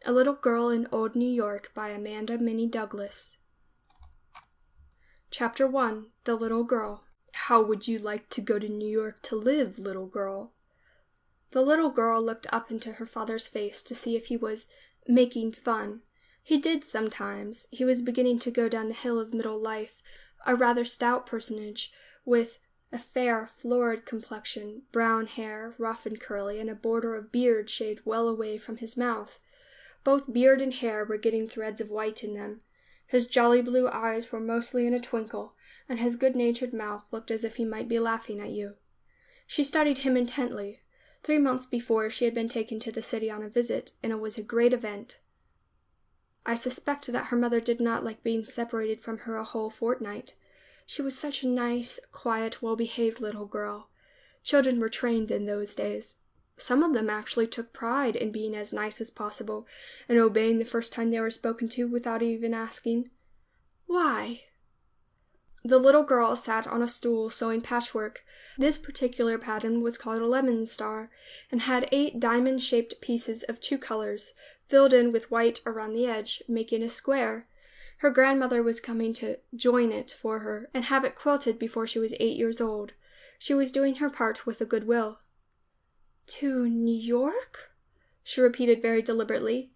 A Little Girl in Old New York by Amanda Minnie Douglas. Chapter 1. The Little Girl. How would you like to go to New York to live, little girl? The little girl looked up into her father's face to see if he was making fun. He did sometimes. He was beginning to go down the hill of middle life, a rather stout personage, with a fair, florid complexion, brown hair, rough and curly, and a border of beard shaved well away from his mouth. Both beard and hair were getting threads of white in them. His jolly blue eyes were mostly in a twinkle, and his good-natured mouth looked as if he might be laughing at you. She studied him intently. 3 months before, she had been taken to the city on a visit, and it was a great event. I suspect that her mother did not like being separated from her a whole fortnight. She was such a nice, quiet, well-behaved little girl. Children were trained in those days. Some of them actually took pride in being as nice as possible, and obeying the first time they were spoken to without even asking, "Why?" The little girl sat on a stool sewing patchwork. This particular pattern was called a lemon star, and had 8 diamond-shaped pieces of 2 colors, filled in with white around the edge, making a square. Her grandmother was coming to join it for her, and have it quilted before she was 8 years old. She was doing her part with a good will. "To New York?" she repeated very deliberately.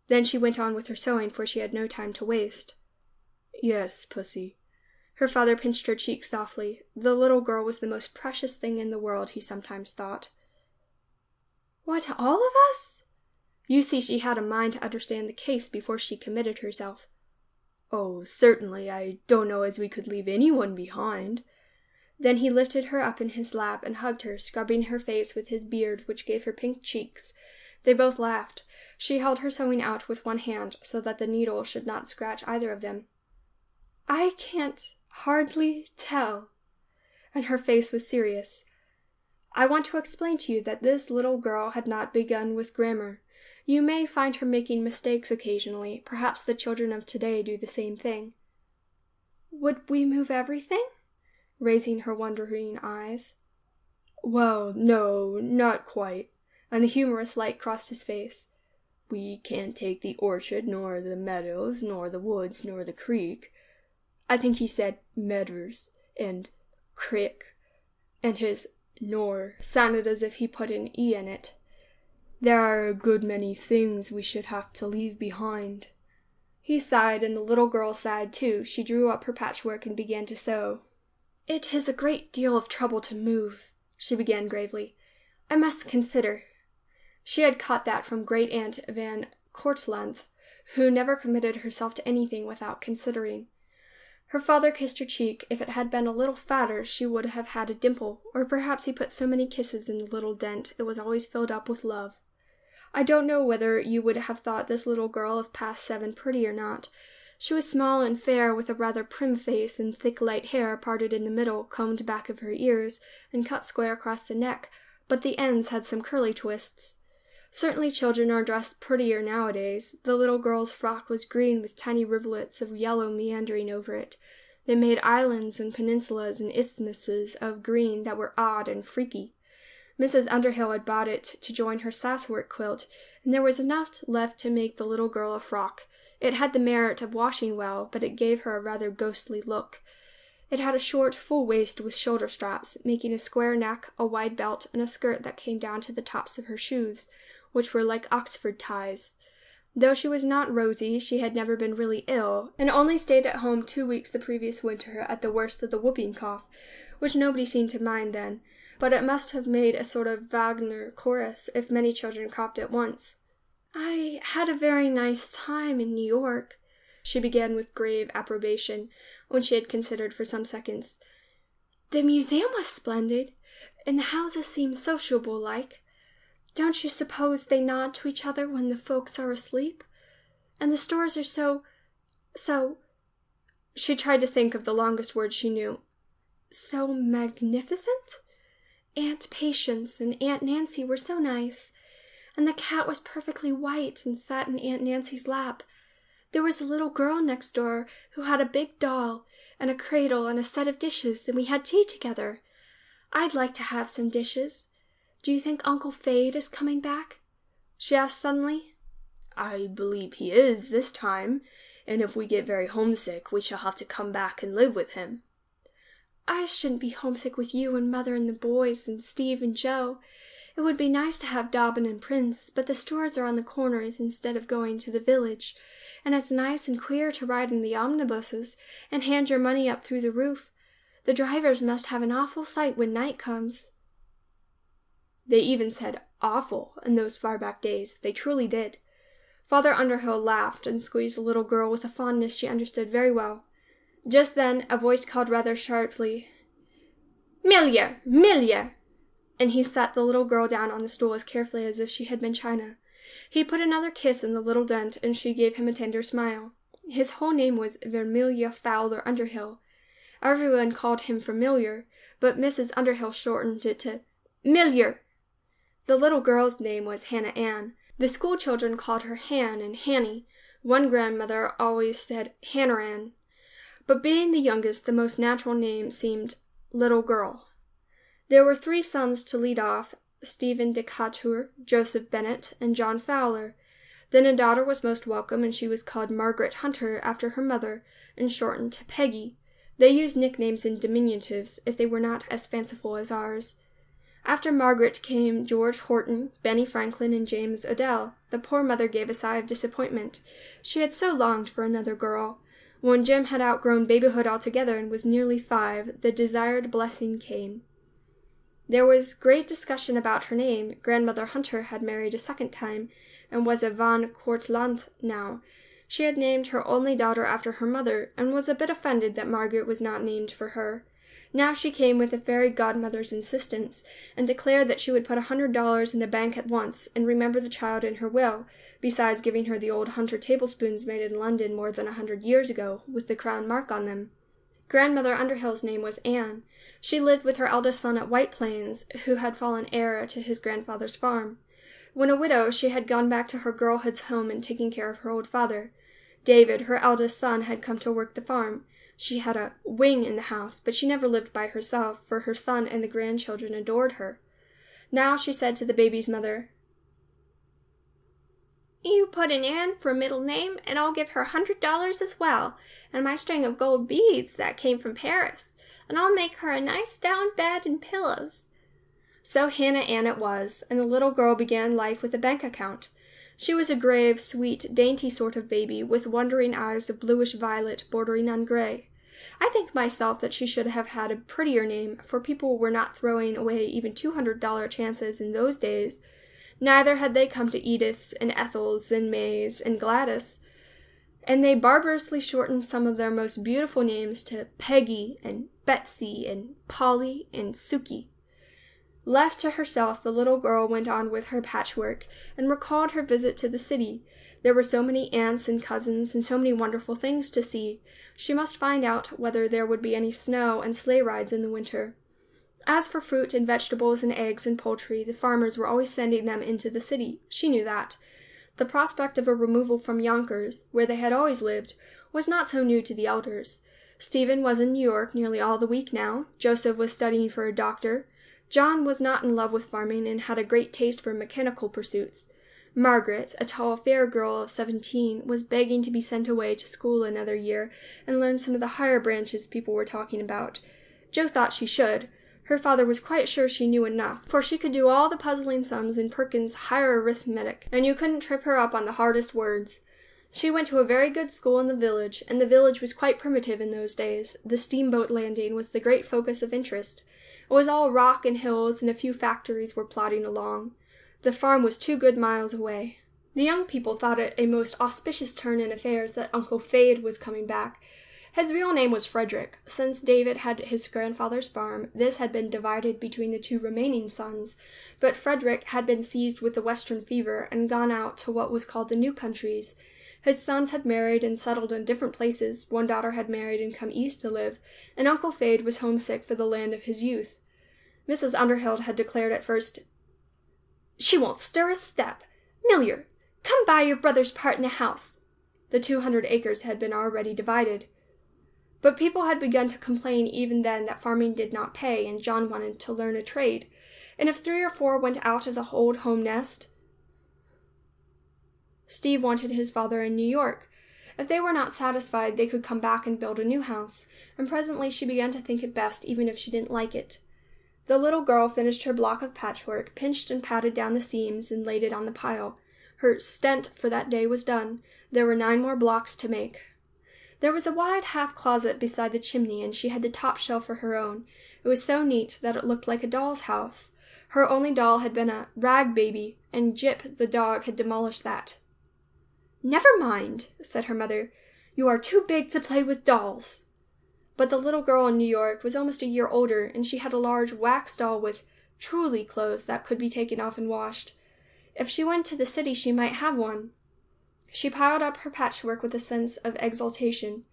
Then she went on with her sewing, for she had no time to waste. "Yes, pussy." Her father pinched her cheek softly. The little girl was the most precious thing in the world, he sometimes thought. "What, all of us?" You see, she had a mind to understand the case before she committed herself. "Oh, certainly, I don't know as we could leave anyone behind." Then he lifted her up in his lap and hugged her, scrubbing her face with his beard, which gave her pink cheeks. They both laughed. She held her sewing out with one hand, so that the needle should not scratch either of them. "I can't hardly tell." And her face was serious. "I want to explain to you that this little girl had not begun with grammar. You may find her making mistakes occasionally. Perhaps the children of today do the same thing." "Would we move everything?" raising her wondering eyes. "Well, no, not quite," and a humorous light crossed his face. "We can't take the orchard, nor the meadows, nor the woods, nor the creek." I think he said medders and crick, and his nor sounded as if he put an E in it. "There are a good many things we should have to leave behind." He sighed, and the little girl sighed too. She drew up her patchwork and began to sew. "It is a great deal of trouble to move," she began gravely. "I must consider." She had caught that from Great Aunt Van Cortlandt, who never committed herself to anything without considering. Her father kissed her cheek. If it had been a little fatter, she would have had a dimple, or perhaps he put so many kisses in the little dent it was always filled up with love. I don't know whether you would have thought this little girl of past 7 pretty or not. She was small and fair, with a rather prim face and thick light hair parted in the middle, combed back of her ears, and cut square across the neck, but the ends had some curly twists. Certainly children are dressed prettier nowadays. The little girl's frock was green with tiny rivulets of yellow meandering over it. They made islands and peninsulas and isthmuses of green that were odd and freaky. Mrs. Underhill had bought it to join her sasswork quilt, and there was enough left to make the little girl a frock. It had the merit of washing well, but it gave her a rather ghostly look. It had a short, full waist with shoulder straps, making a square neck, a wide belt, and a skirt that came down to the tops of her shoes, which were like Oxford ties. Though she was not rosy, she had never been really ill, and only stayed at home 2 weeks the previous winter at the worst of the whooping cough, which nobody seemed to mind then, but it must have made a sort of Wagner chorus if many children coughed at once. "I had a very nice time in New York," she began with grave approbation, when she had considered for some seconds. "The museum was splendid, and the houses seemed sociable-like. Don't you suppose they nod to each other when the folks are asleep? And the stores are so... She tried to think of the longest word she knew. "So magnificent? Aunt Patience and Aunt Nancy were so nice. And the cat was perfectly white and sat in Aunt Nancy's lap. There was a little girl next door who had a big doll and a cradle and a set of dishes, and we had tea together. I'd like to have some dishes. Do you think Uncle Fade is coming back?" she asked suddenly. I believe he is this time, and if we get very homesick, we shall have to come back and live with him." "I shouldn't be homesick with you and Mother and the boys and Steve and Joe. It would be nice to have Dobbin and Prince, but the stores are on the corners instead of going to the village, and it's nice and queer to ride in the omnibuses and hand your money up through the roof. The drivers must have an awful sight when night comes." They even said awful in those far back days. They truly did. Father Underhill laughed and squeezed the little girl with a fondness she understood very well. Just then a voice called rather sharply, "Milia! Milia!" and he set the little girl down on the stool as carefully as if she had been china. He put another kiss in the little dent, and she gave him a tender smile. His whole name was Vermilia Fowler Underhill. Everyone called him Familiar, but Mrs. Underhill shortened it to Millier. The little girl's name was Hannah Ann. The school children called her Han and Hanny. One grandmother always said Hannaran. But being the youngest, the most natural name seemed Little Girl. There were 3 sons to lead off, Stephen Decatur, Joseph Bennett, and John Fowler. Then a daughter was most welcome, and she was called Margaret Hunter after her mother, and shortened to Peggy. They used nicknames in diminutives if they were not as fanciful as ours. After Margaret came George Horton, Benny Franklin, and James Odell. The poor mother gave a sigh of disappointment. She had so longed for another girl. When Jim had outgrown babyhood altogether and was nearly 5, the desired blessing came. There was great discussion about her name. Grandmother Hunter had married a 2nd time, and was a Van Cortlandt now. She had named her only daughter after her mother, and was a bit offended that Margaret was not named for her. Now she came with a fairy godmother's insistence, and declared that she would put $100 in the bank at once, and remember the child in her will, besides giving her the old Hunter tablespoons made in London more than 100 years ago, with the crown mark on them. Grandmother Underhill's name was Anne. She lived with her eldest son at White Plains, who had fallen heir to his grandfather's farm. When a widow, she had gone back to her girlhood's home and taken care of her old father. David, her eldest son, had come to work the farm. She had a wing in the house, but she never lived by herself, for her son and the grandchildren adored her. Now she said to the baby's mother, "You put an Ann for a middle name, and I'll give her $100 as well, and my string of gold beads that came from Paris, and I'll make her a nice down bed and pillows." So Hannah Ann it was, and the little girl began life with a bank account. She was a grave, sweet, dainty sort of baby, with wondering eyes of bluish violet bordering on gray. I think myself that she should have had a prettier name, for people were not throwing away even $200 chances in those days. Neither had they come to Ediths and Ethels and Mays and Gladys, and they barbarously shortened some of their most beautiful names to Peggy and Betsy and Polly and Sukey. Left to herself, the little girl went on with her patchwork, and recalled her visit to the city. There were so many aunts and cousins, and so many wonderful things to see. She must find out whether there would be any snow and sleigh rides in the winter. As for fruit and vegetables and eggs and poultry, the farmers were always sending them into the city. She knew that. The prospect of a removal from Yonkers, where they had always lived, was not so new to the elders. Stephen was in New York nearly all the week now. Joseph was studying for a doctor. John was not in love with farming and had a great taste for mechanical pursuits. Margaret, a tall, fair girl of 17, was begging to be sent away to school another year and learn some of the higher branches people were talking about. Jo thought she should. Her father was quite sure she knew enough, for she could do all the puzzling sums in Perkins' Higher Arithmetic, and you couldn't trip her up on the hardest words. She went to a very good school in the village, and the village was quite primitive in those days. The steamboat landing was the great focus of interest. It was all rock and hills, and a few factories were plodding along. The farm was 2 good miles away. The young people thought it a most auspicious turn in affairs that Uncle Fade was coming back. His real name was Frederick. Since David had his grandfather's farm, this had been divided between the 2 remaining sons, but Frederick had been seized with the western fever and gone out to what was called the New Countries. His sons had married and settled in different places. One daughter had married and come east to live, and Uncle Fade was homesick for the land of his youth. Mrs. Underhill had declared at first, "She won't stir a step. Millier, come buy your brother's part in the house." The 200 acres had been already divided. But people had begun to complain even then that farming did not pay, and John wanted to learn a trade. And if 3 or 4 went out of the old home nest, Steve wanted his father in New York. If they were not satisfied, they could come back and build a new house, and presently she began to think it best even if she didn't like it. The little girl finished her block of patchwork, pinched and patted down the seams, and laid it on the pile. Her stent for that day was done. There were 9 more blocks to make. There was a wide half-closet beside the chimney, and she had the top shelf for her own. It was so neat that it looked like a doll's house. Her only doll had been a rag baby, and Jip, the dog, had demolished that. "Never mind," said her mother. "You are too big to play with dolls." But the little girl in New York was almost a year older, and she had a large wax doll with truly clothes that could be taken off and washed. If she went to the city, she might have one. She piled up her patchwork with a sense of exultation.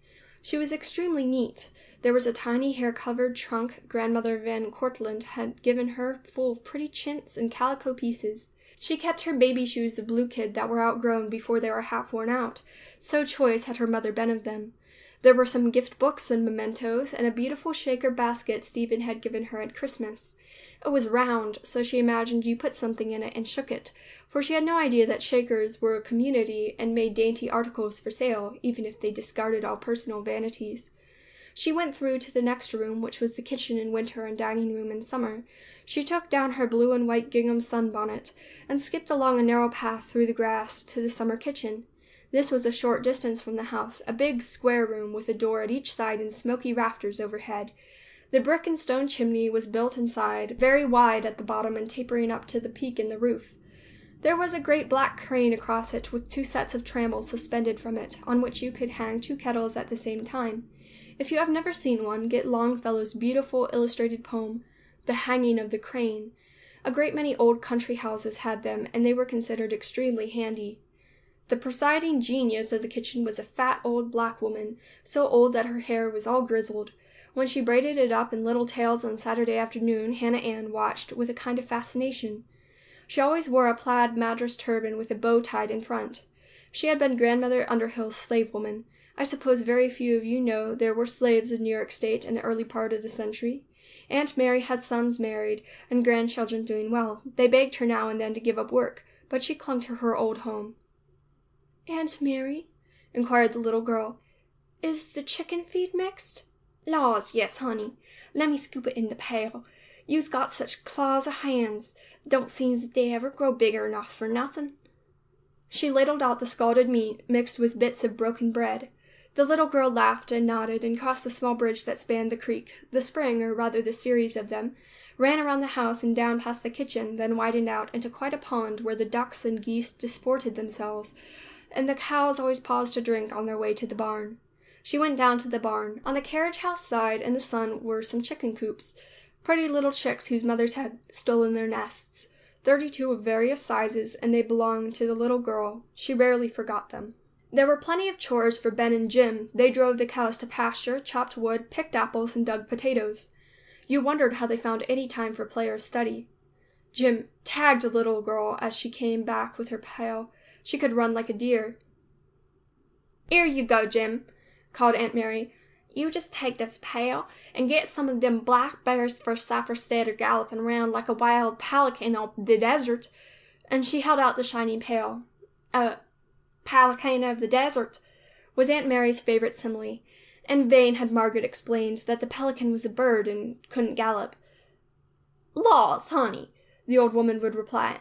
She was extremely neat. There was a tiny hair-covered trunk Grandmother Van Cortlandt had given her, full of pretty chintz and calico pieces. She kept her baby shoes of blue kid that were outgrown before they were half worn out, so choice had her mother been of them. There were some gift books and mementos, and a beautiful shaker basket Stephen had given her at Christmas. It was round, so she imagined you put something in it and shook it, for she had no idea that Shakers were a community and made dainty articles for sale, even if they discarded all personal vanities. She went through to the next room, which was the kitchen in winter and dining room in summer. She took down her blue and white gingham sunbonnet, and skipped along a narrow path through the grass to the summer kitchen. This was a short distance from the house, a big square room with a door at each side and smoky rafters overhead. The brick and stone chimney was built inside, very wide at the bottom and tapering up to the peak in the roof. There was a great black crane across it with 2 sets of trammels suspended from it, on which you could hang 2 kettles at the same time. If you have never seen one, get Longfellow's beautiful illustrated poem, The Hanging of the Crane. A great many old country houses had them, and they were considered extremely handy. The presiding genius of the kitchen was a fat old black woman, so old that her hair was all grizzled. When she braided it up in little tails on Saturday afternoon, Hannah Ann watched with a kind of fascination. She always wore a plaid Madras turban with a bow tied in front. She had been Grandmother Underhill's slave woman. I suppose very few of you know there were slaves in New York State in the early part of the century. Aunt Mary had sons married, and grandchildren doing well. They begged her now and then to give up work, but she clung to her old home. "Aunt Mary," inquired the little girl, "is the chicken feed mixed?" "Laws, yes, honey. Let me scoop it in the pail. You's got such claws of hands. Don't seem that they ever grow bigger enough for nothing." She ladled out the scalded meat, mixed with bits of broken bread. The little girl laughed and nodded and crossed the small bridge that spanned the creek. The spring, or rather the series of them, ran around the house and down past the kitchen, then widened out into quite a pond where the ducks and geese disported themselves, and the cows always paused to drink on their way to the barn. She went down to the barn. On the carriage house side in the sun were some chicken coops, pretty little chicks whose mothers had stolen their nests, 32 of various sizes, and they belonged to the little girl. She rarely forgot them. There were plenty of chores for Ben and Jim. They drove the cows to pasture, chopped wood, picked apples, and dug potatoes. You wondered how they found any time for play or study. Jim tagged the little girl as she came back with her pail. She could run like a deer. "Here you go, Jim," called Aunt Mary. "You just take this pail and get some of them black bears for supper stead of galloping around like a wild pelican of the desert." And she held out the shining pail. Pelican of the desert was Aunt Mary's favorite simile. In vain had Margaret explained that the pelican was a bird and couldn't gallop. "Laws, honey," the old woman would reply,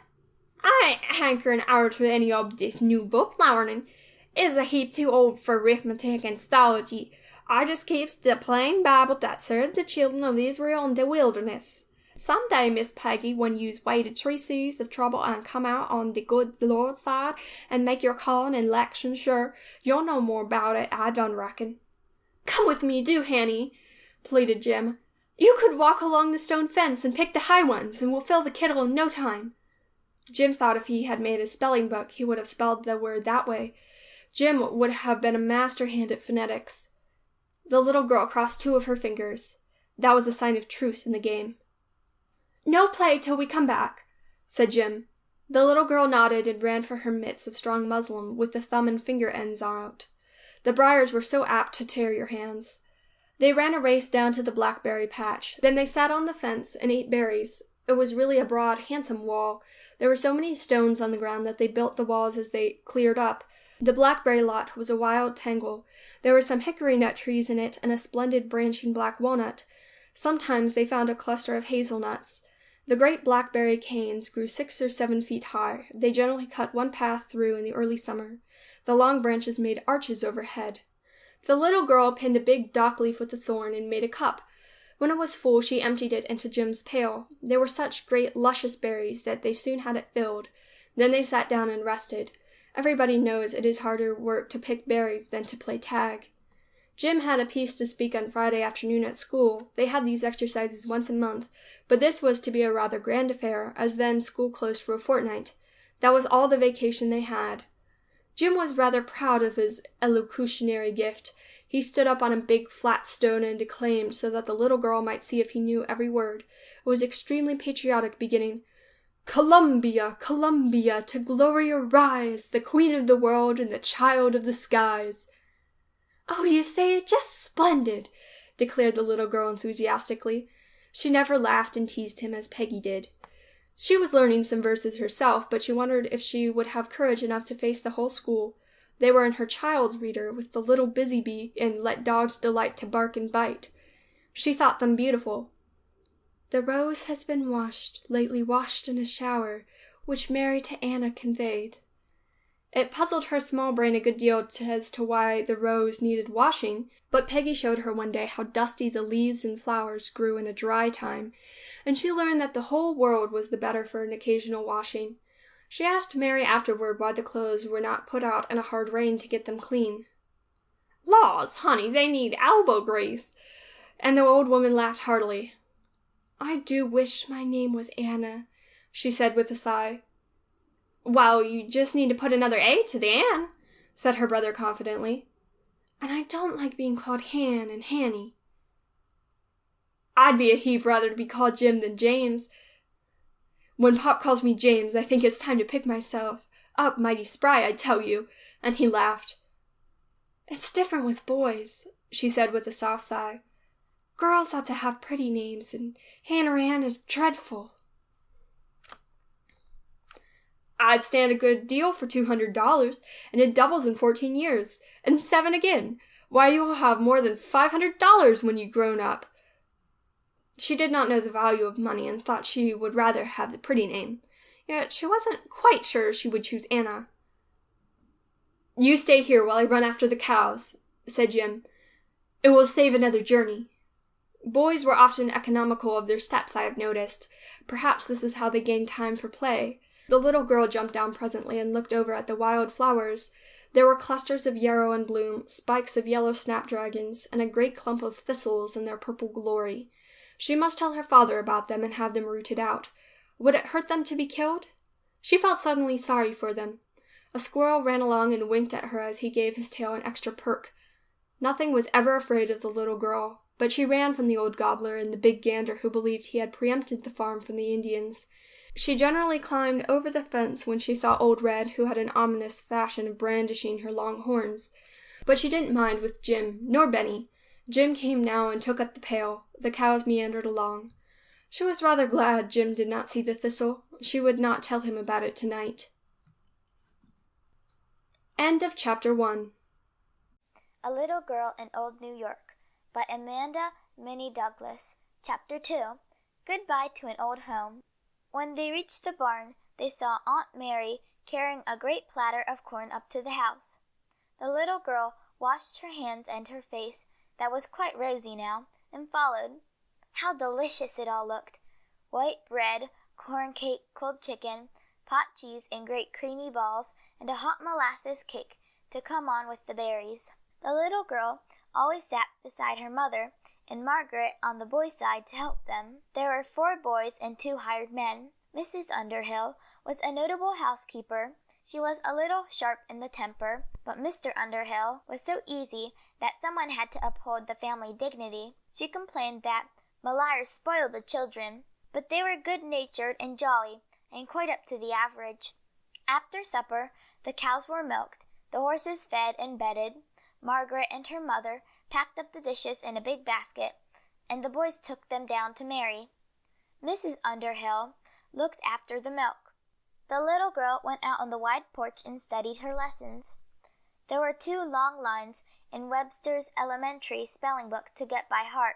"I ain't hankerin' arter any ob dis new book larnin'. It's a heap too old for arithmetic and 'stology. I just keeps the plain Bible that served the children of Israel in the wilderness. Some day, Miss Peggy, when you's waded 3 seas of trouble and come out on the good Lord's side and make your callin' and 'lection sure, you'll know more about it, I done reckon." "Come with me, do, Hanny," pleaded Jim. "You could walk along the stone fence and pick the high ones, and we'll fill the kittle in no time." Jim thought if he had made a spelling book, he would have spelled the word that way. Jim would have been a master hand at phonetics. The little girl crossed 2 of her fingers. That was a sign of truce in the game. "No play till we come back," said Jim. The little girl nodded and ran for her mitts of strong muslin with the thumb and finger ends out. The briars were so apt to tear your hands. They ran a race down to the blackberry patch. Then they sat on the fence and ate berries. It was really a broad, handsome wall. There were so many stones on the ground that they built the walls as they cleared up. The blackberry lot was a wild tangle. There were some hickory nut trees in it and a splendid branching black walnut. Sometimes they found a cluster of hazelnuts. The great blackberry canes grew 6 or 7 feet high. They generally cut one path through in the early summer. The long branches made arches overhead. The little girl pinned a big dock leaf with a thorn and made a cup. When it was full, she emptied it into Jim's pail. They were such great, luscious berries that they soon had it filled. Then they sat down and rested. Everybody knows it is harder work to pick berries than to play tag. Jim had a piece to speak on Friday afternoon at school. They had these exercises once a month, but this was to be a rather grand affair, as then school closed for a fortnight. That was all the vacation they had. Jim was rather proud of his elocutionary gift. He stood up on a big flat stone and declaimed so that the little girl might see if he knew every word. It was extremely patriotic, beginning, "Columbia, Columbia, to glory arise, the queen of the world and the child of the skies." "Oh, you say it just splendid," declared the little girl enthusiastically. She never laughed and teased him as Peggy did. She was learning some verses herself, but she wondered if she would have courage enough to face the whole school. They were in her child's reader, with the little busy bee and let dogs delight to bark and bite. She thought them beautiful. "The rose has been washed, lately washed in a shower, which Mary to Anna conveyed." It puzzled her small brain a good deal as to why the rose needed washing, but Peggy showed her one day how dusty the leaves and flowers grew in a dry time, and she learned that the whole world was the better for an occasional washing. She asked Mary afterward why the clothes were not put out in a hard rain to get them clean. "Laws, honey, they need elbow grease," and the old woman laughed heartily. "I do wish my name was Anna," she said with a sigh. "Well, you just need to put another A to the Ann," said her brother confidently. "And I don't like being called Han and Hanny." "I'd be a heap rather to be called Jim than James. When Pop calls me James, I think it's time to pick myself up mighty spry, I tell you," and he laughed. "It's different with boys," she said with a soft sigh. "Girls ought to have pretty names, and Han or Ann is dreadful." "I'd stand a good deal for $200, and it doubles in 14 years, and 7 again. Why, you'll have more than $500 when you've grown up." She did not know the value of money and thought she would rather have the pretty name. Yet she wasn't quite sure she would choose Anna. "You stay here while I run after the cows," said Jim. "It will save another journey." Boys were often economical of their steps, I have noticed. Perhaps this is how they gained time for play. The little girl jumped down presently and looked over at the wild flowers. There were clusters of yarrow in bloom, spikes of yellow snapdragons, and a great clump of thistles in their purple glory. She must tell her father about them and have them rooted out. Would it hurt them to be killed? She felt suddenly sorry for them. A squirrel ran along and winked at her as he gave his tail an extra perk. Nothing was ever afraid of the little girl, but she ran from the old gobbler and the big gander who believed he had preempted the farm from the Indians. She generally climbed over the fence when she saw Old Red, who had an ominous fashion of brandishing her long horns. But she didn't mind with Jim, nor Benny. Jim came now and took up the pail. The cows meandered along. She was rather glad Jim did not see the thistle. She would not tell him about it tonight. End of Chapter 1. A Little Girl in Old New York by Amanda Minnie Douglas. Chapter 2. Goodbye to an Old Home. When they reached the barn, they saw Aunt Mary carrying a great platter of corn up to the house. The little girl washed her hands and her face, that was quite rosy now, and followed. How delicious it all looked! White bread, corn cake, cold chicken, pot cheese in great creamy balls, and a hot molasses cake to come on with the berries. The little girl always sat beside her mother, and Margaret on the boys' side to help them. There were 4 boys and 2 hired men. Mrs. Underhill was a notable housekeeper. She was a little sharp in the temper, but Mr. Underhill was so easy that someone had to uphold the family dignity. She complained that Malire spoiled the children, but they were good-natured and jolly, and quite up to the average. After supper, the cows were milked, the horses fed and bedded. Margaret and her mother packed up the dishes in a big basket, and the boys took them down to Mary. Mrs. Underhill looked after the milk. The little girl went out on the wide porch and studied her lessons. There were 2 long lines in Webster's Elementary Spelling Book to get by heart,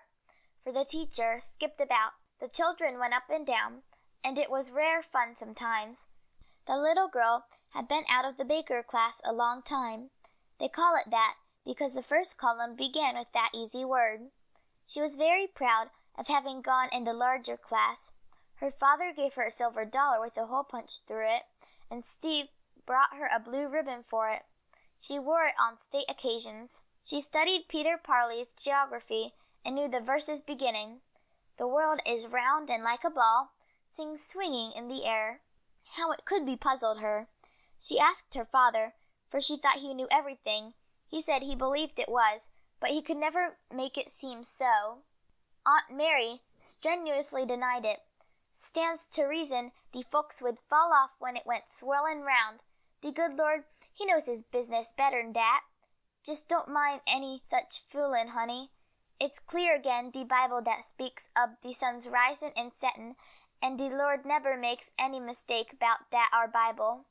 for the teacher skipped about. The children went up and down, and it was rare fun sometimes. The little girl had been out of the Baker class a long time. They call it that because the first column began with that easy word. She was very proud of having gone in the larger class. Her father gave her a silver dollar with a hole punched through it, and Steve brought her a blue ribbon for it. She wore it on state occasions. She studied Peter Parley's geography and knew the verses beginning, "The world is round and like a ball, sings swinging in the air." How it could be puzzled her. She asked her father, for she thought he knew everything. He said he believed it was, but he could never make it seem so. Aunt Mary strenuously denied it. "Stands to reason de folks would fall off when it went swirlin' round. De good Lord, he knows his business better'n dat. Just don't mind any such foolin', honey. It's clear again de Bible dat speaks ob de sun's risin' and settin', and de Lord neber makes any mistake 'bout dat ar Bible."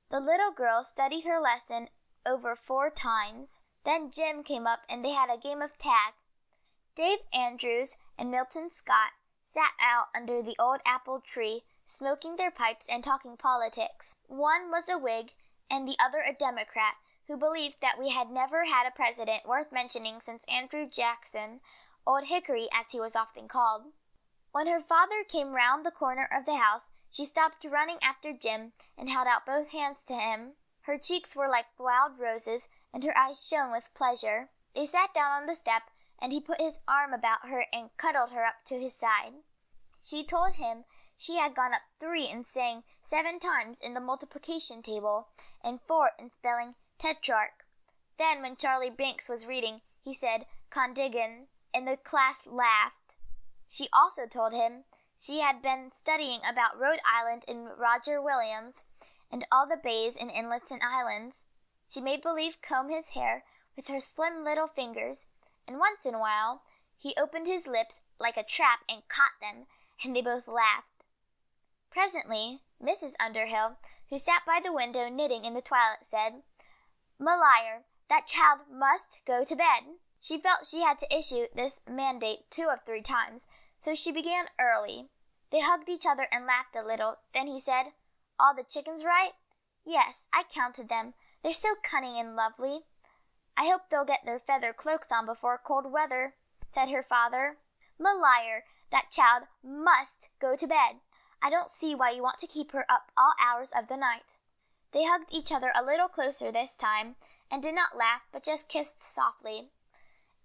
The little girl studied her lesson over 4 times. Then Jim came up and they had a game of tag. Dave Andrews and Milton Scott sat out under the old apple tree, smoking their pipes and talking politics. One was a Whig and the other a Democrat, who believed that we had never had a president worth mentioning since Andrew Jackson, Old Hickory as he was often called. When her father came round the corner of the house, she stopped running after Jim and held out both hands to him. Her cheeks were like wild roses, and her eyes shone with pleasure. They sat down on the step, and he put his arm about her and cuddled her up to his side. She told him she had gone up 3 in saying 7 times in the multiplication table, and 4 in spelling tetrarch. Then, when Charlie Banks was reading, he said "condigan," and the class laughed. She also told him she had been studying about Rhode Island and Roger Williams, and all the bays and inlets and islands. She made believe comb his hair with her slim little fingers, and once in a while he opened his lips like a trap and caught them, and they both laughed. Presently Mrs. Underhill, who sat by the window knitting in the twilight, said, "Malia, that child must go to bed." She felt she had to issue this mandate 2 of 3 times, so she began early. They hugged each other and laughed a little. Then he said, "All the chickens right?" "Yes, I counted them. They're so cunning and lovely." "I hope they'll get their feather cloaks on before cold weather," said her father. "Malia, that child must go to bed. I don't see why you want to keep her up all hours of the night." They hugged each other a little closer this time, and did not laugh, but just kissed softly.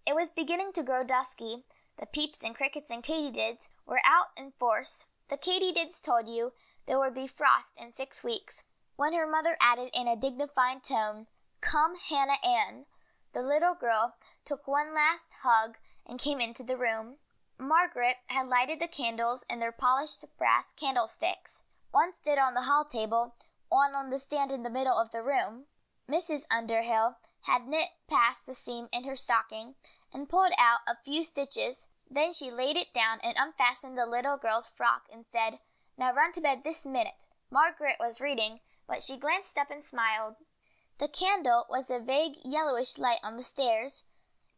It was beginning to grow dusky. The peeps and crickets and katydids were out in force. The katydids told you there would be frost in 6 weeks, when her mother added in a dignified tone, "Come, Hannah Ann." The little girl took one last hug and came into the room. Margaret had lighted the candles in their polished brass candlesticks. One stood on the hall table, one on the stand in the middle of the room. Mrs. Underhill had knit past the seam in her stocking, and pulled out a few stitches. Then she laid it down and unfastened the little girl's frock and said, "Now run to bed this minute." Margaret was reading, but she glanced up and smiled. The candle was a vague yellowish light on the stairs.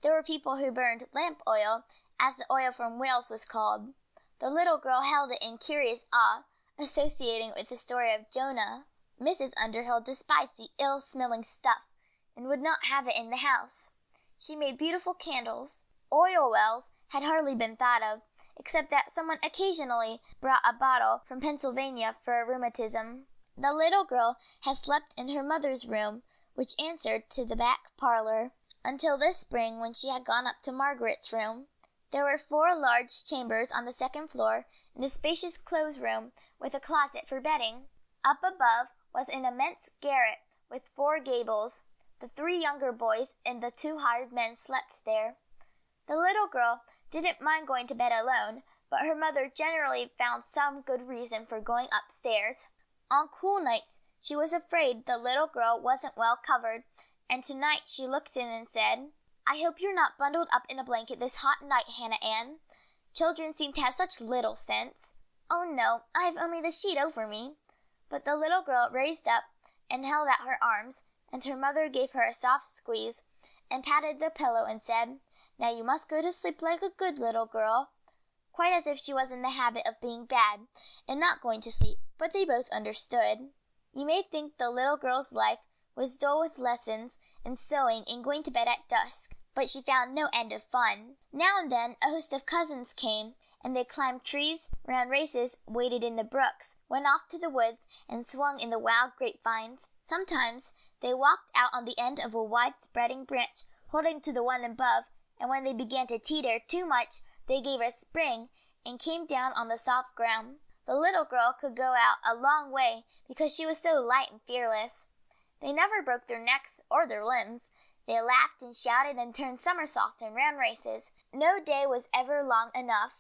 There were people who burned lamp oil, as the oil from Wales was called. The little girl held it in curious awe, associating it with the story of Jonah. Mrs. Underhill despised the ill-smelling stuff, and would not have it in the house. She made beautiful candles. Oil wells had hardly been thought of, except that someone occasionally brought a bottle from Pennsylvania for rheumatism. The little girl had slept in her mother's room, which answered to the back parlor, until this spring when she had gone up to Margaret's room. There were 4 large chambers on the 2nd floor, and a spacious clothes room with a closet for bedding. Up above was an immense garret with 4 gables. The 3 younger boys and the 2 hired men slept there. The little girl didn't mind going to bed alone, but her mother generally found some good reason for going upstairs. On cool nights she was afraid the little girl wasn't well covered, and tonight she looked in and said, "I hope you're not bundled up in a blanket this hot night, Hannah Ann. Children seem to have such little sense." "Oh no, I have only the sheet over me." But the little girl raised up and held out her arms, and her mother gave her a soft squeeze, and patted the pillow and said, "Now you must go to sleep like a good little girl," quite as if she was in the habit of being bad, and not going to sleep, but they both understood. You may think the little girl's life was dull with lessons, and sewing, and going to bed at dusk, but she found no end of fun. Now and then a host of cousins came, and they climbed trees, ran races, waded in the brooks, went off to the woods, and swung in the wild grapevines. Sometimes they walked out on the end of a wide-spreading branch, holding to the one above, and when they began to teeter too much, they gave a spring and came down on the soft ground. The little girl could go out a long way because she was so light and fearless. They never broke their necks or their limbs. They laughed and shouted and turned somersaults and ran races. No day was ever long enough.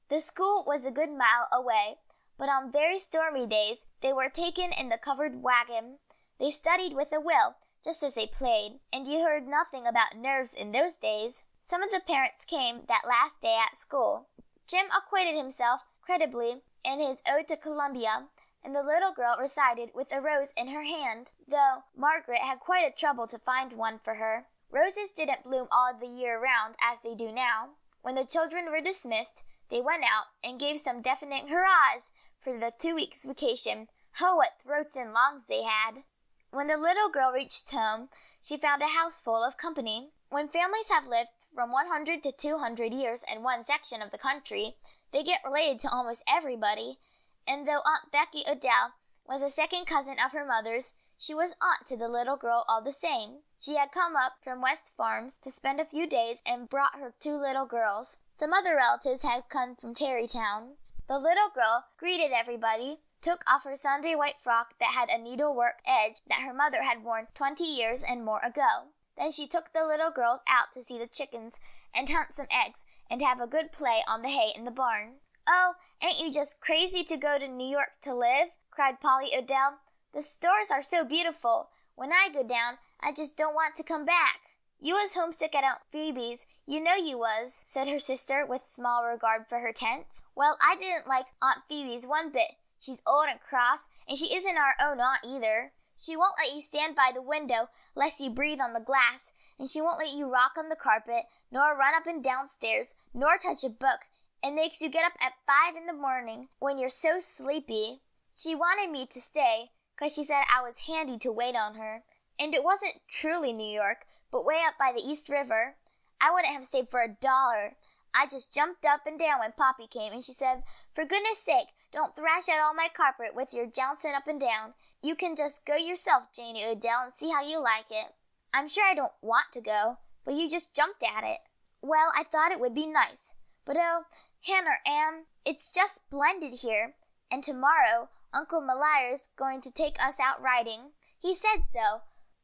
The school was a good mile away, but on very stormy days they were taken in the covered wagon. They studied with a will, just as they played, and you heard nothing about nerves in those days. Some of the parents came that last day at school. Jim acquitted himself creditably in his Ode to Columbia, and the little girl recited with a rose in her hand, though Margaret had quite a trouble to find one for her. Roses didn't bloom all the year round as they do now. When the children were dismissed, they went out and gave some deafening hurrahs for the 2 weeks' vacation. Oh, what throats and lungs they had! When the little girl reached home, she found a house full of company. When families have lived from 100 to 200 years in one section of the country, they get related to almost everybody. And though Aunt Becky Odell was a second cousin of her mother's, she was aunt to the little girl all the same. She had come up from West Farms to spend a few days and brought her 2 little girls. Some other relatives had come from Tarrytown. The little girl greeted everybody, took off her Sunday white frock that had a needlework edge that her mother had worn 20 years and more ago. Then she took the little girls out to see the chickens and hunt some eggs and have a good play on the hay in the barn. "Oh, ain't you just crazy to go to New York to live?" cried Polly Odell. "The stores are so beautiful. When I go down, I just don't want to come back." "You was homesick at Aunt Phoebe's, you know you was," said her sister with small regard for her tense. "Well, I didn't like Aunt Phoebe's one bit. She's old and cross, and she isn't our own aunt either. She won't let you stand by the window lest you breathe on the glass, and she won't let you rock on the carpet, nor run up and down stairs, nor touch a book, and makes you get up at 5 in the morning when you're so sleepy. She wanted me to stay, 'cause she said I was handy to wait on her. And it wasn't truly New York, but way up by the East River. I wouldn't have stayed for $1. I just jumped up and down when Poppy came, and she said, 'For goodness sake, don't thrash out all my carpet with your jouncing up and down. You can just go yourself, Janey Odell, and see how you like it. I'm sure I don't want to go, but you just jumped at it.' Well, I thought it would be nice. But oh, Hannah Ann, it's just splendid here. And tomorrow Uncle Malire's going to take us out riding. He said so.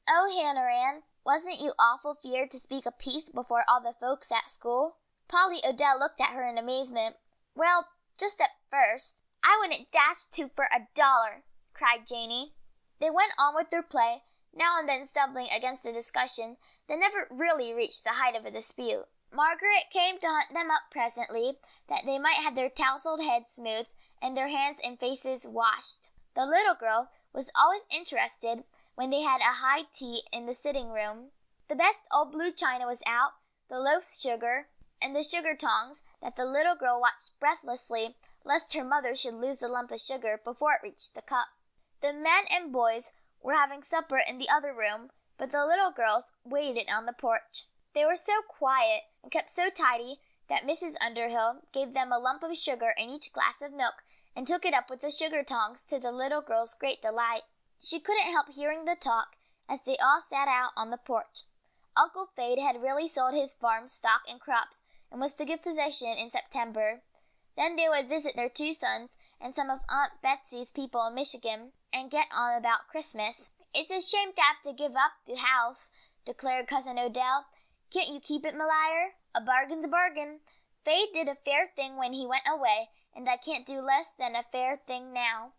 Oh, Hannah Ann, wasn't you awful feared to speak a piece before all the folks at school?" Polly Odell looked at her in amazement. "Well, just at first. I wouldn't dash to for $1," cried Janey. They went on with their play, now and then stumbling against a discussion that never really reached the height of a dispute. Margaret came to hunt them up presently, that they might have their tousled heads smoothed and their hands and faces washed. The little girl was always interested when they had a high tea in the sitting room. The best old blue china was out, the loaf sugar, and the sugar tongs that the little girl watched breathlessly lest her mother should lose the lump of sugar before it reached the cup. The men and boys were having supper in the other room, but the little girls waited on the porch. They were so quiet and kept so tidy that Mrs. Underhill gave them a lump of sugar in each glass of milk, and took it up with the sugar tongs to the little girl's great delight. She couldn't help hearing the talk as they all sat out on the porch. Uncle Fade had really sold his farm, stock, and crops, and was to give possession in September. Then they would visit their 2 sons and some of Aunt Betsy's people in Michigan, and get on about Christmas. "It's a shame to have to give up the house," declared Cousin Odell. "Can't you keep it, Malire? A bargain's a bargain. Fade did a fair thing when he went away, and I can't do less than a fair thing now.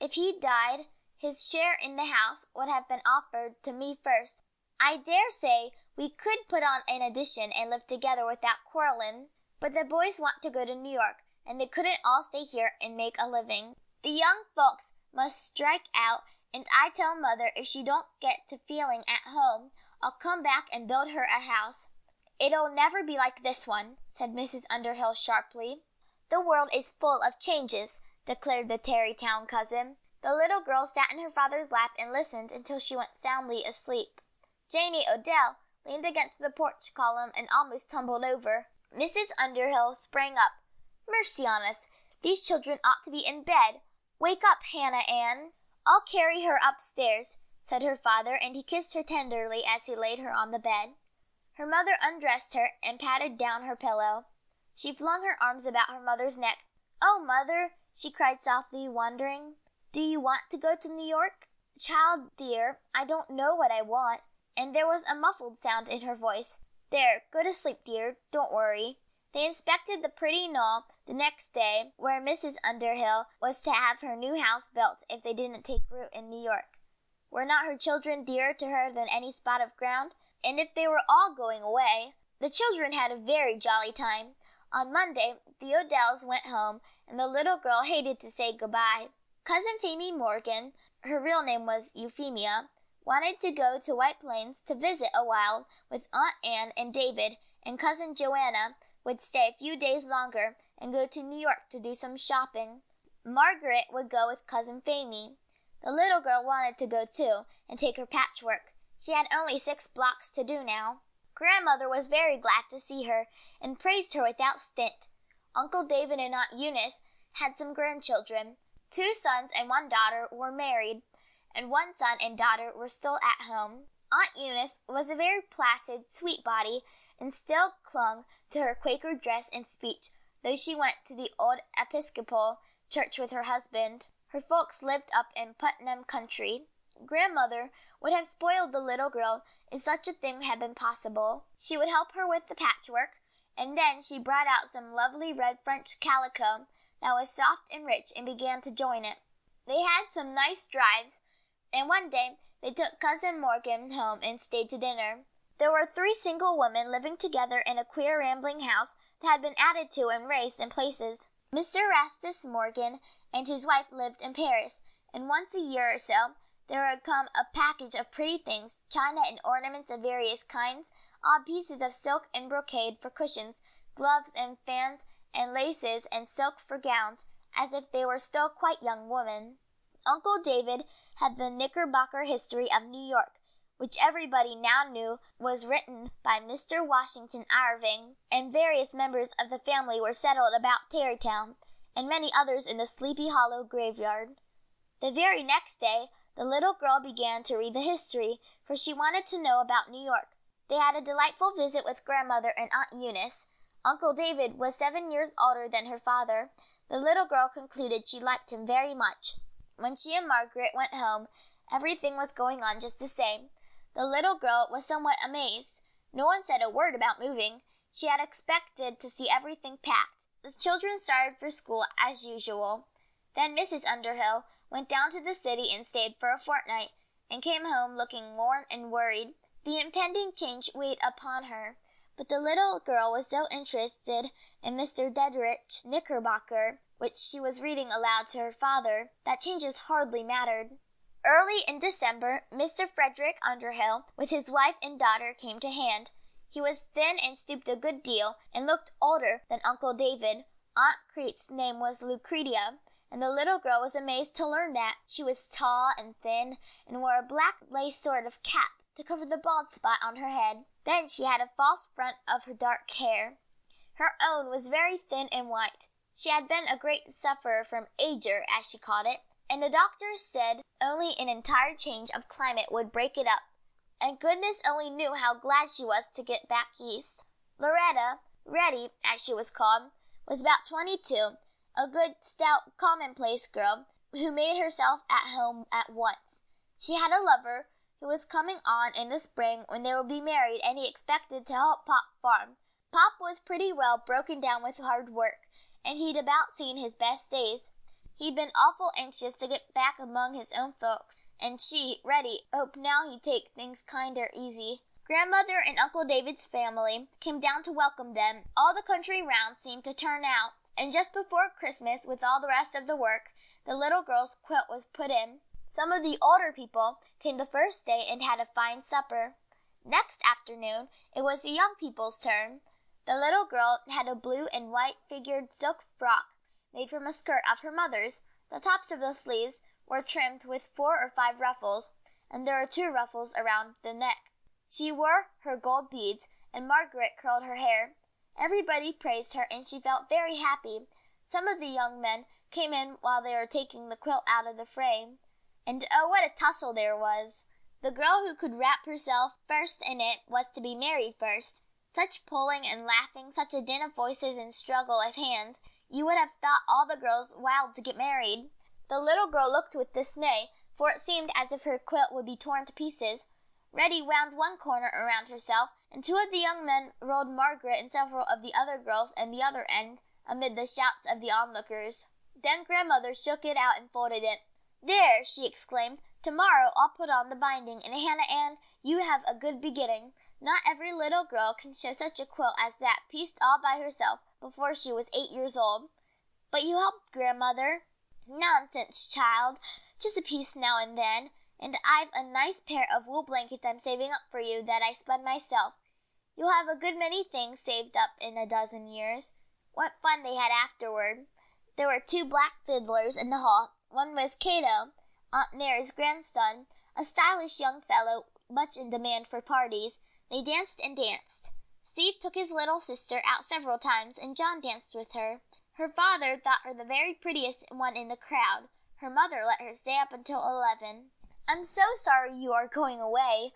If he died, his share in the house would have been offered to me first. I dare say we could put on an addition and live together without quarrelling. But the boys want to go to New York, and they couldn't all stay here and make a living. The young folks must strike out, and I tell Mother if she don't get to feeling at home, I'll come back and build her a house." "It'll never be like this one," said Mrs. Underhill sharply. "The world is full of changes," declared the Tarrytown cousin. The little girl sat in her father's lap and listened until she went soundly asleep. Janey Odell leaned against the porch column and almost tumbled over. Mrs. Underhill sprang up. "Mercy on us, these children ought to be in bed. Wake up, Hannah Ann." "I'll carry her upstairs," said her father, and he kissed her tenderly as he laid her on the bed. Her mother undressed her and patted down her pillow. She flung her arms about her mother's neck. "Oh, Mother," she cried softly, wondering, "do you want to go to New York?" "Child dear, I don't know what I want," and there was a muffled sound in her voice. "There, go to sleep, dear. Don't worry." They inspected the pretty knoll the next day where Mrs. Underhill was to have her new house built if they didn't take root in New York. Were not her children dearer to her than any spot of ground? And if they were all going away? The children had a very jolly time. On Monday the Odells went home, and the little girl hated to say good-bye. Cousin Phemy Morgan, her real name was Euphemia, wanted to go to White Plains to visit a while with Aunt Ann and David, and Cousin Joanna would stay a few days longer and go to New York to do some shopping. Margaret would go with Cousin Phemy. The little girl wanted to go too, and take her patchwork. She had only 6 blocks to do now. Grandmother was very glad to see her, and praised her without stint. Uncle David and Aunt Eunice had some grandchildren. 2 sons and 1 daughter were married, and 1 son and daughter were still at home. Aunt Eunice was a very placid, sweet body, and still clung to her Quaker dress and speech, though she went to the old Episcopal church with her husband. Her folks lived up in Putnam country. Grandmother would have spoiled the little girl if such a thing had been possible. She would help her with the patchwork, and then she brought out some lovely red French calico that was soft and rich and began to join it. They had some nice drives, and one day they took Cousin Morgan home and stayed to dinner. There were 3 single women living together in a queer rambling house that had been added to and raised in places. Mr. Erastus Morgan and his wife lived in Paris, and once a year or so there would come a package of pretty things, china and ornaments of various kinds, odd pieces of silk and brocade for cushions, gloves and fans, and laces and silk for gowns, as if they were still quite young women. Uncle David had the Knickerbocker history of New York, which everybody now knew was written by Mr. Washington Irving, and various members of the family were settled about Tarrytown, and many others in the Sleepy Hollow graveyard. The very next day the little girl began to read the history, for she wanted to know about New York. They had a delightful visit with Grandmother and Aunt Eunice. Uncle David was 7 years older than her father. The little girl concluded she liked him very much. When she and Margaret went home, everything was going on just the same. The little girl was somewhat amazed. No one said a word about moving. She had expected to see everything packed. The children started for school as usual. Then Mrs. Underhill went down to the city and stayed for a fortnight, and came home looking worn and worried. The impending change weighed upon her, but the little girl was so interested in Mr. Dedrich Knickerbocker, which she was reading aloud to her father, that changes hardly mattered. Early in December, Mr. Frederick Underhill, with his wife and daughter, came to hand. He was thin and stooped a good deal, and looked older than Uncle David. Aunt Crete's name was Lucretia, and the little girl was amazed to learn that. She was tall and thin, and wore a black lace sort of cap to cover the bald spot on her head. Then she had a false front of her dark hair. Her own was very thin and white. She had been a great sufferer from ager, as she called it, and the doctors said only an entire change of climate would break it up, and goodness only knew how glad she was to get back east. Loretta, Reddy, as she was called, was about 22, a good, stout, commonplace girl who made herself at home at once. She had a lover who was coming on in the spring when they would be married, and he expected to help Pop farm. Pop was pretty well broken down with hard work, and he'd about seen his best days. He'd been awful anxious to get back among his own folks, and she, Reddy, hoped now he'd take things kinder easy. Grandmother and Uncle David's family came down to welcome them. All the country round seemed to turn out. and just before Christmas, with all the rest of the work, the little girl's quilt was put in. Some of the older people came the first day and had a fine supper. Next afternoon, it was the young people's turn. The little girl had a blue and white figured silk frock made from a skirt of her mother's. The tops of the sleeves were trimmed with 4 or 5 ruffles, and there were 2 ruffles around the neck. She wore her gold beads, and Margaret curled her hair. Everybody praised her, and she felt very happy. Some of the young men came in while they were taking the quilt out of the frame, and oh, what a tussle there was! The girl who could wrap herself first in it was to be married first. Such pulling and laughing, such a din of voices and struggle of hands, you would have thought all the girls wild to get married. The little girl looked with dismay, for it seemed as if her quilt would be torn to pieces. Reddy wound one corner around herself, and 2 of the young men rolled Margaret and several of the other girls in the other end, amid the shouts of the onlookers. Then Grandmother shook it out and folded it. "There!" she exclaimed. "To-morrow I'll put on the binding, and Hannah Ann, you have a good beginning. Not every little girl can show such a quilt as that, pieced all by herself, before she was 8 years old." "But you helped, Grandmother." "Nonsense, child! Just a piece now and then. And I've a nice pair of wool blankets I'm saving up for you that I spun myself. You'll have a good many things saved up in a dozen years." What fun they had afterward! There were 2 black fiddlers in the hall. One was Cato, Aunt Mary's grandson, a stylish young fellow much in demand for parties. They danced and danced. Steve took his little sister out several times, and John danced with her. Her father thought her the very prettiest one in the crowd. Her mother let her stay up until 11. "I'm so sorry you are going away,"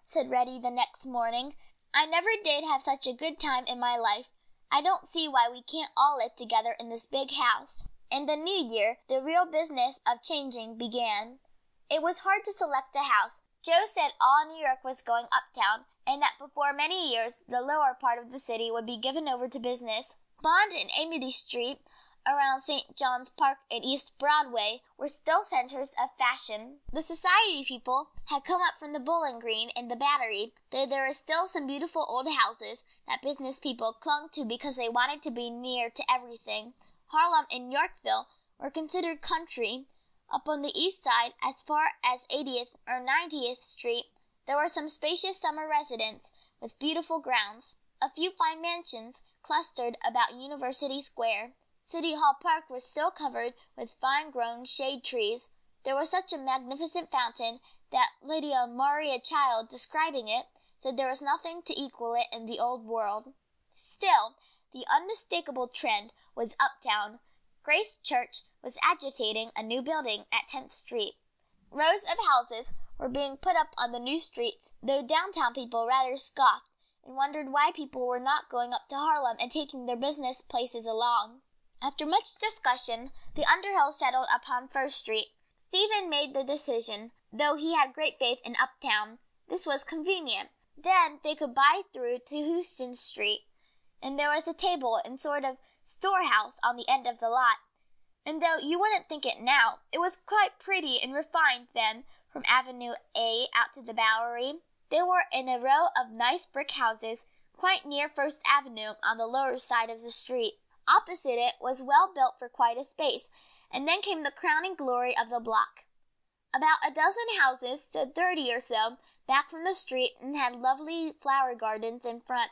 said Reddy the next morning. "I never did have such a good time in my life. I don't see why we can't all live together in this big house." In the new year, the real business of changing began. It was hard to select a house. Joe said all New York was going uptown, and that before many years the lower part of the city would be given over to business. Bond and Amity Street, around St. John's Park and East Broadway, were still centers of fashion. The society people had come up from the Bowling Green and the Battery, though there were still some beautiful old houses that business people clung to because they wanted to be near to everything. Harlem and Yorkville were considered country. Up on the east side, as far as 80th or 90th Street, there were some spacious summer residences with beautiful grounds. A few fine mansions clustered about University Square. City Hall Park was still covered with fine-grown shade trees. There was such a magnificent fountain that Lydia Maria Child, describing it, said there was nothing to equal it in the old world. Still, the unmistakable trend was uptown. Grace Church was agitating a new building at 10th Street. Rows of houses were being put up on the new streets, though downtown people rather scoffed and wondered why people were not going up to Harlem and taking their business places along. After much discussion, the Underhills settled upon First Street. Stephen made the decision, though he had great faith in uptown. This was convenient. Then they could buy through to Houston Street, and there was a table and sort of storehouse on the end of the lot. And though you wouldn't think it now, it was quite pretty and refined then, from Avenue A out to the Bowery. They were in a row of nice brick houses quite near First Avenue on the lower side of the street. Opposite it was well built for quite a space, and then came the crowning glory of the block. About a dozen houses stood 30 or so back from the street and had lovely flower gardens in front.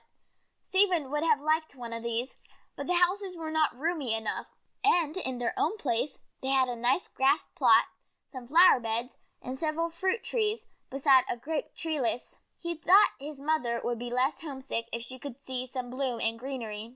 Stephen would have liked one of these, but the houses were not roomy enough, and in their own place they had a nice grass plot, some flower beds, and several fruit trees, beside a grape trellis. He thought his mother would be less homesick if she could see some bloom and greenery.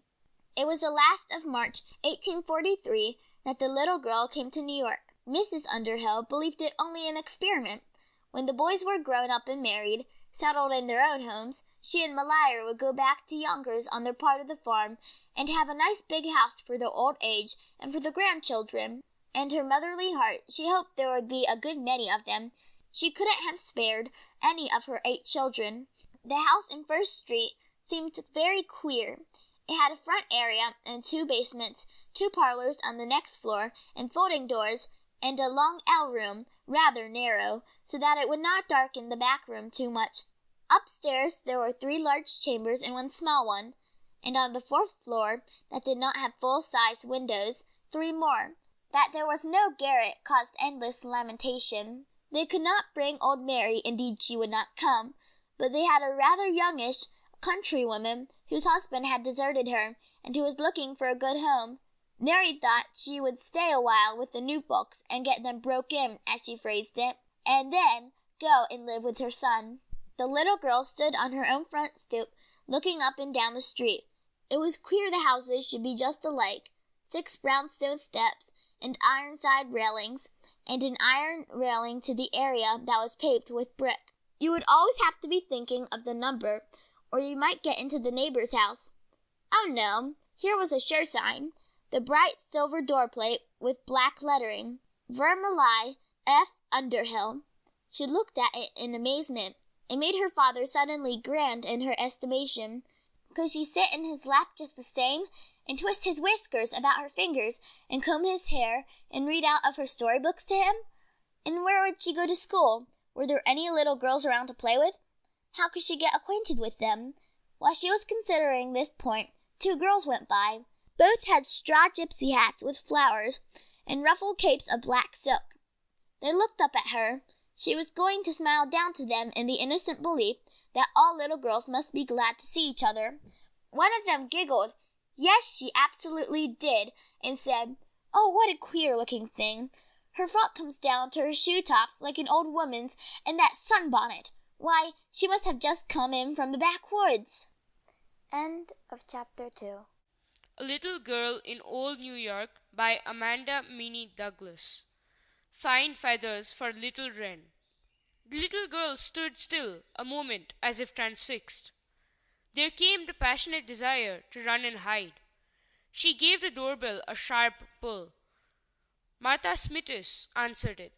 It was the last of March, 1843, that the little girl came to New York. Mrs. Underhill believed it only an experiment. When the boys were grown up and married, settled in their own homes, she and Malire would go back to Yonkers on their part of the farm, and have a nice big house for their old age and for the grandchildren. In her motherly heart she hoped there would be a good many of them. She couldn't have spared any of her 8 children. The house in First Street seemed very queer. It had a front area and 2 basements, 2 parlors on the next floor, and folding doors, and a long L room, rather narrow, so that it would not darken the back room too much. Upstairs there were 3 large chambers and 1 small one. and on the fourth floor, that did not have full-sized windows, 3 more. That there was no garret caused endless lamentation. They could not bring old Mary, indeed she would not come, but they had a rather youngish countrywoman whose husband had deserted her, and who was looking for a good home. Mary thought she would stay a while with the new folks and get them broke in, as she phrased it, and then go and live with her son. The little girl stood on her own front stoop, looking up and down the street. It was queer the houses should be just alike, 6 brownstone steps and iron side railings, and an iron railing to the area that was paved with brick. You would always have to be thinking of the number, or you might get into the neighbor's house. Oh no, here was a sure sign, the bright silver door plate with black lettering, Vermilye F. Underhill. She looked at it in amazement. It made her father suddenly grand in her estimation. Could she sit in his lap just the same, and twist his whiskers about her fingers, and comb his hair, and read out of her storybooks to him? And where would she go to school? Were there any little girls around to play with? How could she get acquainted with them? While she was considering this point, 2 girls went by. Both had straw gypsy hats with flowers, and ruffled capes of black silk. They looked up at her. She was going to smile down to them in the innocent belief that all little girls must be glad to see each other. One of them giggled. Yes, she absolutely did, and said, "Oh, what a queer-looking thing! Her frock comes down to her shoe-tops like an old woman's, and that sunbonnet! Why, she must have just come in from the backwoods." End of chapter 2. A Little Girl in Old New York by Amanda Minnie Douglas. Fine feathers for little wren. The little girl stood still a moment as if transfixed. There came the passionate desire to run and hide. She gave the doorbell a sharp pull. Martha Smithers answered it.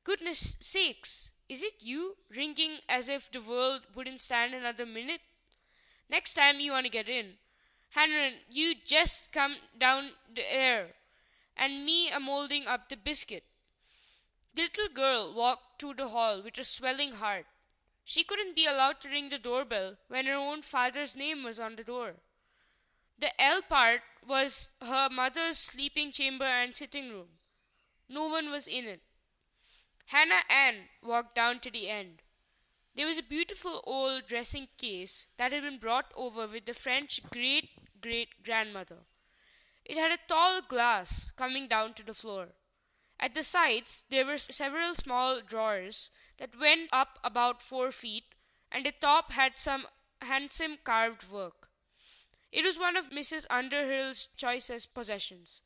Goodness sakes, is it you, ringing as if the world wouldn't stand another minute? Next time you want to get in, Hanron, you just come down the air, and me a molding up the biscuit. The little girl walked through the hall with a swelling heart. She couldn't be allowed to ring the doorbell when her own father's name was on the door. The L part was her mother's sleeping chamber and sitting room. No one was in it. Hannah Ann walked down to the end. There was a beautiful old dressing case that had been brought over with the French great-great-grandmother. It had a tall glass coming down to the floor. At the sides there were several small drawers that went up about 4 feet, and the top had some handsome carved work. It was one of Mrs. Underhill's choicest possessions.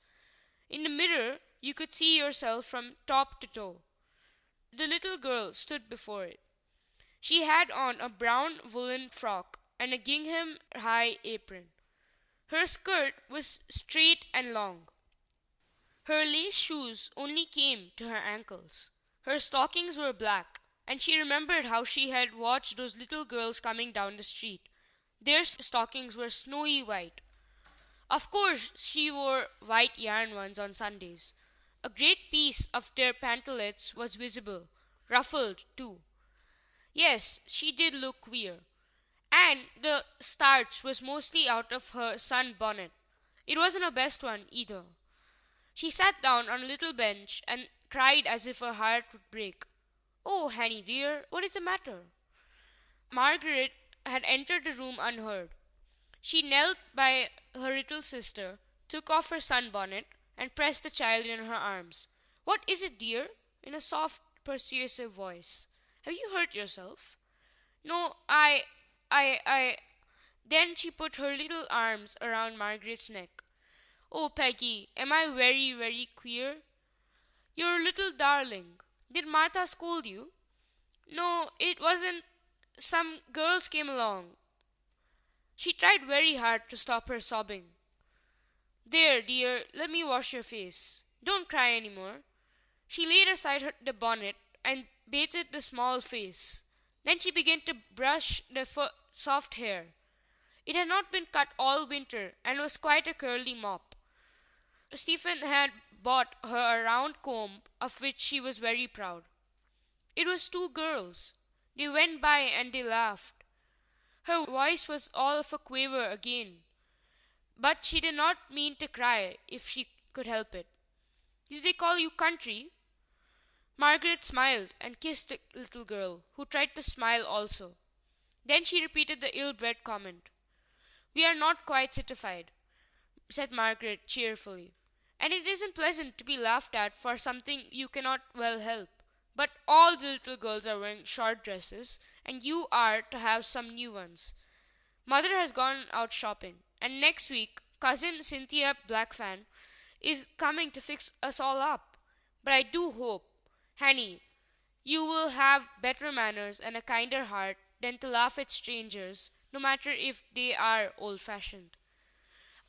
In the mirror you could see yourself from top to toe. The little girl stood before it. She had on a brown woolen frock and a gingham-high apron. Her skirt was straight and long. Her lace shoes only came to her ankles. Her stockings were black, and she remembered how she had watched those little girls coming down the street. Their stockings were snowy white. Of course, she wore white yarn ones on Sundays. A great piece of their pantalettes was visible, ruffled too. Yes, she did look queer. And the starch was mostly out of her sunbonnet. It wasn't her best one, either. She sat down on a little bench and cried as if her heart would break. "Oh, Hanny dear, what is the matter?" Margaret had entered the room unheard. She knelt by her little sister, took off her sunbonnet, and pressed the child in her arms. "What is it, dear?" in a soft, persuasive voice. "Have you hurt yourself?" "No, I. Then she put her little arms around Margaret's neck. "Oh, Peggy, am I very, very queer?" "You're a little darling. Did Martha scold you?" "No, it wasn't. Some girls came along." She tried very hard to stop her sobbing. "There, dear, let me wash your face. Don't cry any more." She laid aside the bonnet and bathed the small face. Then she began to brush the soft hair. It had not been cut all winter and was quite a curly mop. Stephen had bought her a round comb of which she was very proud. It was 2 girls. They went by and they laughed. Her voice was all of a quaver again, but she did not mean to cry if she could help it. Did they call you country? Margaret smiled and kissed the little girl, who tried to smile also. Then she repeated the ill-bred comment. We are not quite citified, said Margaret cheerfully. And it isn't pleasant to be laughed at for something you cannot well help. But all the little girls are wearing short dresses, and you are to have some new ones. Mother has gone out shopping, and next week cousin Cynthia Blackfan is coming to fix us all up. But I do hope, Hanny, you will have better manners and a kinder heart than to laugh at strangers, no matter if they are old-fashioned.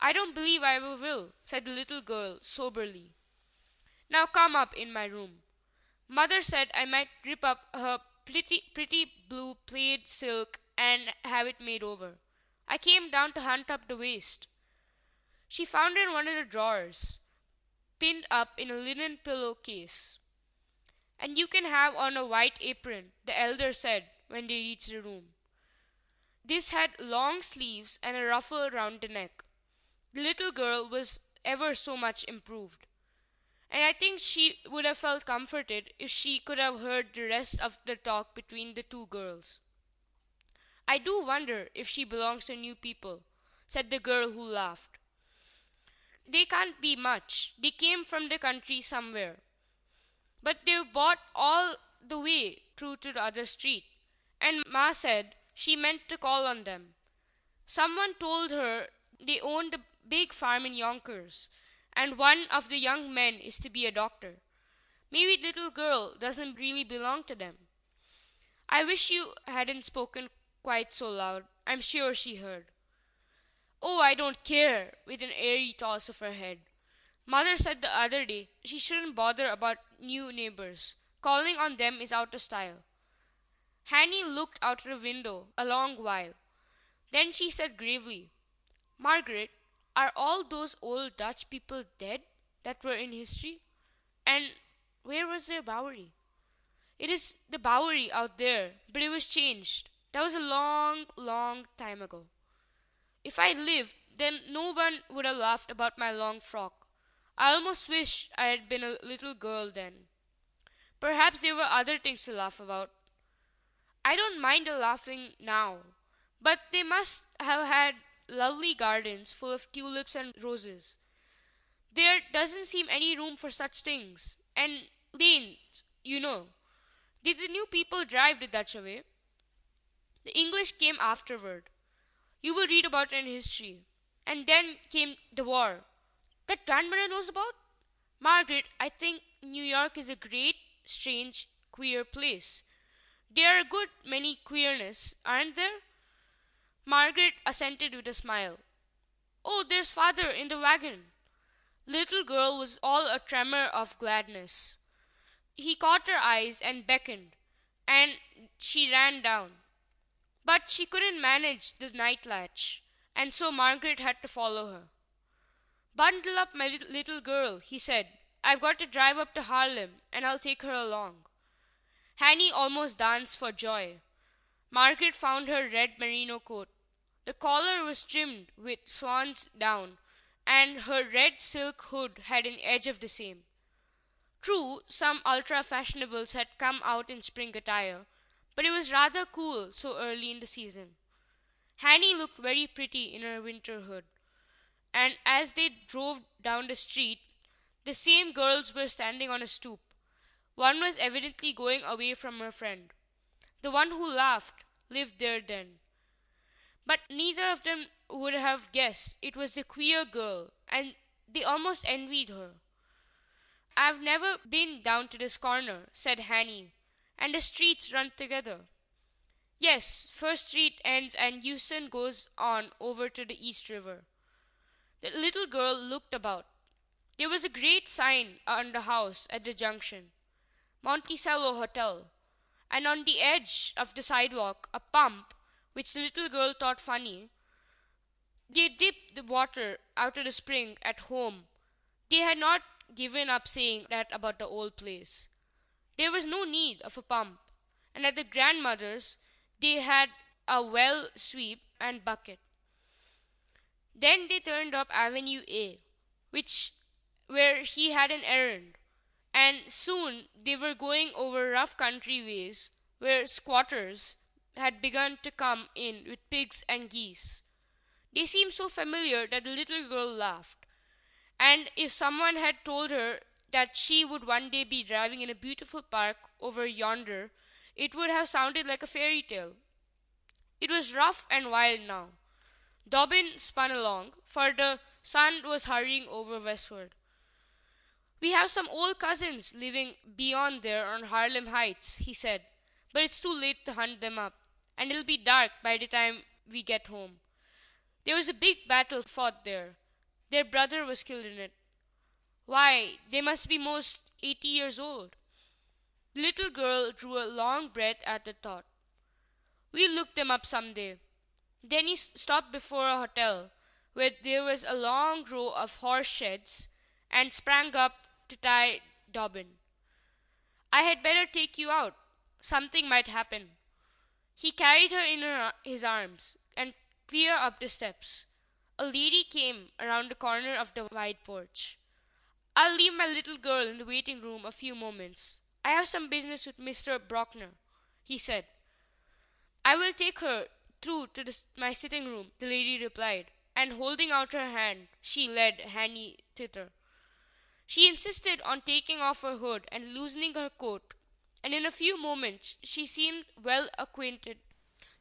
I don't believe I ever will, said the little girl soberly. Now come up in my room. Mother said I might rip up her pretty blue plaid silk and have it made over. I came down to hunt up the waist. She found it in one of the drawers, pinned up in a linen pillow case. And you can have on a white apron, the elder said when they reached the room. This had long sleeves and a ruffle round the neck. The little girl was ever so much improved, and I think she would have felt comforted if she could have heard the rest of the talk between the two girls. I do wonder if she belongs to new people, said the girl who laughed. They can't be much. They came from the country somewhere. But they bought all the way through to the other street, and Ma said she meant to call on them. Someone told her they owned a big farm in Yonkers, and one of the young men is to be a doctor. Maybe the little girl doesn't really belong to them. I wish you hadn't spoken quite so loud. I'm sure she heard. Oh, I don't care, with an airy toss of her head. Mother said the other day she shouldn't bother about new neighbors. Calling on them is out of style. Hanny looked out of the window a long while. Then she said gravely, Margaret, are all those old Dutch people dead that were in history? And where was their Bowery? It is the Bowery out there, but it was changed. That was a long, long time ago. If I lived, then no one would have laughed about my long frock. I almost wish I had been a little girl then. Perhaps there were other things to laugh about. I don't mind a laughing now, but they must have had lovely gardens full of tulips and roses. There doesn't seem any room for such things. And lanes, you know. Did the new people drive the Dutch away? The English came afterward. You will read about it in history. And then came the war. That grandmother knows about? Margaret, I think New York is a great, strange, queer place. There are a good many queerness, aren't there? Margaret assented with a smile. Oh, there's father in the wagon. Little girl was all a tremor of gladness. He caught her eyes and beckoned, and she ran down. But she couldn't manage the night latch, and so Margaret had to follow her. Bundle up, my little girl, he said. I've got to drive up to Harlem, and I'll take her along. Hanny almost danced for joy. Margaret found her red merino coat. The collar was trimmed with swan's down, and her red silk hood had an edge of the same. True, some ultra-fashionables had come out in spring attire, but it was rather cool so early in the season. Hanny looked very pretty in her winter hood, and as they drove down the street, the same girls were standing on a stoop. One was evidently going away from her friend. The one who laughed lived there then. But neither of them would have guessed it was the queer girl, and they almost envied her. I've never been down to this corner, said Hanny, and the streets run together. Yes, First Street ends and Euston goes on over to the East River. The little girl looked about. There was a great sign on the house at the junction, Monticello Hotel, and on the edge of the sidewalk a pump, which the little girl thought funny. They dipped the water out of the spring at home. They had not given up saying that about the old place. There was no need of a pump, and at the grandmother's they had a well sweep and bucket. Then they turned up Avenue A, which where he had an errand, and soon they were going over rough country ways where squatters had begun to come in with pigs and geese. They seemed so familiar that the little girl laughed, and if someone had told her that she would one day be driving in a beautiful park over yonder, it would have sounded like a fairy tale. It was rough and wild now. Dobbin spun along, for the sun was hurrying over westward. We have some old cousins living beyond there on Harlem Heights, he said, but it's too late to hunt them up, and it'll be dark by the time we get home. There was a big battle fought there. Their brother was killed in it. Why, they must be most 80 years old. The little girl drew a long breath at the thought. We'll look them up some day. Then he stopped before a hotel where there was a long row of horse sheds and sprang up to tie Dobbin. I had better take you out. Something might happen. He carried her in his arms and clear up the steps. A lady came around the corner of the wide porch. I'll leave my little girl in the waiting room a few moments. I have some business with Mr. Brockner, he said. I will take her through to my sitting room, the lady replied, and holding out her hand, she led Hanny thither. She insisted on taking off her hood and loosening her coat, and in a few moments she seemed well acquainted.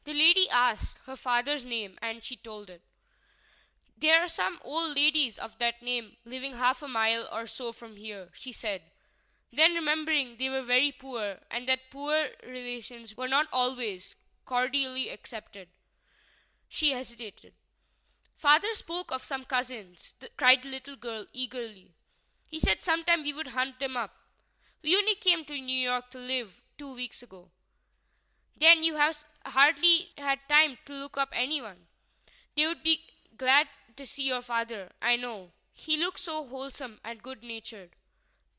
The lady asked her father's name, and she told it. There are some old ladies of that name living half a mile or so from here, she said. Then remembering they were very poor, and that poor relations were not always cordially accepted, she hesitated. Father spoke of some cousins, cried the little girl eagerly. He said sometime we would hunt them up. We only came to New York to live 2 weeks ago. Then you have hardly had time to look up anyone. They would be glad to see your father, I know. He looked so wholesome and good-natured.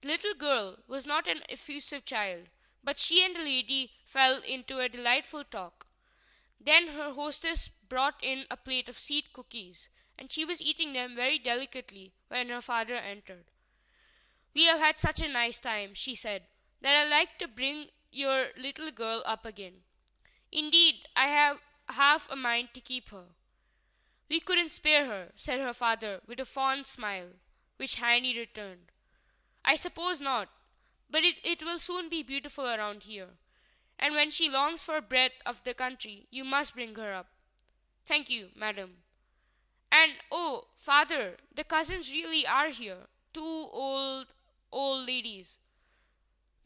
The little girl was not an effusive child, but she and the lady fell into a delightful talk. Then her hostess brought in a plate of seed cookies, and she was eating them very delicately when her father entered. We have had such a nice time, she said, that I like to bring your little girl up again. Indeed, I have half a mind to keep her. We couldn't spare her, said her father with a fond smile, which Hanny returned. I suppose not, but it will soon be beautiful around here, and when she longs for a breath of the country, you must bring her up. Thank you, madam. And, oh, father, the cousins really are here, two old ladies.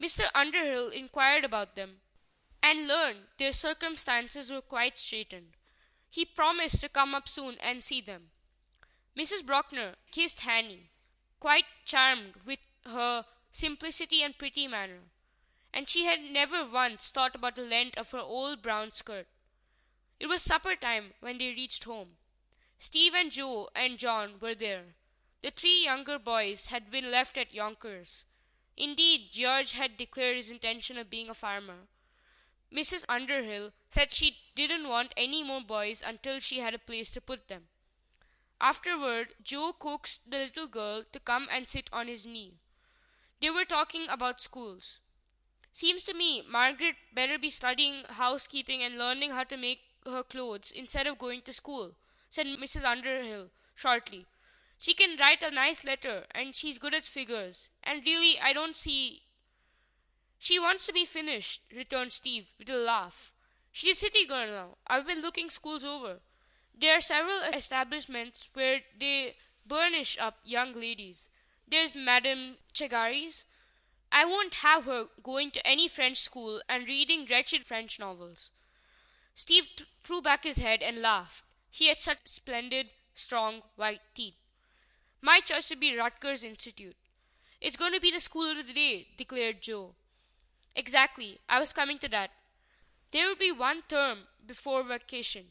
Mr. Underhill inquired about them, and learned their circumstances were quite straitened. He promised to come up soon and see them. Mrs. Brockner kissed Hanny, quite charmed with her simplicity and pretty manner, and she had never once thought about the length of her old brown skirt. It was supper time when they reached home. Steve and Joe and John were there. The 3 younger boys had been left at Yonkers. Indeed, George had declared his intention of being a farmer. Mrs. Underhill said she didn't want any more boys until she had a place to put them. Afterward, Joe coaxed the little girl to come and sit on his knee. They were talking about schools. Seems to me Margaret better be studying housekeeping and learning how to make her clothes instead of going to school, said Mrs. Underhill shortly. She can write a nice letter, and she's good at figures, and really I don't see. She wants to be finished, returned Steve with a laugh. She's a city girl now. I've been looking schools over. There are several establishments where they burnish up young ladies. There's Madame Chagari's. I won't have her going to any French school and reading wretched French novels. Steve threw back his head and laughed. He had such splendid, strong, white teeth. My choice would be Rutgers Institute. It's going to be the school of the day, declared Joe. Exactly. I was coming to that. There will be 1 term before vacation.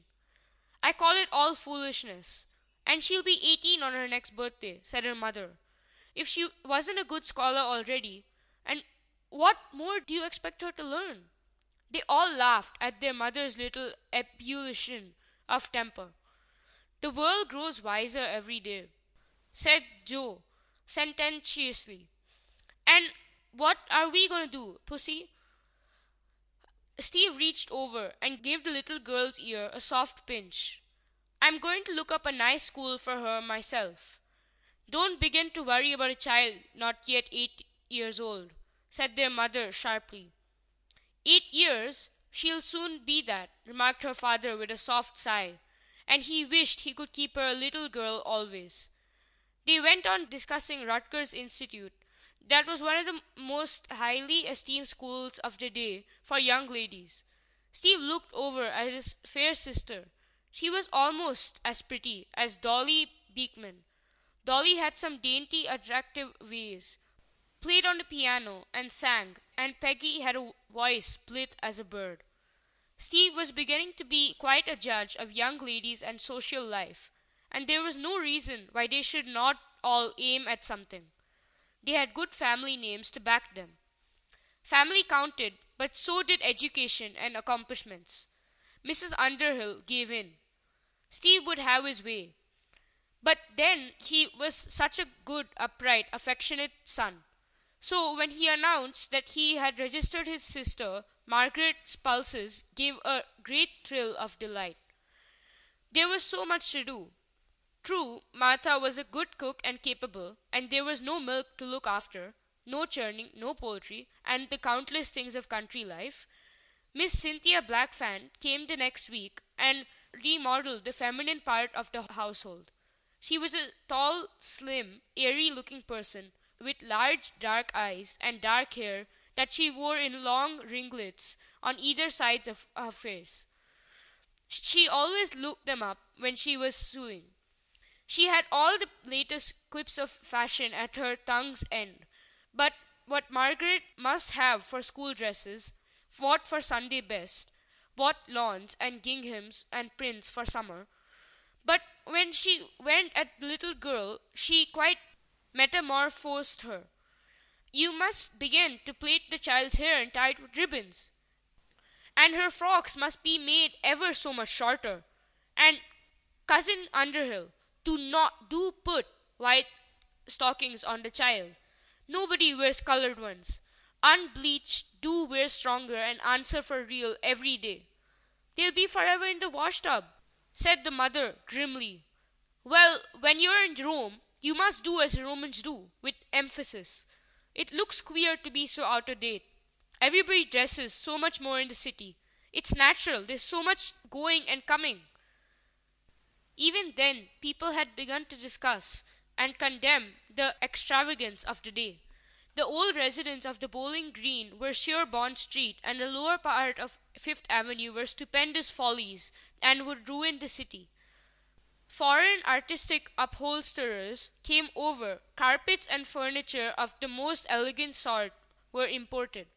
I call it all foolishness. And she'll be 18 on her next birthday, said her mother. If she wasn't a good scholar already, and what more do you expect her to learn? They all laughed at their mother's little ebullition of temper. "The world grows wiser every day," said Joe sententiously. "And what are we going to do, Pussy?" Steve reached over and gave the little girl's ear a soft pinch. "I'm going to look up a nice school for her myself." "Don't begin to worry about a child not yet 8 years old," said their mother sharply. "8 years? She'll soon be that," remarked her father with a soft sigh, and he wished he could keep her a little girl always. They went on discussing Rutgers Institute. That was one of the most highly esteemed schools of the day for young ladies. Steve looked over at his fair sister. She was almost as pretty as Dolly Beekman. Dolly had some dainty, attractive ways, played on the piano, and sang, and Peggy had a voice blithe as a bird. Steve was beginning to be quite a judge of young ladies and social life, and there was no reason why they should not all aim at something. They had good family names to back them. Family counted, but so did education and accomplishments. Mrs. Underhill gave in. Steve would have his way. But then he was such a good, upright, affectionate son. So when he announced that he had registered his sister, Margaret's pulses gave a great thrill of delight. There was so much to do. True, Martha was a good cook and capable, and there was no milk to look after, no churning, no poultry, and the countless things of country life. Miss Cynthia Blackfan came the next week and remodeled the feminine part of the household. She was a tall, slim, airy-looking person with large dark eyes and dark hair that she wore in long ringlets on either sides of her face. She always looked them up when she was sewing. She had all the latest quips of fashion at her tongue's end. But what Margaret must have for school dresses, what for Sunday best, bought lawns and ginghams and prints for summer. But when she went at the little girl, she quite metamorphosed her. "You must begin to plait the child's hair and tie it with ribbons. And her frocks must be made ever so much shorter. And Cousin Underhill, do put white stockings on the child. Nobody wears colored ones. Unbleached do wear stronger and answer for real every day. They'll be forever in the washtub," said the mother grimly. "Well, when you're in Rome, you must do as the Romans do," with emphasis. "It looks queer to be so out of date. Everybody dresses so much more in the city. It's natural, there's so much going and coming." Even then, people had begun to discuss and condemn the extravagance of the day. The old residents of the Bowling Green were sheer Bond Street, and the lower part of Fifth Avenue were stupendous follies and would ruin the city. Foreign artistic upholsterers came over. Carpets and furniture of the most elegant sort were imported.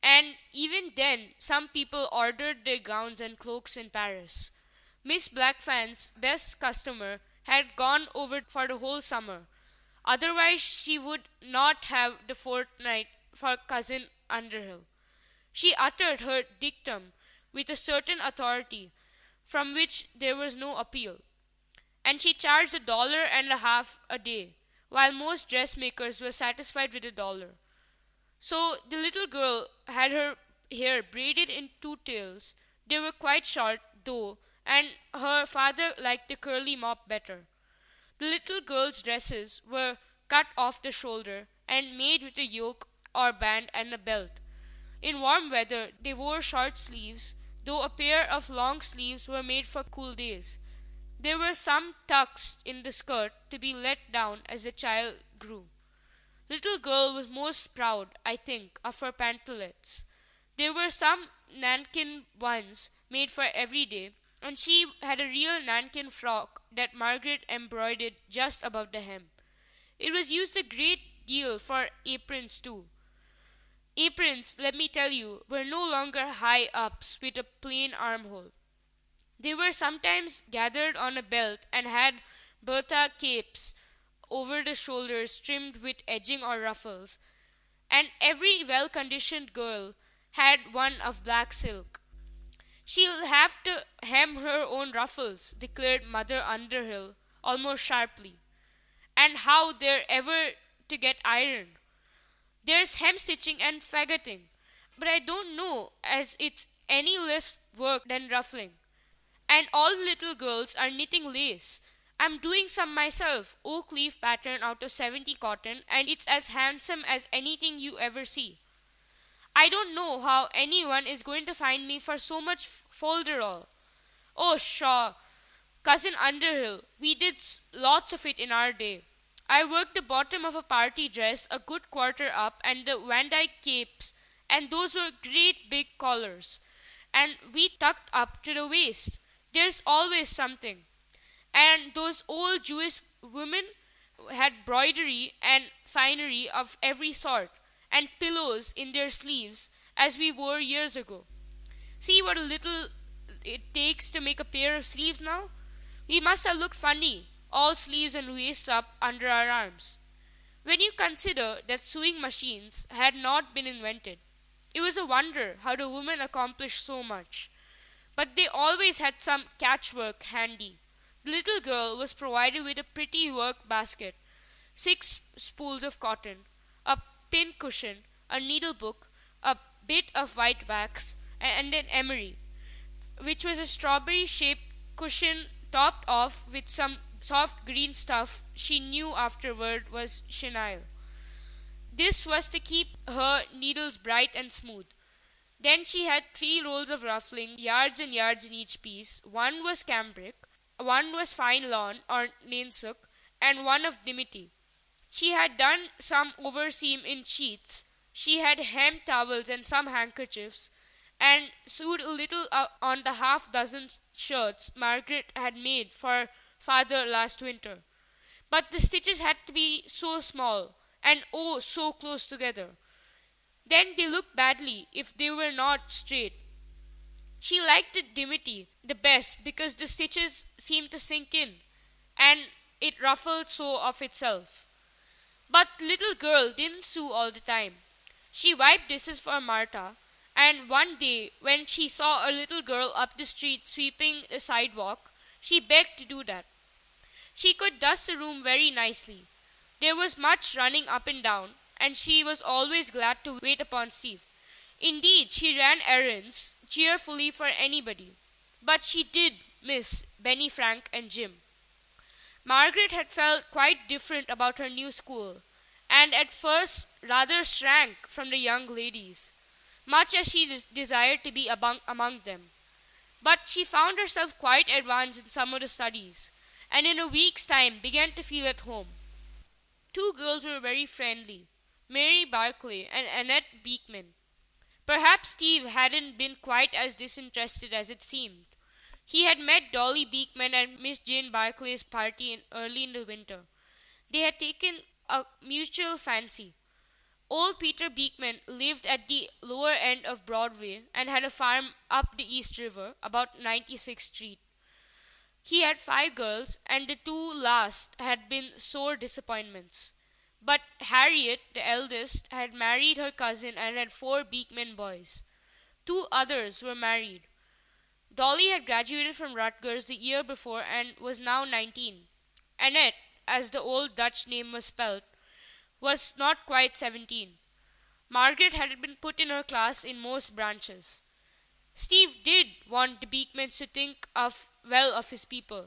And even then, some people ordered their gowns and cloaks in Paris. Miss Blackfan's best customer had gone over for the whole summer. Otherwise, she would not have the fortnight for Cousin Underhill. She uttered her dictum with a certain authority from which there was no appeal. And she charged $1.50 a day, while most dressmakers were satisfied with $1. So the little girl had her hair braided in two tails. They were quite short, though, and her father liked the curly mop better. The little girl's dresses were cut off the shoulder and made with a yoke or band and a belt. In warm weather they wore short sleeves, though a pair of long sleeves were made for cool days. There were some tucks in the skirt to be let down as the child grew. Little girl was most proud, I think, of her pantalettes. There were some nankin ones made for every day, and she had a real nankin frock that Margaret embroidered just above the hem. It was used a great deal for aprons too. Aprons, let me tell you, were no longer high ups with a plain armhole. They were sometimes gathered on a belt and had Bertha capes over the shoulders trimmed with edging or ruffles, and every well-conditioned girl had one of black silk. "She'll have to hem her own ruffles," declared Mother Underhill almost sharply. "And how they're ever to get ironed. There's hemstitching and faggoting, but I don't know as it's any less work than ruffling. And all the little girls are knitting lace. I'm doing some myself, oak leaf pattern out of 70 cotton, and it's as handsome as anything you ever see. I don't know how anyone is going to find me for so much folderol. Oh, pshaw, Cousin Underhill, we did lots of it in our day. I worked the bottom of a party dress a good quarter up, and the Vandyke capes, and those were great big collars, and we tucked up to the waist. There's always something. And those old Jewish women had broidery and finery of every sort, and pillows in their sleeves, as we wore years ago. See what a little it takes to make a pair of sleeves now? We must have looked funny, all sleeves and waists up under our arms. When you consider that sewing machines had not been invented, it was a wonder how the women accomplished so much. But they always had some catchwork handy. The little girl was provided with a pretty work basket, 6 spools of cotton, a pin cushion, a needle book, a bit of white wax, and an emery, which was a strawberry shaped cushion topped off with some soft green stuff she knew afterward was chenille. This was to keep her needles bright and smooth. Then she had 3 rolls of ruffling, yards and yards in each piece. One was cambric, one was fine lawn or nainsook, and one of dimity. She had done some overseam in sheets. She had hemmed towels and some handkerchiefs, and sewed a little on the half-dozen shirts Margaret had made for father last winter. But the stitches had to be so small, and oh, so close together. Then they looked badly if they were not straight. She liked the dimity the best because the stitches seemed to sink in, and it ruffled so of itself. But the little girl didn't sew all the time. She wiped dishes for Martha, and one day when she saw a little girl up the street sweeping the sidewalk, she begged to do that. She could dust the room very nicely. There was much running up and down, and she was always glad to wait upon Steve. Indeed, she ran errands cheerfully for anybody. But she did miss Benny, Frank, and Jim. Margaret had felt quite different about her new school, and at first rather shrank from the young ladies, much as she desired to be among them. But she found herself quite advanced in some of the studies, and in a week's time began to feel at home. 2 girls were very friendly, Mary Barclay and Annette Beekman. Perhaps Steve hadn't been quite as disinterested as it seemed. He had met Dolly Beekman at Miss Jane Barclay's party early in the winter. They had taken a mutual fancy. Old Peter Beekman lived at the lower end of Broadway and had a farm up the East River, about 96th Street. He had 5 girls, and the 2 last had been sore disappointments. But Harriet, the eldest, had married her cousin and had 4 Beekman boys. 2 others were married. Dolly had graduated from Rutgers the year before and was now 19. Annette, as the old Dutch name was spelt, was not quite 17. Margaret had been put in her class in most branches. Steve did want the Beekmans to think well of his people.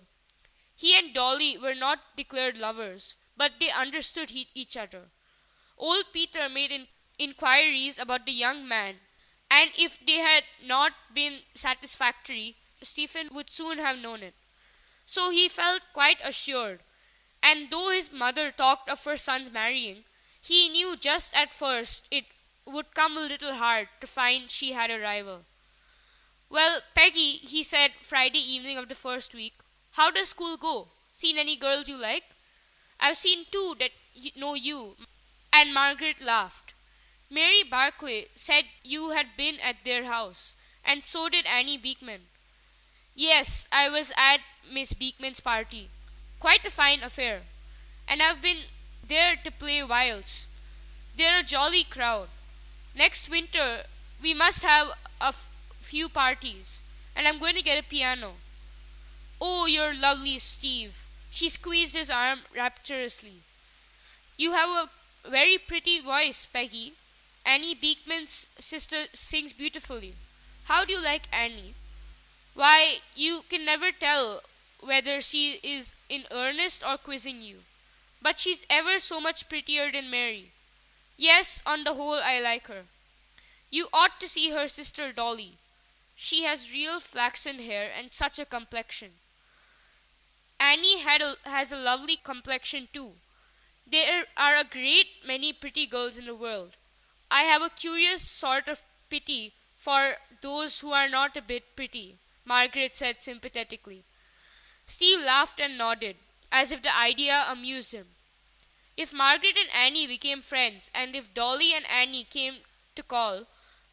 He and Dolly were not declared lovers, but they understood each other. Old Peter made inquiries about the young man, and if they had not been satisfactory, Stephen would soon have known it. So he felt quite assured, and though his mother talked of her son's marrying, he knew just at first it would come a little hard to find she had a rival. "Well, Peggy," he said Friday evening of the first week, "how does school go? Seen any girls you like?" "I've seen 2 that know you," and Margaret laughed. "Mary Barclay said you had been at their house, and so did Annie Beekman." "Yes, I was at Miss Beekman's party. Quite a fine affair. And I've been there to play whiles. They're a jolly crowd. Next winter We must have few parties, and I'm going to get a piano. Oh, you're lovely, Steve. She squeezed his arm rapturously. You have a very pretty voice, Peggy. Annie Beekman's sister sings beautifully. How do you like Annie? Why, you can never tell whether she is in earnest or quizzing you. But she's ever so much prettier than Mary. Yes, on the whole, I like her. You ought to see her sister Dolly. She has real flaxen hair and such a complexion. Annie has a lovely complexion too. There are a great many pretty girls in the world. I have a curious sort of pity for those who are not a bit pretty, Margaret said sympathetically. Steve laughed and nodded, as if the idea amused him. If Margaret and Annie became friends, and if Dolly and Annie came to call,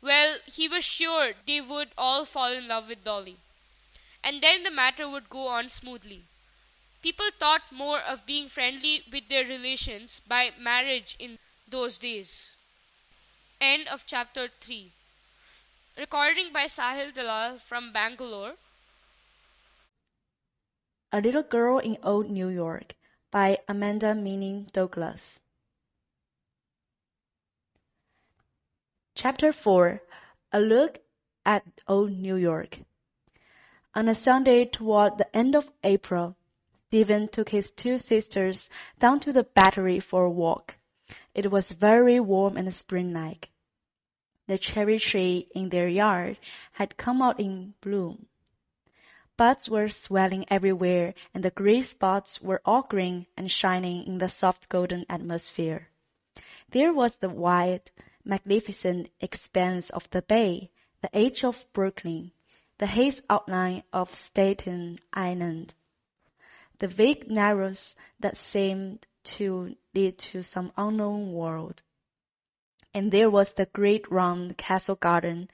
well, he was sure they would all fall in love with Dolly. And then the matter would go on smoothly. People thought more of being friendly with their relations by marriage in those days. End of chapter 3. Recording by Sahil Dalal from Bangalore. A Little Girl in Old New York by Amanda Minnie Douglas. Chapter 4. A Look at Old New York. On a Sunday toward the end of April, Stephen took his two sisters down to the Battery for a walk. It was very warm and spring-like. The cherry tree in their yard had come out in bloom. Buds were swelling everywhere, and the gray spots were all green and shining in the soft golden atmosphere. There was the wide, magnificent expanse of the bay, the edge of Brooklyn, the haze outline of Staten Island, the vague narrows that seemed to lead to some unknown world. And there was the great round castle garden,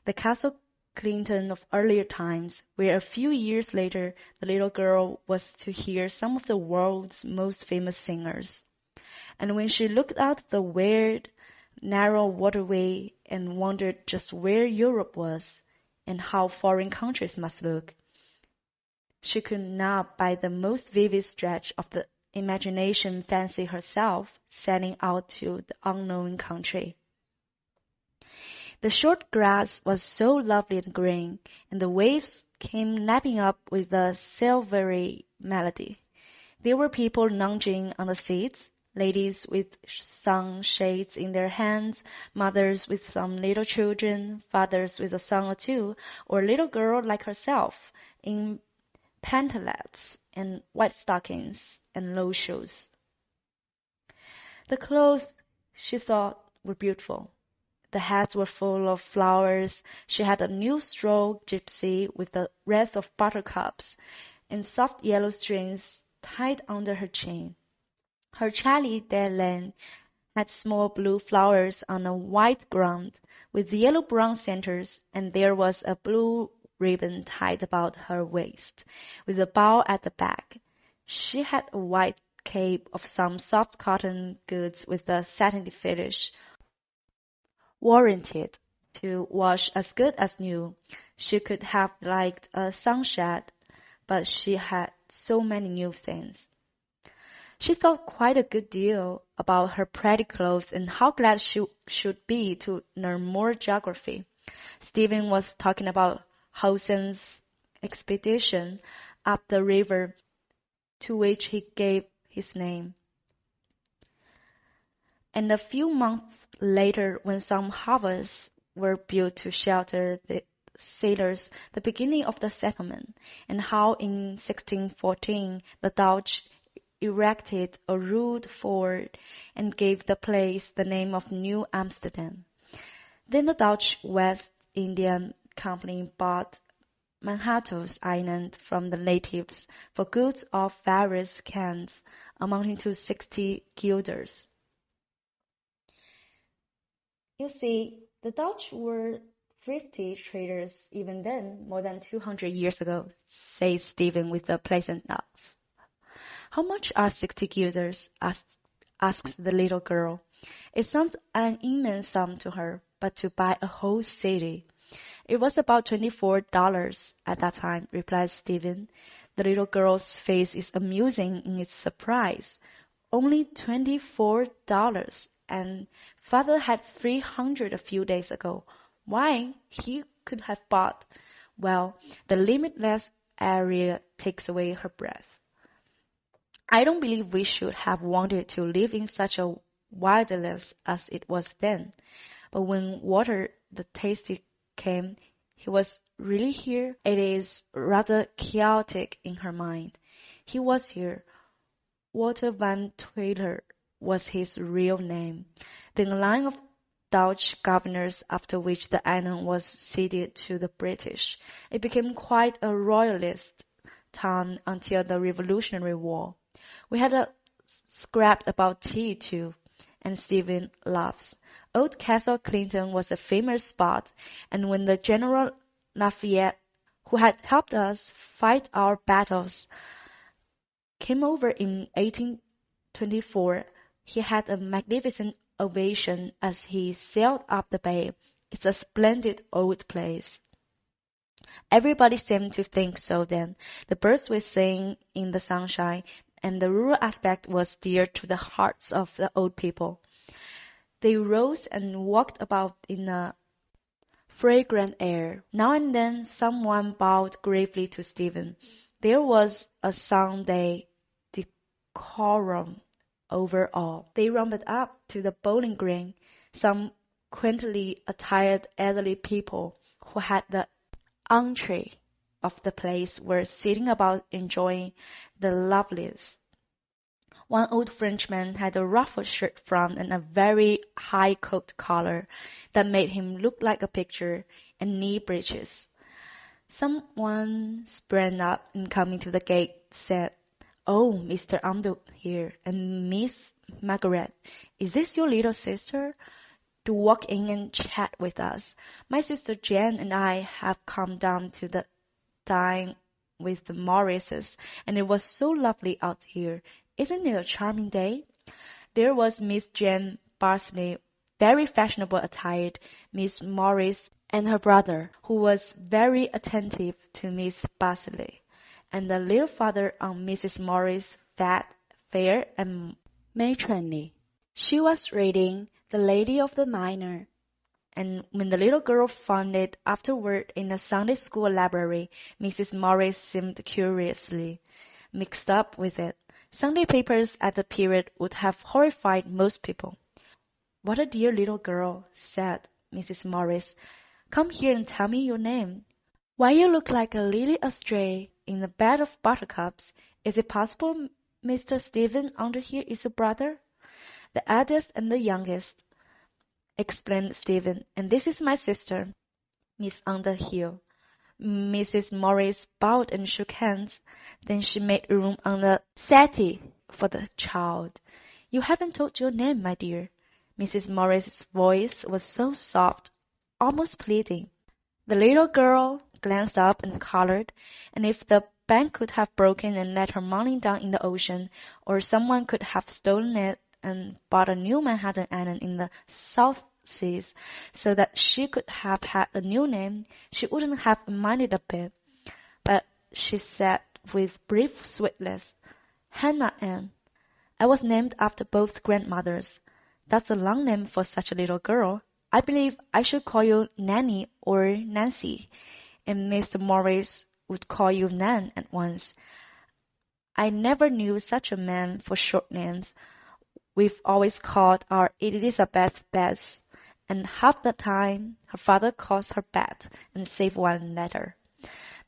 the Castle Clinton of earlier times, where a few years later the little girl was to hear some of the world's most famous singers. And when she looked out the weird, narrow waterway and wondered just where Europe was, and how foreign countries must look, she could not by the most vivid stretch of the imagination fancy herself setting out to the unknown country. The short grass was so lovely and green, and the waves came lapping up with a silvery melody. There were people lounging on the seats, ladies with sunshades in their hands, mothers with some little children, fathers with a son or two, or a little girl like herself, in pantalettes and white stockings and low shoes. The clothes, she thought, were beautiful. The hats were full of flowers. She had a new straw gypsy with a wreath of buttercups and soft yellow strings tied under her chin. Her Charlie Delaine had small blue flowers on a white ground with yellow-brown centers, and there was a blue ribbon tied about her waist, with a bow at the back. She had a white cape of some soft cotton goods with a satiny finish, warranted to wash as good as new. She could have liked a sunshade, but she had so many new things. She thought quite a good deal about her pretty clothes and how glad she should be to learn more geography. Stephen was talking about Hudson's expedition up the river, to which he gave his name. And a few months later, when some hovels were built to shelter the sailors, the beginning of the settlement, and how in 1614 the Dutch erected a rude fort and gave the place the name of New Amsterdam. Then the Dutch West India Company bought Manhattan's Island from the natives for goods of various kinds, amounting to 60 guilders. You see, the Dutch were thrifty traders even then, more than 200 years ago, said Stephen with a pleasant laugh. How much are 60 guilders? Asked the little girl. It sounds an immense sum to her. but to buy a whole city. It was about $24 at that time, replied Stephen. The little girl's face is amusing in its surprise. Only $24, and father had 300 a few days ago. Why, he could have bought. Well, the limitless area takes away her breath. I don't believe we should have wanted to live in such a wilderness as it was then. But when Walter the Tasty came, he was really here. It is rather chaotic in her mind. He was here. Walter Van Twiller was his real name. Then a line of Dutch governors after which the island was ceded to the British. It became quite a royalist town until the Revolutionary War. We had a scrap about tea, too, and Stephen laughs. Old Castle Clinton was a famous spot, and when the General Lafayette, who had helped us fight our battles, came over in 1824, he had a magnificent ovation as he sailed up the bay. It's a splendid old place. Everybody seemed to think so then. The birds were singing in the sunshine, and the rural aspect was dear to the hearts of the old people. They rose and walked about in a fragrant air. Now and then someone bowed gravely to Stephen. There was a Sunday decorum over all. They rounded up to the bowling green, some quaintly attired elderly people who had the entree of the place were sitting about enjoying the loveliest. One old Frenchman had a ruffled shirt front and a very high coat collar that made him look like a picture, and knee breeches. Someone sprang up and coming to the gate said, "Oh, Mr. Underwood here, and Miss Margaret, is this your little sister? Do walk in and chat with us. My sister Jane and I have come down to the dine with the Morrises, and it was so lovely out here. Isn't it a charming day?" There was Miss Jane Barsley, very fashionable attired, Miss Morris and her brother, who was very attentive to Miss Barsley, and the little father on Mrs. Morris, fat, fair, and matronly. She was reading The Lady of the Manor, and when the little girl found it afterward in the Sunday school library, Mrs. Morris seemed curiously mixed up with it. Sunday papers at the period would have horrified most people. "What a dear little girl," said Mrs. Morris. "Come here and tell me your name. Why, you look like a lily astray in a bed of buttercups. Is it possible Mr. Stephen Underhill is your brother?" "The eldest and the youngest," explained Stephen, "and this is my sister, Miss Underhill." Mrs. Morris bowed and shook hands. Then she made room on the settee for the child. "You haven't told your name, my dear." Mrs. Morris's voice was so soft, almost pleading. The little girl glanced up and colored, and if the bank could have broken and let her money down in the ocean, or someone could have stolen it and bought a new Manhattan Island in the South Seas, so that she could have had a new name, she wouldn't have minded a bit. But she said with brief sweetness, "Hannah Ann. I was named after both grandmothers. That's a long name for such a little girl. I believe I should call you Nanny or Nancy, and Mr. Morris would call you Nan at once. I never knew such a man for short names. We've always called our Elizabeth Bess, and half the time her father calls her Bet, and save one letter."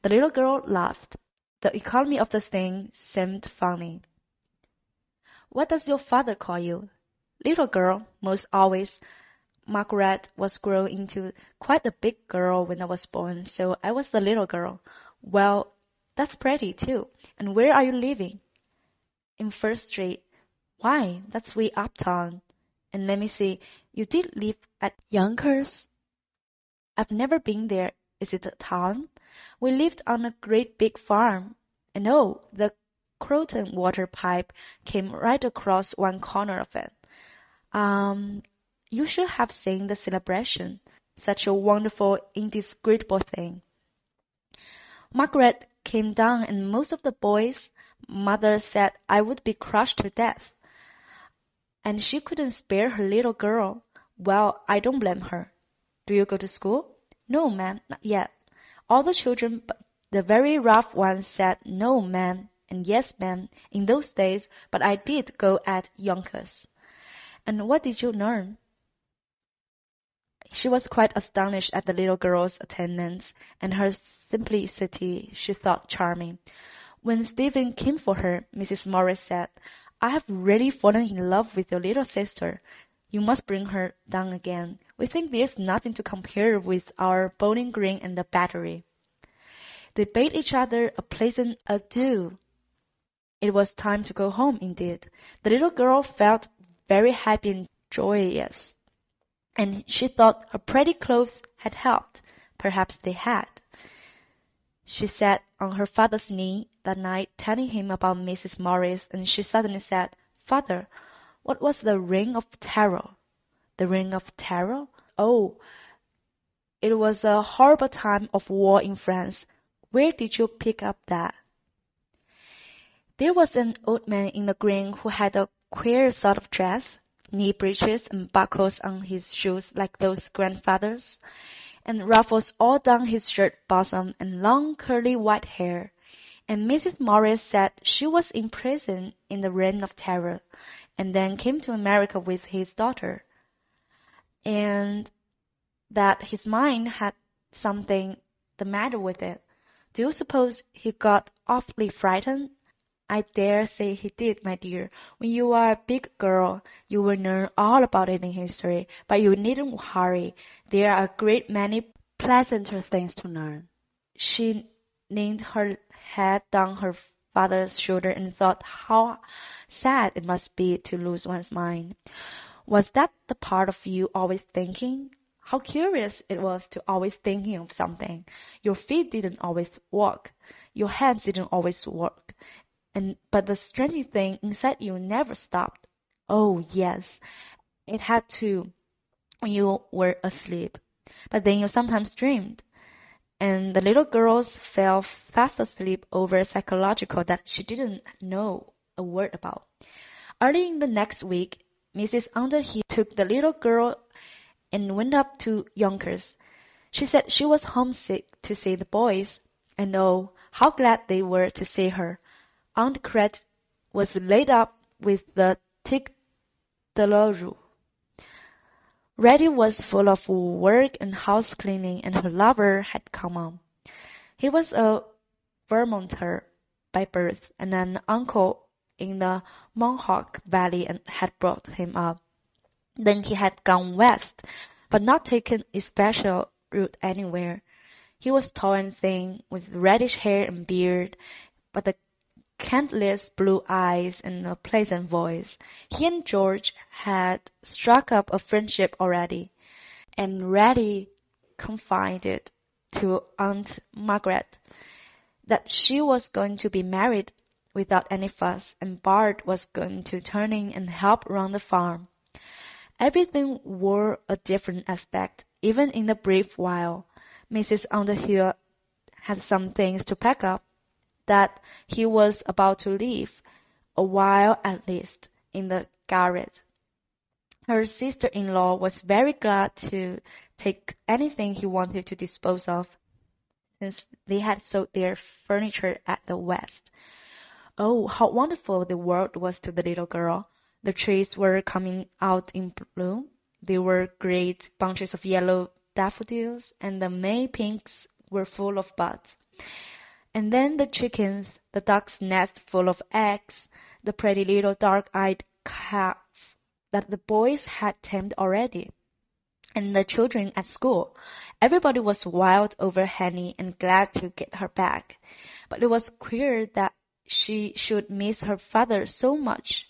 The little girl laughed. The economy of the thing seemed funny. "What does your father call you?" "Little girl, most always. Margaret was grown into quite a big girl when I was born, so I was the little girl." "Well, that's pretty, too. And where are you living?" "In First Street." "Why, that's way uptown. And let me see, you did live at Yonkers?" "I've never been there. Is it a town?" "We lived on a great big farm. And oh, the Croton water pipe came right across one corner of it." You should have seen the celebration. Such a wonderful, indescribable thing. Margaret came down, and most of the boys' mother said I would be crushed to death. And she couldn't spare her little girl. Well, I don't blame her. Do you go to school? No, ma'am, not yet. All the children but the very rough ones said no, ma'am, and yes, ma'am, in those days, but I did go at Yonkers. And what did you learn? She was quite astonished at the little girl's attendance, and her simplicity she thought charming. When Stephen came for her, Mrs. Morris said, I have really fallen in love with your little sister. You must bring her down again. We think there's nothing to compare with our Bowling Green and the Battery. They bade each other a pleasant adieu. It was time to go home indeed. The little girl felt very happy and joyous, and she thought her pretty clothes had helped. Perhaps they had. She sat on her father's knee that night telling him about Mrs. Morris, and she suddenly said, Father, what was the Reign of Terror? The Reign of Terror? Oh, it was a horrible time of war in France. Where did you pick up that? There was an old man in the green who had a queer sort of dress, knee breeches and buckles on his shoes like those grandfathers, and ruffles all down his shirt bosom, and long curly white hair. And Mrs. Morris said she was in prison in the Reign of Terror, and then came to America with his daughter, and that his mind had something the matter with it. Do you suppose he got awfully frightened? I dare say he did, my dear. When you are a big girl, you will learn all about it in history, but you needn't hurry. There are a great many pleasanter things to learn. She leaned her head down her father's shoulder and thought how sad it must be to lose one's mind. Was that the part of you always thinking? How curious it was to always thinking of something. Your feet didn't always walk. Your hands didn't always work. But the strange thing inside you never stopped. Oh, yes, it had to when you were asleep. But then you sometimes dreamed. And the little girl fell fast asleep over a psychological that she didn't know a word about. Early in the next week, Mrs. Underhill took the little girl and went up to Yonkers. She said she was homesick to see the boys, and oh, how glad they were to see her. Aunt Crete was laid up with the tic douloureux. Reddy was full of work and house cleaning, and her lover had come on. He was a Vermonter by birth, and an uncle in the Mohawk Valley and had brought him up. Then he had gone west, but not taken a special route anywhere. He was tall and thin, with reddish hair and beard, but the cantless blue eyes and a pleasant voice. He and George had struck up a friendship already, and Reddy confided to Aunt Margaret that she was going to be married without any fuss, and Bart was going to turn in and help run the farm. Everything wore a different aspect, even in the brief while Mrs. Underhill had some things to pack up that he was about to leave, a while at least, in the garret. Her sister-in-law was very glad to take anything he wanted to dispose of, since they had sold their furniture at the West. Oh, how wonderful the world was to the little girl! The trees were coming out in bloom. There were great bunches of yellow daffodils, and the May pinks were full of buds. And then the chickens, the duck's nest full of eggs, the pretty little dark-eyed calf that the boys had tamed already, and the children at school. Everybody was wild over Henny and glad to get her back. But it was queer that she should miss her father so much.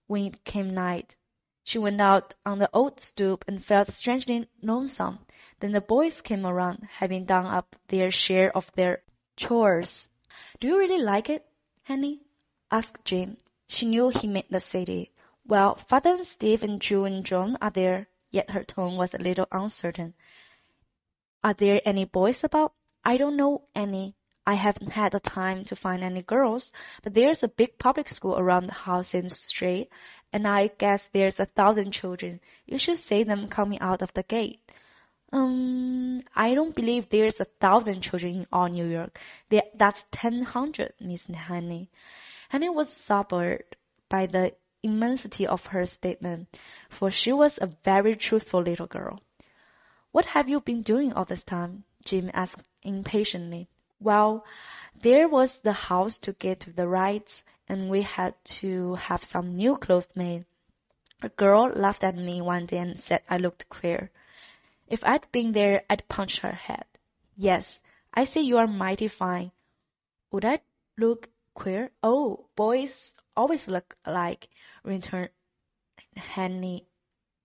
When it came night, she went out on the old stoop and felt strangely lonesome. Then the boys came around, having done up their share of their chores. Do you really like it, Henny? Asked Jim. She knew he meant the city. Well, Father and Steve and Drew and John are there, yet her tone was a little uncertain. Are there any boys about? I don't know any. I haven't had the time to find any girls, but there's a big public school around the house in the street, and I guess there's 1,000 children. You should see them coming out of the gate. I don't believe there's 1,000 children in all New York. That's 1,000, Miss Honey. Honey was sobered by the immensity of her statement, for she was a very truthful little girl. What have you been doing all this time? Jim asked impatiently. Well, there was the house to get to the rights, and we had to have some new clothes made. A girl laughed at me one day and said I looked queer. If I'd been there, I'd punch her head. Yes, I say you are mighty fine. Would I look queer? Oh, boys always look alike, returned Henny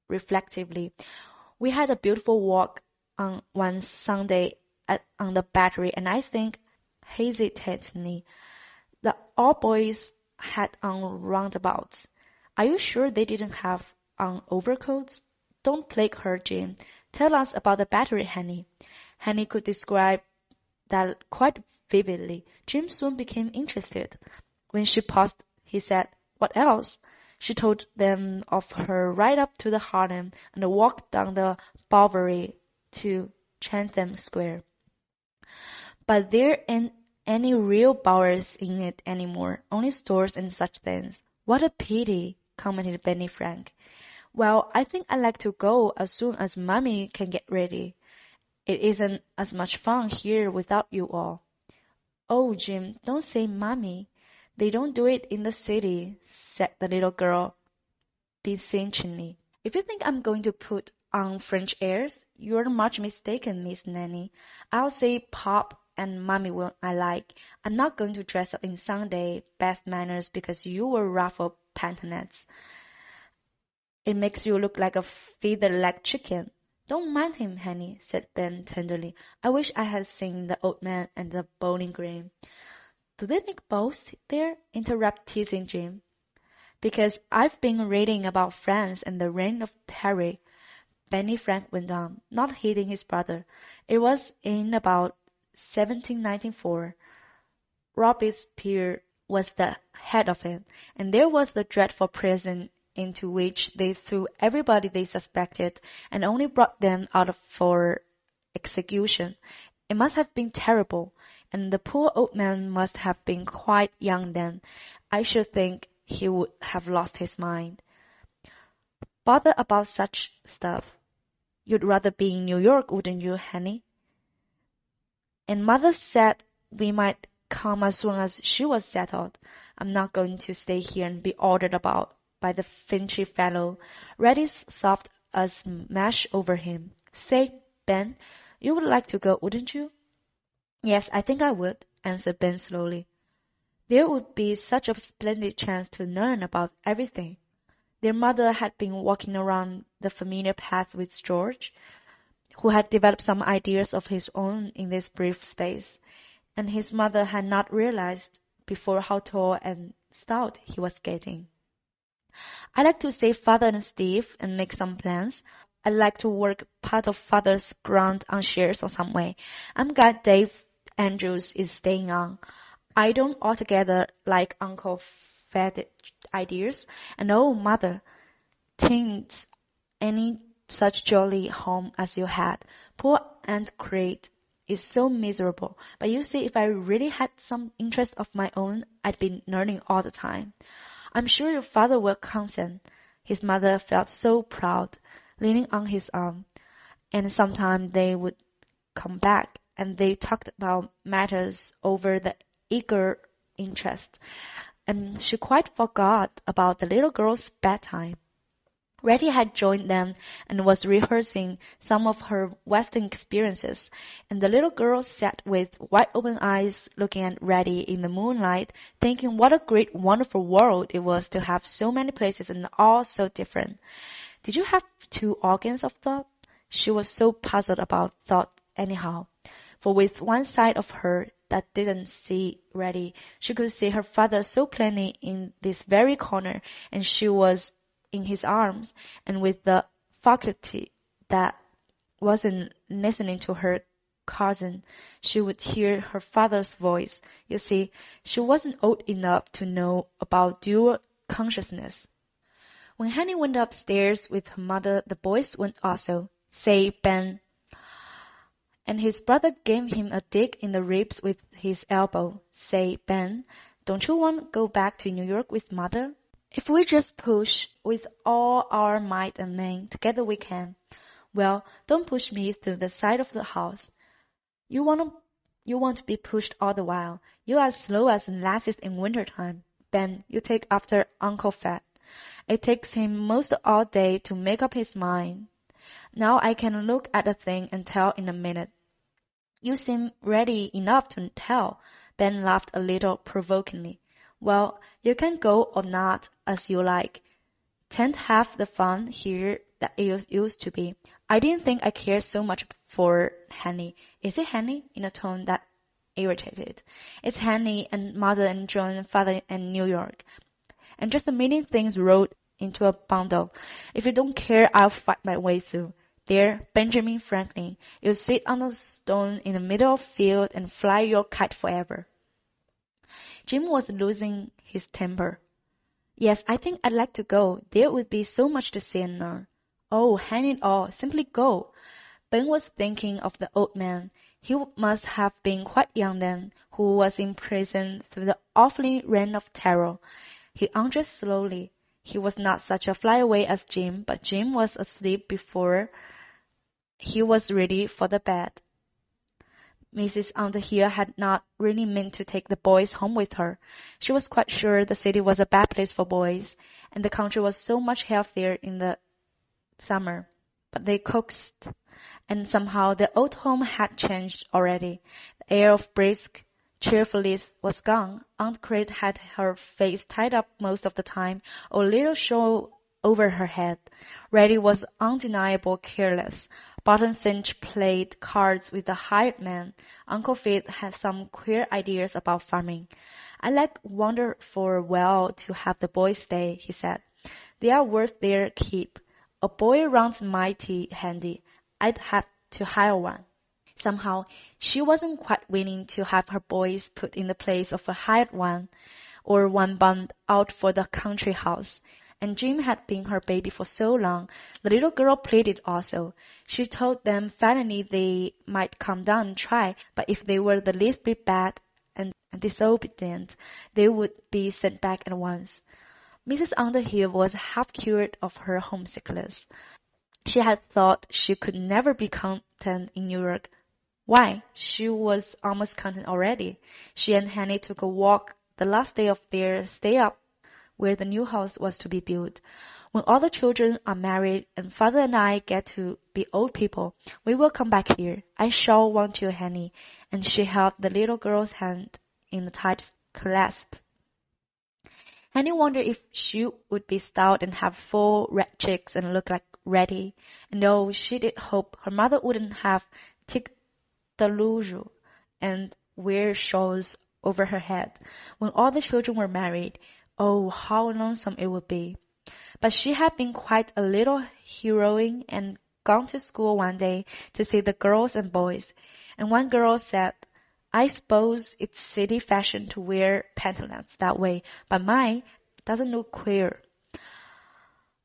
reflectively. We had a beautiful walk on one Sunday on the Battery, and I think, hesitantly, that all boys had on roundabouts. Are you sure they didn't have on overcoats? Don't plague her, Jim. Tell us about the Battery, Henny. Henny could describe that quite vividly. Jim soon became interested. When she paused, he said, What else? She told them of her ride up to the Harlem and the walk down the Bowery to Chatham Square. But there ain't any real Bowers in it anymore, only stores and such things. What a pity, commented Benny Frank. Well, I think I'd like to go as soon as Mommy can get ready. It isn't as much fun here without you all. Oh, Jim, don't say Mommy. They don't do it in the city, said the little girl beseechingly. If you think I'm going to put on French airs, you're much mistaken, Miss Nanny. I'll say Pop and Mommy when I like. I'm not going to dress up in Sunday best manners because you will ruffle pantalettes. It makes you look like a feather-legged chicken. Don't mind him, Henny, said Ben tenderly. I wish I had seen the old man and the bowling green. Do they make balls there? Interrupted teasing Jim. Because I've been reading about France and the reign of terror, Benny Frank went on, not heeding his brother. It was in about 1794. Robespierre was the head of it, and there was the dreadful prison into which they threw everybody they suspected, and only brought them out for execution. It must have been terrible, and the poor old man must have been quite young then. I should think he would have lost his mind. Bother about such stuff. You'd rather be in New York, wouldn't you, Henny? And Mother said we might come as soon as she was settled. I'm not going to stay here and be ordered about by the Finchy fellow. Reddy sobbed as mash over him. Say, Ben, you would like to go, wouldn't you? Yes, I think I would, answered Ben slowly. There would be such a splendid chance to learn about everything. Their mother had been walking around the familiar path with George, who had developed some ideas of his own in this brief space, and his mother had not realized before how tall and stout he was getting. I like to see Father and Steve and make some plans. I'd like to work part of Father's ground on shares or some way. I'm glad Dave Andrews is staying on. I don't altogether like Uncle Fed's ideas, and oh, Mother, think any such jolly home as you had. Poor Aunt Crete is so miserable, but you see, if I really had some interest of my own, I'd be learning all the time. I'm sure your father will consent. His mother felt so proud, leaning on his arm, and sometime they would come back, and they talked about matters over the eager interest, and she quite forgot about the little girl's bedtime. Reddy had joined them and was rehearsing some of her Western experiences, and the little girl sat with wide-open eyes looking at Reddy in the moonlight, thinking what a great, wonderful world it was to have so many places and all so different. Did you have two organs of thought? She was so puzzled about thought anyhow, for with one side of her that didn't see Reddy, she could see her father so plainly in this very corner, and she was in his arms, and with the faculty that wasn't listening to her cousin, she would hear her father's voice. You see, she wasn't old enough to know about dual consciousness. When Henny went upstairs with her mother, the boys went also. Say, Ben. And his brother gave him a dig in the ribs with his elbow. Say, Ben, don't you want to go back to New York with mother? If we just push with all our might and main, together we can. Well, don't push me through the side of the house. You want to be pushed all the while. You are as slow as molasses in winter time. Ben, you take after Uncle Fat. It takes him most all day to make up his mind. Now I can look at a thing and tell in a minute. You seem ready enough to tell. Ben laughed a little provokingly. Well, you can go or not, as you like. 'Tain't half the fun here that it used to be. I didn't think I cared so much for Henny. Is it Henny? In a tone that irritated. It's Henny and mother and John and father and New York. And just a million things rolled into a bundle. If you don't care, I'll fight my way through. There, Benjamin Franklin, you sit on a stone in the middle of the field and fly your kite forever. Jim was losing his temper. Yes, I think I'd like to go. There would be so much to see and learn. Oh, hang it all, simply go. Ben was thinking of the old man. He must have been quite young then, who was in prison through the awful reign of terror. He undressed slowly. He was not such a flyaway as Jim, but Jim was asleep before he was ready for the bed. Mrs. Underhill had not really meant to take the boys home with her. She was quite sure the city was a bad place for boys, and the country was so much healthier in the summer. But they coaxed, and somehow the old home had changed already. The air of brisk cheerfulness was gone. Aunt Crete had her face tied up most of the time, or a little shawl over her head. Reddy was undeniably careless. Barton Finch played cards with the hired man. Uncle Fitz had some queer ideas about farming. "I like wonderful well to have the boys stay," he said. "They are worth their keep. A boy runs mighty handy. I'd have to hire one." Somehow, she wasn't quite willing to have her boys put in the place of a hired one, or one bummed out for the country house. And Jim had been her baby for so long. The little girl pleaded also. She told them finally they might come down and try, but if they were the least bit bad and disobedient, they would be sent back at once. Mrs. Underhill was half cured of her homesickness. She had thought she could never be content in New York. Why, she was almost content already. She and Henny took a walk the last day of their stay up where the new house was to be built. "When all the children are married and father and I get to be old people, we will come back here. I shall want to, Henny." And she held the little girl's hand in a tight clasp. Henny wondered if she would be stout and have full red cheeks and look like Reddy. And oh, she did hope her mother wouldn't have tic delusion and wear shawls over her head. When all the children were married, oh, how lonesome it would be. But she had been quite a little heroine and gone to school one day to see the girls and boys. And one girl said, "I suppose it's city fashion to wear pantaloons that way, but mine doesn't look queer."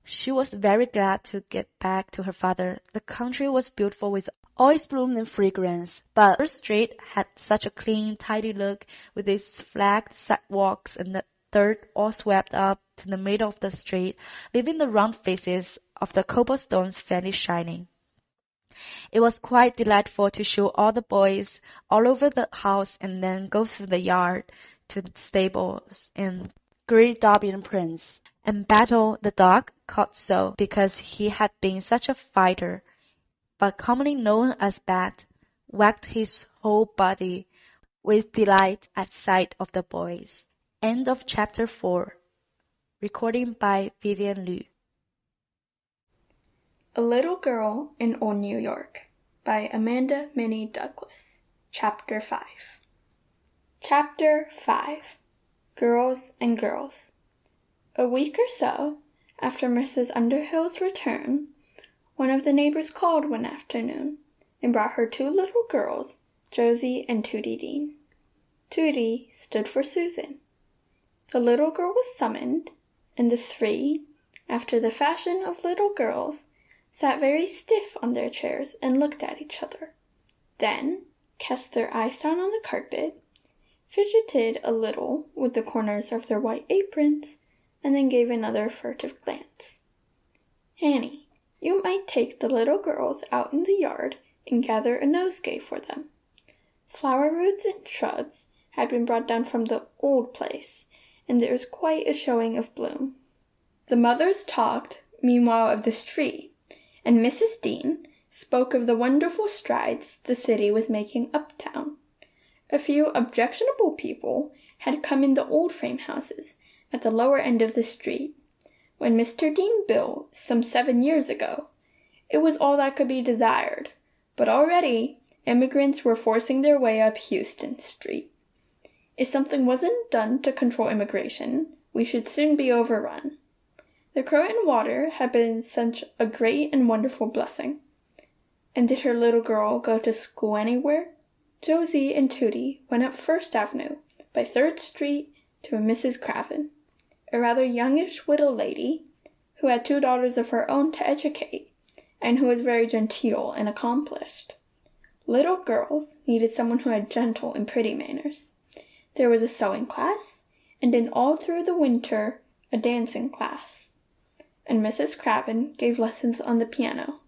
She was very glad to get back to her father. The country was beautiful with all its bloom and fragrance, but her street had such a clean, tidy look, with its flagged sidewalks and the dirt all swept up to the middle of the street, leaving the round faces of the cobblestones faintly shining. It was quite delightful to show all the boys all over the house and then go through the yard to the stables and greet Darby and Prince, and Battle, the dog, called so because he had been such a fighter, but commonly known as Bat, wagged his whole body with delight at sight of the boys. End of chapter 4. Recording by Vivian Liu. A Little Girl in Old New York by Amanda Minnie Douglas. Chapter 5. Chapter 5. Girls and Girls. A week or so After Mrs. Underhill's return, one of the neighbors called one afternoon and brought her 2 little girls, Josie and Tootie Dean. Tootie stood for Susan. The little girl was summoned, and the 3, after the fashion of little girls, sat very stiff on their chairs and looked at each other. Then cast their eyes down on the carpet, fidgeted a little with the corners of their white aprons, and then gave another furtive glance. "Annie, you might take the little girls out in the yard and gather a nosegay for them." Flower roots and shrubs had been brought down from the old place, and there was quite a showing of bloom. The mothers talked, meanwhile, of the street, and Mrs. Dean spoke of the wonderful strides the city was making uptown. A few objectionable people had come in the old frame houses at the lower end of the street. When Mr. Dean built, some 7 years ago, it was all that could be desired, but already immigrants were forcing their way up Houston Street. If something wasn't done to control immigration, we should soon be overrun. The Croton water had been such a great and wonderful blessing. And did her little girl go to school anywhere? Josie and Tootie went up First Avenue by 3rd Street to a Mrs. Craven, a rather youngish widow lady who had 2 daughters of her own to educate, and who was very genteel and accomplished. Little girls needed someone who had gentle and pretty manners. There was a sewing class, and in all through the winter a dancing class, and Mrs. Craven gave lessons on the piano.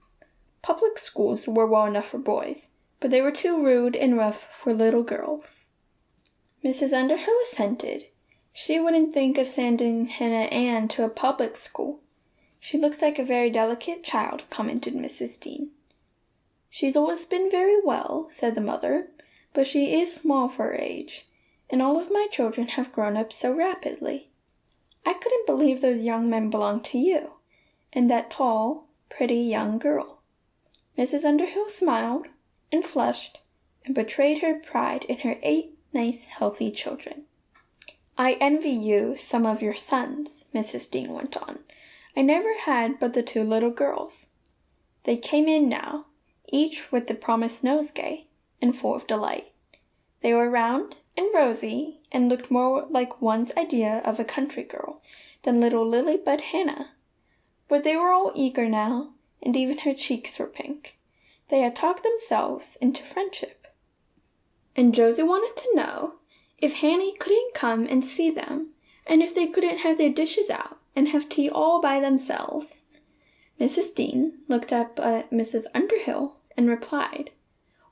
Public schools were well enough for boys, but they were too rude and rough for little girls. Mrs. Underhill assented. She wouldn't think of sending Hannah Ann to a public school. "She looks like a very delicate child," commented Mrs. Dean. "She's always been very well," said the mother, "but she is small for her age, and all of my children have grown up so rapidly. I couldn't believe those young men belonged to you, and that tall, pretty young girl." Mrs. Underhill smiled and flushed and betrayed her pride in her 8 nice, healthy children. "I envy you some of your sons," Mrs. Dean went on. "I never had but the 2 little girls." They came in now, each with the promised nosegay, and full of delight. They were round and rosy, and looked more like one's idea of a country girl than little Lily-Bud Hannah. But they were all eager now, and even her cheeks were pink. They had talked themselves into friendship. And Josie wanted to know if Hanny couldn't come and see them, and if they couldn't have their dishes out and have tea all by themselves. Mrs. Dean looked up at Mrs. Underhill and replied,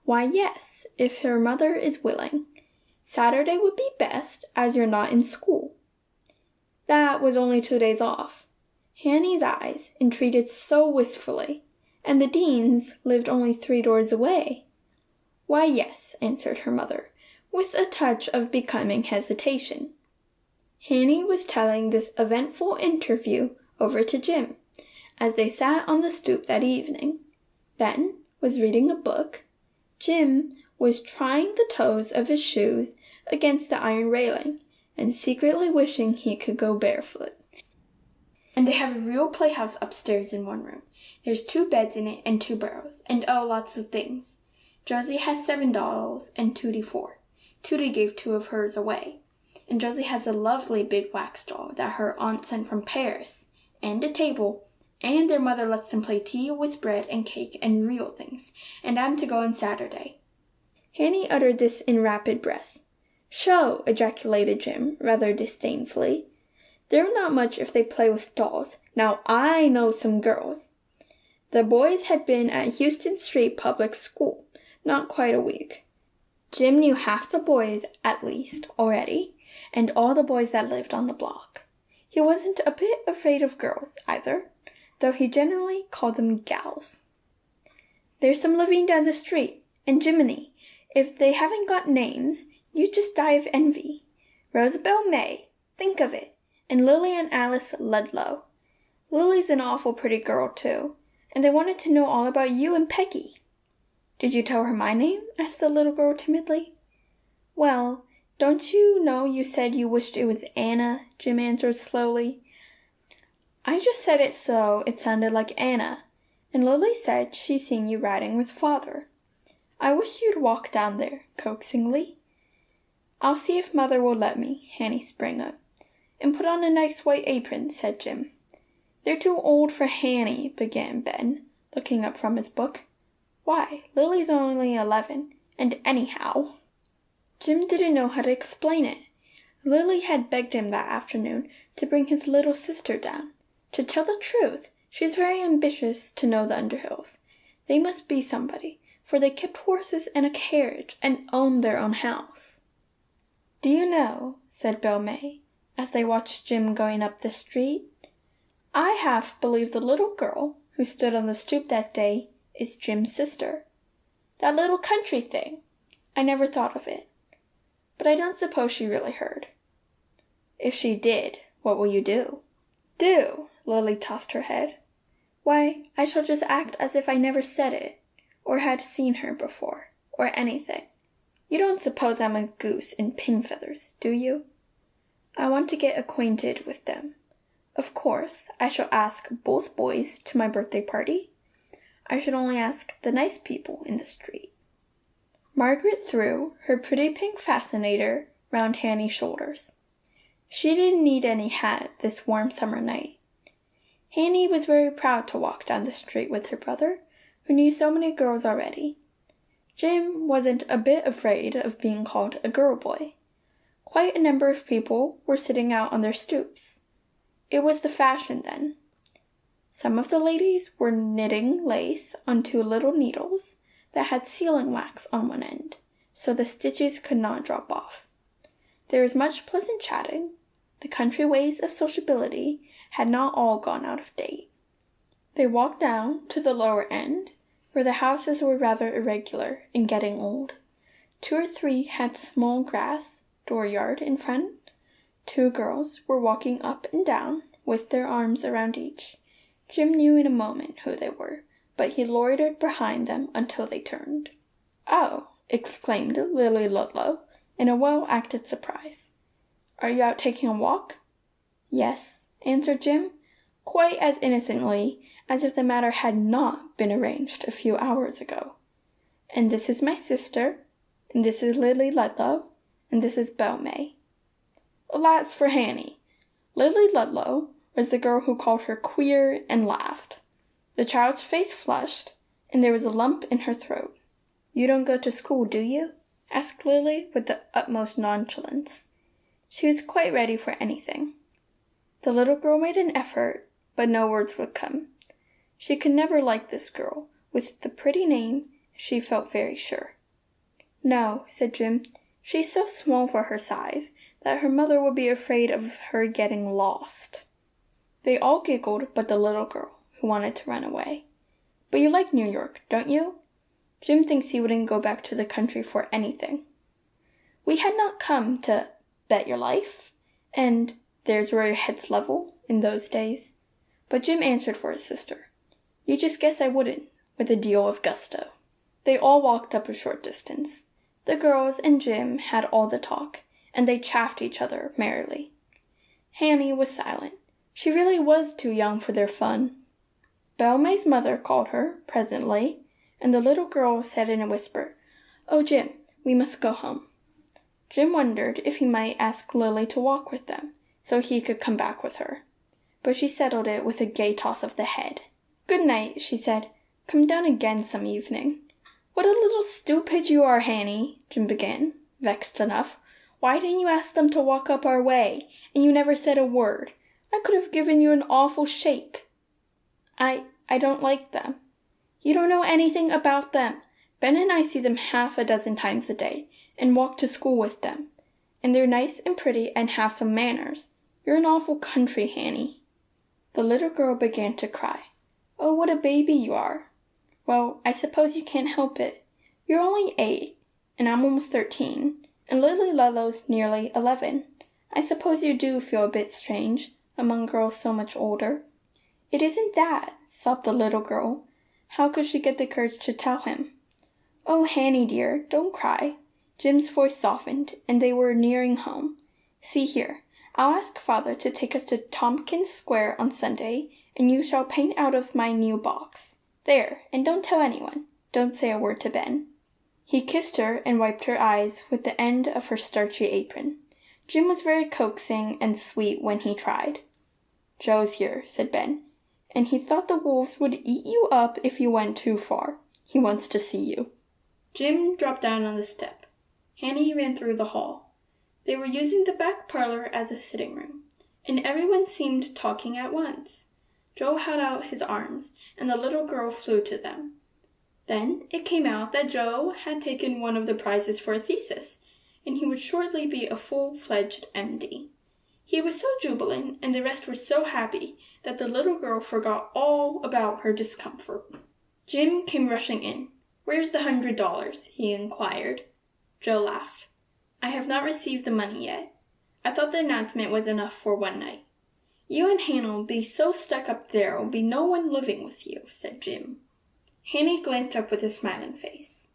"Why, yes, if her mother is willing. Saturday would be best, as you're not in school." That was only 2 days off. Hanny's eyes entreated so wistfully, and the Deans lived only 3 doors away. "Why, yes," answered her mother, with a touch of becoming hesitation. Hanny was telling this eventful interview over to Jim, as they sat on the stoop that evening. Ben was reading a book. Jim was trying the toes of his shoes against the iron railing, and secretly wishing he could go barefoot. "And they have a real playhouse upstairs in one room. There's 2 beds in it and 2 burrows, and oh, lots of things. Josie has 7 dolls and Tootie 4. Tootie gave 2 of hers away. And Josie has a lovely big wax doll that her aunt sent from Paris, and a table, and their mother lets them play tea with bread and cake and real things, and I'm to go on Saturday." Hanny uttered this in rapid breath. "Sho!" ejaculated Jim, rather disdainfully. "They're not much if they play with dolls. Now I know some girls." The boys had been at Houston Street Public School not quite a week. Jim knew half the boys, at least, already, and all the boys that lived on the block. He wasn't a bit afraid of girls, either, though he generally called them gals. "There's some living down the street, and Jiminy, if they haven't got names, you'd just die of envy. Rosabelle May, think of it, and Lillian Alice Ludlow. Lily's an awful pretty girl, too, and they wanted to know all about you and Peggy." "Did you tell her my name?" asked the little girl timidly. "Well, don't you know you said you wished it was Anna?" Jim answered slowly. I just said it so it sounded like Anna, and Lily said she's seen you riding with Father. I wish you'd walk down there, coaxingly. I'll see if Mother will let me, Hanny sprang up. And put on a nice white apron, said Jim. They're too old for Hanny, began Ben, looking up from his book. Why, Lily's only 11, and anyhow. Jim didn't know how to explain it. Lily had begged him that afternoon to bring his little sister down. To tell the truth, she's very ambitious to know the Underhills. They must be somebody, for they kept horses and a carriage and owned their own house. Do you know, said Belle May, as they watched Jim going up the street, I half believe the little girl who stood on the stoop that day is Jim's sister. That little country thing. I never thought of it. But I don't suppose she really heard. If she did, what will you do? Do? Lily tossed her head. Why, I shall just act as if I never said it, or had seen her before, or anything. You don't suppose I'm a goose in pin feathers, do you? I want to get acquainted with them. Of course, I shall ask both boys to my birthday party. I should only ask the nice people in the street. Margaret threw her pretty pink fascinator round Hanny's shoulders. She didn't need any hat this warm summer night. Hanny was very proud to walk down the street with her brother, who knew so many girls already. Jim wasn't a bit afraid of being called a girl boy. Quite a number of people were sitting out on their stoops. It was the fashion then. Some of the ladies were knitting lace on two little needles that had sealing wax on one end, so the stitches could not drop off. There was much pleasant chatting. The country ways of sociability had not all gone out of date. They walked down to the lower end, where the houses were rather irregular and getting old. 2 or 3 had small grass dooryard in front. 2 girls were walking up and down with their arms around each. Jim knew in a moment who they were, but he loitered behind them until they turned. "Oh!" exclaimed Lily Ludlow, in a well-acted surprise. "Are you out taking a walk?" "Yes," answered Jim, quite as innocently as if the matter had not been arranged a few hours ago. "And this is my sister, and this is Lily Ludlow, and this is Belle May." Alas for Hanny! Lily Ludlow was the girl who called her queer and laughed. The child's face flushed, and there was a lump in her throat. "You don't go to school, do you?" asked Lily with the utmost nonchalance. She was quite ready for anything. The little girl made an effort, but no words would come. She could never like this girl, with the pretty name, she felt very sure. "No," said Jim. "She's so small for her size that her mother would be afraid of her getting lost." They all giggled but the little girl, who wanted to run away. "But you like New York, don't you?" Jim thinks he wouldn't go back to the country for anything. We had not come to bet your life, and there's where your head's level, in those days. But Jim answered for his sister. "You just guess I wouldn't," with a deal of gusto. They all walked up a short distance. The girls and Jim had all the talk, and they chaffed each other merrily. Hanny was silent. She really was too young for their fun. Belle May's mother called her, presently, and the little girl said in a whisper, "Oh, Jim, we must go home." Jim wondered if he might ask Lily to walk with them, so he could come back with her. But she settled it with a gay toss of the head. "Good night," she said. "Come down again some evening." "What a little stupid you are, Hanny," Jim began, vexed enough. "Why didn't you ask them to walk up our way? And you never said a word. I could have given you an awful shake." I don't like them." "You don't know anything about them. Ben and I see them half a dozen times a day, and walk to school with them. And they're nice and pretty and have some manners. You're an awful country, Hanny." The little girl began to cry. "Oh, what a baby you are." "Well, I suppose you can't help it. You're only 8, and I'm almost 13, and Lily Ludlow's nearly 11. I suppose you do feel a bit strange among girls so much older." "It isn't that," sobbed the little girl. How could she get the courage to tell him? "Oh, Hanny dear, don't cry." Jim's voice softened, and they were nearing home. "See here, I'll ask Father to take us to Tompkins Square on Sunday, and you shall paint out of my new box. There, and don't tell anyone. Don't say a word to Ben." He kissed her and wiped her eyes with the end of her starchy apron. Jim was very coaxing and sweet when he tried. "Joe's here," said Ben, "and he thought the wolves would eat you up if you went too far. He wants to see you." Jim dropped down on the step. Hanny ran through the hall. They were using the back parlor as a sitting room, and everyone seemed talking at once. Joe held out his arms, and the little girl flew to them. Then it came out that Joe had taken one of the prizes for a thesis, and he would shortly be a full-fledged MD. He was so jubilant, and the rest were so happy, that the little girl forgot all about her discomfort. Jim came rushing in. "Where's the $100?" he inquired. Joe laughed. "I have not received the money yet. I thought the announcement was enough for one night. You and Hannah'll be so stuck up there'll be no one living with you," said Jim. Hanny glanced up with a smiling face.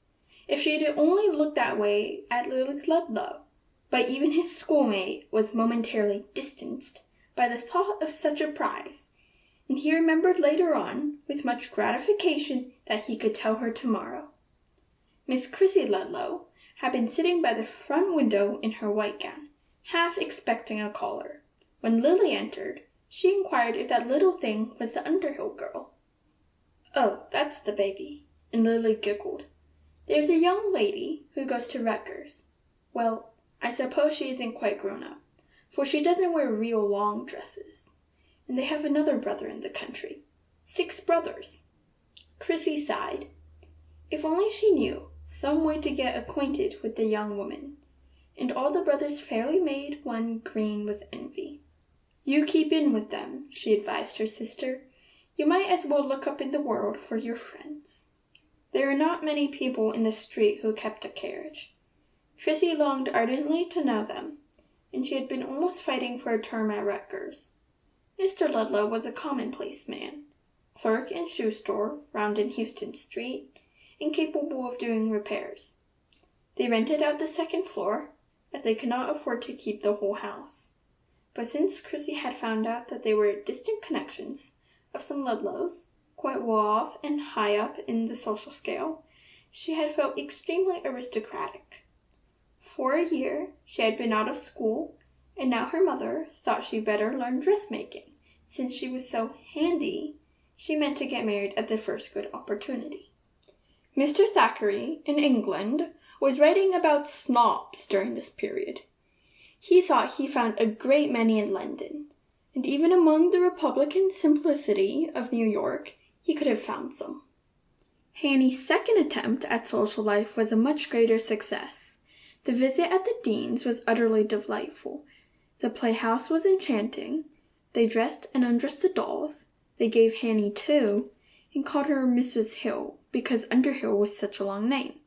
If she had only looked that way at Lily Ludlow! But even his schoolmate was momentarily distanced by the thought of such a prize, and he remembered later on, with much gratification, that he could tell her tomorrow. Miss Chrissy Ludlow had been sitting by the front window in her white gown, half expecting a caller. When Lily entered, she inquired if that little thing was the Underhill girl. "Oh, that's the baby," and Lily giggled. "There's a young lady who goes to Rutgers. Well, I suppose she isn't quite grown up, for she doesn't wear real long dresses. And they have another brother in the country. 6 brothers." Chrissy sighed. If only she knew some way to get acquainted with the young woman. And all the brothers fairly made one green with envy. "You keep in with them," she advised her sister. "You might as well look up in the world for your friends." There were not many people in the street who kept a carriage. Chrissy longed ardently to know them, and she had been almost fighting for a term at Rutgers. Mr. Ludlow was a commonplace man, clerk in shoe store round in Houston Street, incapable of doing repairs. They rented out the second floor, as they could not afford to keep the whole house. But since Chrissy had found out that they were distant connections of some Ludlows, quite well off and high up in the social scale, she had felt extremely aristocratic. For a year she had been out of school, and now her mother thought she better learn dressmaking. Since she was so handy, she meant to get married at the first good opportunity. Mr. Thackeray, in England, was writing about snobs during this period. He thought he found a great many in London, and even among the Republican simplicity of New York, he could have found some. Hanny's second attempt at social life was a much greater success. The visit at the Deans was utterly delightful. The playhouse was enchanting. They dressed and undressed the dolls. They gave Hanny 2, and called her Mrs. Hill, because Underhill was such a long name,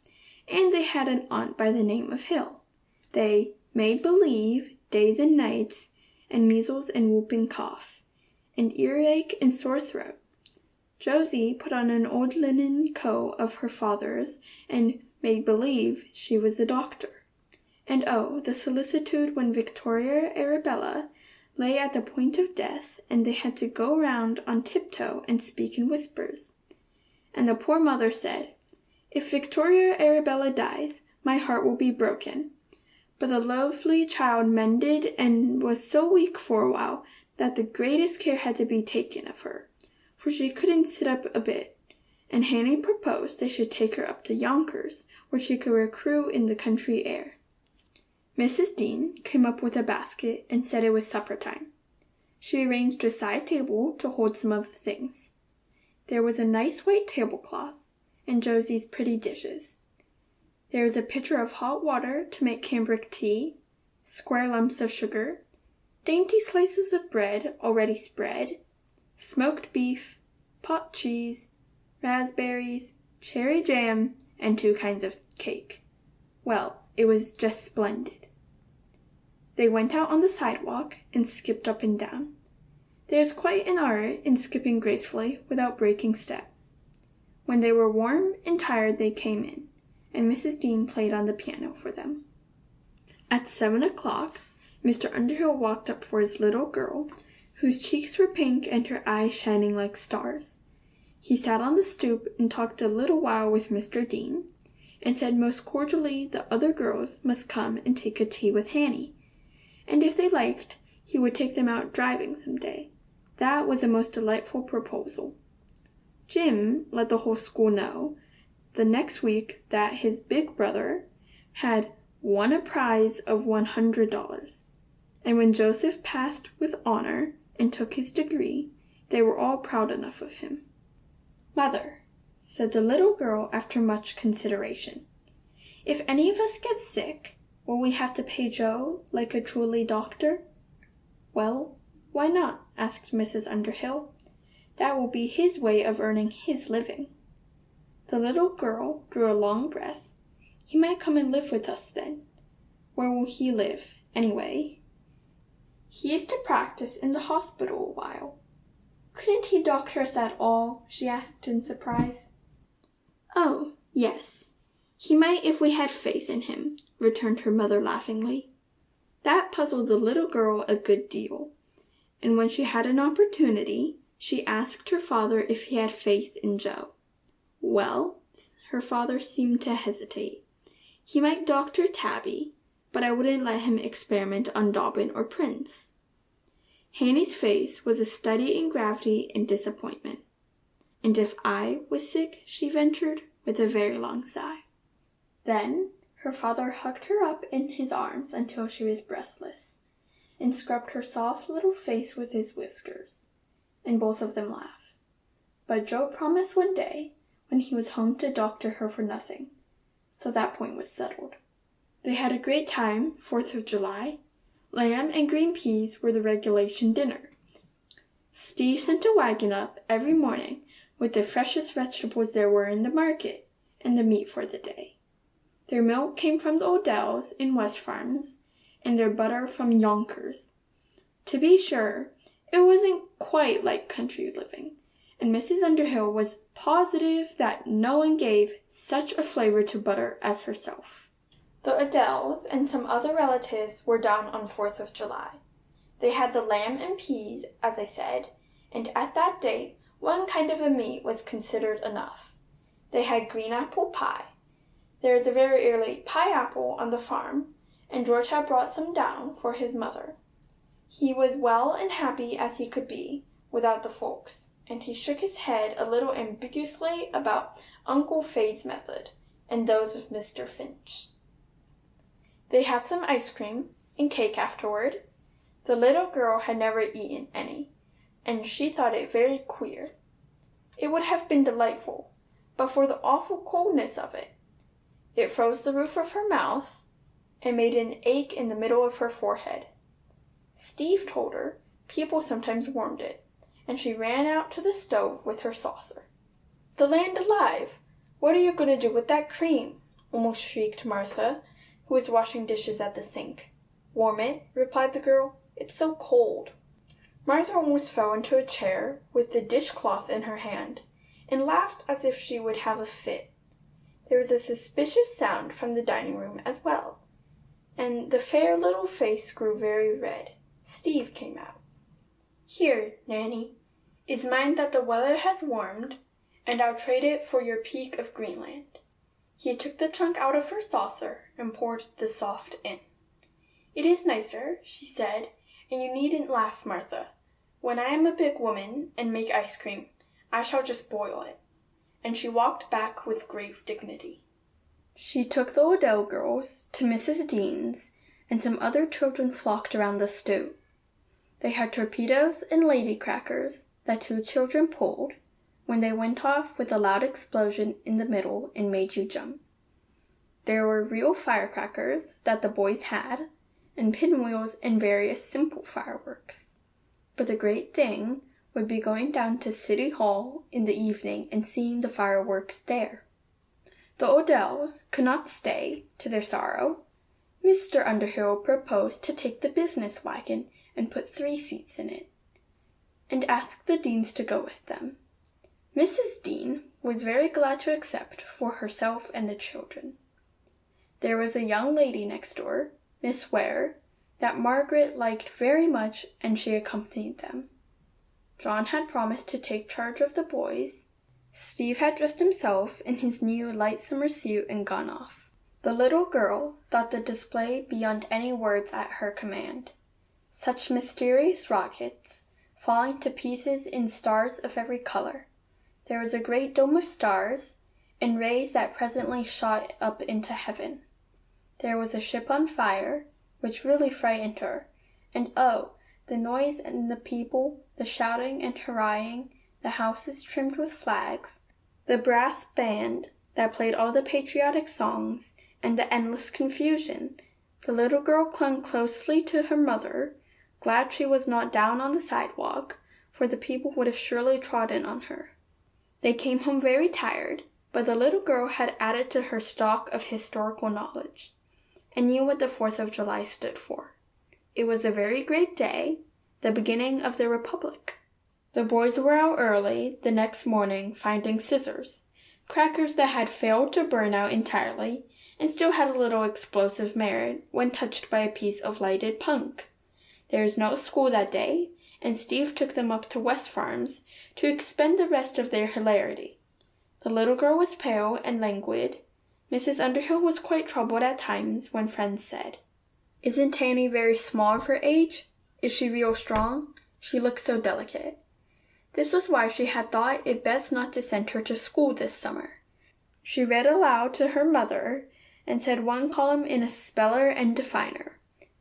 and they had an aunt by the name of Hill. They made believe, days and nights, and measles and whooping cough, and earache and sore throat. Josie put on an old linen coat of her father's, and made believe she was the doctor. And oh, the solicitude when Victoria Arabella lay at the point of death, and they had to go round on tiptoe and speak in whispers. And the poor mother said, "If Victoria Arabella dies, my heart will be broken." But the lovely child mended and was so weak for a while that the greatest care had to be taken of her, for she couldn't sit up a bit, and Hanny proposed they should take her up to Yonkers, where she could recruit in the country air. Mrs. Dean came up with a basket and said it was supper time. She arranged a side table to hold some of the things. There was a nice white tablecloth, and Josie's pretty dishes. There was a pitcher of hot water to make cambric tea, square lumps of sugar, dainty slices of bread already spread, smoked beef, pot cheese, raspberries, cherry jam, and 2 kinds of cake. Well, it was just splendid. They went out on the sidewalk and skipped up and down. There is quite an art in skipping gracefully without breaking step. When they were warm and tired they came in, and Mrs. Dean played on the piano for them. At 7 o'clock, Mr. Underhill walked up for his little girl, whose cheeks were pink and her eyes shining like stars. He sat on the stoop and talked a little while with Mr. Dean, and said most cordially the other girls must come and take a tea with Hanny, and if they liked, he would take them out driving some day. That was a most delightful proposal. Jim let the whole school know the next week that his big brother had won a prize of $100, and when Joseph passed with honor and took his degree, they were all proud enough of him. "Mother," said the little girl after much consideration, "if any of us gets sick, will we have to pay Joe like a truly doctor?" "Well, why not?" asked Mrs. Underhill. "That will be his way of earning his living." The little girl drew a long breath. "He might come and live with us then. Where will he live, anyway?" "He is to practice in the hospital a while." "Couldn't he doctor us at all?" she asked in surprise. "Oh, yes. He might if we had faith in him," returned her mother laughingly. That puzzled the little girl a good deal, and when she had an opportunity, she asked her father if he had faith in Joe. "Well," her father seemed to hesitate, "he might doctor Tabby, but I wouldn't let him experiment on Dobbin or Prince." Hanny's face was a study in gravity and disappointment. "And if I was sick?" she ventured, with a very long sigh. Then her father hugged her up in his arms until she was breathless, and scrubbed her soft little face with his whiskers, and both of them laughed. But Joe promised one day, when he was home, to doctor her for nothing, so that point was settled. They had a great time, 4th of July. Lamb and green peas were the regulation dinner. Steve sent a wagon up every morning with the freshest vegetables there were in the market, and the meat for the day. Their milk came from the Odells in West Farms, and their butter from Yonkers. To be sure, it wasn't quite like country living, and Mrs. Underhill was positive that no one gave such a flavor to butter as herself. The Odells and some other relatives were down on 4th of July. They had the lamb and peas, as I said, and at that date one kind of a meat was considered enough. They had green apple pie. There is a very early pie-apple on the farm, and George had brought some down for his mother. He was well and happy as he could be, without the folks, and he shook his head a little ambiguously about Uncle Faye's method, and those of Mr. Finch. They had some ice cream and cake afterward. The little girl had never eaten any, and she thought it very queer. It would have been delightful, but for the awful coldness of it. It froze the roof of her mouth, and made an ache in the middle of her forehead. Steve told her people sometimes warmed it, and she ran out to the stove with her saucer. "The land alive! What are you going to do with that cream?" almost shrieked Martha, who was washing dishes at the sink. "Warm it," replied the girl. "It's so cold." Martha almost fell into a chair with the dishcloth in her hand, and laughed as if she would have a fit. There was a suspicious sound from the dining room as well, and the fair little face grew very red. Steve came out. "Here, Nanny, is mine that the weather has warmed, and I'll trade it for your peak of Greenland." He took the chunk out of her saucer and poured the soft in. "It is nicer," she said, "and you needn't laugh, Martha. When I am a big woman and make ice cream, I shall just boil it." And she walked back with grave dignity. She took the Odell girls to Mrs. Dean's, and some other children flocked around the stew. They had torpedoes and lady crackers that 2 children pulled, when they went off with a loud explosion in the middle and made you jump. There were real firecrackers that the boys had, and pinwheels and various simple fireworks. But the great thing would be going down to City Hall in the evening and seeing the fireworks there. The Odells could not stay, to their sorrow. Mr. Underhill proposed to take the business wagon and put 3 seats in it, and asked the Deans to go with them. Mrs. Dean was very glad to accept for herself and the children. There was a young lady next door, Miss Ware, that Margaret liked very much, and she accompanied them. John had promised to take charge of the boys. Steve had dressed himself in his new light summer suit and gone off. The little girl thought the display beyond any words at her command. Such mysterious rockets, falling to pieces in stars of every color. There was a great dome of stars, and rays that presently shot up into heaven. There was a ship on fire, which really frightened her, and oh, the noise and the people, the shouting and hurrahing, the houses trimmed with flags, the brass band that played all the patriotic songs, and the endless confusion. The little girl clung closely to her mother, glad she was not down on the sidewalk, for the people would have surely trodden on her. They came home very tired, but the little girl had added to her stock of historical knowledge, and knew what the 4th of July stood for. It was a very great day, the beginning of the Republic. The boys were out early the next morning finding scissors, crackers that had failed to burn out entirely, and still had a little explosive merit when touched by a piece of lighted punk. There was no school that day, and Steve took them up to West Farms to expend the rest of their hilarity. The little girl was pale and languid. Mrs. Underhill was quite troubled at times when friends said, "Isn't Tanny very small for her age? Is she real strong? She looks so delicate." This was why she had thought it best not to send her to school this summer. She read aloud to her mother and said one column in a speller and definer,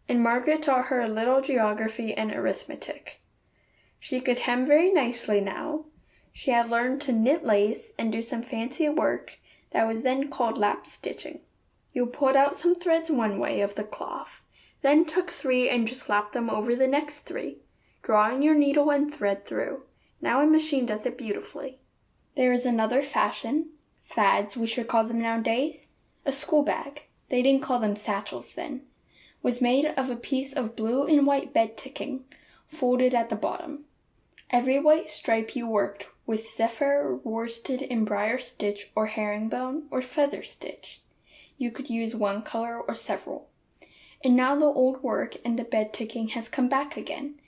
and Margaret taught her a little geography and arithmetic. She could hem very nicely now. She had learned to knit lace and do some fancy work that was then called lap stitching. You pulled out some threads one way of the cloth, then took 3 and just lapped them over the next 3, drawing your needle and thread through. Now a machine does it beautifully. There is another fashion, fads we should call them nowadays. A school bag, they didn't call them satchels then, was made of a piece of blue and white bed ticking, folded at the bottom. Every white stripe you worked with zephyr, worsted and briar stitch or herringbone or feather stitch. You could use one color or several. And now the old work and the bed ticking has come back again,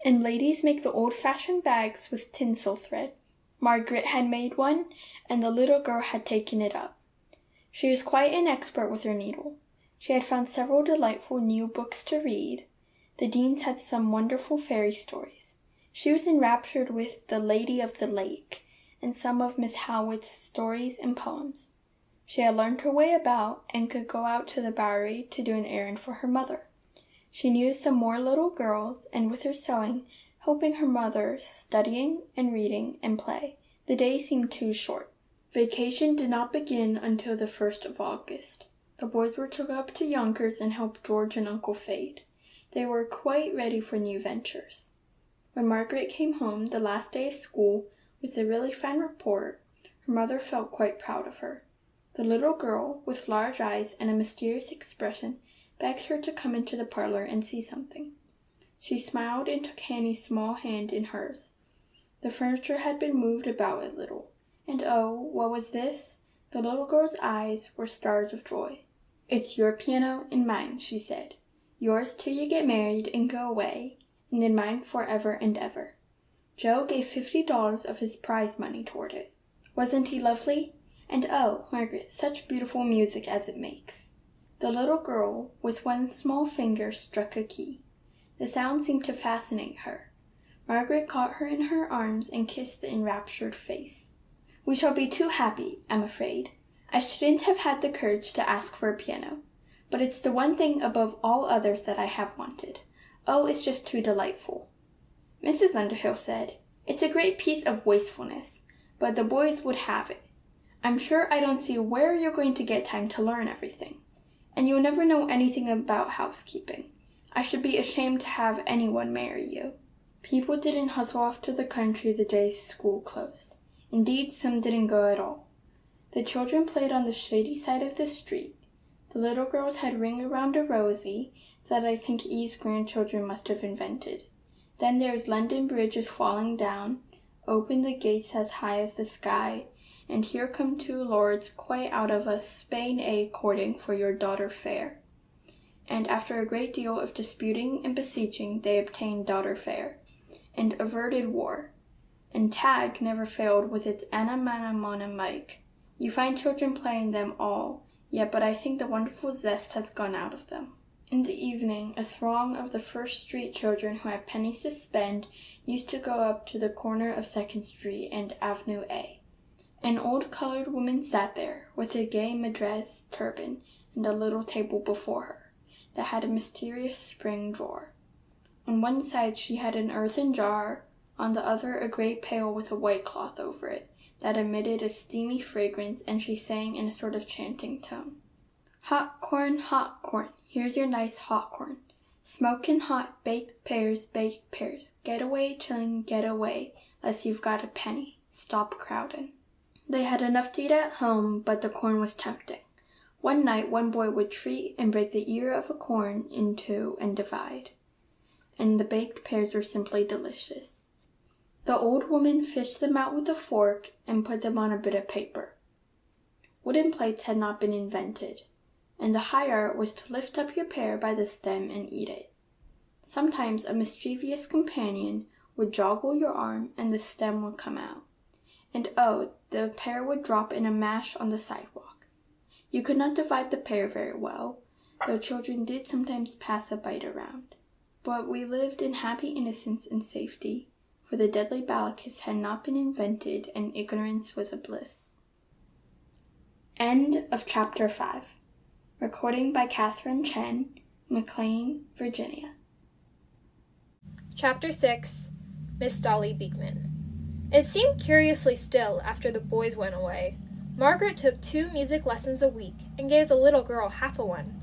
and ladies make the old-fashioned bags with tinsel thread. Margaret had made one, and the little girl had taken it up. She was quite an expert with her needle. She had found several delightful new books to read. The Deans had some wonderful fairy stories. She was enraptured with The Lady of the Lake, and some of Miss Howitt's stories and poems. She had learned her way about, and could go out to the Bowery to do an errand for her mother. She knew some more little girls, and with her sewing, helping her mother, studying and reading and play, the day seemed too short. Vacation did not begin until the 1st of August. The boys were to go up to Yonkers and help George and Uncle Fade. They were quite ready for new ventures. When Margaret came home the last day of school with a really fine report, her mother felt quite proud of her. The little girl, with large eyes and a mysterious expression, begged her to come into the parlor and see something. She smiled and took Hanny's small hand in hers. The furniture had been moved about a little, and oh, what was this? The little girl's eyes were stars of joy. "It's your piano and mine," she said. "Yours till you get married and go away, and then mine forever and ever." Joe gave $50 of his prize money toward it. Wasn't he lovely? And oh, Margaret, such beautiful music as it makes. The little girl, with one small finger, struck a key. The sound seemed to fascinate her. Margaret caught her in her arms and kissed the enraptured face. "We shall be too happy, I'm afraid. I shouldn't have had the courage to ask for a piano, but it's the one thing above all others that I have wanted. Oh, it's just too delightful." Mrs. Underhill said, "It's a great piece of wastefulness, but the boys would have it. I'm sure I don't see where you're going to get time to learn everything. And you'll never know anything about housekeeping. I should be ashamed to have anyone marry you." People didn't hustle off to the country the day school closed. Indeed, some didn't go at all. The children played on the shady side of the street. The little girls had ring-around-a-rosy that I think Eve's grandchildren must have invented. Then there's London Bridge is falling down, open the gates as high as the sky, and here come 2 lords quite out of a Spain A courting for your daughter fair. and after a great deal of disputing and beseeching, they obtained daughter fair, and averted war. And tag never failed with its Anna Mana Mana Mike. You find children playing them all, yet but I think the wonderful zest has gone out of them. In the evening, a throng of the First Street children who had pennies to spend used to go up to the corner of 2nd Street and Avenue A. An old colored woman sat there, with a gay Madras turban and a little table before her, that had a mysterious spring drawer. On one side she had an earthen jar, on the other a great pail with a white cloth over it, that emitted a steamy fragrance, and she sang in a sort of chanting tone. Hot corn, here's your nice hot corn. Smokin' hot, baked pears, Get away, chillin', get away, 'less you've got a penny. Stop crowdin'. They had enough to eat at home, but the corn was tempting. One night one boy would treat and break the ear of a corn in two and divide, and the baked pears were simply delicious. The old woman fished them out with a fork and put them on a bit of paper. Wooden plates had not been invented, and the high art was to lift up your pear by the stem and eat it. Sometimes a mischievous companion would joggle your arm and the stem would come out, and the pear would drop in a mash on the sidewalk. You could not divide the pear very well, though children did sometimes pass a bite around. But we lived in happy innocence and safety, for the deadly bacillus had not been invented and ignorance was a bliss. End of Chapter 5. Recording by Catherine Chen, McLean, Virginia. Chapter 6. Miss Dolly Beekman. It seemed curiously still after the boys went away. Margaret took 2 music lessons a week and gave the little girl half a one.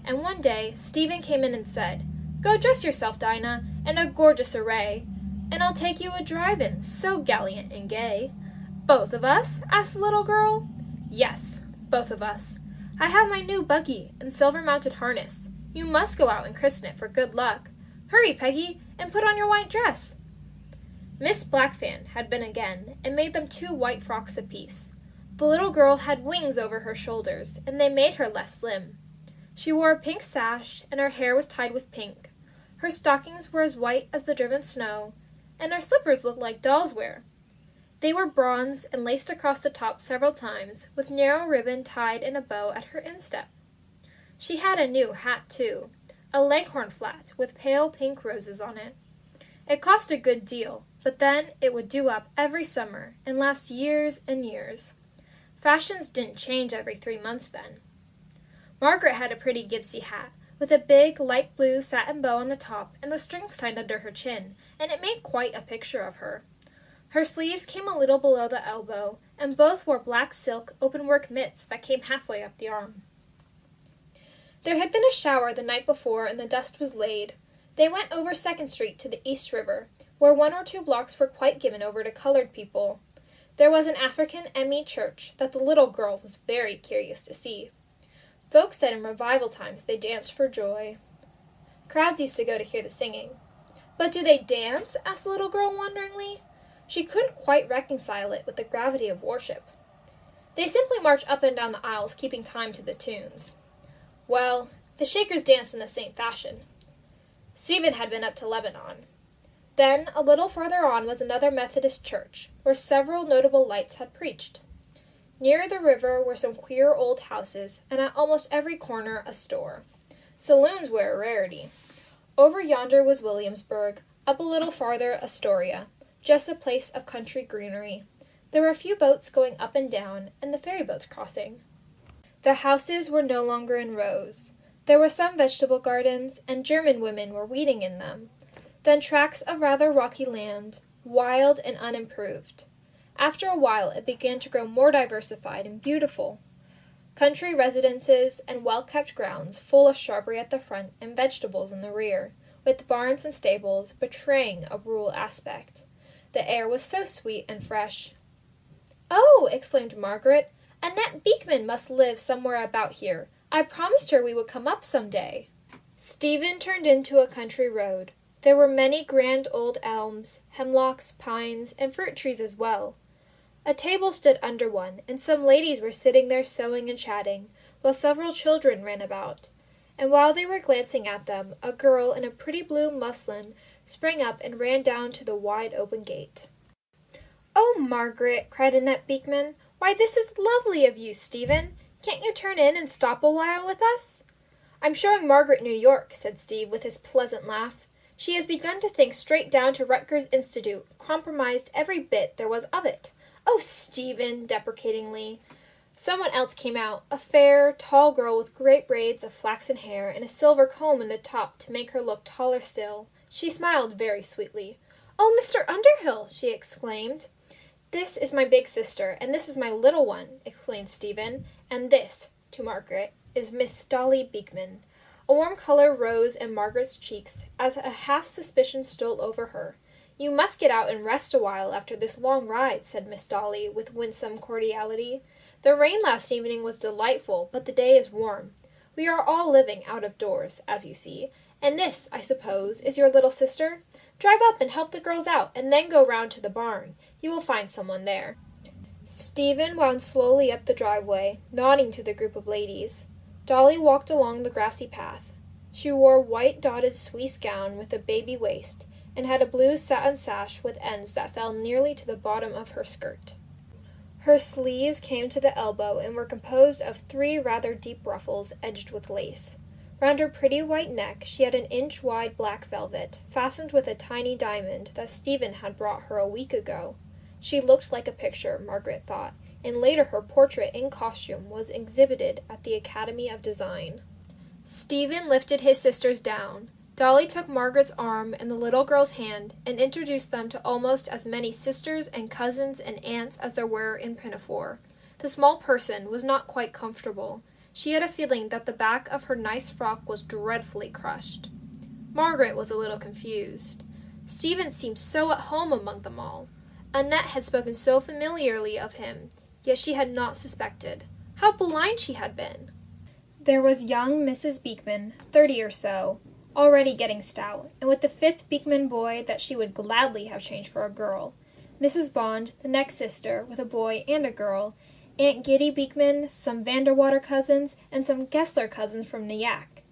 And one day Stephen came in and said, "Go dress yourself, Dinah, in a gorgeous array, and I'll take you a drive-in, so gallant and gay." "Both of us?" asked the little girl. "Yes, both of us. I have my new buggy and silver-mounted harness. You must go out and christen it for good luck. Hurry, Peggy, and put on your white dress." Miss Blackfan had been again, and made them 2 white frocks apiece. The little girl had wings over her shoulders, and they made her less slim. She wore a pink sash, and her hair was tied with pink. Her stockings were as white as the driven snow, and her slippers looked like dolls' wear. They were bronze and laced across the top several times, with narrow ribbon tied in a bow at her instep. She had a new hat, too, a leghorn flat with pale pink roses on it. It cost a good deal, but then it would do up every summer and last years and years. Fashions didn't change every 3 months then. Margaret had a pretty gipsy hat, with a big light blue satin bow on the top and the strings tied under her chin, and it made quite a picture of her. Her sleeves came a little below the elbow, and both wore black silk open-work mitts that came halfway up the arm. There had been a shower the night before, and the dust was laid. They went over 2nd Street to the East River, where 1 or 2 blocks were quite given over to colored people. There was an African M.E. church that the little girl was very curious to see. Folks said in revival times they danced for joy. Crowds used to go to hear the singing. "But do they dance?" asked the little girl wonderingly. She couldn't quite reconcile it with the gravity of worship. "They simply march up and down the aisles, keeping time to the tunes." "Well, the Shakers dance in the same fashion." Stephen had been up to Lebanon. Then, a little farther on was another Methodist church, where several notable lights had preached. Near the river were some queer old houses, and at almost every corner a store. Saloons were a rarity. Over yonder was Williamsburg, up a little farther Astoria, just a place of country greenery. There were a few boats going up and down, and the ferry boats crossing. The houses were no longer in rows. There were some vegetable gardens, and German women were weeding in them. Then tracts of rather rocky land, wild and unimproved. After a while it began to grow more diversified and beautiful. Country residences and well-kept grounds full of shrubbery at the front and vegetables in the rear, with barns and stables betraying a rural aspect. The air was so sweet and fresh. "Oh!" exclaimed Margaret, "Annette Beekman must live somewhere about here. I promised her we would come up some day." Stephen turned into a country road. There were many grand old elms, hemlocks, pines, and fruit trees as well. A table stood under one, and some ladies were sitting there sewing and chatting, while several children ran about. and while they were glancing at them, a girl in a pretty blue muslin sprang up and ran down to the wide open gate. "Oh, Margaret!" cried Annette Beekman. "Why, this is lovely of you, Stephen! Can't you turn in and stop a while with us?" "I'm showing Margaret New York," said Steve with his pleasant laugh. "She has begun to think straight down to Rutgers Institute, compromised every bit there was of it." "Oh, Stephen!" deprecatingly. Someone else came out, a fair, tall girl with great braids of flaxen hair and a silver comb in the top to make her look taller still. She smiled very sweetly. "Oh, Mr. Underhill!" she exclaimed. "This is my big sister, and this is my little one," explained Stephen, "and this," to Margaret, "is Miss Dolly Beekman." A warm color rose in Margaret's cheeks as a half suspicion stole over her. "You must get out and rest a while after this long ride," said Miss Dolly with winsome cordiality. "The rain last evening was delightful, but the day is warm. We are all living out of doors, as you see, and this, I suppose, is your little sister? Drive up and help the girls out, and then go round to the barn. You will find someone there." Stephen wound slowly up the driveway, nodding to the group of ladies. Dolly walked along the grassy path. She wore a white dotted Swiss gown with a baby waist, and had a blue satin sash with ends that fell nearly to the bottom of her skirt. Her sleeves came to the elbow and were composed of 3 rather deep ruffles edged with lace. Round her pretty white neck she had an inch-wide black velvet, fastened with a tiny diamond that Stephen had brought her a week ago. She looked like a picture, Margaret thought, and later her portrait in costume was exhibited at the Academy of Design. Stephen lifted his sisters down. Dolly took Margaret's arm and the little girl's hand and introduced them to almost as many sisters and cousins and aunts as there were in Pinafore. The small person was not quite comfortable. She had a feeling that the back of her nice frock was dreadfully crushed. Margaret was a little confused. Stephen seemed so at home among them all. Annette had spoken so familiarly of him, yet she had not suspected. How blind she had been! There was young Mrs. Beekman, 30 or so, already getting stout, and with the 5th Beekman boy that she would gladly have changed for a girl. Mrs. Bond, the next sister, with a boy and a girl, Aunt Giddy Beekman, some Vanderwater cousins, and some Gessler cousins from Nyack.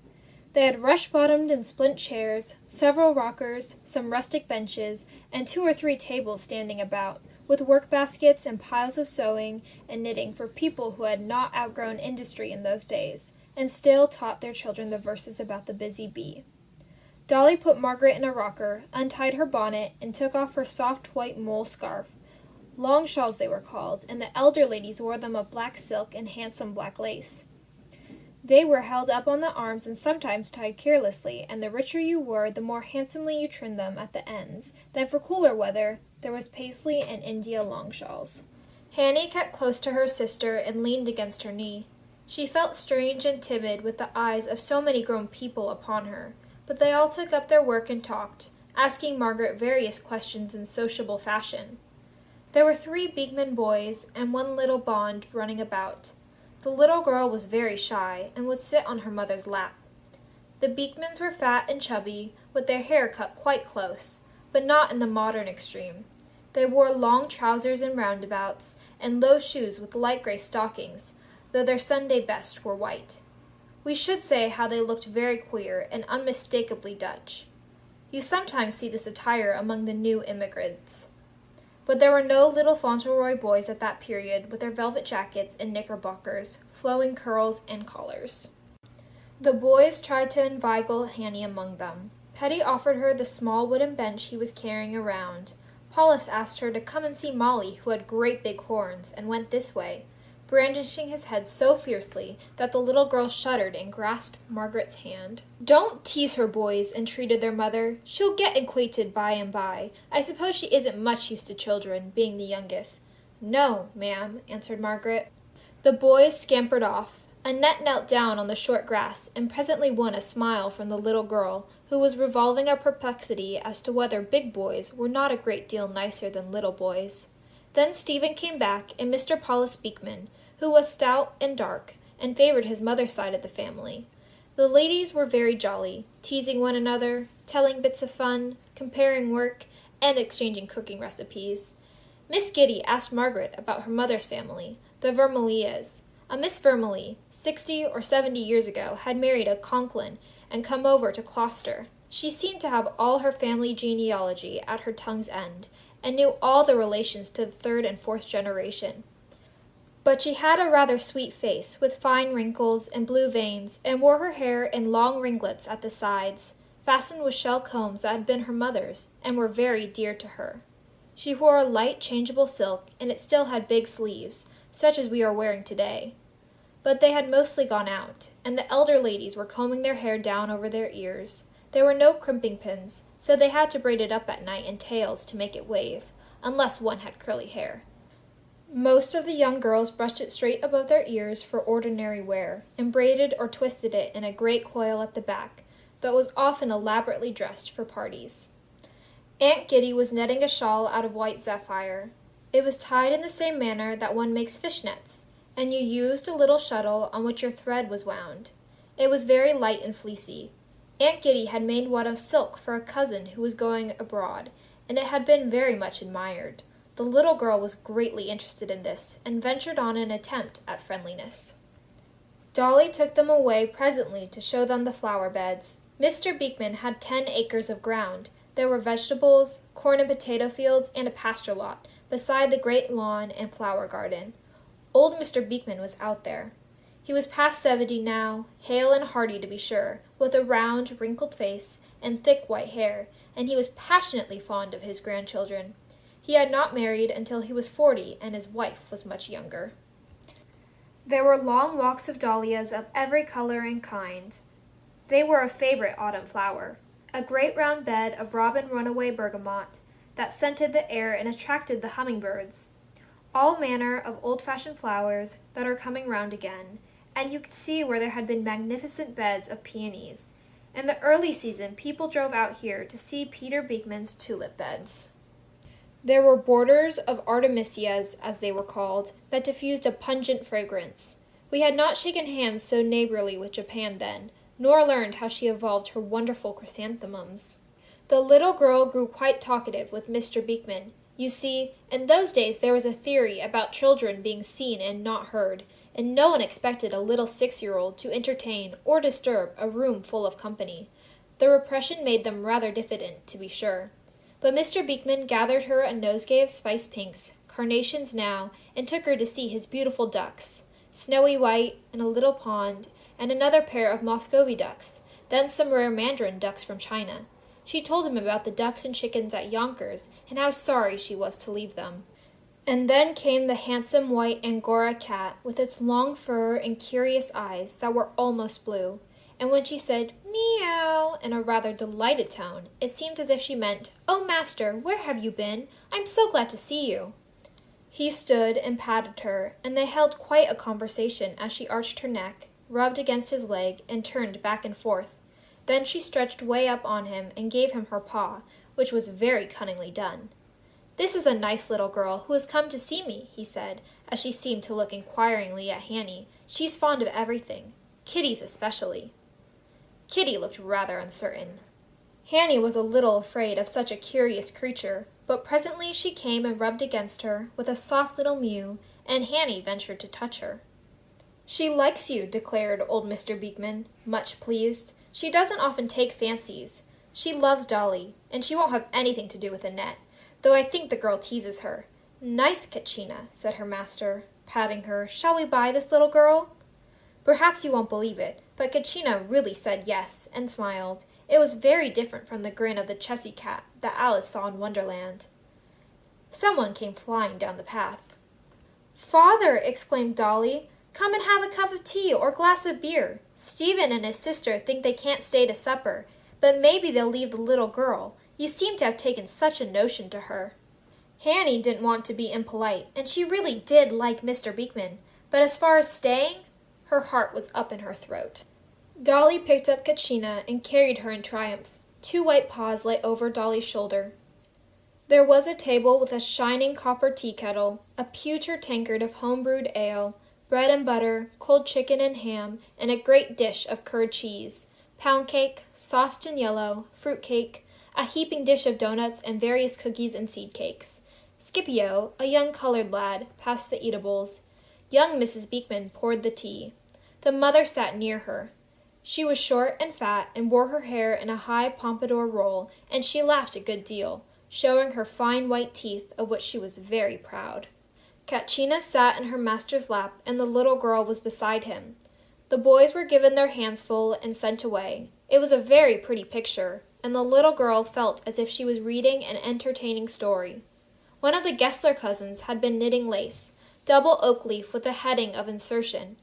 They had rush-bottomed and splint chairs, several rockers, some rustic benches, and 2 or 3 tables standing about, with work-baskets and piles of sewing and knitting for people who had not outgrown industry in those days, and still taught their children the verses about the busy bee. Dolly put Margaret in a rocker, untied her bonnet, and took off her soft white mull scarf. Long shawls they were called, and the elder ladies wore them of black silk and handsome black lace. They were held up on the arms and sometimes tied carelessly, and the richer you were, the more handsomely you trimmed them at the ends. Then for cooler weather, there was Paisley and India long shawls. Hanny kept close to her sister and leaned against her knee. She felt strange and timid with the eyes of so many grown people upon her, but they all took up their work and talked, asking Margaret various questions in sociable fashion. There were 3 Beekman boys and 1 little Bond running about. The little girl was very shy, and would sit on her mother's lap. The Beekmans were fat and chubby, with their hair cut quite close, but not in the modern extreme. They wore long trousers and roundabouts, and low shoes with light gray stockings, though their Sunday best were white. We should say how they looked very queer and unmistakably Dutch. You sometimes see this attire among the new immigrants. But there were no little Fauntleroy boys at that period with their velvet jackets and knickerbockers, flowing curls and collars. The boys tried to inveigle Hanny among them. Petty offered her the small wooden bench he was carrying around. Paulus asked her to come and see Molly, who had great big horns, and went this way, brandishing his head so fiercely that the little girl shuddered and grasped Margaret's hand. "Don't tease her, boys," entreated their mother. "She'll get acquainted by and by. I suppose she isn't much used to children, being the youngest." "No, ma'am," answered Margaret. The boys scampered off. Annette knelt down on the short grass, and presently won a smile from the little girl, who was revolving a perplexity as to whether big boys were not a great deal nicer than little boys. Then Stephen came back, and Mr. Paulus Beekman, who was stout and dark, and favored his mother's side of the family. The ladies were very jolly, teasing one another, telling bits of fun, comparing work, and exchanging cooking recipes. Miss Giddy asked Margaret about her mother's family, the Vermillias. A Miss Vermilye, 60 or 70 years ago, had married a Conklin and come over to Gloucester. She seemed to have all her family genealogy at her tongue's end, and knew all the relations to the third and fourth generation. But she had a rather sweet face, with fine wrinkles and blue veins, and wore her hair in long ringlets at the sides, fastened with shell combs that had been her mother's, and were very dear to her. She wore a light changeable silk, and it still had big sleeves, such as we are wearing today. But they had mostly gone out, and the elder ladies were combing their hair down over their ears. There were no crimping pins, so they had to braid it up at night in tails to make it wave, unless one had curly hair. Most of the young girls brushed it straight above their ears for ordinary wear, and braided or twisted it in a great coil at the back, though it was often elaborately dressed for parties. Aunt Giddy was netting a shawl out of white zephyr. It was tied in the same manner that one makes fish nets, and you used a little shuttle on which your thread was wound. It was very light and fleecy. Aunt Giddy had made one of silk for a cousin who was going abroad, and it had been very much admired. The little girl was greatly interested in this, and ventured on an attempt at friendliness. Dolly took them away presently to show them the flower beds. Mr. Beekman had 10 acres of ground. There were vegetables, corn and potato fields, and a pasture lot, beside the great lawn and flower garden. Old Mr. Beekman was out there. He was past 70 now, hale and hearty to be sure, with a round, wrinkled face and thick white hair, and he was passionately fond of his grandchildren. He had not married until he was 40, and his wife was much younger. There were long walks of dahlias of every color and kind. They were a favorite autumn flower. A great round bed of robin runaway bergamot that scented the air and attracted the hummingbirds. All manner of old-fashioned flowers that are coming round again, and you could see where there had been magnificent beds of peonies. In the early season, people drove out here to see Peter Beekman's tulip beds. There were borders of artemisias, as they were called, that diffused a pungent fragrance. We had not shaken hands so neighborly with Japan then, nor learned how she evolved her wonderful chrysanthemums. The little girl grew quite talkative with Mr. Beekman. You see, in those days there was a theory about children being seen and not heard, and no one expected a little 6-year-old to entertain or disturb a room full of company. The repression made them rather diffident, to be sure. But Mr. Beekman gathered her a nosegay of spice pinks, carnations now, and took her to see his beautiful ducks, snowy white, in a little pond, and another pair of Muscovy ducks, then some rare mandarin ducks from China. She told him about the ducks and chickens at Yonkers, and how sorry she was to leave them. And then came the handsome white Angora cat, with its long fur and curious eyes that were almost blue. And when she said, "Meow," in a rather delighted tone, it seemed as if she meant, "Oh, master, where have you been? I'm so glad to see you." He stood and patted her, and they held quite a conversation as she arched her neck, rubbed against his leg, and turned back and forth. Then she stretched way up on him and gave him her paw, which was very cunningly done. "This is a nice little girl who has come to see me," he said, as she seemed to look inquiringly at Hanny. "She's fond of everything. Kitties especially." Kitty looked rather uncertain. Hanny was a little afraid of such a curious creature, but presently she came and rubbed against her with a soft little mew, and Hanny ventured to touch her. "She likes you," declared old Mr. Beekman, much pleased. "She doesn't often take fancies. She loves Dolly, and she won't have anything to do with Annette, though I think the girl teases her. Nice Kachina," said her master, patting her. "Shall we buy this little girl?" Perhaps you won't believe it, but Kachina really said yes, and smiled. It was very different from the grin of the Chessy cat that Alice saw in Wonderland. Someone came flying down the path. "Father!" exclaimed Dolly. "Come and have a cup of tea or glass of beer. Stephen and his sister think they can't stay to supper, but maybe they'll leave the little girl. You seem to have taken such a notion to her." Hanny didn't want to be impolite, and she really did like Mr. Beekman, but as far as staying, her heart was up in her throat. Dolly picked up Kachina and carried her in triumph. 2 white paws lay over Dolly's shoulder. There was a table with a shining copper tea kettle, a pewter tankard of home-brewed ale, bread and butter, cold chicken and ham, and a great dish of curd cheese, pound cake, soft and yellow, fruit cake, a heaping dish of doughnuts and various cookies and seed cakes. Scipio, a young colored lad, passed the eatables. Young Mrs. Beekman poured the tea. The mother sat near her. She was short and fat and wore her hair in a high pompadour roll, and she laughed a good deal, showing her fine white teeth, of which she was very proud. Katchina sat in her master's lap, and the little girl was beside him. The boys were given their hands full and sent away. It was a very pretty picture, and the little girl felt as if she was reading an entertaining story. One of the Gessler cousins had been knitting lace, double oak leaf with a heading of insertion.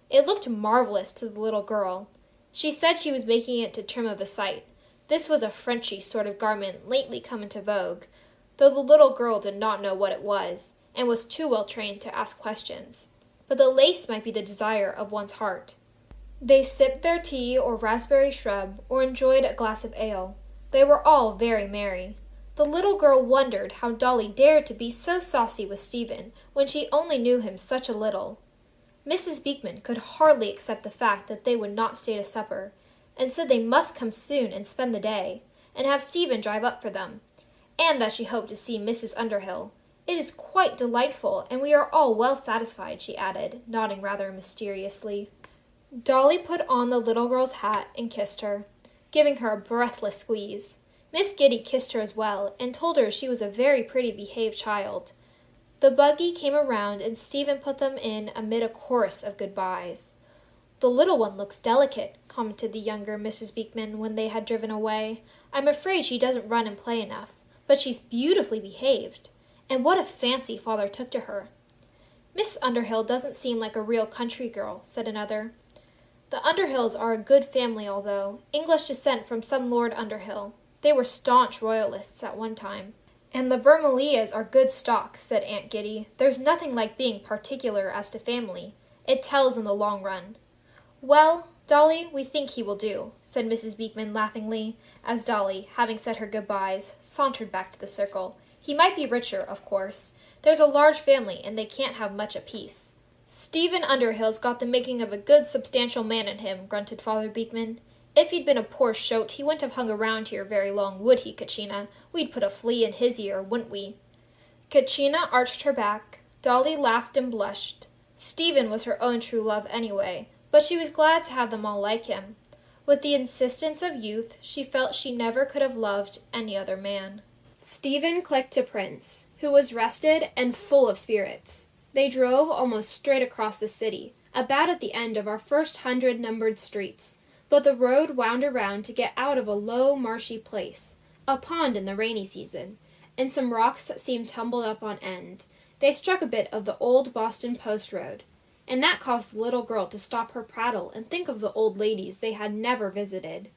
It looked marvelous to the little girl. She said she was making it to trim of a sight. This was a Frenchy sort of garment lately come into vogue, though the little girl did not know what it was, and was too well trained to ask questions. But the lace might be the desire of one's heart. They sipped their tea or raspberry shrub, or enjoyed a glass of ale. They were all very merry. The little girl wondered how Dolly dared to be so saucy with Stephen when she only knew him such a little. Mrs. Beekman could hardly accept the fact that they would not stay to supper, and said they must come soon and spend the day, and have Stephen drive up for them, and that she hoped to see Mrs. Underhill. It is quite delightful, and we are all well satisfied, she added, nodding rather mysteriously. Dolly put on the little girl's hat and kissed her, giving her a breathless squeeze. Miss Giddy kissed her as well, and told her she was a very pretty behaved child. The buggy came around, and Stephen put them in amid a chorus of good-byes. "The little one looks delicate," commented the younger Mrs. Beekman when they had driven away. "I'm afraid she doesn't run and play enough, but she's beautifully behaved. And what a fancy father took to her." "Miss Underhill doesn't seem like a real country girl," said another. "The Underhills are a good family, although English descent from some Lord Underhill. They were staunch royalists at one time." "And the Vermillias are good stock," said Aunt Giddy. "There's nothing like being particular as to family. It tells in the long run." "Well, Dolly, we think he will do," said Mrs. Beekman laughingly, as Dolly, having said her good-byes, sauntered back to the circle. "He might be richer, of course. There's a large family, and they can't have much apiece." "Stephen Underhill's got the making of a good substantial man in him," grunted Father Beekman. "If he'd been a poor shote, he wouldn't have hung around here very long, would he, Katchina? We'd put a flea in his ear, wouldn't we?" Katchina arched her back. Dolly laughed and blushed. Stephen was her own true love anyway, but she was glad to have them all like him. With the insistence of youth, she felt she never could have loved any other man. Stephen clicked to Prince, who was rested and full of spirits. They drove almost straight across the city, about at the end of our first 100 numbered streets, but the road wound around to get out of a low, marshy place, a pond in the rainy season, and some rocks that seemed tumbled up on end. They struck a bit of the old Boston post road, and that caused the little girl to stop her prattle and think of the old ladies they had never visited.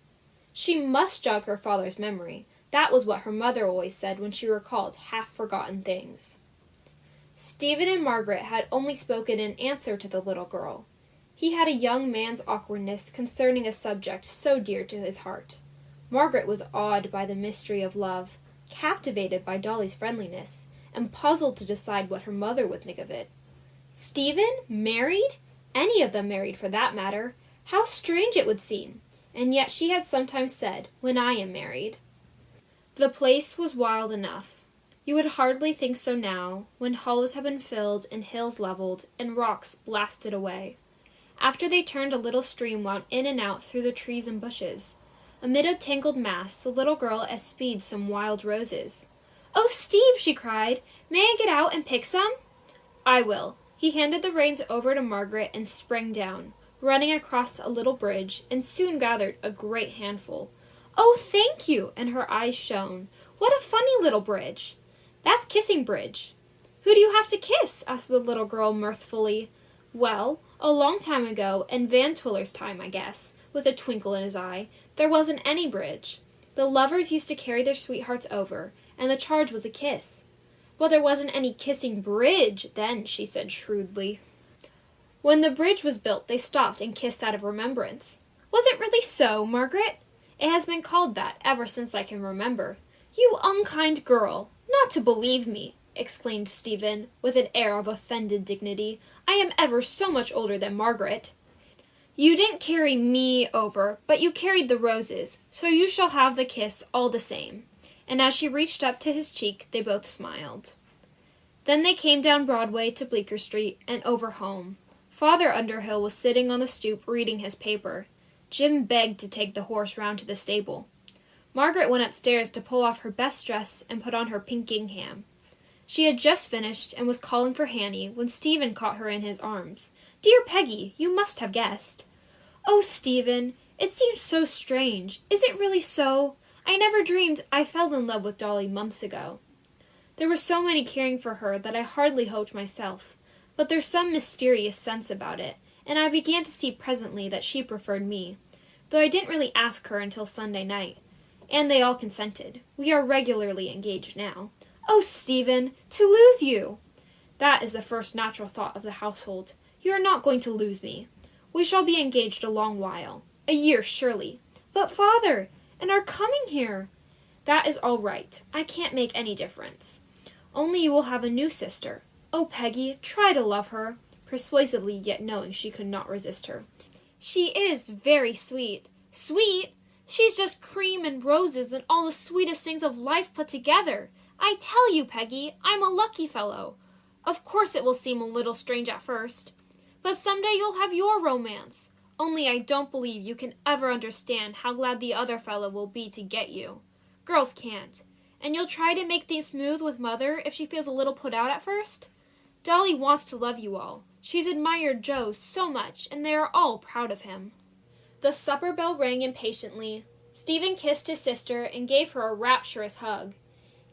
She must jog her father's memory. That was what her mother always said when she recalled half-forgotten things. Stephen and Margaret had only spoken in answer to the little girl. He had a young man's awkwardness concerning a subject so dear to his heart. Margaret was awed by the mystery of love, captivated by Dolly's friendliness, and puzzled to decide what her mother would think of it. Stephen? Married? Any of them married, for that matter. How strange it would seem! And yet she had sometimes said, "When I am married." The place was wild enough. You would hardly think so now, when hollows have been filled and hills leveled and rocks blasted away. After they turned, a little stream wound in and out through the trees and bushes. Amid a tangled mass, the little girl espied some wild roses. "Oh, Steve!" she cried. "May I get out and pick some?" "I will." He handed the reins over to Margaret and sprang down, running across a little bridge, and soon gathered a great handful. "Oh, thank you!" and her eyes shone. "What a funny little bridge!" "That's Kissing Bridge." "Who do you have to kiss?" asked the little girl mirthfully. "Well, a long time ago, in Van Twiller's time, I guess," with a twinkle in his eye, "there wasn't any bridge. The lovers used to carry their sweethearts over, and the charge was a kiss." "Well, there wasn't any kissing bridge then," she said shrewdly. "When the bridge was built, they stopped and kissed out of remembrance." "Was it really so, Margaret?" "It has been called that ever since I can remember." "You unkind girl! Not to believe me!" exclaimed Stephen, with an air of offended dignity. "I am ever so much older than Margaret." "You didn't carry me over, but you carried the roses, so you shall have the kiss all the same." And as she reached up to his cheek, they both smiled. Then they came down Broadway to Bleecker Street and over home. Father Underhill was sitting on the stoop reading his paper. Jim begged to take the horse round to the stable. Margaret went upstairs to pull off her best dress and put on her pink gingham. She had just finished and was calling for Hanny when Stephen caught her in his arms. "Dear Peggy, you must have guessed." "Oh, Stephen, it seems so strange. Is it really so? I never dreamed I fell in love with Dolly months ago. There were so many caring for her that I hardly hoped myself. But there's some mysterious sense about it, and I began to see presently that she preferred me, though I didn't really ask her until Sunday night. And they all consented. We are regularly engaged now. Oh, Stephen, to lose you! That is the first natural thought of the household. You are not going to lose me. We shall be engaged a long while. A year, surely. But, Father, and our coming here! That is all right. I can't make any difference. Only you will have a new sister. Oh, Peggy, try to love her," persuasively, yet knowing she could not resist her. "She is very sweet." "Sweet? She's just cream and roses and all the sweetest things of life put together. I tell you, Peggy, I'm a lucky fellow. Of course it will seem a little strange at first. But some day you'll have your romance. Only I don't believe you can ever understand how glad the other fellow will be to get you. Girls can't. And you'll try to make things smooth with Mother if she feels a little put out at first? Dolly wants to love you all. She's admired Joe so much, and they are all proud of him." The supper bell rang impatiently. Stephen kissed his sister and gave her a rapturous hug.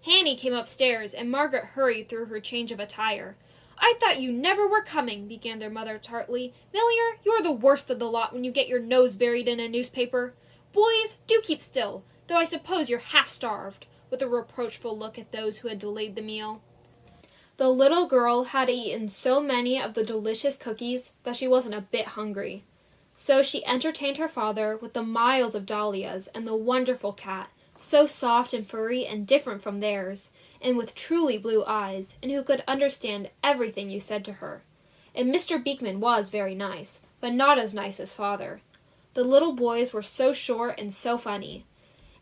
Hanny came upstairs, and Margaret hurried through her change of attire. "I thought you never were coming," began their mother tartly. "Millier, you're the worst of the lot when you get your nose buried in a newspaper. Boys, do keep still, though I suppose you're half-starved," with a reproachful look at those who had delayed the meal. The little girl had eaten so many of the delicious cookies that she wasn't a bit hungry. So she entertained her father with the miles of dahlias and the wonderful cat, so soft and furry and different from theirs, and with truly blue eyes, and who could understand everything you said to her. And Mr. Beekman was very nice, but not as nice as father. The little boys were so short and so funny.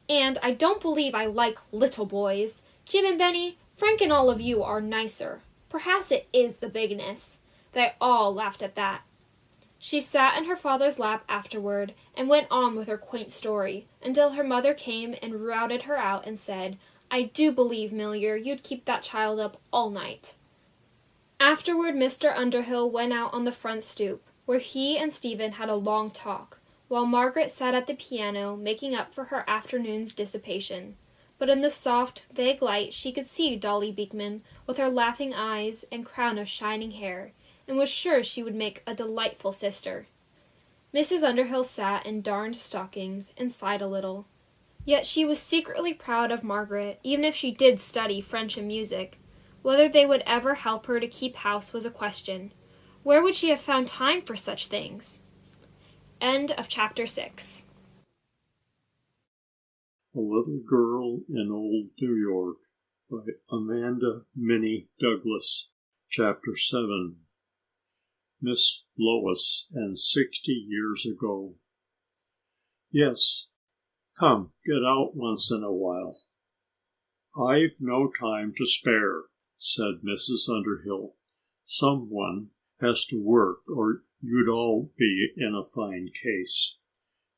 And I don't believe I like little boys. Jim and Benny, Frank and all of you are nicer. Perhaps it is the bigness." They all laughed at that. She sat in her father's lap afterward, and went on with her quaint story, until her mother came and routed her out and said, "I do believe, Millier, you'd keep that child up all night." Afterward Mr. Underhill went out on the front stoop, where he and Stephen had a long talk, while Margaret sat at the piano making up for her afternoon's dissipation. But in the soft, vague light she could see Dolly Beekman, with her laughing eyes and crown of shining hair, and was sure she would make a delightful sister. Mrs. Underhill sat and darned stockings, and sighed a little. Yet she was secretly proud of Margaret, even if she did study French and music. Whether they would ever help her to keep house was a question. Where would she have found time for such things? End of chapter 6. A Little Girl in Old New York by Amanda Minnie Douglas. Chapter 7. Miss Lois and 60 Years Ago. "Yes, come, get out once in a while." "I've no time to spare," said Mrs. Underhill. "Someone has to work or you'd all be in a fine case.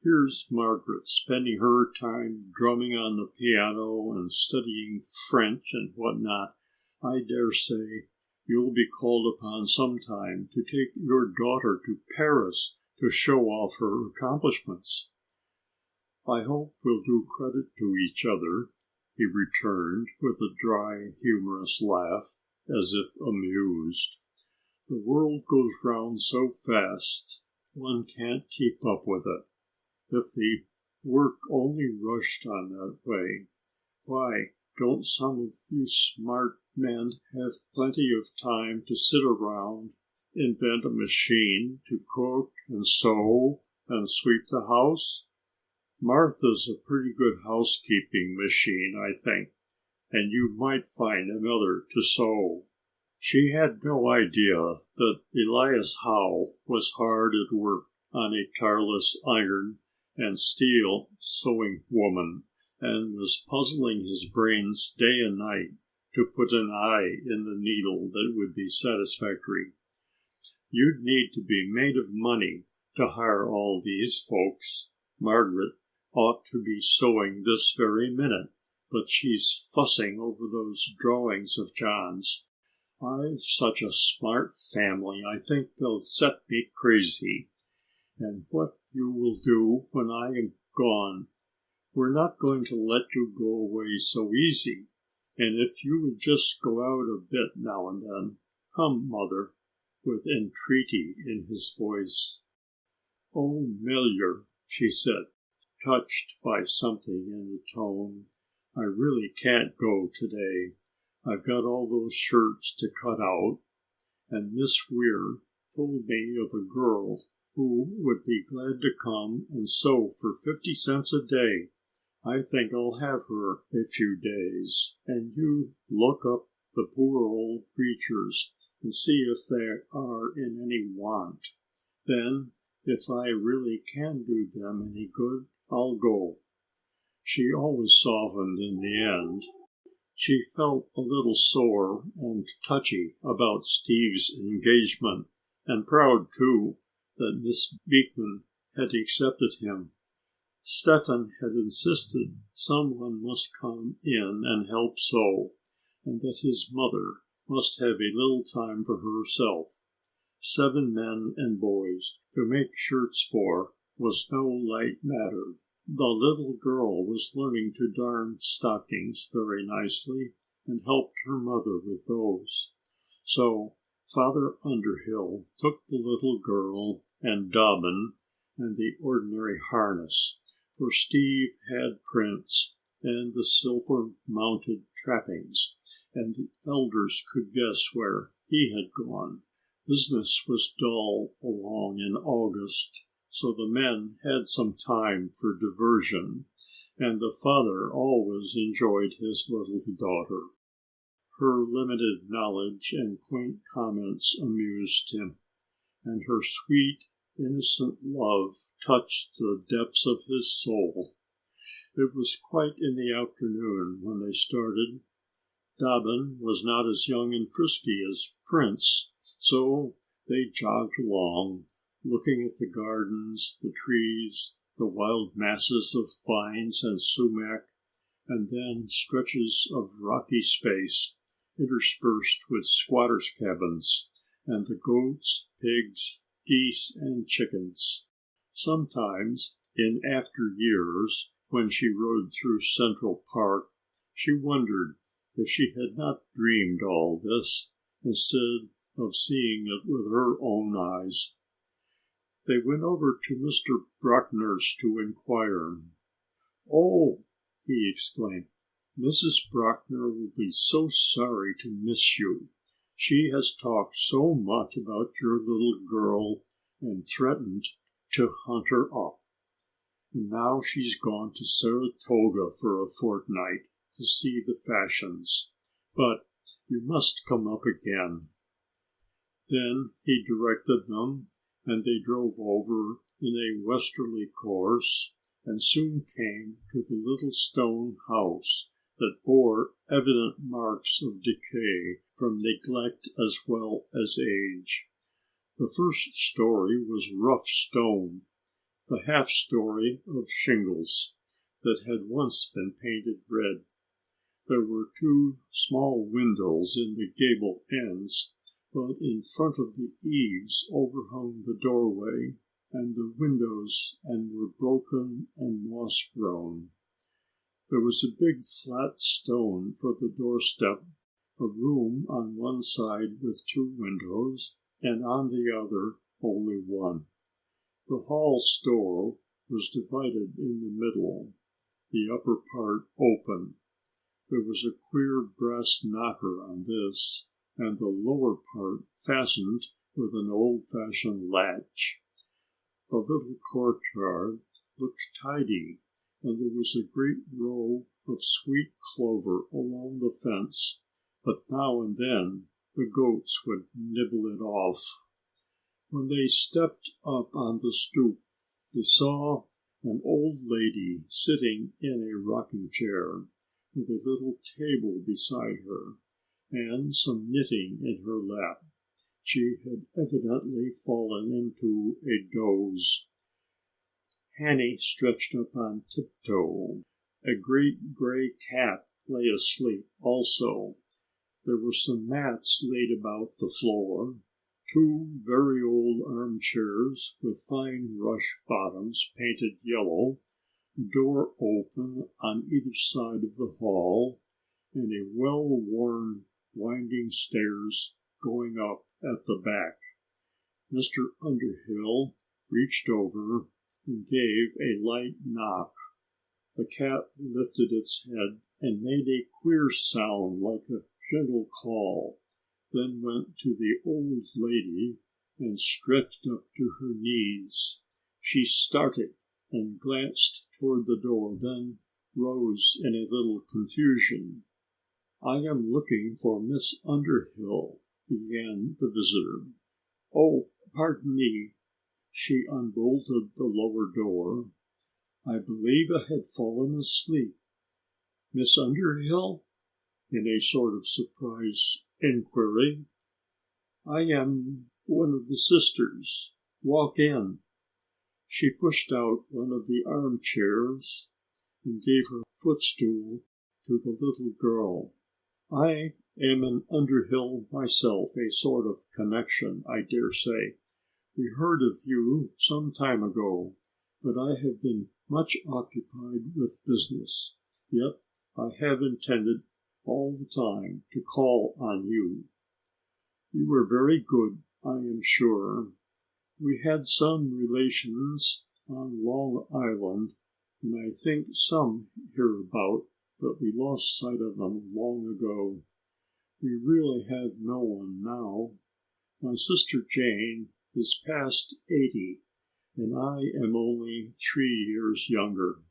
Here's Margaret spending her time drumming on the piano and studying French and what not. I dare say you'll be called upon sometime to take your daughter to Paris to show off her accomplishments." "I hope we'll do credit to each other," he returned with a dry, humorous laugh, as if amused. "The world goes round so fast one can't keep up with it. If the work only rushed on that way, why, don't some of you smart men have plenty of time to sit around, invent a machine to cook and sew and sweep the house? Martha's a pretty good housekeeping machine, I think, and you might find another to sew." She had no idea that Elias Howe was hard at work on a tireless iron and steel sewing woman, and was puzzling his brains day and night to put an eye in the needle that would be satisfactory. You'd need to be made of money to hire all these folks. Margaret ought to be sewing this very minute, but she's fussing over those drawings of John's. I've such a smart family, I think they'll set me crazy. And what you will do when I am gone. We're not going to let you go away so easy. And if you would just go out a bit now and then. Come, Mother," with entreaty in his voice. "Oh, Miller," she said, touched by something in the tone, "I really can't go today. I've got all those shirts to cut out, and Miss Weir told me of a girl who would be glad to come and sew for 50 cents a day. I think I'll have her a few days, and you look up the poor old creatures and see if they are in any want. Then, if I really can do them any good, I'll go." She always softened in the end. She felt a little sore and touchy about Steve's engagement, and proud, too, that Miss Beekman had accepted him. Stephen had insisted someone must come in and help sew, and that his mother must have a little time for herself. 7 men and boys to make shirts for was no light matter. The little girl was learning to darn stockings very nicely and helped her mother with those. So Father Underhill took the little girl and Dobbin and the ordinary harness, for Steve had prints and the silver-mounted trappings, and the elders could guess where he had gone. Business was dull along in August, so the men had some time for diversion, and the father always enjoyed his little daughter. Her limited knowledge and quaint comments amused him, and her sweet, innocent love touched the depths of his soul. It was quite in the afternoon when they started. Dobbin was not as young and frisky as Prince, so they jogged along, looking at the gardens, the trees, the wild masses of vines and sumac, and then stretches of rocky space interspersed with squatters' cabins, and the goats, pigs, geese, and chickens. Sometimes, in after years, when she rode through Central Park, she wondered if she had not dreamed all this instead of seeing it with her own eyes. They went over to Mr. Bruckner's to inquire. "Oh," he exclaimed, "Mrs. Bruckner will be so sorry to miss you. She has talked so much about your little girl and threatened to hunt her up. And now she's gone to Saratoga for a fortnight to see the fashions. But you must come up again." Then he directed them, and they drove over in a westerly course and soon came to the little stone house that bore evident marks of decay from neglect as well as age. The first story was rough stone, the half story of shingles that had once been painted red. There were 2 small windows in the gable ends, but in front of the eaves overhung the doorway and the windows and were broken and moss-grown. There was a big flat stone for the doorstep, a room on one side with 2 windows and on the other only 1. The hall store was divided in the middle, the upper part open. There was a queer brass knocker on this, and the lower part fastened with an old-fashioned latch. The little courtyard looked tidy, and there was a great row of sweet clover along the fence, but now and then the goats would nibble it off. When they stepped up on the stoop, they saw an old lady sitting in a rocking chair. with a little table beside her and some knitting in her lap. She had evidently fallen into a doze. Annie stretched up on tiptoe. A great gray cat lay asleep also. There were some mats laid about the floor, two very old armchairs with fine rush bottoms painted yellow, a door open on either side of the hall, and a well-worn winding stairs going up at the back. Mr. Underhill reached over and gave a light knock. The cat lifted its head and made a queer sound like a gentle call, then went to the old lady and stretched up to her knees. She started and glanced toward the door, then rose in a little confusion. "I am looking for Miss Underhill," began the visitor. "Oh, pardon me." She unbolted the lower door. "I believe I had fallen asleep." "Miss Underhill?" in a sort of surprised inquiry. "I am one of the sisters. Walk in." She pushed out one of the armchairs and gave her footstool to the little girl. "I am an Underhill myself, a sort of connection, I dare say. We heard of you some time ago, but I have been much occupied with business. Yet I have intended all the time to call on you. You were very good, I am sure. We had some relations on Long Island, and I think some hereabout, but we lost sight of them long ago. We really have no one now. My sister Jane is past 80, and I am only 3 years younger.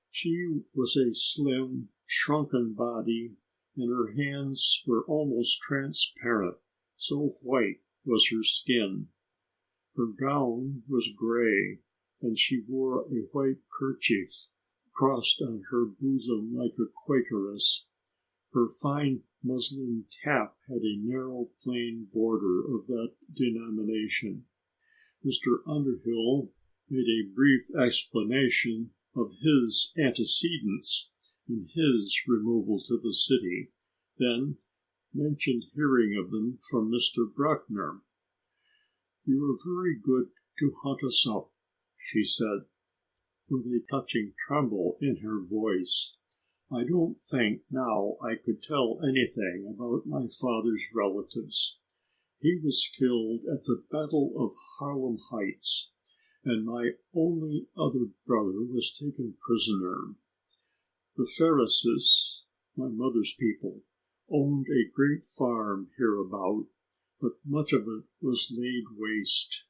She was a slim, shrunken body, and her hands were almost transparent, so white was her skin. Her gown was gray, and she wore a white kerchief crossed on her bosom like a Quakeress. Her fine muslin cap had a narrow plain border of that denomination. Mr. Underhill made a brief explanation of his antecedents and his removal to the city, then mentioned hearing of them from Mr. Bruckner. "You were very good to hunt us up," she said, with a touching tremble in her voice. "I don't think now I could tell anything about my father's relatives. He was killed at the Battle of Harlem Heights, and my only other brother was taken prisoner. The Ferrises, my mother's people, owned a great farm hereabout, but much of it was laid waste,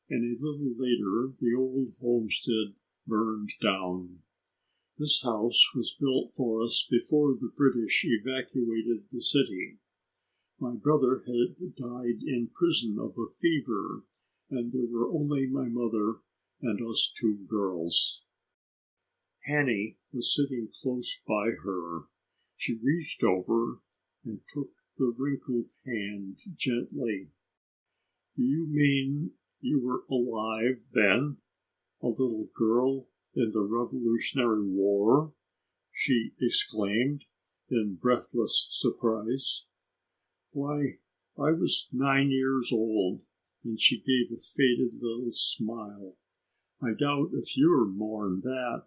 and a little later the old homestead burned down. This house was built for us before the British evacuated the city. My brother had died in prison of a fever, and there were only my mother and us two girls." Annie was sitting close by her. She reached over and took the wrinkled hand gently. "Do you mean you were alive then, a little girl in the Revolutionary War?" she exclaimed in breathless surprise. "Why, I was 9 years old," and she gave a faded little smile. "I doubt if you're more'n that."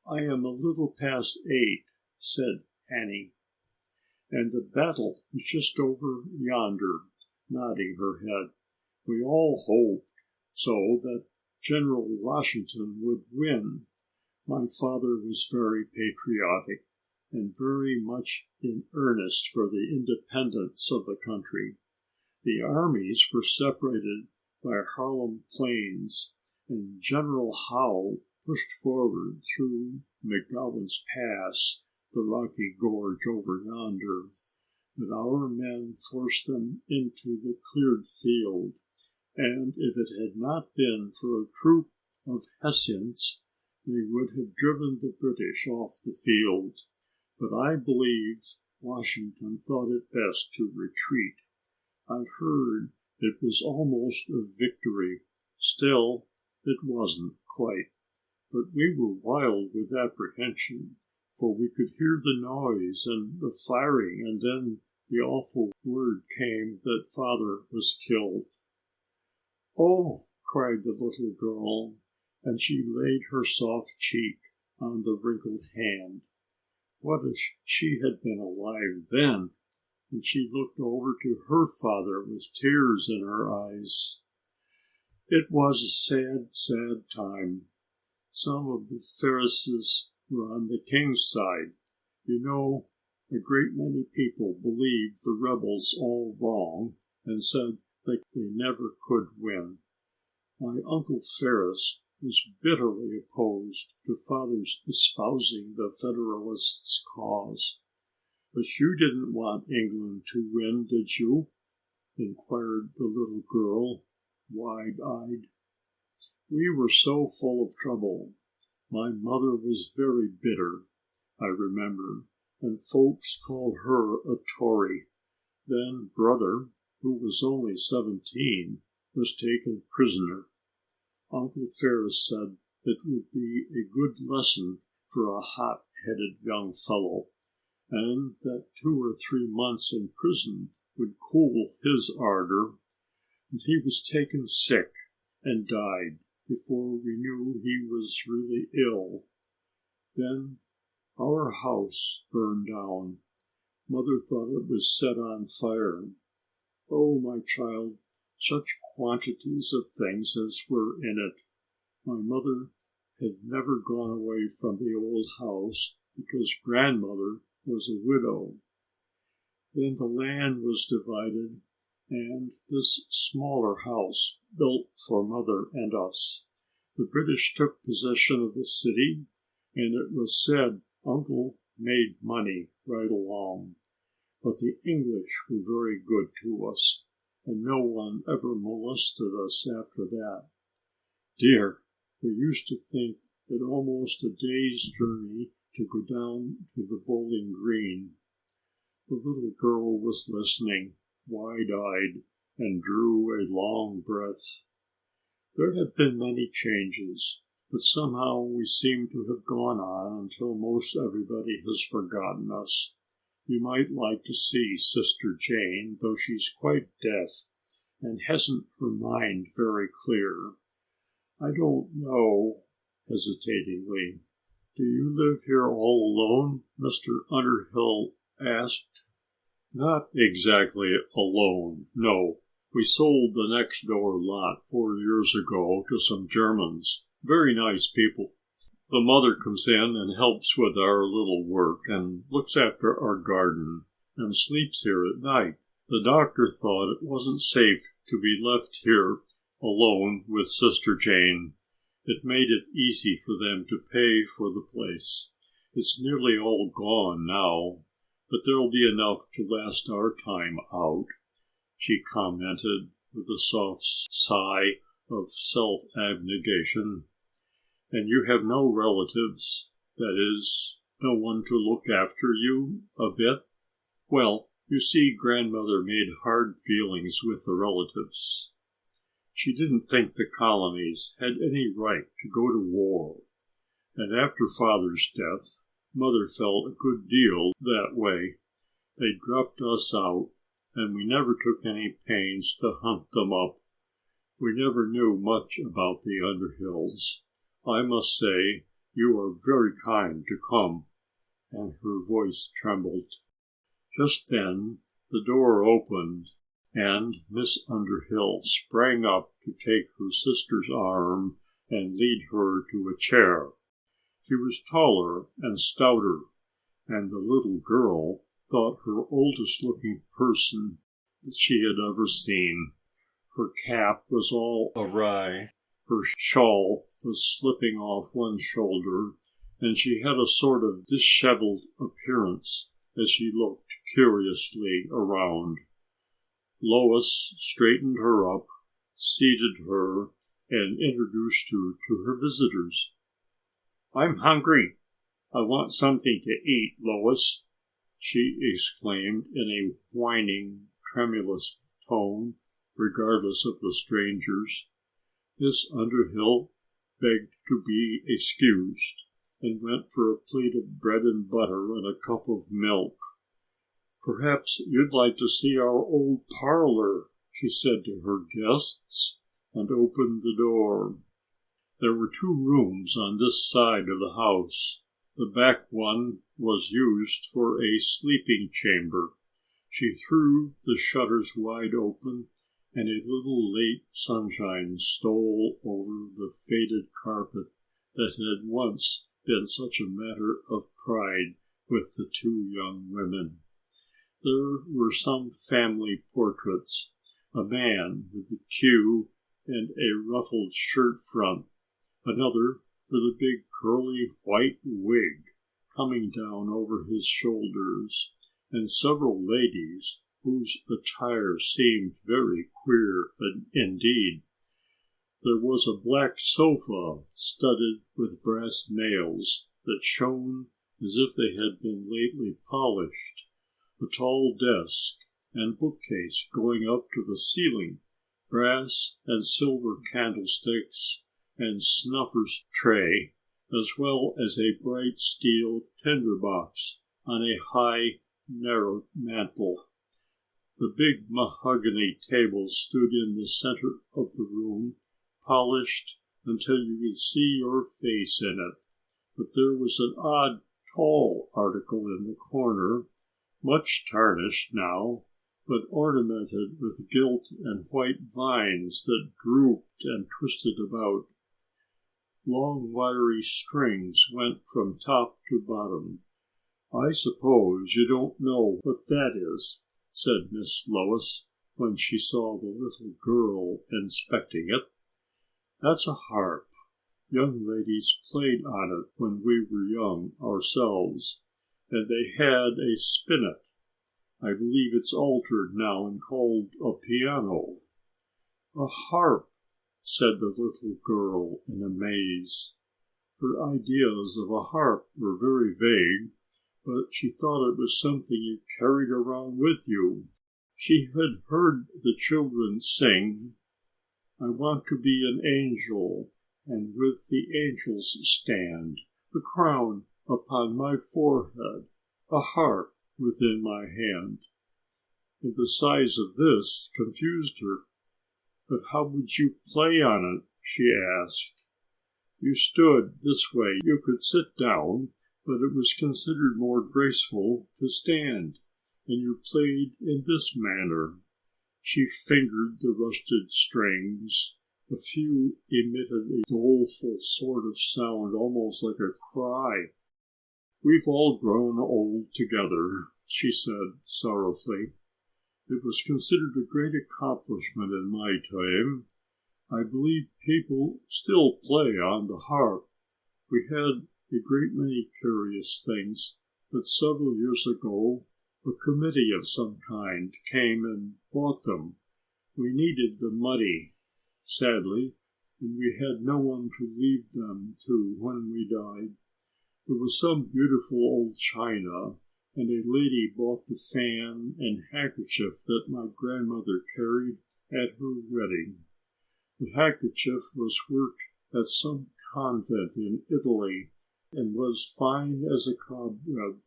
"I am a little past 8, said Annie. "And the battle was just over yonder," nodding her head. "We all hoped so that General Washington would win. My father was very patriotic and very much in earnest for the independence of the country. The armies were separated by Harlem Plains, and General Howe pushed forward through McGowan's Pass, the rocky gorge over yonder, but our men forced them into the cleared field, and if it had not been for a troop of Hessians, they would have driven the British off the field. but I believe Washington thought it best to retreat. I've heard it was almost a victory. Still, it wasn't quite. But we were wild with apprehension, for we could hear the noise and the firing, and then the awful word came that Father was killed. "Oh!" cried the little girl, and she laid her soft cheek on the wrinkled hand. What if she had been alive then? And she looked over to her father with tears in her eyes. It was a sad, sad time. Some of the Ferrises were on the king's side. You know, a great many people believed the rebels all wrong and said that they never could win. My Uncle Ferris was bitterly opposed to Father's espousing the Federalists' cause. "But you didn't want England to win, did you?" inquired the little girl, wide-eyed. "We were so full of trouble. My mother was very bitter, I remember, and folks called her a Tory. Then Brother, who was only 17, was taken prisoner. Uncle Ferris said it would be a good lesson for a hot-headed young fellow, and that 2 or 3 months in prison would cool his ardor. But he was taken sick and died before we knew he was really ill. Then our house burned down. Mother thought it was set on fire. Oh, my child, such quantities of things as were in it. My mother had never gone away from the old house because Grandmother was a widow. Then the land was divided and this smaller house built for Mother and us. The British took possession of the city, and it was said Uncle made money right along. But the English were very good to us, and no one ever molested us after that. Dear, we used to think it almost a day's journey to go down to the Bowling Green." The little girl was listening, wide-eyed, and drew a long breath. "There have been many changes, but somehow we seem to have gone on until most everybody has forgotten us. You might like to see Sister Jane, though she's quite deaf and hasn't her mind very clear. I don't know," hesitatingly. "Do you live here all alone?" Mr. Underhill asked. "Not exactly alone, no. We sold the next door lot 4 years ago to some Germans. Very nice people. The mother comes in and helps with our little work and looks after our garden and sleeps here at night. The doctor thought it wasn't safe to be left here alone with Sister Jane. It made it easy for them to pay for the place. It's nearly all gone now, but there'll be enough to last our time out," she commented with a soft sigh of self-abnegation. "And you have no relatives, that is, no one to look after you a bit?" "Well, you see, Grandmother made hard feelings with the relatives. She didn't think the colonies had any right to go to war. And after Father's death, Mother felt a good deal that way. They dropped us out, and we never took any pains to hunt them up. We never knew much about the Underhills. I must say you are very kind to come," and her voice trembled. Just then the door opened and Miss Underhill sprang up to take her sister's arm and lead her to a chair. She was taller and stouter, and the little girl thought her oldest looking person that she had ever seen. Her cap was all awry, her shawl was slipping off one shoulder, and she had a sort of disheveled appearance as she looked curiously around. Lois straightened her up, seated her, and introduced her to her visitors. "I'm hungry," I want something to eat, Lois," she exclaimed in a whining, tremulous tone, regardless of the strangers. Miss Underhill begged to be excused and went for a plate of bread and butter and a cup of milk. "Perhaps you'd like to see our old parlor," she said to her guests, and opened the door. There were 2 rooms on this side of the house. The back one was used for a sleeping chamber. She threw the shutters wide open, and a little late sunshine stole over the faded carpet that had once been such a matter of pride with the 2 young women. There were some family portraits, a man with a queue and a ruffled shirt front, another with a big curly white wig coming down over his shoulders, and several ladies whose attire seemed very queer indeed. There was a black sofa studded with brass nails that shone as if they had been lately polished, a tall desk and bookcase going up to the ceiling, brass and silver candlesticks and snuffers tray, as well as a bright steel tinderbox on a high, narrow mantel. The big mahogany table stood in the center of the room, polished until you could see your face in it, but there was an odd, tall article in the corner, much tarnished now, but ornamented with gilt and white vines that drooped and twisted about. Long wiry strings went from top to bottom. "I suppose you don't know what that is," said Miss Lois when she saw the little girl inspecting it. "That's a harp. Young ladies played on it when we were young ourselves, and they had a spinet. I believe it's altered now and called a piano." "A harp," said the little girl in amaze. Her ideas of a harp were very vague, but she thought it was something you carried around with you. She had heard the children sing, "I want to be an angel, and with the angels stand, a crown upon my forehead, a harp within my hand." And the size of this confused her. "But how would you play on it?" she asked. "You stood this way. You could sit down, but it was considered more graceful to stand, and you played in this manner." She fingered the rusted strings. A few emitted a doleful sort of sound, almost like a cry. "We've all grown old together," she said sorrowfully. "It was considered a great accomplishment in my time. I believe people still play on the harp. We had a great many curious things, but several years ago a committee of some kind came and bought them. We needed the money, sadly, and we had no one to leave them to when we died. There was some beautiful old china, and a lady bought the fan and handkerchief that my grandmother carried at her wedding. The handkerchief was worked at some convent in Italy and was fine as a cobweb.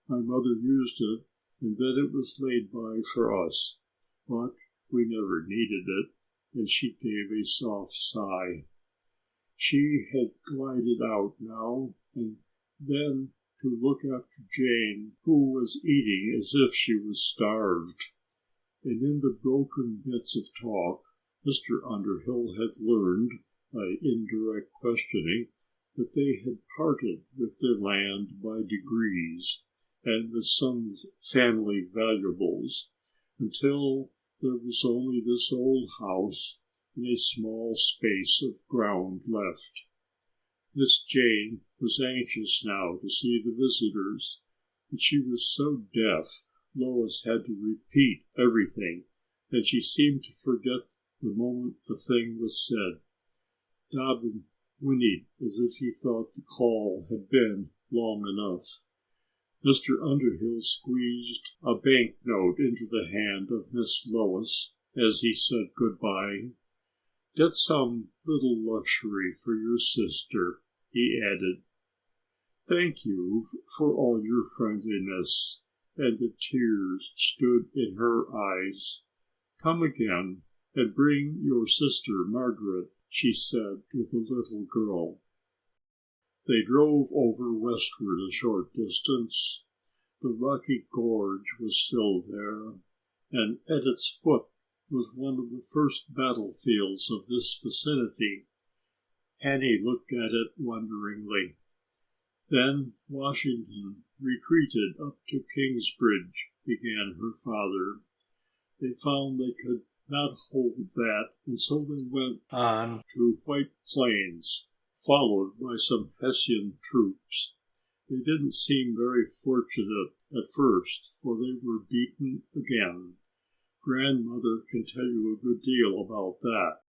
My mother used it, and then it was laid by for us, but we never needed it," and she gave a soft sigh. She had glided out now, and then to look after Jane, who was eating as if she was starved. And in the broken bits of talk, Mr. Underhill had learned, by indirect questioning, that they had parted with their land by degrees and with some family valuables, until there was only this old house and a small space of ground left. Miss Jane was anxious now to see the visitors, but she was so deaf Lois had to repeat everything, and she seemed to forget the moment the thing was said. Dobbin whinnied as if he thought the call had been long enough. Mr. Underhill squeezed a banknote into the hand of Miss Lois as he said goodbye. "Get some little luxury for your sister," he added. "Thank you for all your friendliness," and the tears stood in her eyes. "Come again and bring your sister Margaret," she said to the little girl. They drove over westward a short distance. The rocky gorge was still there, and at its foot was one of the first battlefields of this vicinity. Annie looked at it wonderingly. "Then Washington retreated up to Kingsbridge," began her father. "They found they could not hold that, and so they went on to White Plains, followed by some Hessian troops. They didn't seem very fortunate at first, for they were beaten again. Grandmother can tell you a good deal about that.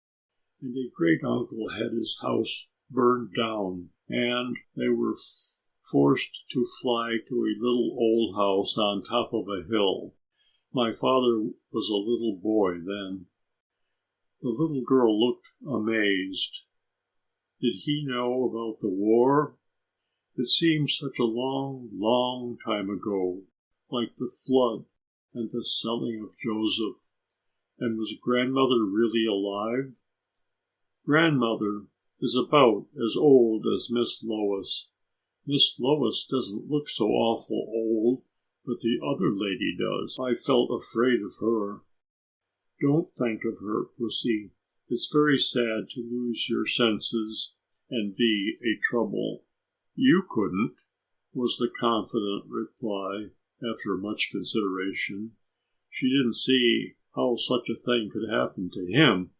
And a great uncle had his house burned down, and they were forced to fly to a little old house on top of a hill. My father was a little boy then." The little girl looked amazed. Did he know about the war? It seemed such a long, long time ago, like the flood and the selling of Joseph. And was grandmother really alive? "Grandmother is about as old as Miss Lois. Miss Lois doesn't look so awful old, but the other lady does. I felt afraid of her." "Don't think of her, Pussy. It's very sad to lose your senses and be a trouble." "You couldn't," was the confident reply after much consideration. She didn't see how such a thing could happen to him.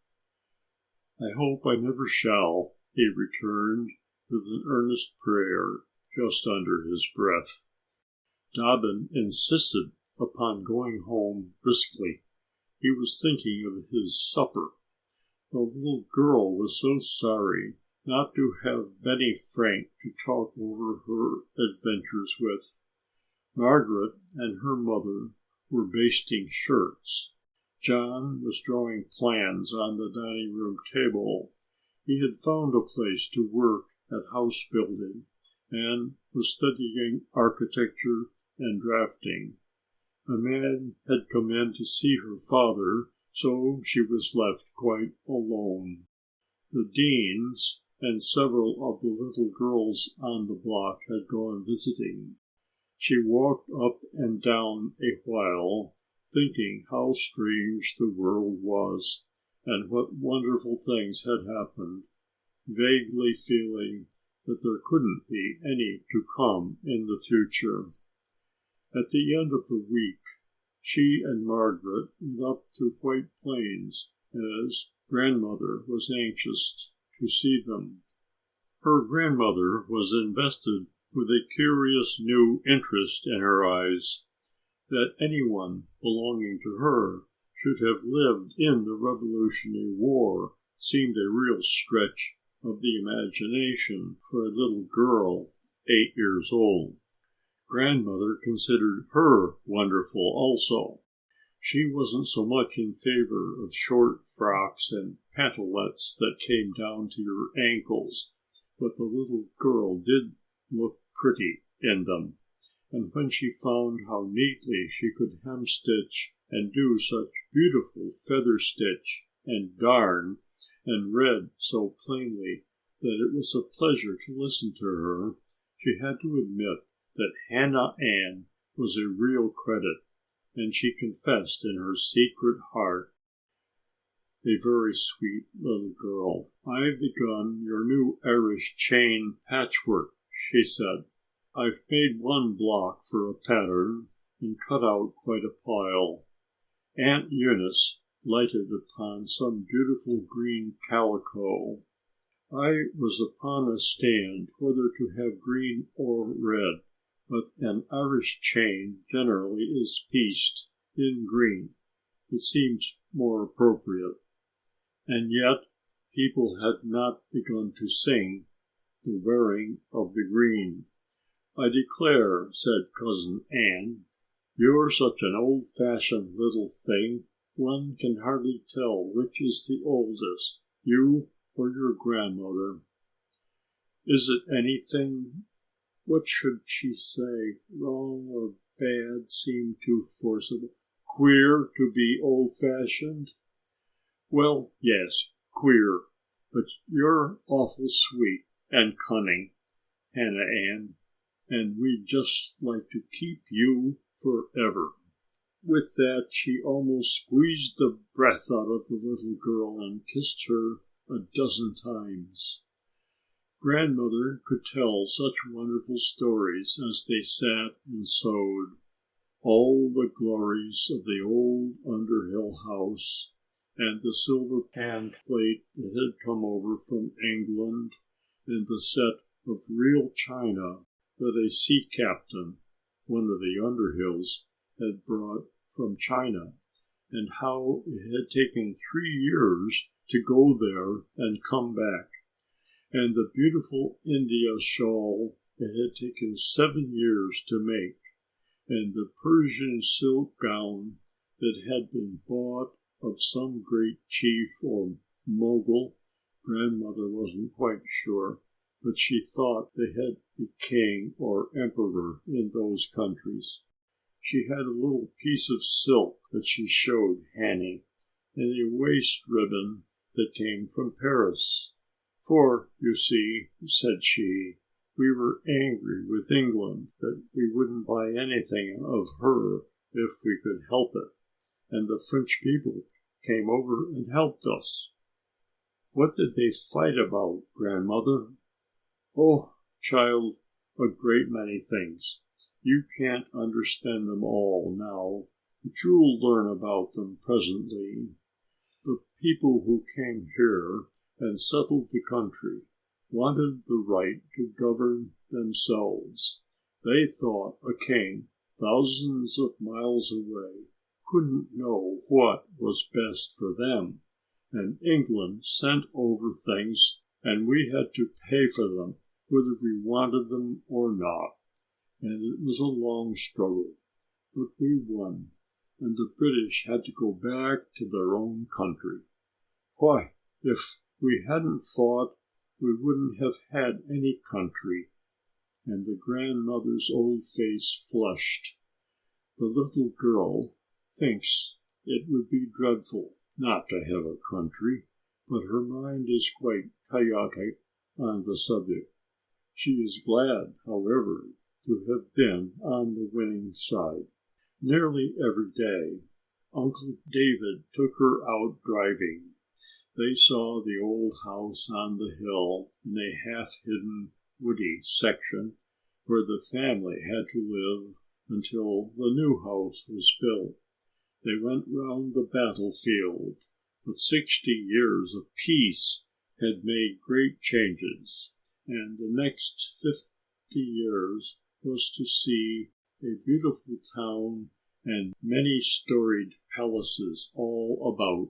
"I hope I never shall," he returned with an earnest prayer just under his breath. Dobbin insisted upon going home briskly. He was thinking of his supper. The little girl was so sorry not to have Benny Frank to talk over her adventures with. Margaret and her mother were basting shirts. John was drawing plans on the dining room table. He had found a place to work at house building and was studying architecture and drafting. A man had come in to see her father, so she was left quite alone. The Deans and several of the little girls on the block had gone visiting. She walked up and down a while, thinking how strange the world was and what wonderful things had happened, vaguely feeling that there couldn't be any to come in the future. At the end of the week, she and Margaret went up to White Plains as grandmother was anxious to see them. Her grandmother was invested with a curious new interest in her eyes. That anyone belonging to her should have lived in the Revolutionary War seemed a real stretch of the imagination for a little girl 8 years old. Grandmother considered her wonderful also. She wasn't so much in favor of short frocks and pantalettes that came down to your ankles, but the little girl did look pretty in them. And when she found how neatly she could hemstitch and do such beautiful feather stitch and darn and read so plainly that it was a pleasure to listen to her, she had to admit that Hannah Ann was a real credit, and she confessed in her secret heart, a very sweet little girl. "I've begun your new Irish chain patchwork," she said. "I've made one block for a pattern and cut out quite a pile." Aunt Eunice lighted upon some beautiful green calico. "I was upon a stand whether to have green or red, but an Irish chain generally is pieced in green. It seemed more appropriate." And yet people had not begun to sing the wearing of the green. I declare, said Cousin Ann, you're such an old-fashioned little thing, one can hardly tell which is the oldest, you or your grandmother. Is it anything, what should she say, wrong or bad seemed too forcible, queer to be old-fashioned? Well, yes, queer, but you're awful sweet and cunning, Hannah Ann, and we'd just like to keep you forever. With that, she almost squeezed the breath out of the little girl and kissed her a dozen times. Grandmother could tell such wonderful stories as they sat and sewed. All the glories of the old Underhill house and the silver pan plate that had come over from England and the set of real china that a sea captain, one of the Underhills, had brought from China, and how it had taken 3 years to go there and come back, and the beautiful India shawl it had taken 7 years to make, and the Persian silk gown that had been bought of some great chief or mogul. Grandmother wasn't quite sure, but she thought they had a king or emperor in those countries. She had a little piece of silk that she showed Hanny, and a waist ribbon that came from Paris. For, you see, said she, we were angry with England that we wouldn't buy anything of her if we could help it, and the French people came over and helped us. What did they fight about, Grandmother? Oh, child, a great many things. You can't understand them all now, but you'll learn about them presently. The people who came here and settled the country wanted the right to govern themselves. They thought a king thousands of miles away couldn't know what was best for them, and England sent over things and we had to pay for them whether we wanted them or not. And it was a long struggle, but we won, and the British had to go back to their own country. Why, if we hadn't fought, we wouldn't have had any country. And the grandmother's old face flushed. The little girl thinks it would be dreadful not to have a country, but her mind is quite chaotic on the subject. She is glad, however, to have been on the winning side. Nearly every day, Uncle David took her out driving. They saw the old house on the hill in a half-hidden woody section where the family had to live until the new house was built. They went round the battlefield, but 60 years of peace had made great changes, and the next 50 years was to see a beautiful town and many-storied palaces all about.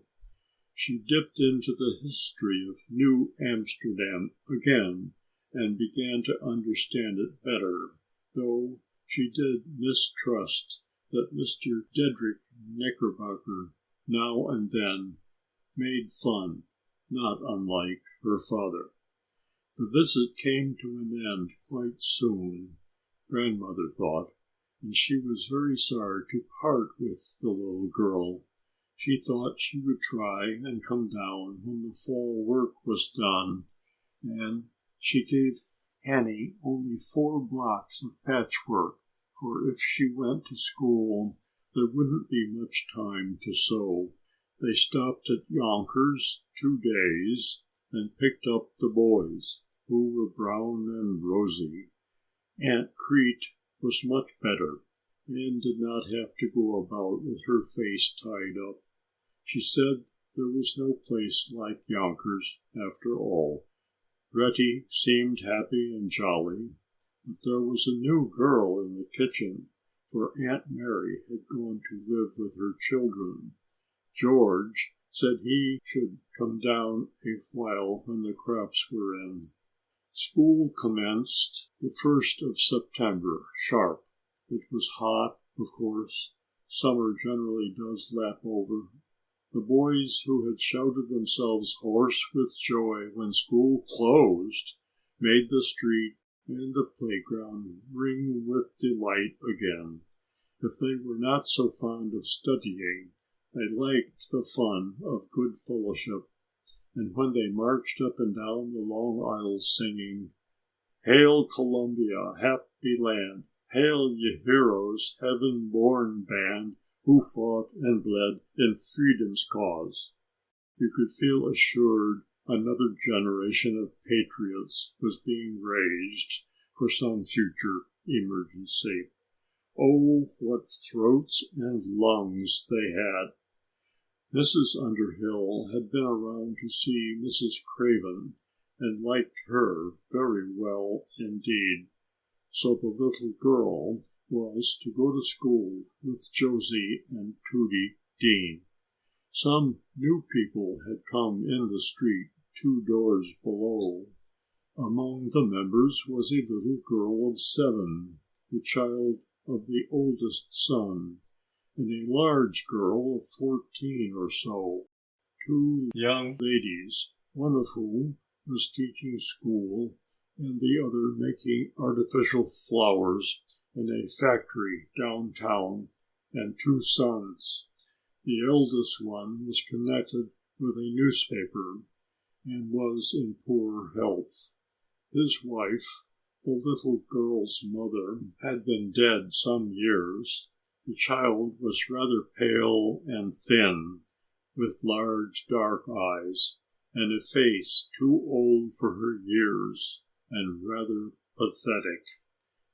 She dipped into the history of New Amsterdam again and began to understand it better, though she did mistrust that Mr. Dedrick Knickerbocker now and then made fun, not unlike her father. The visit came to an end quite soon, Grandmother thought, and she was very sorry to part with the little girl. She thought she would try and come down when the fall work was done, and she gave Annie only 4 blocks of patchwork, for if she went to school, there wouldn't be much time to sew. They stopped at Yonkers 2 days and picked up the boys, who were brown and rosy. Aunt Crete was much better and did not have to go about with her face tied up. She said there was no place like Yonkers after all. Retty seemed happy and jolly, but there was a new girl in the kitchen, for Aunt Mary had gone to live with her children. George said he should come down a while when the crops were in. School commenced the 1st of September, sharp. It was hot, of course. Summer generally does lap over. The boys who had shouted themselves hoarse with joy when school closed made the street and the playground ring with delight again. If they were not so fond of studying, they liked the fun of good fellowship. And when they marched up and down the long aisles singing, "Hail Columbia, happy land! Hail ye heroes, heaven-born band, who fought and bled in freedom's cause," you could feel assured another generation of patriots was being raised for some future emergency. Oh, what throats and lungs they had! Mrs. Underhill had been around to see Mrs. Craven and liked her very well indeed. So the little girl was to go to school with Josie and Tootie Dean. Some new people had come in the street 2 doors below. Among the members was a little girl of 7, the child of the oldest son, and a large girl of 14 or so, 2 young ladies, one of whom was teaching school and the other making artificial flowers in a factory downtown, and 2 sons. The eldest one was connected with a newspaper and was in poor health. His wife, the little girl's mother, had been dead some years. The child was rather pale and thin, with large dark eyes and a face too old for her years and rather pathetic.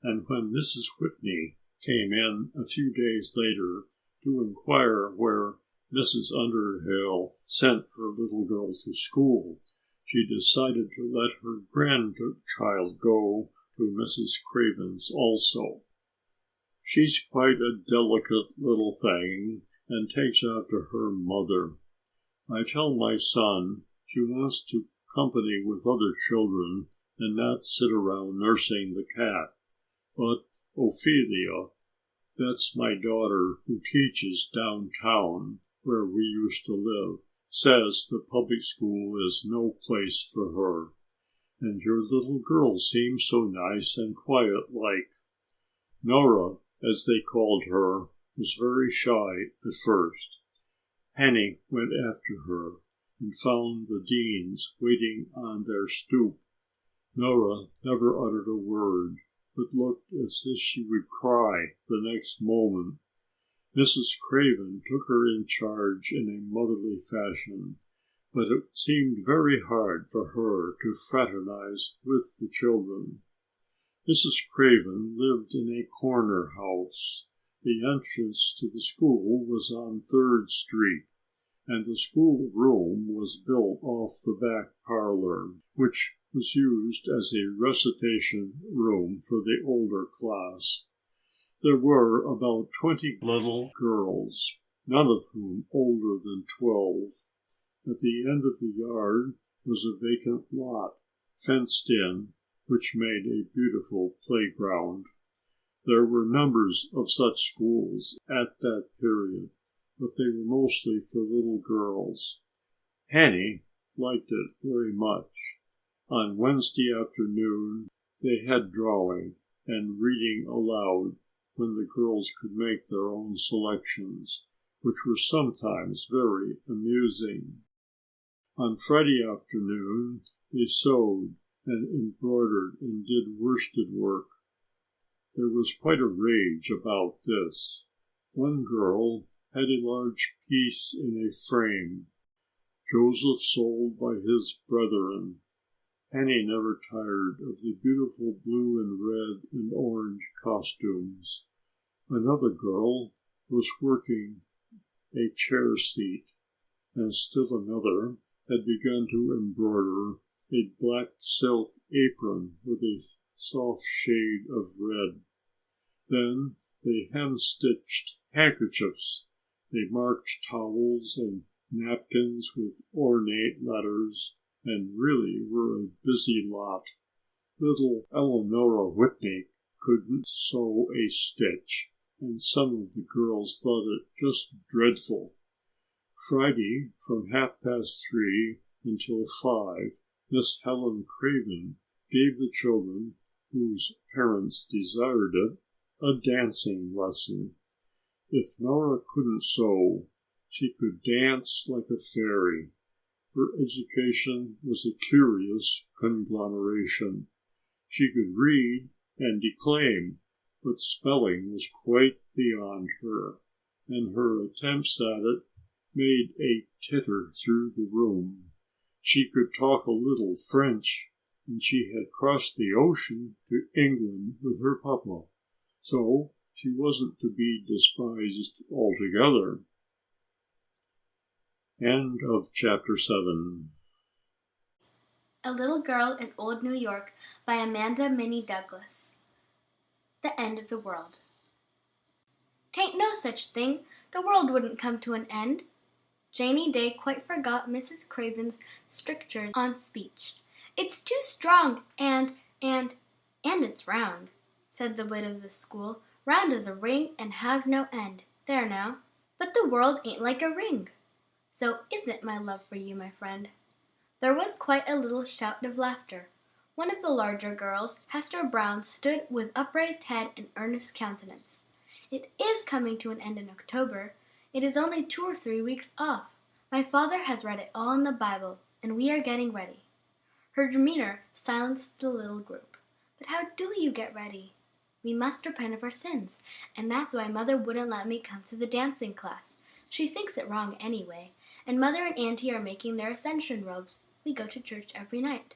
And when Mrs. Whitney came in a few days later to inquire where Mrs. Underhill sent her little girl to school, she decided to let her grandchild go to Mrs. Craven's also. "She's quite a delicate little thing and takes after her mother. I tell my son she wants to company with other children and not sit around nursing the cat. But Ophelia, that's my daughter who teaches downtown where we used to live, says the public school is no place for her. And your little girl seems so nice and quiet like." Nora, as they called her, was very shy at first. Annie went after her and found the Deans waiting on their stoop. Nora never uttered a word, but looked as if she would cry the next moment. Mrs. Craven took her in charge in a motherly fashion, but it seemed very hard for her to fraternize with the children. Mrs. Craven lived in a corner house. The entrance to the school was on 3rd Street, and the school room was built off the back parlor, which was used as a recitation room for the older class. There were about 20 little girls, none of whom older than 12. At the end of the yard was a vacant lot, fenced in, which made a beautiful playground. There were numbers of such schools at that period, but they were mostly for little girls. Annie liked it very much. On Wednesday afternoon they had drawing and reading aloud when the girls could make their own selections, which were sometimes very amusing. On Friday afternoon they sewed and embroidered and did worsted work. There was quite a rage about this. One girl had a large piece in a frame, Joseph sold by his brethren. Annie never tired of the beautiful blue and red and orange costumes. Another girl was working a chair seat, and still another had begun to embroider a black silk apron with a soft shade of red. Then they hem-stitched handkerchiefs. They marked towels and napkins with ornate letters, and really were a busy lot. Little Eleanora Whitney couldn't sew a stitch, and some of the girls thought it just dreadful. Friday from 3:30 until 5, Miss Helen Craven gave the children, whose parents desired it, a dancing lesson. If Nora couldn't sew, she could dance like a fairy. Her education was a curious conglomeration. She could read and declaim, but spelling was quite beyond her, and her attempts at it made a titter through the room. She could talk a little French, and she had crossed the ocean to England with her papa, so she wasn't to be despised altogether. End of chapter 7. A Little Girl in Old New York by Amanda Minnie Douglas. The End of the World. 'Tain't no such thing. The world wouldn't come to an end. Janey Day quite forgot Mrs. Craven's strictures on speech. It's too strong, and it's round, said the wit of the school. Round as a ring and has no end. There now. But the world ain't like a ring. So isn't my love for you, my friend. There was quite a little shout of laughter. One of the larger girls, Hester Brown, stood with upraised head and earnest countenance. It is coming to an end in October. It is only 2 or 3 weeks off. My father has read it all in the Bible, and we are getting ready. Her demeanor silenced the little group. But how do you get ready? We must repent of our sins, and that's why Mother wouldn't let me come to the dancing class. She thinks it wrong anyway, and Mother and Auntie are making their ascension robes. We go to church every night.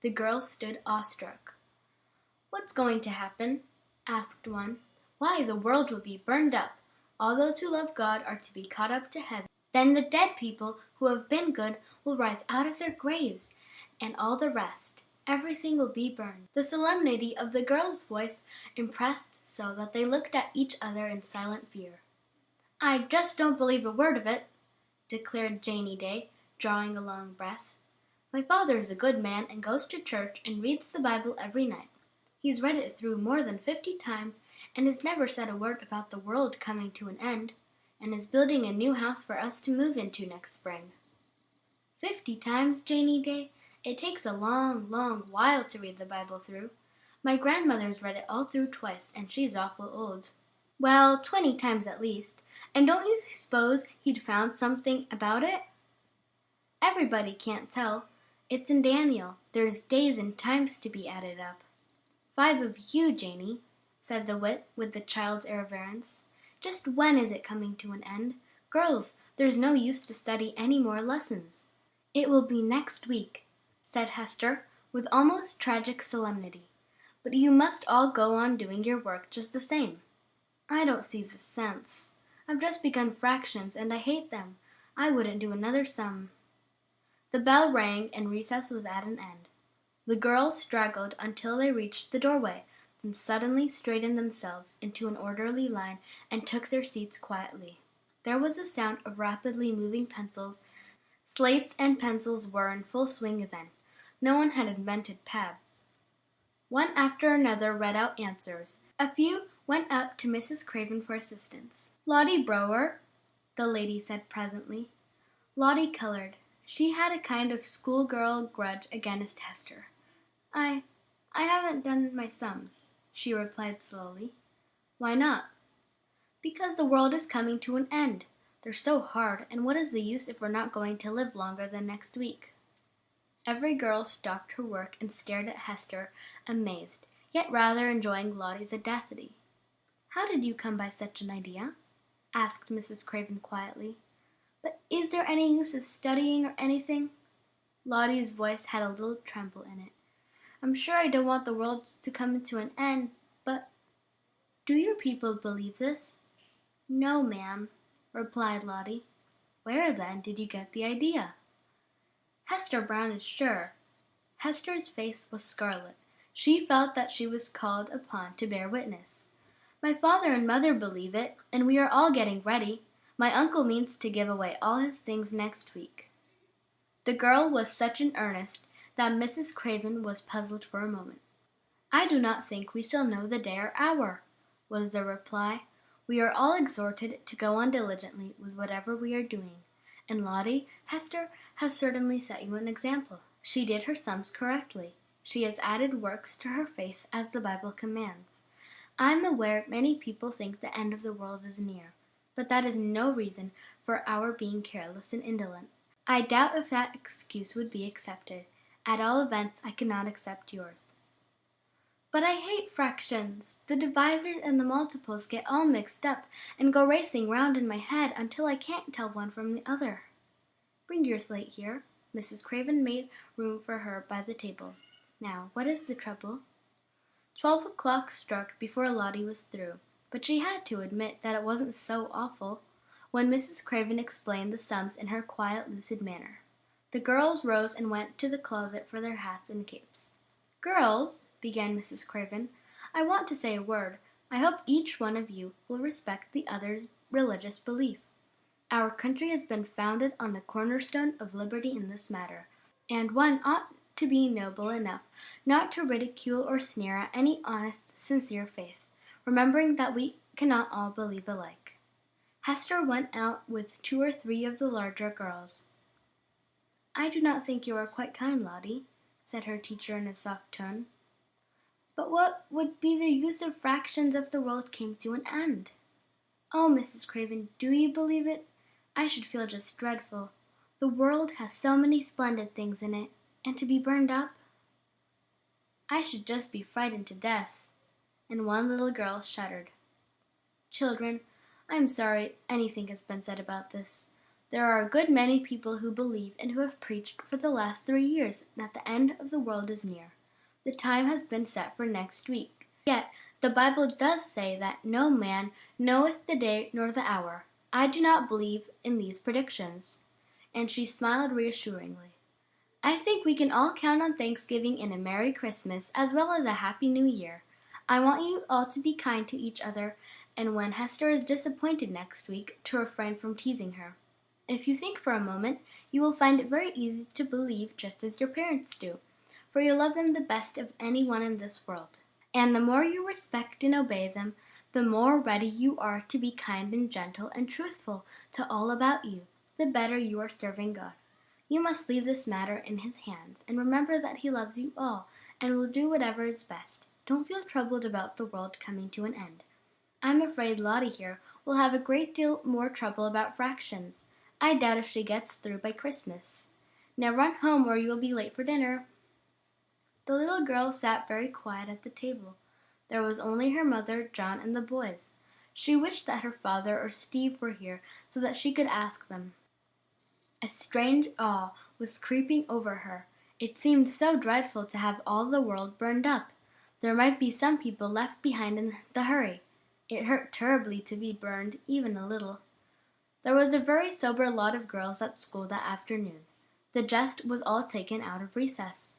The girls stood awestruck. What's going to happen? Asked one. Why, the world will be burned up. All those who love God are to be caught up to heaven. Then the dead people who have been good will rise out of their graves, and all the rest. Everything will be burned. The solemnity of the girl's voice impressed so that they looked at each other in silent fear. I just don't believe a word of it, declared Janey Day, drawing a long breath. My father is a good man and goes to church and reads the Bible every night. He's read it through more than 50 times and has never said a word about the world coming to an end, and is building a new house for us to move into next spring. 50 times, Janey Day? It takes a long, long while to read the Bible through. My grandmother's read it all through twice, and she's awful old. Well, 20 times at least. And don't you suppose he'd found something about it? Everybody can't tell. It's in Daniel. There's days and times to be added up. 5 of you, Janey, said the wit with the child's irreverence. Just when is it coming to an end? Girls, there's no use to study any more lessons. It will be next week, said Hester, with almost tragic solemnity. But you must all go on doing your work just the same. I don't see the sense. I've just begun fractions, and I hate them. I wouldn't do another sum. The bell rang, and recess was at an end. The girls straggled until they reached the doorway, then suddenly straightened themselves into an orderly line and took their seats quietly. There was a sound of rapidly moving pencils. Slates and pencils were in full swing then. No one had invented pads. One after another read out answers. A few went up to Mrs. Craven for assistance. Lottie Brower, the lady said presently. Lottie colored. She had a kind of schoolgirl grudge against Hester. I haven't done my sums, she replied slowly. Why not? Because the world is coming to an end. They're so hard, and what is the use if we're not going to live longer than next week? Every girl stopped her work and stared at Hester, amazed, yet rather enjoying Lottie's audacity. How did you come by such an idea? Asked Mrs. Craven quietly. But is there any use of studying or anything? Lottie's voice had a little tremble in it. I'm sure I don't want the world to come to an end, but do your people believe this? No, ma'am, replied Lottie. Where, then, did you get the idea? Hester Brown is sure. Hester's face was scarlet. She felt that she was called upon to bear witness. My father and mother believe it, and we are all getting ready. My uncle means to give away all his things next week. The girl was such an earnest that Mrs. Craven was puzzled for a moment. "I do not think we shall know the day or hour," was the reply. "We are all exhorted to go on diligently with whatever we are doing. And Lottie, Hester has certainly set you an example. She did her sums correctly. She has added works to her faith as the Bible commands. I am aware many people think the end of the world is near, but that is no reason for our being careless and indolent. I doubt if that excuse would be accepted. At all events, I cannot accept yours." "But I hate fractions. The divisors and the multiples get all mixed up and go racing round in my head until I can't tell one from the other." "Bring your slate here." Mrs. Craven made room for her by the table. "Now, what is the trouble?" 12 o'clock struck before Lottie was through, but she had to admit that it wasn't so awful when Mrs. Craven explained the sums in her quiet, lucid manner. The girls rose and went to the closet for their hats and capes. "Girls," began Mrs. Craven, "I want to say a word. I hope each one of you will respect the other's religious belief. Our country has been founded on the cornerstone of liberty in this matter, and one ought to be noble enough not to ridicule or sneer at any honest, sincere faith, remembering that we cannot all believe alike." Hester went out with 2 or 3 of the larger girls. "I do not think you are quite kind, Lottie," said her teacher in a soft tone. "But what would be the use of fractions if the world came to an end?" "Oh, Mrs. Craven, do you believe it? I should feel just dreadful. The world has so many splendid things in it, and to be burned up, I should just be frightened to death." And one little girl shuddered. "Children, I am sorry anything has been said about this. There are a good many people who believe and who have preached for the last 3 years that the end of the world is near. The time has been set for next week. Yet the Bible does say that no man knoweth the day nor the hour. I do not believe in these predictions." And she smiled reassuringly. "I think we can all count on Thanksgiving and a Merry Christmas as well as a Happy New Year. I want you all to be kind to each other, and when Hester is disappointed next week, to refrain from teasing her. If you think for a moment, you will find it very easy to believe just as your parents do, for you love them the best of any one in this world. And the more you respect and obey them, the more ready you are to be kind and gentle and truthful to all about you, the better you are serving God. You must leave this matter in His hands, and remember that He loves you all, and will do whatever is best. Don't feel troubled about the world coming to an end. I'm afraid Lottie here will have a great deal more trouble about fractions. I doubt if she gets through by Christmas. Now run home, or you will be late for dinner." The little girl sat very quiet at the table. There was only her mother, John, and the boys. She wished that her father or Steve were here so that she could ask them. A strange awe was creeping over her. It seemed so dreadful to have all the world burned up. There might be some people left behind in the hurry. It hurt terribly to be burned, even a little. There was a very sober lot of girls at school that afternoon. The jest was all taken out of recess.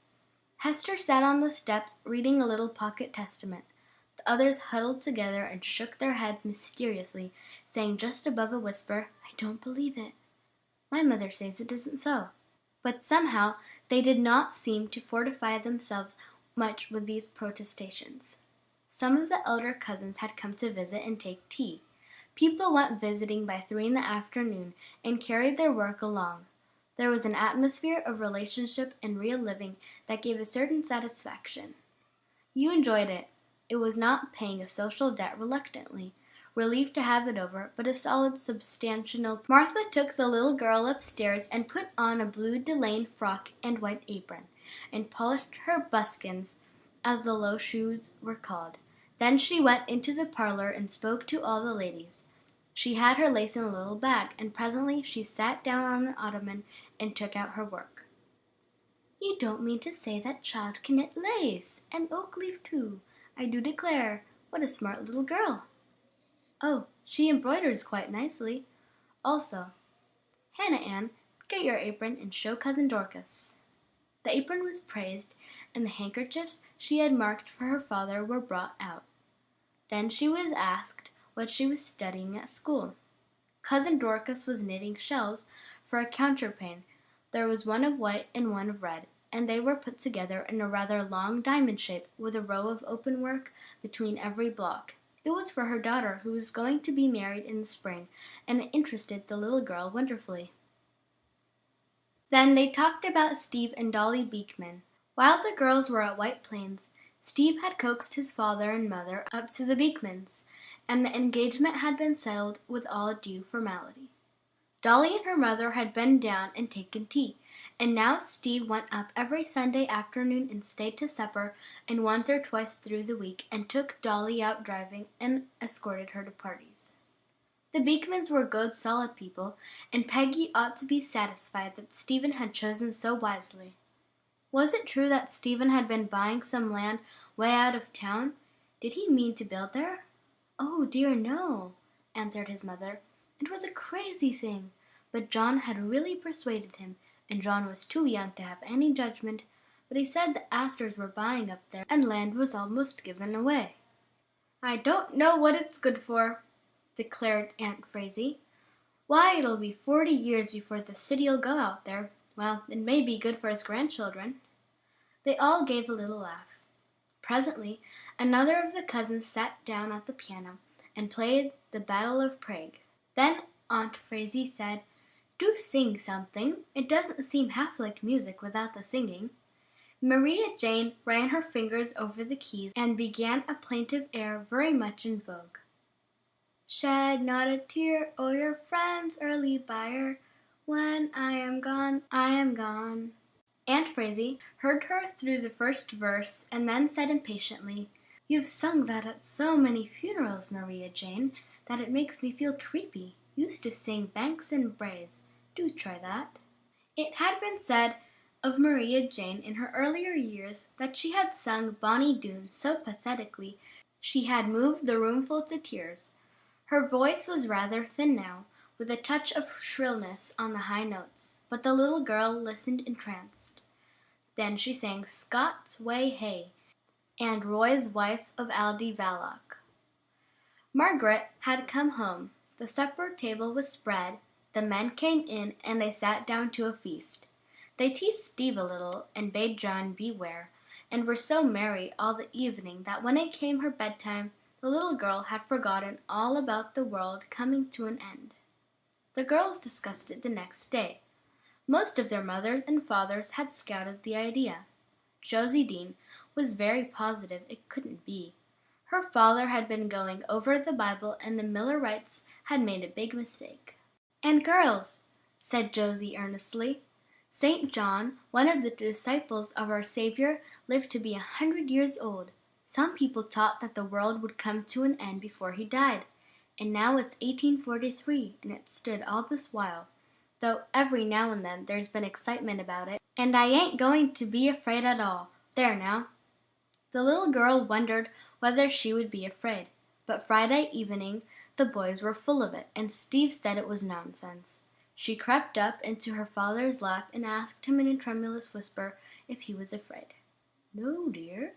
Hester sat on the steps reading a little pocket Testament. The others huddled together and shook their heads mysteriously, saying just above a whisper, "I don't believe it. My mother says it isn't so." But somehow they did not seem to fortify themselves much with these protestations. Some of the elder cousins had come to visit and take tea. People went visiting by 3 in the afternoon and carried their work along. There was an atmosphere of relationship and real living that gave a certain satisfaction. You enjoyed it. It was not paying a social debt reluctantly, relieved to have it over, but a solid, substantial. Martha took the little girl upstairs and put on a blue delaine frock and white apron, and polished her buskins, as the low shoes were called. Then she went into the parlor and spoke to all the ladies. She had her lace in a little bag, and presently she sat down on an ottoman and took out her work. "You don't mean to say that child can knit lace, and oak leaf too, I do declare. What a smart little girl!" "Oh, she embroiders quite nicely, also. Hannah Ann, get your apron and show Cousin Dorcas." The apron was praised, and the handkerchiefs she had marked for her father were brought out. Then she was asked what she was studying at school. Cousin Dorcas was knitting shells for a counterpane. There was one of white and one of red. and they were put together in a rather long diamond shape with a row of open work between every block. It was for her daughter, who was going to be married in the spring, and it interested the little girl wonderfully. Then they talked about Steve and Dolly Beekman. While the girls were at White Plains, Steve had coaxed his father and mother up to the Beekmans, and the engagement had been settled with all due formality. Dolly and her mother had been down and taken tea, and now Steve went up every Sunday afternoon and stayed to supper, and once or twice through the week, and took Dolly out driving and escorted her to parties. The Beekmans were good, solid people, and Peggy ought to be satisfied that Stephen had chosen so wisely. Was it true that Stephen had been buying some land way out of town? Did he mean to build there? Oh dear, no, answered his mother. It was a crazy thing, but John had really persuaded him, and John was too young to have any judgment, but he said the Astors were buying up there, and land was almost given away. I don't know what it's good for, declared Aunt Frazee. Why, it'll be 40 years before the city'll go out there. Well, it may be good for his grandchildren. They all gave a little laugh. Presently, another of the cousins sat down at the piano and played the Battle of Prague. Then Aunt Frazee said, Do sing something. It doesn't seem half like music without the singing. Maria Jane ran her fingers over the keys and began a plaintive air very much in vogue. Shed not a tear o'er your friend's early bier. When I am gone, I am gone. Aunt Frazee heard her through the first verse and then said impatiently, You've sung that at so many funerals, Maria Jane, that it makes me feel creepy. Used to sing Banks and Braes. Do try that. It had been said of Maria Jane in her earlier years that she had sung Bonnie Doon so pathetically she had moved the roomful to tears. Her voice was rather thin now, with a touch of shrillness on the high notes, but the little girl listened entranced. Then she sang Scots Way Hey and Roy's Wife of Aldi Valloch. Margaret had come home. The supper table was spread, the men came in, and they sat down to a feast. They teased Steve a little, and bade John beware, and were so merry all the evening that when it came her bedtime, the little girl had forgotten all about the world coming to an end. The girls discussed it the next day. Most of their mothers and fathers had scouted the idea. Josie Dean was very positive it couldn't be. Her father had been going over the Bible, and the Millerites had made a big mistake. And girls, said Josie earnestly, St. John, one of the disciples of our Savior, lived to be 100 years old. Some people taught that the world would come to an end before he died, and now it's 1843, and it stood all this while, though every now and then there's been excitement about it, and I ain't going to be afraid at all. There now. The little girl wondered whether she would be afraid, but Friday evening the boys were full of it, and Steve said it was nonsense. She crept up into her father's lap and asked him in a tremulous whisper if he was afraid. No, dear,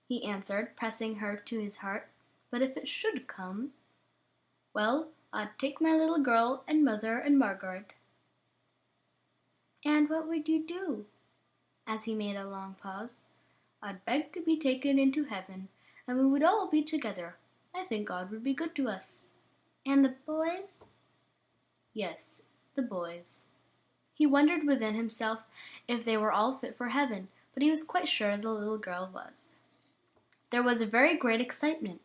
he answered, pressing her to his heart, but if it should come, well, I'd take my little girl and mother and Margaret. And what would you do? As he made a long pause. I'd beg to be taken into heaven, and we would all be together. I think God would be good to us. And the boys? Yes, the boys. He wondered within himself if they were all fit for heaven, but he was quite sure the little girl was. There was a very great excitement.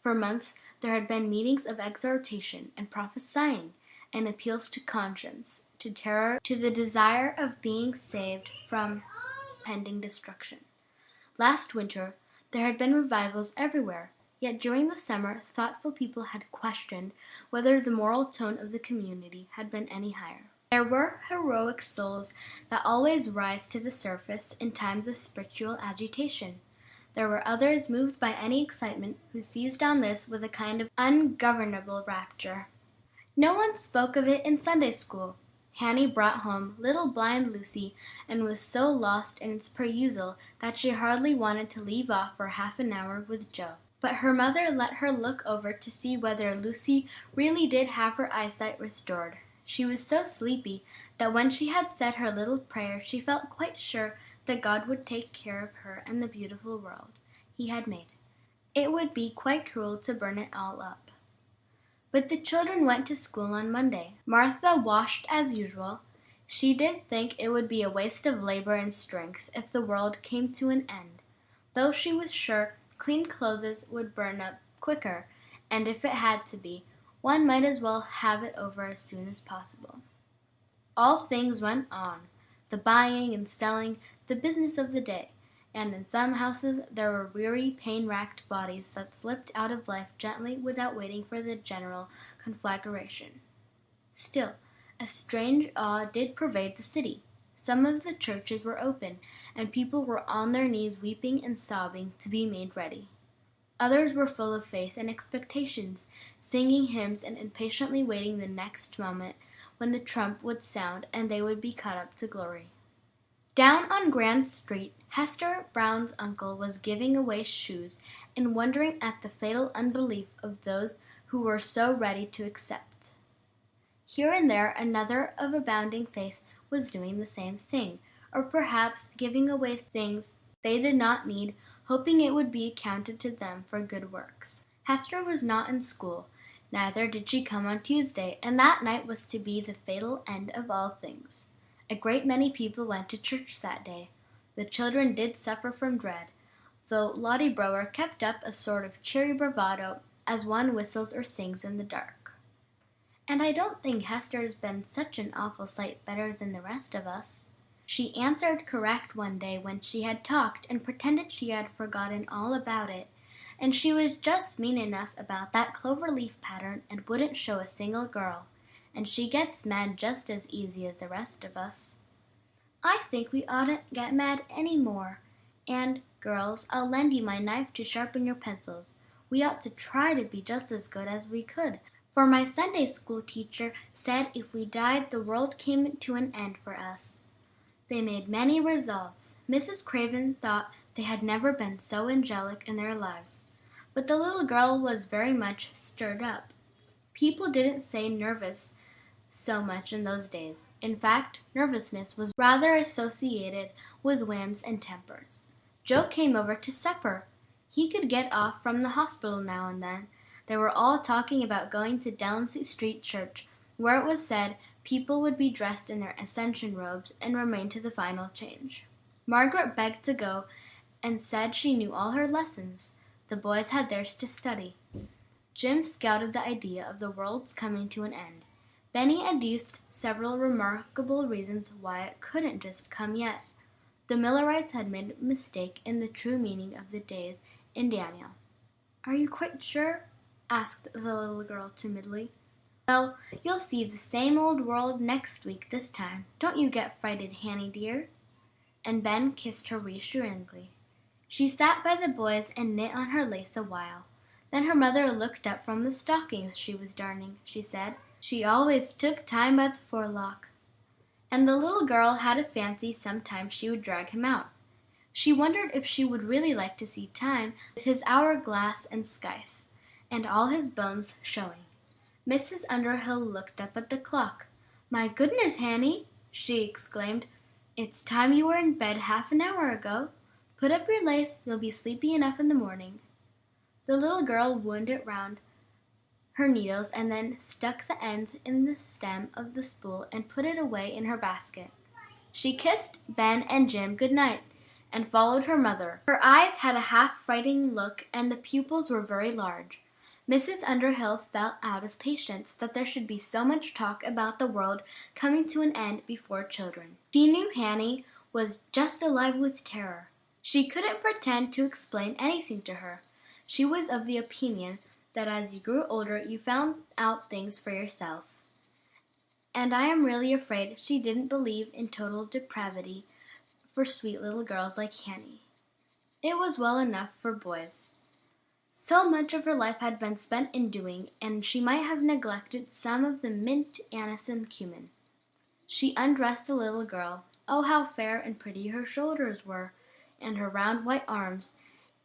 For months there had been meetings of exhortation and prophesying, and appeals to conscience, to terror, to the desire of being saved from pending destruction. Last winter there had been revivals everywhere, yet during the summer thoughtful people had questioned whether the moral tone of the community had been any higher. There were heroic souls that always rise to the surface in times of spiritual agitation. There were others moved by any excitement who seized on this with a kind of ungovernable rapture. No one spoke of it in Sunday school. Hanny brought home Little Blind Lucy, and was so lost in its perusal that she hardly wanted to leave off for half an hour with Joe. But her mother let her look over to see whether Lucy really did have her eyesight restored. She was so sleepy that when she had said her little prayer she felt quite sure that God would take care of her and the beautiful world He had made. It would be quite cruel to burn it all up. But the children went to school on Monday. Martha washed as usual. She did think it would be a waste of labor and strength if the world came to an end, though she was sure clean clothes would burn up quicker, and if it had to be, one might as well have it over as soon as possible. All things went on, the buying and selling, the business of the day, and in some houses there were weary, pain-racked bodies that slipped out of life gently without waiting for the general conflagration. Still, a strange awe did pervade the city. Some of the churches were open, and people were on their knees weeping and sobbing to be made ready. Others were full of faith and expectations, singing hymns and impatiently waiting the next moment when the trump would sound and they would be caught up to glory. Down on Grand Street, Hester Brown's uncle was giving away shoes and wondering at the fatal unbelief of those who were so ready to accept. Here and there another of abounding faith was doing the same thing, or perhaps giving away things they did not need, hoping it would be accounted to them for good works. Hester was not in school, neither did she come on Tuesday, and that night was to be the fatal end of all things. A great many people went to church that day. The children did suffer from dread, though Lottie Brower kept up a sort of cheery bravado as one whistles or sings in the dark. And I don't think Hester's been such an awful sight better than the rest of us. She answered correct one day when she had talked and pretended she had forgotten all about it, and she was just mean enough about that clover leaf pattern and wouldn't show a single girl, and she gets mad just as easy as the rest of us. I think we oughtn't get mad any more, and, girls, I'll lend you my knife to sharpen your pencils. We ought to try to be just as good as we could, for my Sunday school teacher said if we died the world came to an end for us. They made many resolves. Mrs. Craven thought they had never been so angelic in their lives, but the little girl was very much stirred up. People didn't say nervous so much in those days. In fact, nervousness was rather associated with whims and tempers. Joe came over to supper. He could get off from the hospital now and then. They were all talking about going to Delancey Street Church, where it was said people would be dressed in their Ascension robes and remain to the final change. Margaret begged to go and said she knew all her lessons. The boys had theirs to study. Jim scouted the idea of the world's coming to an end. Benny adduced several remarkable reasons why it couldn't just come yet. The Millerites had made a mistake in the true meaning of the days in Daniel. "Are you quite sure?" asked the little girl timidly. "Well, you'll see the same old world next week this time. Don't you get frightened, Hanny dear." And Ben kissed her reassuringly. She sat by the boys and knit on her lace a while. Then her mother looked up from the stockings she was darning, she said. She always took Time by the forelock. And the little girl had a fancy sometimes she would drag him out. She wondered if she would really like to see Time with his hourglass and scythe, and all his bones showing. Mrs. Underhill looked up at the clock. "My goodness, Hanny!" she exclaimed. "It's time you were in bed half an hour ago. Put up your lace, you'll be sleepy enough in the morning." The little girl wound it round her needles and then stuck the ends in the stem of the spool and put it away in her basket. She kissed Ben and Jim good night and followed her mother. Her eyes had a half-frightened look and the pupils were very large. Mrs. Underhill felt out of patience that there should be so much talk about the world coming to an end before children. She knew Hanny was just alive with terror. She couldn't pretend to explain anything to her. She was of the opinion that as you grew older you found out things for yourself. And I am really afraid she didn't believe in total depravity for sweet little girls like Hanny. It was well enough for boys. So much of her life had been spent in doing, and she might have neglected some of the mint, anise, and cumin. She undressed the little girl. Oh, how fair and pretty her shoulders were, and her round white arms,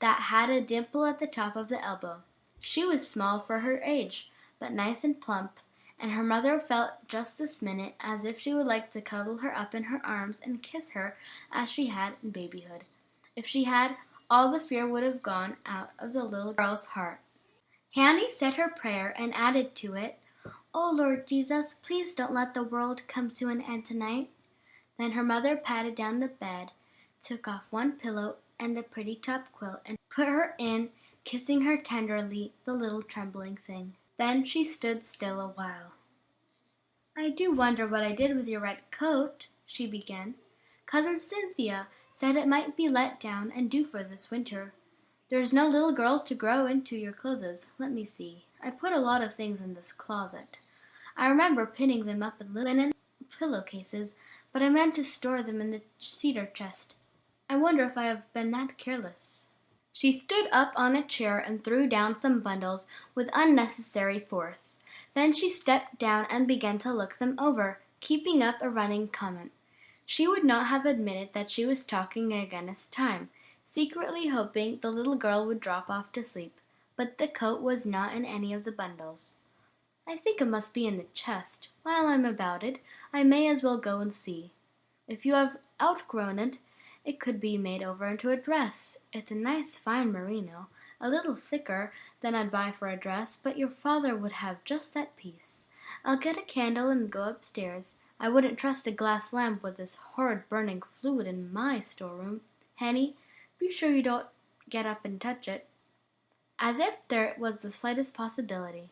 that had a dimple at the top of the elbow. She was small for her age, but nice and plump, and her mother felt just this minute as if she would like to cuddle her up in her arms and kiss her as she had in babyhood. If she had, all the fear would have gone out of the little girl's heart. Hanny said her prayer and added to it, "Oh, Lord Jesus, please don't let the world come to an end tonight." Then her mother patted down the bed, took off one pillow and the pretty top quilt, and put her in, kissing her tenderly, the little trembling thing. Then she stood still a while. "I do wonder what I did with your red coat," she began. "Cousin Cynthia said it might be let down and do for this winter. There's no little girl to grow into your clothes. Let me see. I put a lot of things in this closet. I remember pinning them up in linen pillowcases, but I meant to store them in the cedar chest. I wonder if I have been that careless." She stood up on a chair and threw down some bundles with unnecessary force. Then she stepped down and began to look them over, keeping up a running comment. She would not have admitted that she was talking against time, secretly hoping the little girl would drop off to sleep, but the coat was not in any of the bundles. "I think it must be in the chest. While I'm about it, I may as well go and see. If you have outgrown it, it could be made over into a dress. It's a nice fine merino, a little thicker than I'd buy for a dress, but your father would have just that piece. I'll get a candle and go upstairs. I wouldn't trust a glass lamp with this horrid burning fluid in my storeroom. Henny, be sure you don't get up and touch it." As if there was the slightest possibility.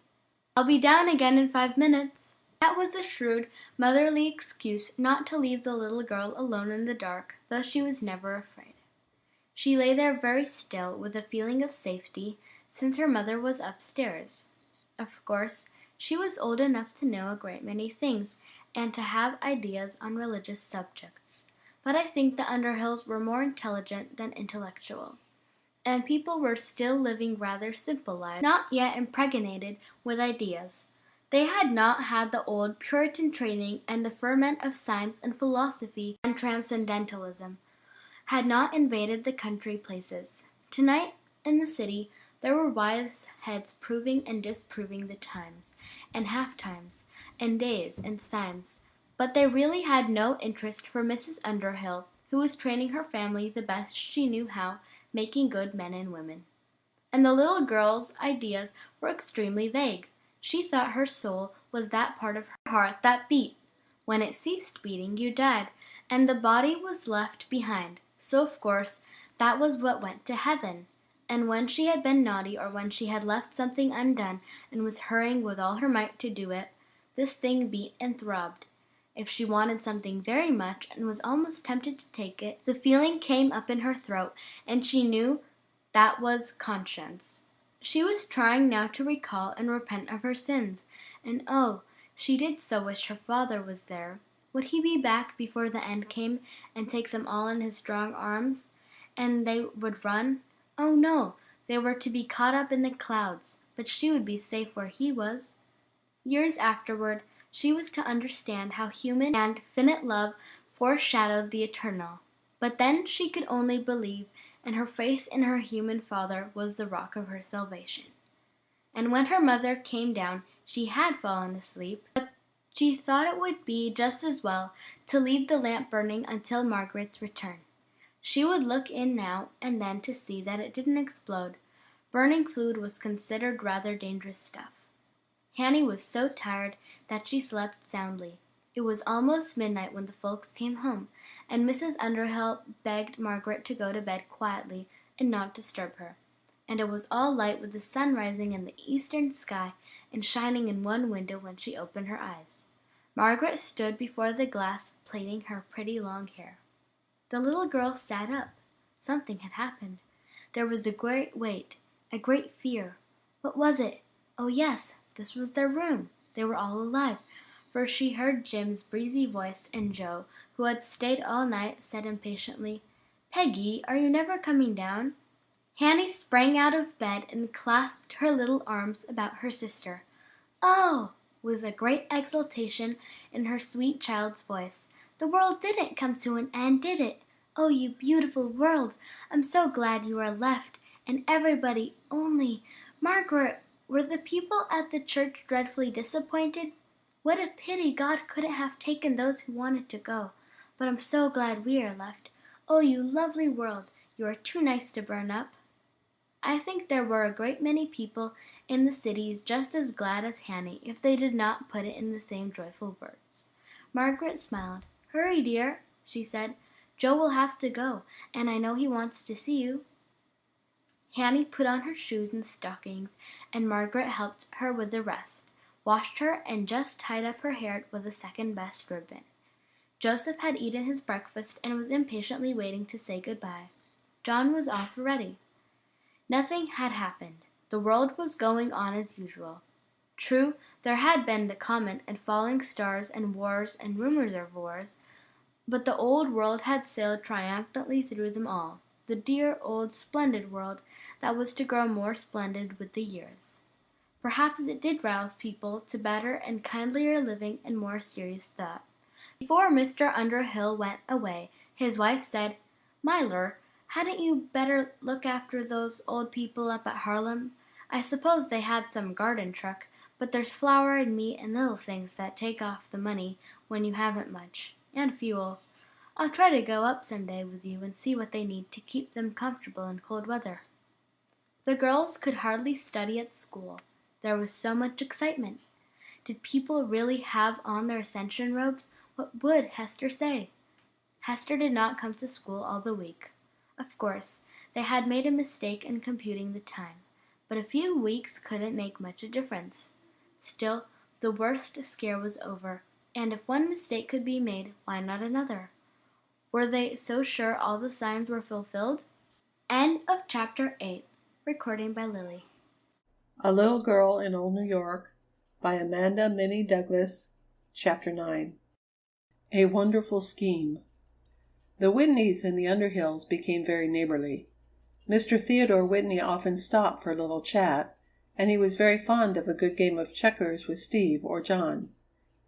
"I'll be down again in 5 minutes." That was a shrewd, motherly excuse not to leave the little girl alone in the dark, though she was never afraid. She lay there very still, with a feeling of safety, since her mother was upstairs. Of course, she was old enough to know a great many things, and to have ideas on religious subjects. But I think the Underhills were more intelligent than intellectual, and people were still living rather simple lives, not yet impregnated with ideas. They had not had the old Puritan training, and the ferment of science and philosophy and transcendentalism had not invaded the country places. Tonight, in the city, there were wise heads proving and disproving the times, and half-times, and days, and signs, but they really had no interest for Mrs. Underhill, who was training her family the best she knew how, making good men and women. And the little girl's ideas were extremely vague. She thought her soul was that part of her heart that beat. When it ceased beating, you died, and the body was left behind. So, of course, that was what went to heaven. And when she had been naughty, or when she had left something undone and was hurrying with all her might to do it, this thing beat and throbbed. If she wanted something very much and was almost tempted to take it, the feeling came up in her throat, and she knew that was conscience. She was trying now to recall and repent of her sins, and oh, she did so wish her father was there. Would he be back before the end came, and take them all in his strong arms, and they would run? Oh no, they were to be caught up in the clouds, but she would be safe where he was. Years afterward, she was to understand how human and finite love foreshadowed the eternal. But then she could only believe, and her faith in her human father was the rock of her salvation. And when her mother came down, she had fallen asleep, but she thought it would be just as well to leave the lamp burning until Margaret's return. She would look in now and then to see that it didn't explode. Burning fluid was considered rather dangerous stuff. Hanny was so tired that she slept soundly. It was almost midnight when the folks came home, and Mrs. Underhill begged Margaret to go to bed quietly and not disturb her. And it was all light, with the sun rising in the eastern sky and shining in one window when she opened her eyes. Margaret stood before the glass plaiting her pretty long hair. The little girl sat up. Something had happened. There was a great weight, a great fear. What was it? Oh yes, this was their room. They were all alive, for she heard Jim's breezy voice, and Joe, who had stayed all night, said impatiently, "Peggy, are you never coming down?" Hanny sprang out of bed and clasped her little arms about her sister. "Oh!" with a great exultation in her sweet child's voice. "The world didn't come to an end, did it? Oh, you beautiful world! I'm so glad you are left, and everybody only, Margaret, were the people at the church dreadfully disappointed?" What a pity God couldn't have taken those who wanted to go. But I'm so glad we are left. Oh, you lovely world, you are too nice to burn up. I think there were a great many people in the cities just as glad as Hanny if they did not put it in the same joyful words. Margaret smiled. Hurry, dear, she said. Joe will have to go, and I know he wants to see you. Hanny put on her shoes and stockings, and Margaret helped her with the rest, washed her, and just tied up her hair with a second best ribbon. Joseph had eaten his breakfast and was impatiently waiting to say good-bye. John was off already. Nothing had happened. The world was going on as usual. True, there had been the comet and falling stars and wars and rumors of wars, but the old world had sailed triumphantly through them all, the dear old splendid world that was to grow more splendid with the years. Perhaps it did rouse people to better and kindlier living and more serious thought. Before Mr. Underhill went away, his wife said, "Myler, hadn't you better look after those old people up at Harlem? I suppose they had some garden truck, but there's flour and meat and little things that take off the money when you haven't much, and fuel. I'll try to go up some day with you and see what they need to keep them comfortable in cold weather." The girls could hardly study at school. There was so much excitement. Did people really have on their ascension robes? What would Hester say? Hester did not come to school all the week. Of course, they had made a mistake in computing the time, but a few weeks couldn't make much a difference. Still, the worst scare was over, and if one mistake could be made, why not another? Were they so sure all the signs were fulfilled? End of chapter 8. Recording by Lily. A Little Girl in Old New York by Amanda Minnie Douglas. Chapter 9. A Wonderful Scheme. The Whitneys in the Underhills became very neighborly. Mr. Theodore Whitney often stopped for a little chat, and he was very fond of a good game of checkers with Steve or John.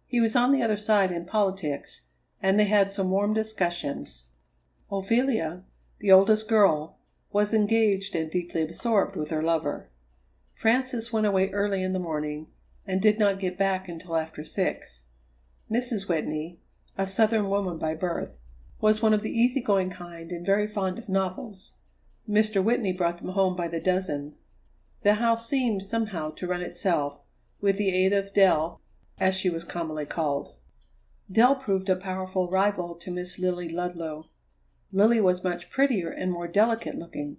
He was on the other side in politics, and they had some warm discussions. Ophelia, the oldest girl, was engaged and deeply absorbed with her lover. Frances went away early in the morning, and did not get back until after 6. Mrs. Whitney, a Southern woman by birth, was one of the easy-going kind and very fond of novels. Mr. Whitney brought them home by the dozen. The house seemed somehow to run itself, with the aid of Dell, as she was commonly called. Dell proved a powerful rival to Miss Lily Ludlow. Lily was much prettier and more delicate-looking.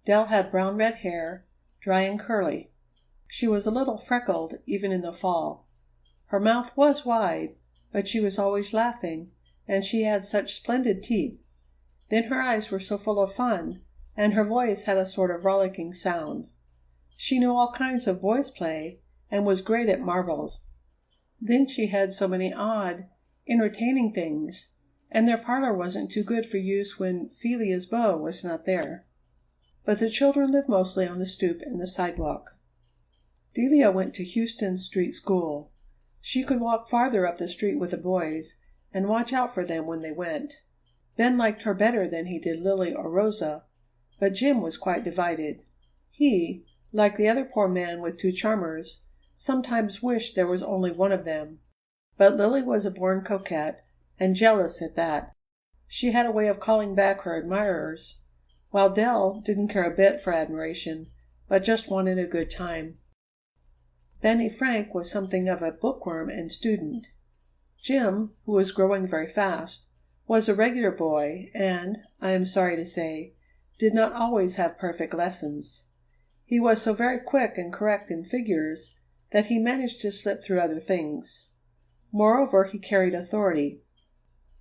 Dell had brown-red hair, dry and curly. She was a little freckled, even in the fall. Her mouth was wide, but she was always laughing, and she had such splendid teeth. Then her eyes were so full of fun, and her voice had a sort of rollicking sound. She knew all kinds of boys' play, and was great at marbles. Then she had so many odd, entertaining things, and their parlor wasn't too good for use when Phelia's beau was not there. But the children lived mostly on the stoop and the sidewalk. Delia went to Houston Street School. She could walk farther up the street with the boys, and watch out for them when they went. Ben liked her better than he did Lily or Rosa, but Jim was quite divided. He, like the other poor man with 2 charmers, sometimes wished there was only one of them. But Lily was a born coquette, and jealous at that. She had a way of calling back her admirers, while Dell didn't care a bit for admiration, but just wanted a good time. Benny Frank was something of a bookworm and student. Jim, who was growing very fast, was a regular boy and, I am sorry to say, did not always have perfect lessons. He was so very quick and correct in figures that he managed to slip through other things. Moreover, he carried authority.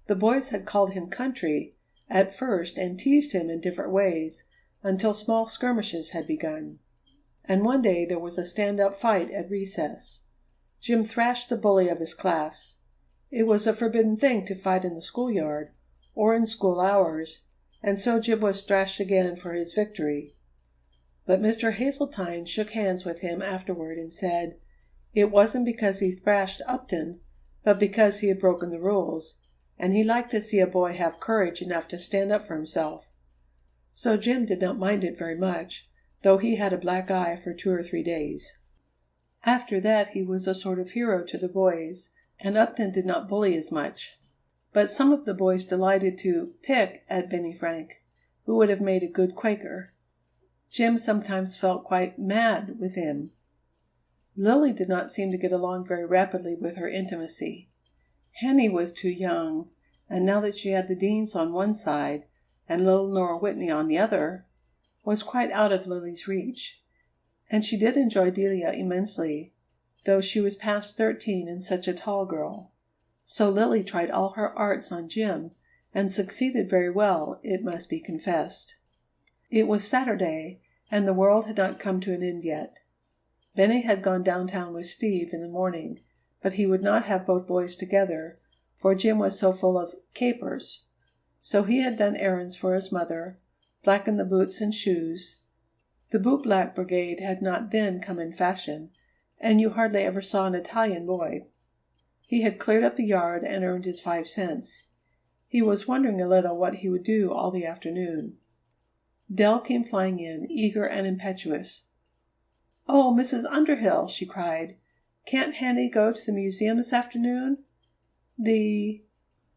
The boys had called him country at first and teased him in different ways until small skirmishes had begun. And one day there was a stand-up fight at recess. Jim thrashed the bully of his class. It was a forbidden thing to fight in the schoolyard or in school hours, and so Jim was thrashed again for his victory. But Mr. Hazeltine shook hands with him afterward and said it wasn't because he thrashed Upton, but because he had broken the rules, and he liked to see a boy have courage enough to stand up for himself. So Jim did not mind it very much, though he had a black eye for 2 or 3 days. After that he was a sort of hero to the boys, and Upton did not bully as much. But some of the boys delighted to "pick" at Benny Frank, who would have made a good Quaker. Jim sometimes felt quite "mad" with him. Lilly did not seem to get along very rapidly with her intimacy. Henny was too young, and now that she had the Deans on one side and little Nora Whitney on the other, was quite out of Lilly's reach. And she did enjoy Delia immensely, though she was past 13 and such a tall girl. So Lilly tried all her arts on Jim, and succeeded very well, it must be confessed. It was Saturday, and the world had not come to an end yet. Benny had gone downtown with Steve in the morning, but he would not have both boys together, for Jim was so full of capers. So he had done errands for his mother, blackened the boots and shoes. The bootblack brigade had not then come in fashion, and you hardly ever saw an Italian boy. He had cleared up the yard and earned his 5 cents. He was wondering a little what he would do all the afternoon. Dell came flying in, eager and impetuous. "Oh, Mrs. Underhill!" she cried. "Can't Hanny go to the museum this afternoon?"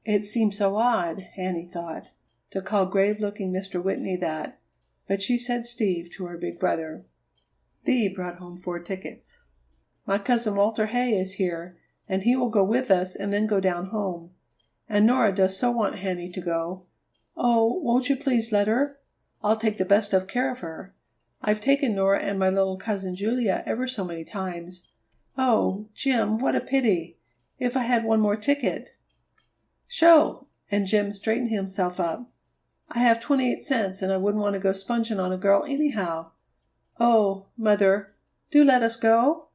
It seemed so odd, Hanny thought, to call grave-looking Mr. Whitney that, but she said Steve to her big brother. Brought home 4 tickets. "My cousin Walter Hay is here, and he will go with us and then go down home. And Nora does so want Hanny to go. Oh, won't you please let her? I'll take the best of care of her. I've taken Nora and my little cousin Julia ever so many times. Oh, Jim, what a pity! If I had one more ticket!" "Sho!" and Jim straightened himself up. "I have 28 cents, and I wouldn't want to go sponging on a girl anyhow. Oh, Mother, do let us go?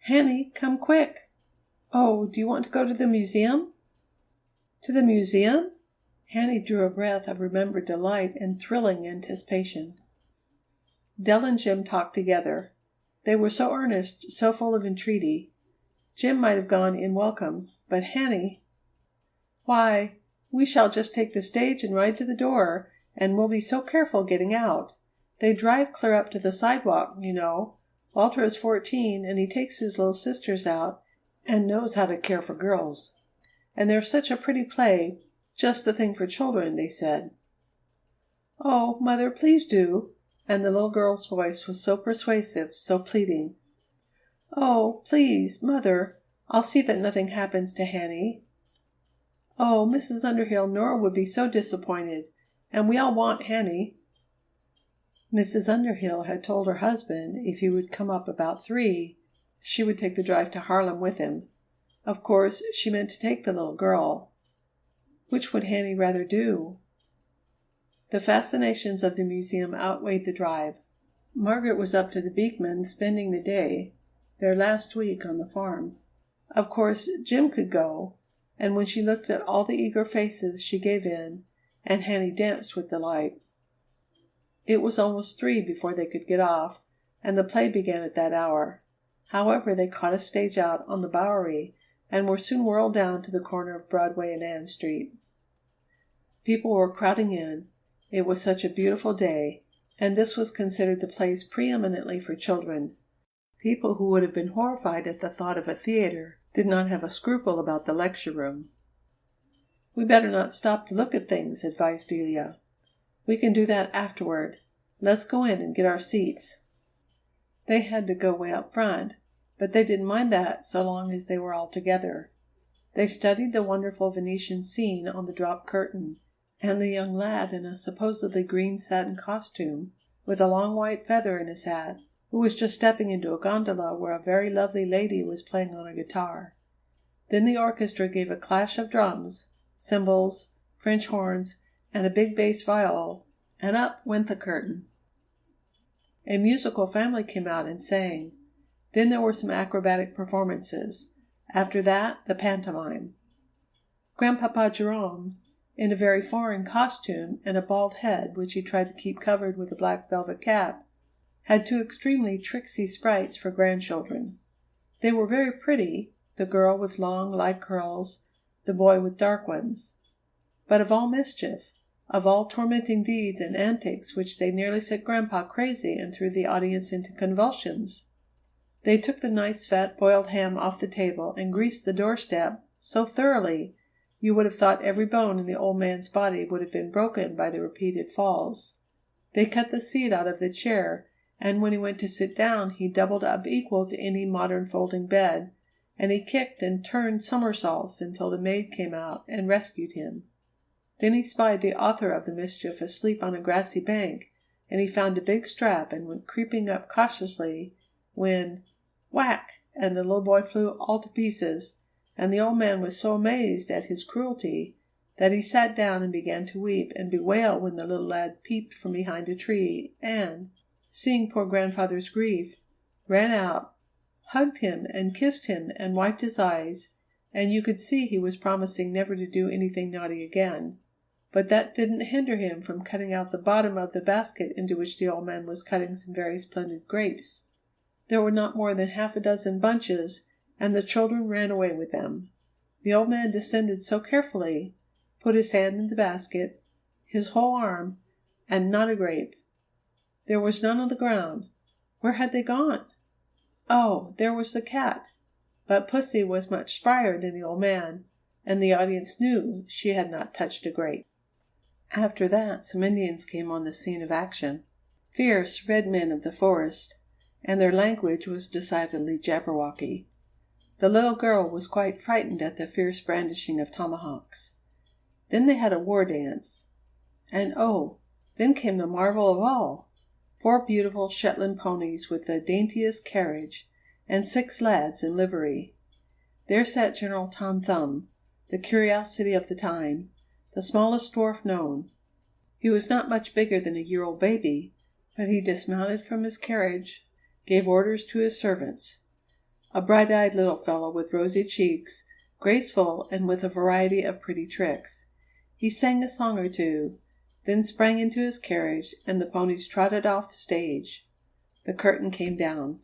Hanny, come quick! Oh, do you want to go to the museum?" "To the museum?" Hanny drew a breath of remembered delight and thrilling anticipation. Dell and Jim talked together. They were so earnest, so full of entreaty. Jim might have gone in welcome, but Hanny, "Why, we shall just take the stage and ride to the door, and we'll be so careful getting out. They drive clear up to the sidewalk, you know. Walter is 14, and he takes his little sisters out, and knows how to care for girls. And there's such a pretty play, just the thing for children, they said." "Oh, Mother, please do!" and the little girl's voice was so persuasive, so pleading. "Oh, please, Mother, I'll see that nothing happens to Hanny." "Oh, Mrs. Underhill, Nora would be so disappointed, and we all want Hanny." Mrs. Underhill had told her husband if he would come up about 3, she would take the drive to Harlem with him. Of course, she meant to take the little girl. Which would Hanny rather do? The fascinations of the museum outweighed the drive. Margaret was up to the Beekmans spending the day, their last week on the farm. Of course, Jim could go, and when she looked at all the eager faces she gave in, and Hanny danced with delight. It was almost 3 before they could get off, and the play began at that hour. However, they caught a stage out on the Bowery, and were soon whirled down to the corner of Broadway and Ann Street. People were crowding in. It was such a beautiful day, and this was considered the place preeminently for children. People who would have been horrified at the thought of a theater did not have a scruple about the lecture room. "We better not stop to look at things," advised Delia. "We can do that afterward. Let's go in and get our seats." They had to go way up front, but they didn't mind that so long as they were all together. They studied the wonderful Venetian scene on the drop curtain, and the young lad in a supposedly green satin costume, with a long white feather in his hat, who was just stepping into a gondola where a very lovely lady was playing on a guitar. Then the orchestra gave a clash of drums, cymbals, French horns, and a big bass viol, and up went the curtain. A musical family came out and sang. Then there were some acrobatic performances. After that, the pantomime. Grandpapa Jerome, in a very foreign costume and a bald head which he tried to keep covered with a black velvet cap, had 2 extremely tricksy sprites for grandchildren. They were very pretty, the girl with long, light curls, the boy with dark ones. But of all mischief, of all tormenting deeds and antics which they nearly set Grandpa crazy and threw the audience into convulsions, They took the nice fat boiled ham off the table and greased the doorstep so thoroughly you would have thought every bone in the old man's body would have been broken by the repeated falls. They cut the seat out of the chair, and when he went to sit down he doubled up equal to any modern folding bed, and he kicked and turned somersaults until the maid came out and rescued him. Then he spied the author of the mischief asleep on a grassy bank, and he found a big strap and went creeping up cautiously, when whack! And the little boy flew all to pieces, and the old man was so amazed at his cruelty that he sat down and began to weep and bewail when the little lad peeped from behind a tree and, seeing poor grandfather's grief, ran out, hugged him and kissed him and wiped his eyes, and you could see he was promising never to do anything naughty again. But that didn't hinder him from cutting out the bottom of the basket into which the old man was cutting some very splendid grapes. There were not more than half a dozen bunches, and the children ran away with them. The old man descended so carefully, put his hand in the basket, his whole arm, and not a grape. There was none on the ground. Where had they gone? Oh, there was the cat. But Pussy was much sprier than the old man, and the audience knew she had not touched a grape. After that some Indians came on the scene of action, fierce red men of the forest, and their language was decidedly Jabberwocky. The little girl was quite frightened at the fierce brandishing of tomahawks. Then they had a war dance. And oh, then came the marvel of all, 4 beautiful Shetland ponies with the daintiest carriage, and 6 lads in livery. There sat General Tom Thumb, the curiosity of the time, the smallest dwarf known. He was not much bigger than a year-old baby, but he dismounted from his carriage, gave orders to his servants. A bright-eyed little fellow with rosy cheeks, graceful and with a variety of pretty tricks. He sang a song or two, then sprang into his carriage, and the ponies trotted off the stage. The curtain came down.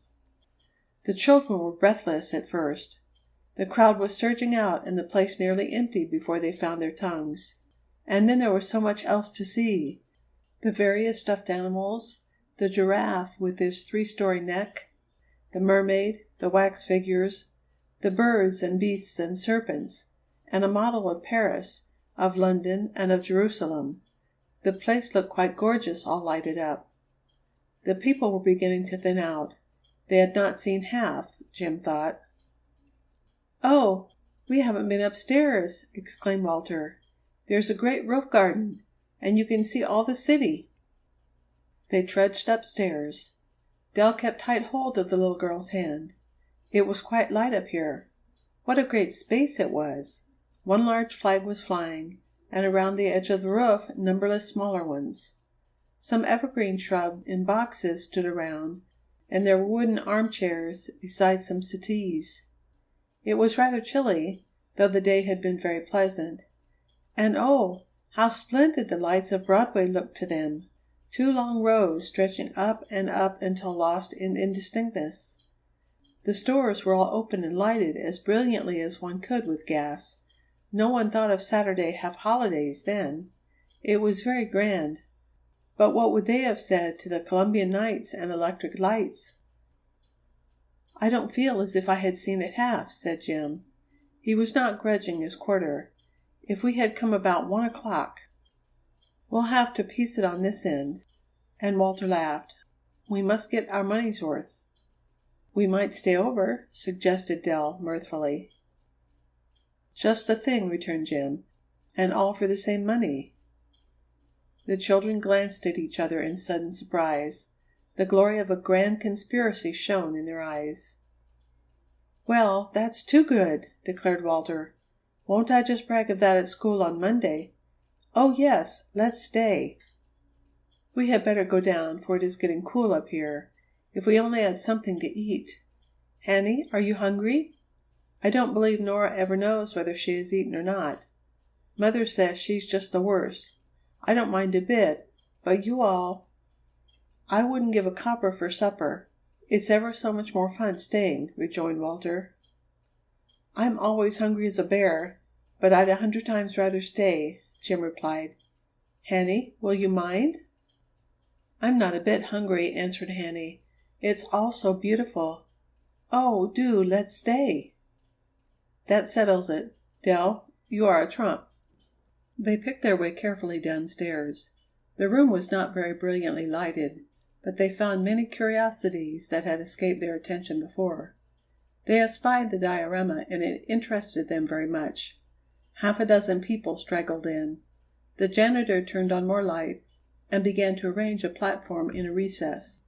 The children were breathless at first. The crowd was surging out and the place nearly empty before they found their tongues. And then there was so much else to see. The various stuffed animals, the giraffe with his 3-story neck, the mermaid, the wax figures, the birds and beasts and serpents, and a model of Paris, of London, and of Jerusalem. The place looked quite gorgeous, all lighted up. The people were beginning to thin out. They had not seen half, Jim thought. "Oh, we haven't been upstairs!" exclaimed Walter. "There's a great roof garden, and you can see all the city." They trudged upstairs. Dell kept tight hold of the little girl's hand. It was quite light up here. What a great space it was! One large flag was flying, and around the edge of the roof numberless smaller ones. Some evergreen shrubs in boxes stood around, and there were wooden armchairs besides some settees. It was rather chilly, though the day had been very pleasant. And oh, how splendid the lights of Broadway looked to them! 2 long rows stretching up and up until lost in indistinctness. The stores were all open and lighted as brilliantly as one could with gas. No one thought of Saturday half-holidays then. It was very grand. But what would they have said to the Columbian nights and electric lights? "I don't feel as if I had seen it half," said Jim. He was not grudging his quarter. "If we had come about 1 o'clock. We'll have to piece it on this end." And Walter laughed. "We must get our money's worth." "We might stay over," suggested Dell mirthfully. "Just the thing," returned Jim, "and all for the same money." The children glanced at each other in sudden surprise. The glory of a grand conspiracy shone in their eyes. "Well, that's too good," declared Walter. "Won't I just brag of that at school on Monday? Oh, yes, let's stay. We had better go down, for it is getting cool up here. If we only had something to eat. Hanny, are you hungry? I don't believe Nora ever knows whether she has eaten or not. Mother says she's just the worst. I don't mind a bit, but you all—" "I wouldn't give a copper for supper. It's ever so much more fun staying," rejoined Walter. "I'm always hungry as a bear, but I'd 100 times rather stay," Jim replied. "Hanny, will you mind?" "I'm not a bit hungry," answered Hanny. "It's all so beautiful. "Oh, do let's stay." "That settles it. Dell, you are a trump." They picked their way carefully downstairs. The room was not very brilliantly lighted, but they found many curiosities that had escaped their attention before. They espied the diorama, and it interested them very much. Half a dozen people straggled in. The janitor turned on more light, and began to arrange a platform in a recess.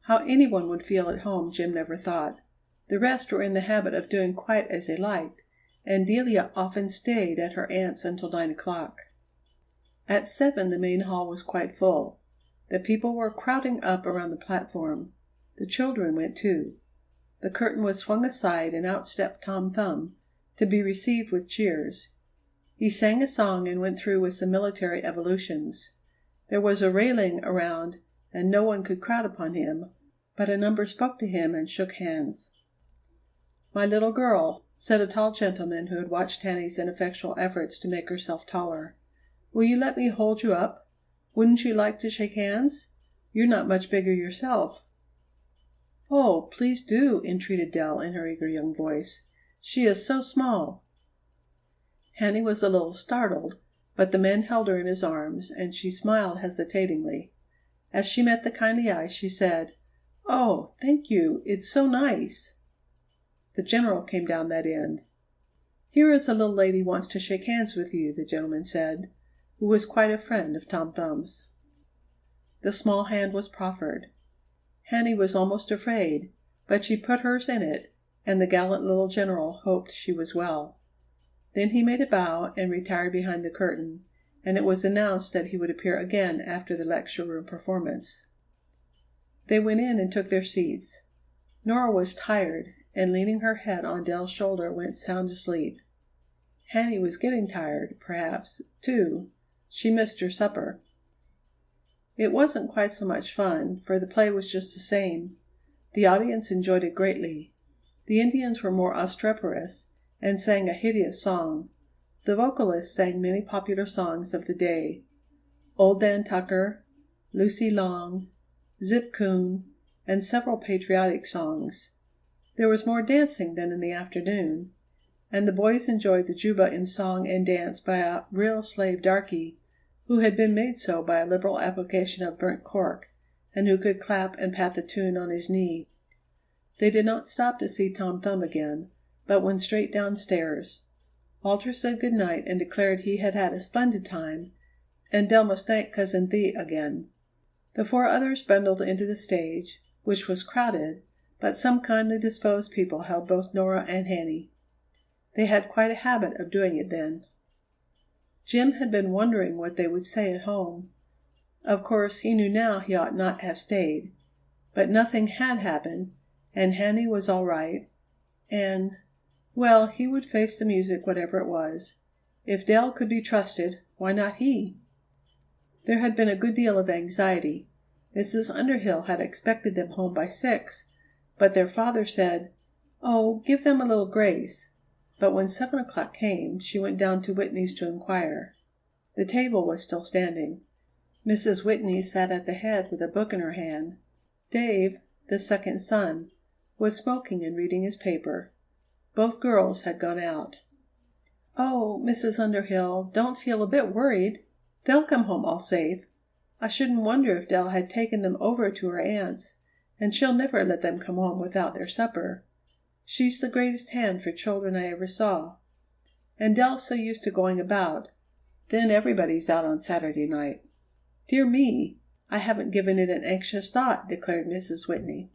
How anyone would feel at home Jim never thought. The rest were in the habit of doing quite as they liked, and Delia often stayed at her aunt's until 9 o'clock. At 7 the main hall was quite full. The people were crowding up around the platform. The children went too. The curtain was swung aside and out stepped Tom Thumb, to be received with cheers. He sang a song and went through with some military evolutions. There was a railing around and no one could crowd upon him, but a number spoke to him and shook hands. "My little girl," said a tall gentleman who had watched Annie's ineffectual efforts to make herself taller, "will you let me hold you up? Wouldn't you like to shake hands? You're not much bigger yourself." "Oh, please do," entreated Dell in her eager young voice. "She is so small." Annie was a little startled, but the man held her in his arms, and she smiled hesitatingly. As she met the kindly eyes, she said, "Oh, thank you, it's so nice." The general came down that end. "Here is a little lady wants to shake hands with you," the gentleman said, who was quite a friend of Tom Thumb's. The small hand was proffered. Annie was almost afraid, but she put hers in it, and the gallant little general hoped she was well. Then he made a bow and retired behind the curtain, and it was announced that he would appear again after the lecture room performance. They went in and took their seats. Nora was tired, and leaning her head on Dell's shoulder went sound asleep. Annie was getting tired, perhaps, too. She missed her supper. It wasn't quite so much fun, for the play was just the same. The audience enjoyed it greatly. The Indians were more obstreperous, and sang a hideous song. The vocalists sang many popular songs of the day: Old Dan Tucker, Lucy Long, Zip Coon, and several patriotic songs. There was more dancing than in the afternoon, and the boys enjoyed the juba in song and dance by a real slave darky, who had been made so by a liberal application of burnt cork, and who could clap and pat the tune on his knee. They did not stop to see Tom Thumb again, but went straight downstairs. Walter said good night and declared he had had a splendid time, and Dell must thank Cousin Thee again. The four others bundled into the stage, which was crowded, but some kindly disposed people held both Nora and Annie. They had quite a habit of doing it then. Jim had been wondering what they would say at home. Of course, he knew now he ought not have stayed, but nothing had happened, and Annie was all right, and well, he would face the music whatever it was. If Dell could be trusted, why not he? There had been a good deal of anxiety. Mrs. Underhill had expected them home by 6, but their father said, "Oh, give them a little grace." But when 7 o'clock came, she went down to Whitney's to inquire. The table was still standing. Mrs. Whitney sat at the head with a book in her hand. Dave, the second son, was smoking and reading his paper. Both girls had gone out. "Oh, Mrs. Underhill, don't feel a bit worried. They'll come home all safe. I shouldn't wonder if Dell had taken them over to her aunt's, and she'll never let them come home without their supper. She's the greatest hand for children I ever saw. And Dell's so used to going about. Then everybody's out on Saturday night." "Dear me, I haven't given it an anxious thought," declared Mrs. Whitney.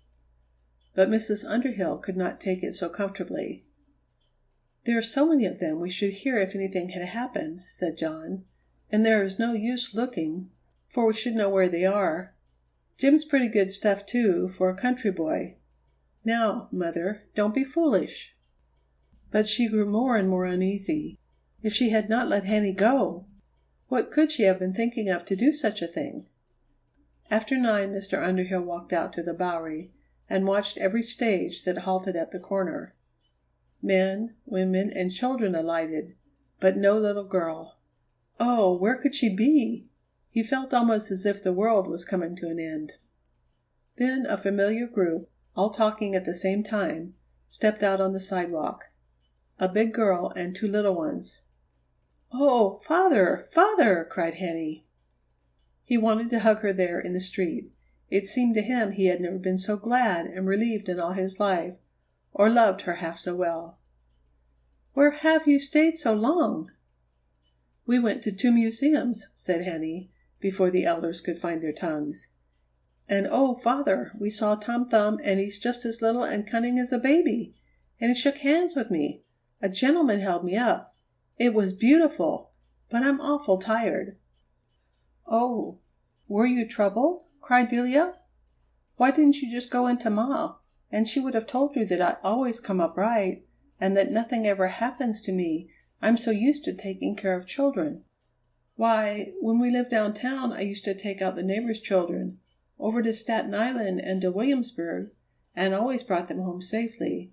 But Mrs. Underhill could not take it so comfortably. "There are so many of them we should hear if anything had happened," said John, "and there is no use looking, for we should know where they are. Jim's pretty good stuff, too, for a country boy. Now, mother, don't be foolish." But she grew more and more uneasy. If she had not let Annie go! What could she have been thinking of to do such a thing? After 9, Mr. Underhill walked out to the Bowery, and watched every stage that halted at the corner. Men, women, and children alighted, but no little girl. Oh, where could she be? He felt almost as if the world was coming to an end. Then a familiar group, all talking at the same time, stepped out on the sidewalk. A big girl and 2 little ones. "Oh, father, father!" cried Henny. He wanted to hug her there in the street. It seemed to him he had never been so glad and relieved in all his life, or loved her half so well. "Where have you stayed so long?" "We went to 2 museums," said Henny, before the elders could find their tongues. "And oh, father, we saw Tom Thumb, and he's just as little and cunning as a baby. And he shook hands with me. A gentleman held me up. It was beautiful, but I'm awful tired." "Oh, were you troubled?" cried Delia. "Why didn't you just go into Ma, and she would have told you that I always come up right, and that nothing ever happens to me, I'm so used to taking care of children. Why, when we lived downtown I used to take out the neighbors' children, over to Staten Island and to Williamsburg, and always brought them home safely.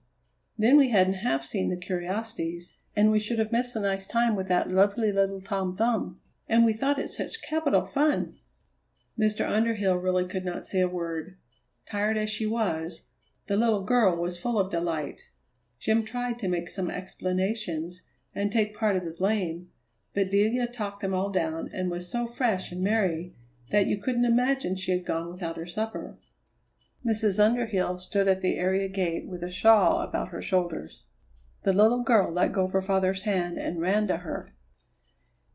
Then we hadn't half seen the curiosities, and we should have missed a nice time with that lovely little Tom Thumb, and we thought it such capital fun." Mr. Underhill really could not say a word. Tired as she was, the little girl was full of delight. Jim tried to make some explanations and take part of the blame, but Delia talked them all down and was so fresh and merry that you couldn't imagine she had gone without her supper. Mrs. Underhill stood at the area gate with a shawl about her shoulders. The little girl let go of her father's hand and ran to her.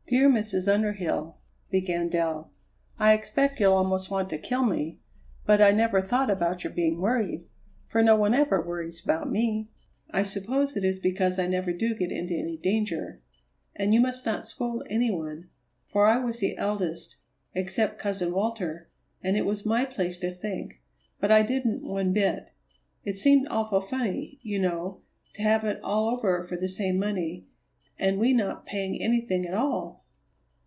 "Dear Mrs. Underhill," began Dell, "I expect you'll almost want to kill me, but I never thought about your being worried, for no one ever worries about me. I suppose it is because I never do get into any danger. And you must not scold anyone, for I was the eldest, except Cousin Walter, and it was my place to think, but I didn't one bit. It seemed awful funny, you know, to have it all over for the same money, and we not paying anything at all.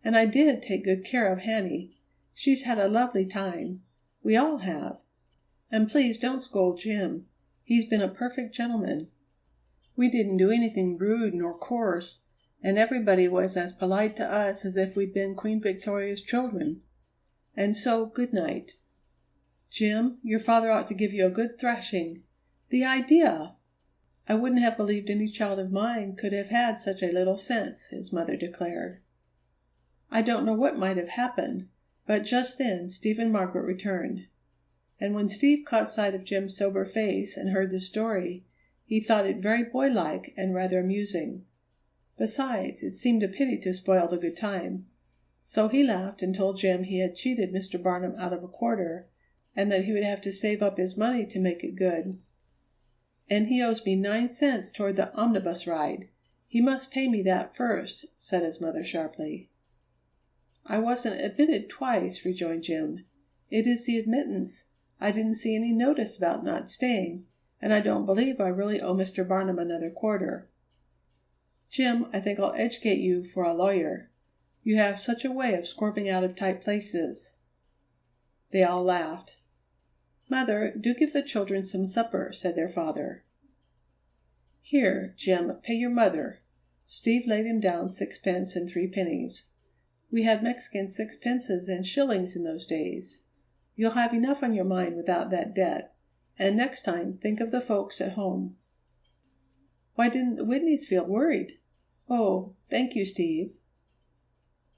And I did take good care of Hanny. She's had a lovely time. We all have. And please don't scold Jim. He's been a perfect gentleman. We didn't do anything rude nor coarse, and everybody was as polite to us as if we'd been Queen Victoria's children. And so, good night." "Jim, your father ought to give you a good thrashing. The idea! I wouldn't have believed any child of mine could have had such a little sense," his mother declared. I don't know what might have happened, but just then Steve and Margaret returned. And when Steve caught sight of Jim's sober face and heard the story, he thought it very boylike and rather amusing. Besides, it seemed a pity to spoil the good time. So he laughed and told Jim he had cheated Mr. Barnum out of a quarter, and that he would have to save up his money to make it good. "And he owes me 9 cents toward the omnibus ride. He must pay me that first," said his mother sharply. "I wasn't admitted twice," rejoined Jim. "It is the admittance. I didn't see any notice about not staying, and I don't believe I really owe Mr. Barnum another quarter. Jim, I think I'll educate you for a lawyer. You have such a way of scorping out of tight places." They all laughed. "Mother, do give the children some supper," said their father. "Here, Jim, pay your mother." Steve laid him down 6 pence and 3 pennies. We had Mexican 6 pences and shillings in those days. You'll have enough on your mind without that debt, and next time think of the folks at home. Why didn't the Whitneys feel worried? Oh, thank you, Steve.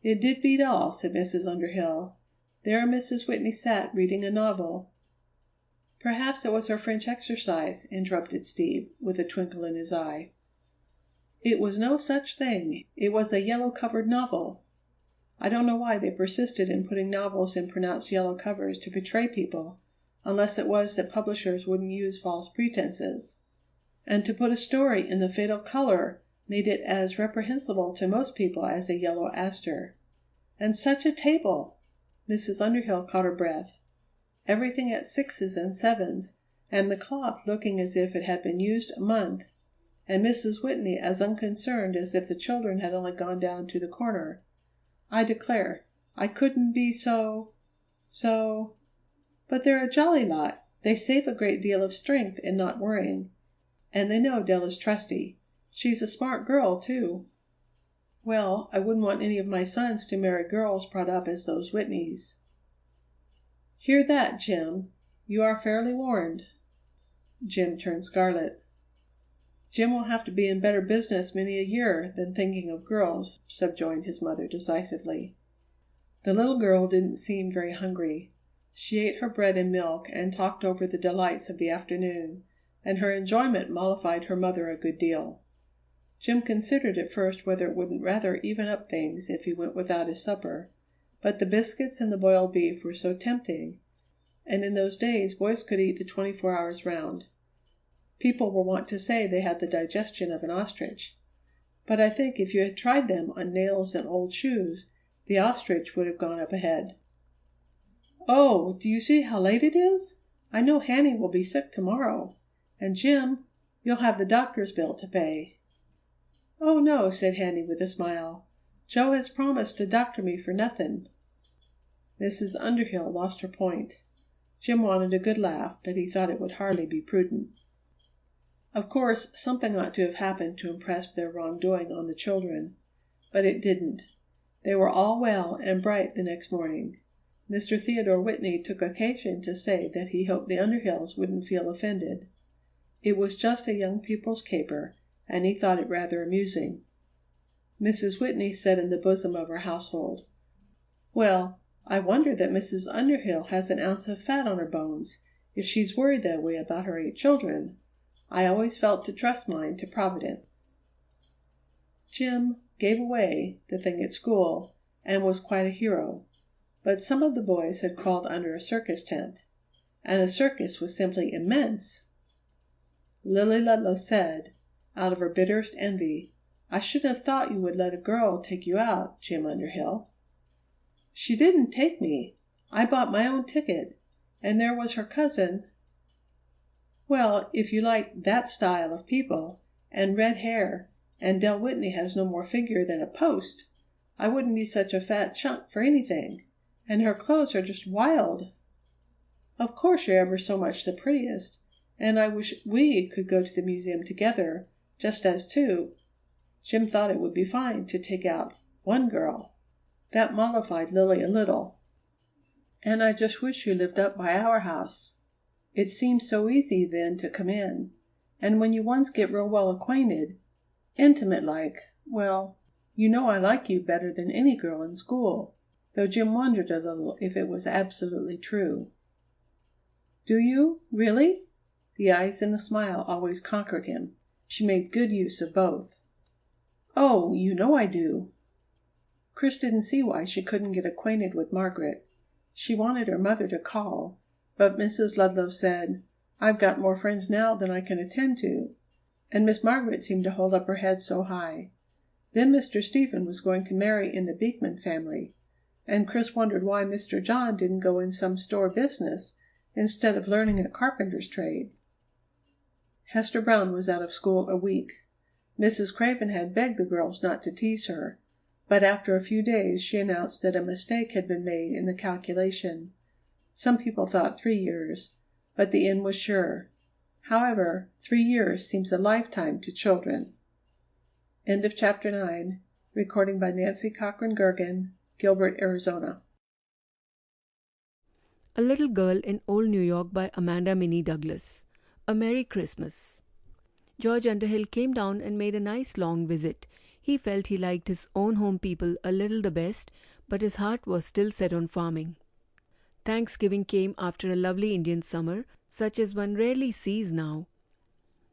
It did beat all, said Mrs. Underhill. There Mrs. Whitney sat reading a novel. Perhaps it was her French exercise, interrupted Steve, with a twinkle in his eye. It was no such thing. It was a yellow-covered novel. I don't know why they persisted in putting novels in pronounced yellow covers to betray people, unless it was that publishers wouldn't use false pretenses. And to put a story in the fatal color made it as reprehensible to most people as a yellow aster. And such a table! Mrs. Underhill caught her breath. Everything at 6s and 7s, and the cloth looking as if it had been used a month, and Mrs. Whitney as unconcerned as if the children had only gone down to the corner. I declare, I couldn't be so... But they're a jolly lot. They save a great deal of strength in not worrying. And they know Della's trusty. She's a smart girl, too. Well, I wouldn't want any of my sons to marry girls brought up as those Whitneys. Hear that, Jim. You are fairly warned. Jim turned scarlet. Jim will have to be in better business many a year than thinking of girls, subjoined his mother decisively. The little girl didn't seem very hungry. She ate her bread and milk and talked over the delights of the afternoon, and her enjoyment mollified her mother a good deal. Jim considered at first whether it wouldn't rather even up things if he went without his supper, but the biscuits and the boiled beef were so tempting, and in those days boys could eat the 24 hours round. People were wont to say they had the digestion of an ostrich, but I think if you had tried them on nails and old shoes, the ostrich would have gone up ahead. "Oh, do you see how late it is? I know Hanny will be sick tomorrow. And Jim, you'll have the doctor's bill to pay." "Oh, no," said Hanny with a smile. "Joe has promised to doctor me for nothing." Mrs. Underhill lost her point. Jim wanted a good laugh, but he thought it would hardly be prudent. Of course, something ought to have happened to impress their wrongdoing on the children, but it didn't. They were all well and bright the next morning. Mr. Theodore Whitney took occasion to say that he hoped the Underhills wouldn't feel offended. It was just a young people's caper, and he thought it rather amusing. Mrs. Whitney said in the bosom of her household, "Well, I wonder that Mrs. Underhill has an ounce of fat on her bones, if she's worried that way about her 8 children. I always felt to trust mine to Providence." Jim "gave away" the thing at school, and was quite a hero, but some of the boys had crawled under a circus tent, and a circus was simply immense. Lily Ludlow said, out of her bitterest envy, "I shouldn't have thought you would let a girl take you out, Jim Underhill." "She didn't take me. I bought my own ticket, and there was her cousin." "Well, if you like that style of people, and red hair, and Del Whitney has no more figure than a post, I wouldn't be such a fat chunk for anything. And her clothes are just wild." "Of course you're ever so much the prettiest, and I wish we could go to the museum together, just as two." Jim thought it would be fine to take out one girl. That mollified Lily a little. "And I just wish you lived up by our house. It seems so easy then to come in, and when you once get real well acquainted, intimate like, well, you know I like you better than any girl in school," though Jim wondered a little if it was absolutely true. "Do you, really?" The eyes and the smile always conquered him. She made good use of both. "Oh, you know I do." Chris didn't see why she couldn't get acquainted with Margaret. She wanted her mother to call, but Mrs. Ludlow said, "I've got more friends now than I can attend to," and Miss Margaret seemed to hold up her head so high. Then Mr. Stephen was going to marry in the Beekman family, and Chris wondered why Mr. John didn't go in some store business instead of learning a carpenter's trade. Hester Brown was out of school a week. Mrs. Craven had begged the girls not to tease her, but after a few days she announced that a mistake had been made in the calculation. Some people thought 3 years, but the inn was sure. However, 3 years seems a lifetime to children. End of Chapter 9. Recording by Nancy Cochran Gergen, Gilbert, Arizona. A Little Girl in Old New York by Amanda Minnie Douglas. A Merry Christmas. George Underhill came down and made a nice long visit. He felt he liked his own home people a little the best, but his heart was still set on farming. Thanksgiving came after a lovely Indian summer, such as one rarely sees now.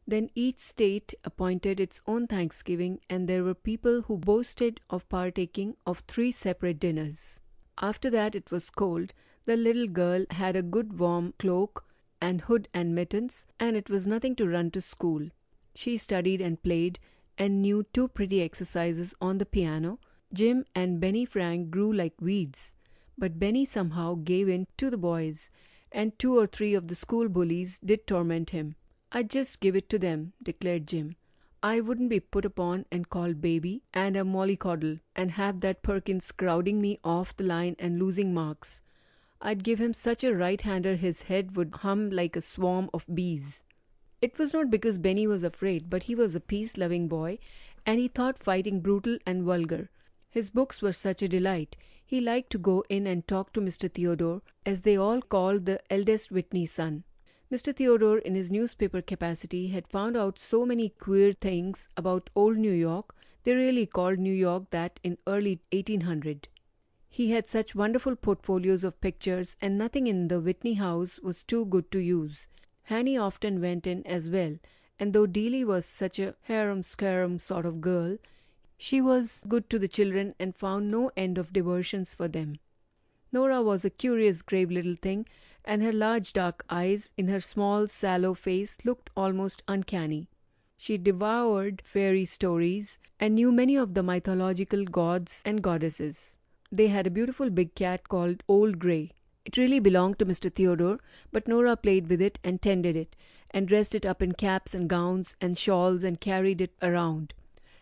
Then each state appointed its own Thanksgiving, and there were people who boasted of partaking of 3 separate dinners. After that it was cold. The little girl had a good warm cloak and hood and mittens, and it was nothing to run to school. She studied and played, and knew 2 pretty exercises on the piano. Jim and Benny Frank grew like weeds, but Benny somehow gave in to the boys, and 2 or 3 of the school bullies did torment him. "I'd just give it to them," declared Jim. "I wouldn't be put upon and called baby and a mollycoddle, and have that Perkins crowding me off the line and losing marks. I'd give him such a right-hander his head would hum like a swarm of bees." It was not because Benny was afraid, but he was a peace-loving boy, and he thought fighting brutal and vulgar. His books were such a delight. He liked to go in and talk to Mr. Theodore, as they all called the eldest Whitney son. Mr. Theodore, in his newspaper capacity, had found out so many queer things about old New York. They really called New York that in early 1800. He had such wonderful portfolios of pictures, and nothing in the Whitney house was too good to use. Annie often went in as well, and though Dealey was such a harum-scarum sort of girl, she was good to the children and found no end of diversions for them. Nora was a curious, grave little thing, and her large dark eyes in her small, sallow face looked almost uncanny. She devoured fairy stories and knew many of the mythological gods and goddesses. They had a beautiful big cat called Old Grey. It really belonged to Mr. Theodore, but Nora played with it and tended it, and dressed it up in caps and gowns and shawls and carried it around.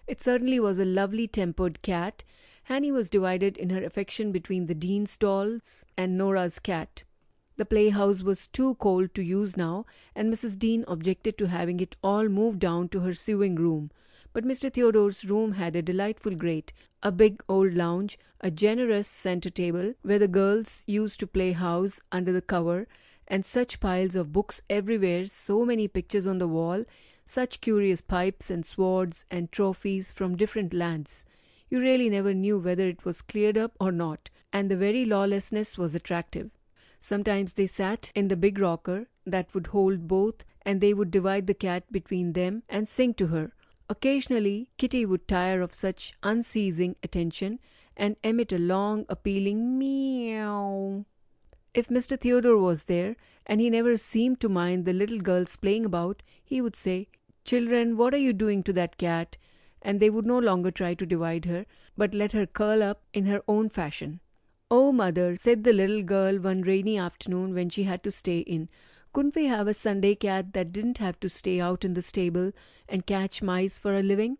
It certainly was a lovely tempered cat. Annie was divided in her affection between the Dean's dolls and Nora's cat. The playhouse was too cold to use now, and Mrs. Dean objected to having it all moved down to her sewing room. But Mr. Theodore's room had a delightful grate, a big old lounge, a generous centre table where the girls used to play house under the cover, and such piles of books everywhere, so many pictures on the wall, such curious pipes and swords and trophies from different lands. You really never knew whether it was cleared up or not, and the very lawlessness was attractive. Sometimes they sat in the big rocker that would hold both, and they would divide the cat between them and sing to her. Occasionally Kitty would tire of such unceasing attention and emit a long, appealing meow. If Mr. Theodore was there, and he never seemed to mind the little girls playing about, he would say, "Children, what are you doing to that cat?" And they would no longer try to divide her, but let her curl up in her own fashion. "Oh, mother," said the little girl one rainy afternoon when she had to stay in, "couldn't we have a Sunday cat that didn't have to stay out in the stable and catch mice for a living?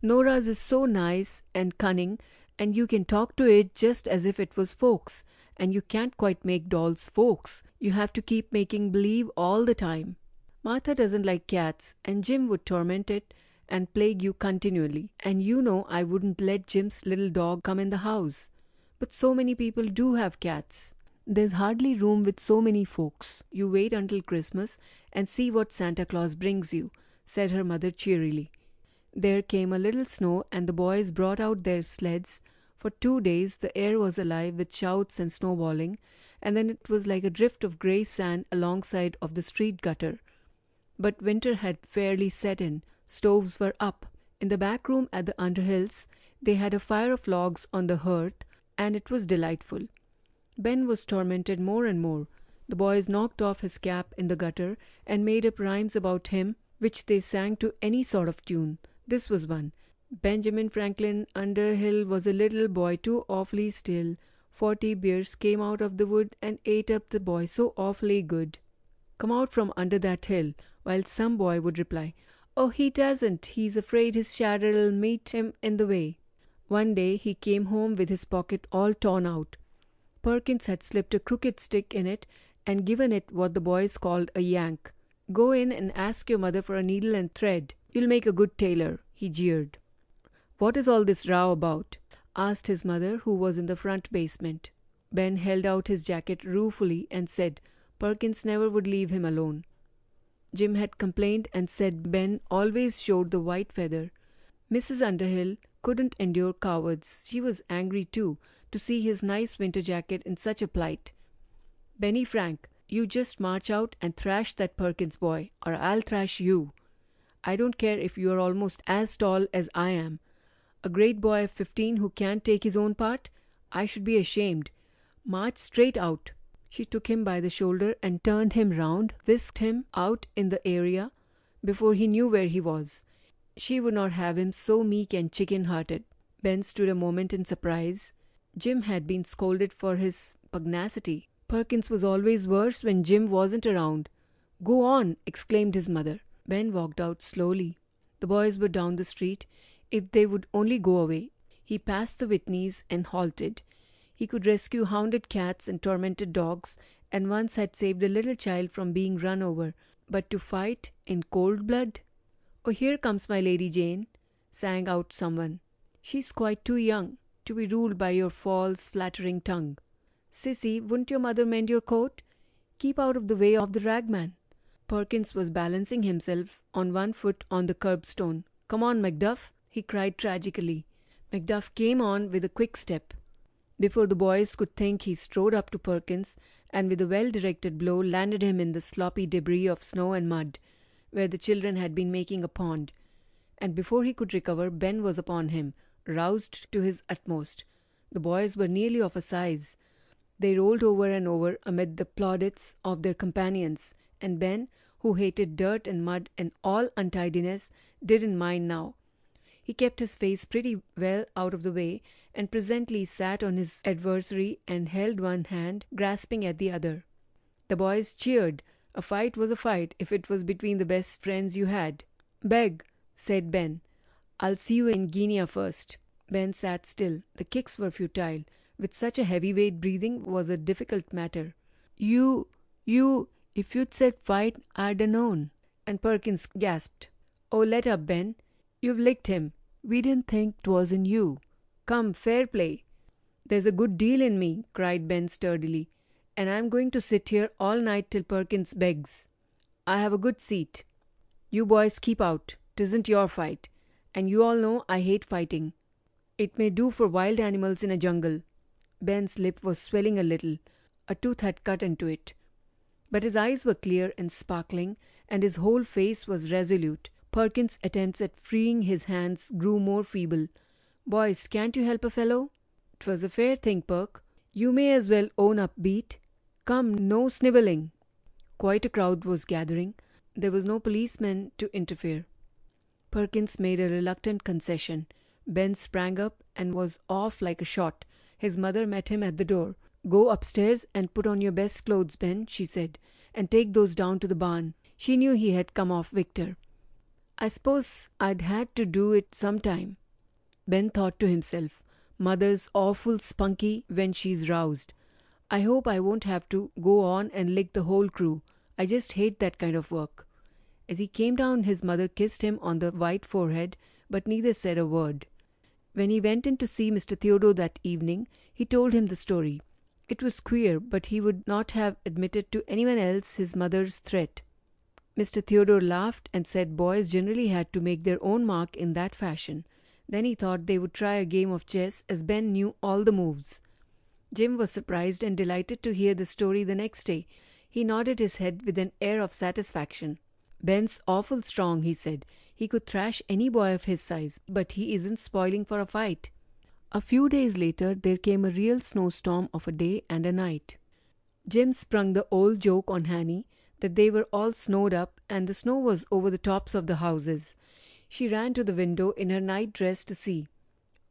Nora's is so nice and cunning, and you can talk to it just as if it was folks, and you can't quite make dolls folks. You have to keep making believe all the time. Martha doesn't like cats, and Jim would torment it and plague you continually, and you know I wouldn't let Jim's little dog come in the house. But so many people do have cats. There's hardly room with so many folks. You wait until Christmas and see what Santa Claus brings you," said her mother cheerily. There came a little snow, and the boys brought out their sleds. For 2 days the air was alive with shouts and snowballing, and then it was like a drift of grey sand alongside of the street gutter. But winter had fairly set in. Stoves were up. In the back room at the Underhills they had a fire of logs on the hearth, and it was delightful. Ben was tormented more and more. The boys knocked off his cap in the gutter and made up rhymes about him, which they sang to any sort of tune. This was one: "Benjamin Franklin Underhill was a little boy too awfully still. 40 bears came out of the wood and ate up the boy so awfully good. Come out from under that hill," while some boy would reply, "Oh, he doesn't. He's afraid his shadow'll meet him in the way." One day he came home with his pocket all torn out. Perkins had slipped a crooked stick in it and given it what the boys called a yank. "Go in and ask your mother for a needle and thread. You'll make a good tailor," he jeered. "What is all this row about?" asked his mother, who was in the front basement. Ben held out his jacket ruefully and said Perkins never would leave him alone. Jim had complained and said Ben always showed the white feather. Mrs. Underhill couldn't endure cowards. She was angry too, to see his nice winter jacket in such a plight. "Benny Frank, you just march out and thrash that Perkins boy, or I'll thrash you. I don't care if you are almost as tall as I am. A great boy of 15 who can't take his own part? I should be ashamed. March straight out." She took him by the shoulder and turned him round, whisked him out in the area before he knew where he was. She would not have him so meek and chicken-hearted. Ben stood a moment in surprise. Jim had been scolded for his pugnacity. Perkins was always worse when Jim wasn't around. "Go on," exclaimed his mother. Ben walked out slowly. The boys were down the street. If they would only go away. He passed the Whitneys and halted. He could rescue hounded cats and tormented dogs, and once had saved a little child from being run over. But to fight in cold blood? "Oh, here comes my Lady Jane," sang out someone. "She's quite too young to be ruled by your false, flattering tongue. Sissy, wouldn't your mother mend your coat? Keep out of the way of the ragman." Perkins was balancing himself on one foot on the curbstone. "Come on, Macduff!" he cried tragically. Macduff came on with a quick step. Before the boys could think, he strode up to Perkins and with a well-directed blow landed him in the sloppy debris of snow and mud, where the children had been making a pond. And before he could recover, Ben was upon him, roused to his utmost. The boys were nearly of a size. They rolled over and over amid the plaudits of their companions, and Ben, who hated dirt and mud and all untidiness, didn't mind now. He kept his face pretty well out of the way, and presently sat on his adversary and held one hand, grasping at the other. The boys cheered. A fight was a fight if it was between the best friends you had. "Beg," said Ben. "I'll see you in Guinea first." Ben sat still. The kicks were futile. With such a heavyweight, breathing was a difficult matter. You, if you'd said fight, I'd a known." And Perkins gasped. "Oh, let up, Ben. You've licked him. We didn't think 'twas in you. Come, fair play." "There's a good deal in me," cried Ben sturdily, "and I'm going to sit here all night till Perkins begs. I have a good seat. You boys keep out. 'Tisn't your fight. And you all know I hate fighting. It may do for wild animals in a jungle." Ben's lip was swelling a little. A tooth had cut into it. But his eyes were clear and sparkling, and his whole face was resolute. Perkins' attempts at freeing his hands grew more feeble. "Boys, can't you help a fellow?" "'Twas a fair thing, Perk. You may as well own up, Beat. Come, no snivelling." Quite a crowd was gathering. There was no policeman to interfere. Perkins made a reluctant concession. Ben sprang up and was off like a shot. His mother met him at the door. "Go upstairs and put on your best clothes, Ben," she said, "and take those down to the barn." She knew he had come off victor. "I suppose I'd had to do it sometime." Ben thought to himself, "Mother's awful spunky when she's roused. I hope I won't have to go on and lick the whole crew. I just hate that kind of work." As he came down, his mother kissed him on the white forehead, but neither said a word. When he went in to see Mr. Theodore that evening, he told him the story. It was queer, but he would not have admitted to anyone else his mother's threat. Mr. Theodore laughed and said boys generally had to make their own mark in that fashion. Then he thought they would try a game of chess, as Ben knew all the moves. Jim was surprised and delighted to hear the story the next day. He nodded his head with an air of satisfaction. "Ben's awful strong," he said. "He could thrash any boy of his size, but he isn't spoiling for a fight." A few days later there came a real snowstorm of a day and a night. Jim sprung the old joke on Hanny that they were all snowed up and the snow was over the tops of the houses. She ran to the window in her night dress to see.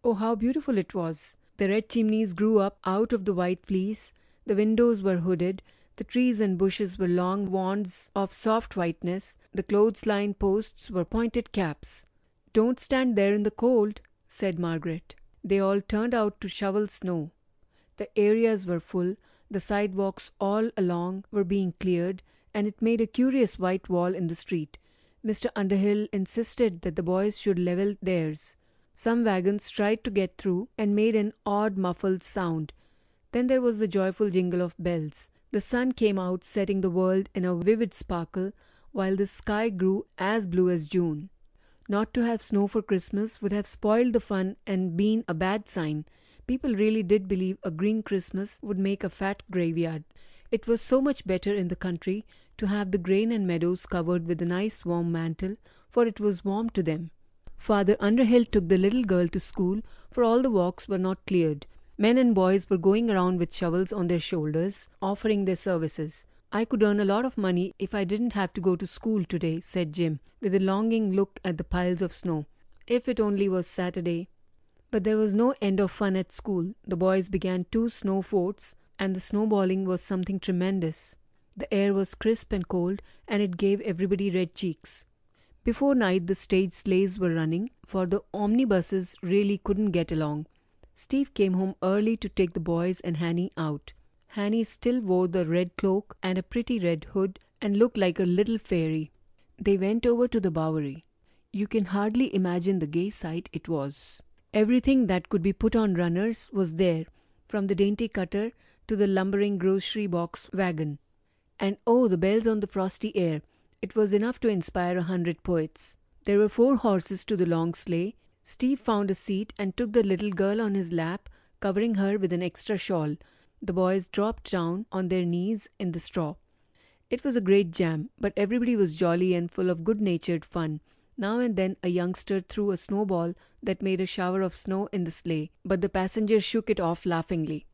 Oh, how beautiful it was! The red chimneys grew up out of the white fleece, the windows were hooded, the trees and bushes were long wands of soft whiteness, the clothesline posts were pointed caps. "Don't stand there in the cold," said Margaret. They all turned out to shovel snow. The areas were full, the sidewalks all along were being cleared, and it made a curious white wall in the street. Mr. Underhill insisted that the boys should level theirs. Some wagons tried to get through and made an odd muffled sound. Then there was the joyful jingle of bells. The sun came out, setting the world in a vivid sparkle, while the sky grew as blue as June. Not to have snow for Christmas would have spoiled the fun and been a bad sign. People really did believe a green Christmas would make a fat graveyard. It was so much better in the country to have the grain and meadows covered with a nice warm mantle, for it was warm to them. Father Underhill took the little girl to school, for all the walks were not cleared. Men and boys were going around with shovels on their shoulders, offering their services. "I could earn a lot of money if I didn't have to go to school today," said Jim, with a longing look at the piles of snow. "If it only was Saturday." But there was no end of fun at school. The boys began 2 snow forts, and the snowballing was something tremendous. The air was crisp and cold, and it gave everybody red cheeks. Before night the stage sleighs were running, for the omnibuses really couldn't get along. Steve came home early to take the boys and Hanny out. Hanny still wore the red cloak and a pretty red hood and looked like a little fairy. They went over to the Bowery. You can hardly imagine the gay sight it was. Everything that could be put on runners was there, from the dainty cutter to the lumbering grocery box wagon. And oh, the bells on the frosty air! It was enough to inspire 100 poets. There were 4 horses to the long sleigh. Steve found a seat and took the little girl on his lap, covering her with an extra shawl. The boys dropped down on their knees in the straw. It was a great jam, but everybody was jolly and full of good-natured fun. Now and then a youngster threw a snowball that made a shower of snow in the sleigh, but the passengers shook it off laughingly.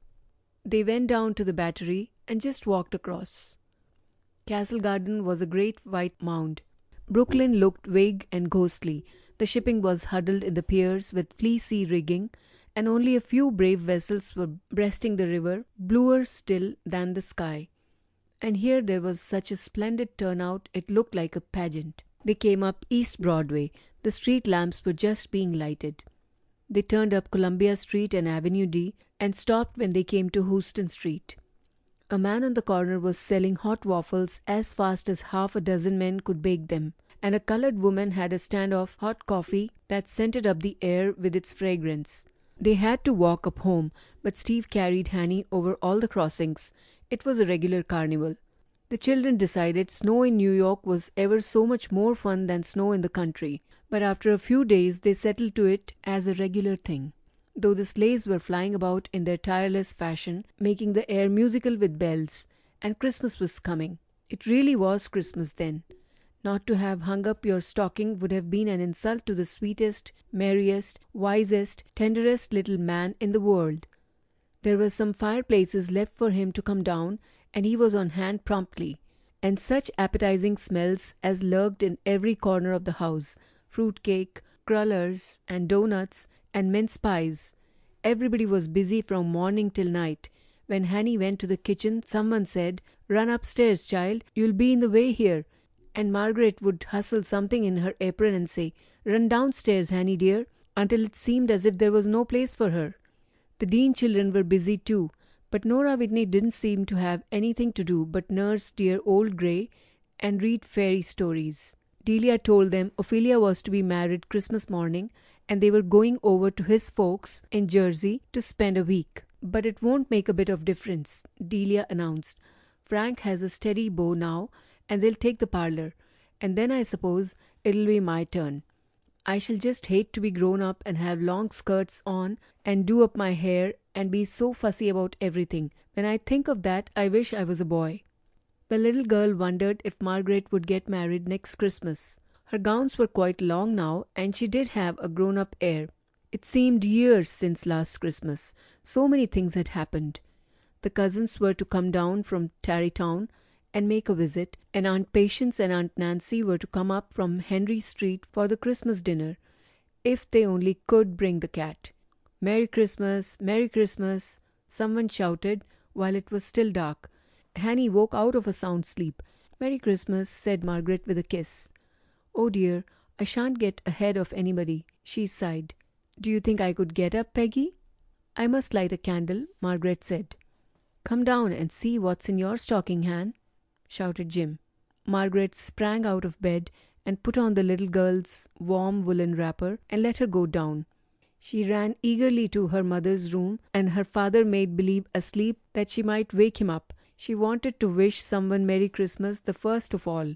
They went down to the Battery and just walked across. Castle Garden was a great white mound. Brooklyn looked vague and ghostly. The shipping was huddled in the piers with fleecy rigging, and only a few brave vessels were breasting the river, bluer still than the sky. And here there was such a splendid turnout it looked like a pageant. They came up East Broadway. The street lamps were just being lighted. They turned up Columbia Street and Avenue D and stopped when they came to Houston Street. A man on the corner was selling hot waffles as fast as half a dozen men could bake them, and a colored woman had a stand of hot coffee that scented up the air with its fragrance. They had to walk up home, but Steve carried Hanny over all the crossings. It was a regular carnival. The children decided snow in New York was ever so much more fun than snow in the country, but after a few days they settled to it as a regular thing. Though the sleighs were flying about in their tireless fashion, making the air musical with bells, and Christmas was coming. It really was Christmas then. Not to have hung up your stocking would have been an insult to the sweetest, merriest, wisest, tenderest little man in the world. There were some fireplaces left for him to come down, and he was on hand promptly. And such appetizing smells as lurked in every corner of the house: fruit cake, crullers, and doughnuts, and mince pies. Everybody was busy from morning till night. When Hanny went to the kitchen, someone said, "Run upstairs, child, you'll be in the way here." And Margaret would hustle something in her apron and say, "Run downstairs, Hanny dear," until it seemed as if there was no place for her. The Dean children were busy too, but Nora Whitney didn't seem to have anything to do but nurse dear old Gray and read fairy stories. Delia told them Ophelia was to be married Christmas morning, and they were going over to his folks in Jersey to spend a week. "But it won't make a bit of difference," Delia announced. "Frank has a steady beau now, and they'll take the parlor, and then I suppose it'll be my turn. I shall just hate to be grown up and have long skirts on and do up my hair and be so fussy about everything. When I think of that, I wish I was a boy." The little girl wondered if Margaret would get married next Christmas. Her gowns were quite long now, and she did have a grown-up air. It seemed years since last Christmas. So many things had happened. The cousins were to come down from Tarrytown and make a visit, and Aunt Patience and Aunt Nancy were to come up from Henry Street for the Christmas dinner, if they only could bring the cat. "Merry Christmas, Merry Christmas," someone shouted while it was still dark. Hanny woke out of a sound sleep. "Merry Christmas," said Margaret with a kiss. "Oh dear, I shan't get ahead of anybody," she sighed. "Do you think I could get up, Peggy?" "I must light a candle," Margaret said. "Come down and see what's in your stocking, Han," shouted Jim. Margaret sprang out of bed and put on the little girl's warm woolen wrapper and let her go down. She ran eagerly to her mother's room, and her father made believe asleep that she might wake him up. She wanted to wish someone Merry Christmas the first of all.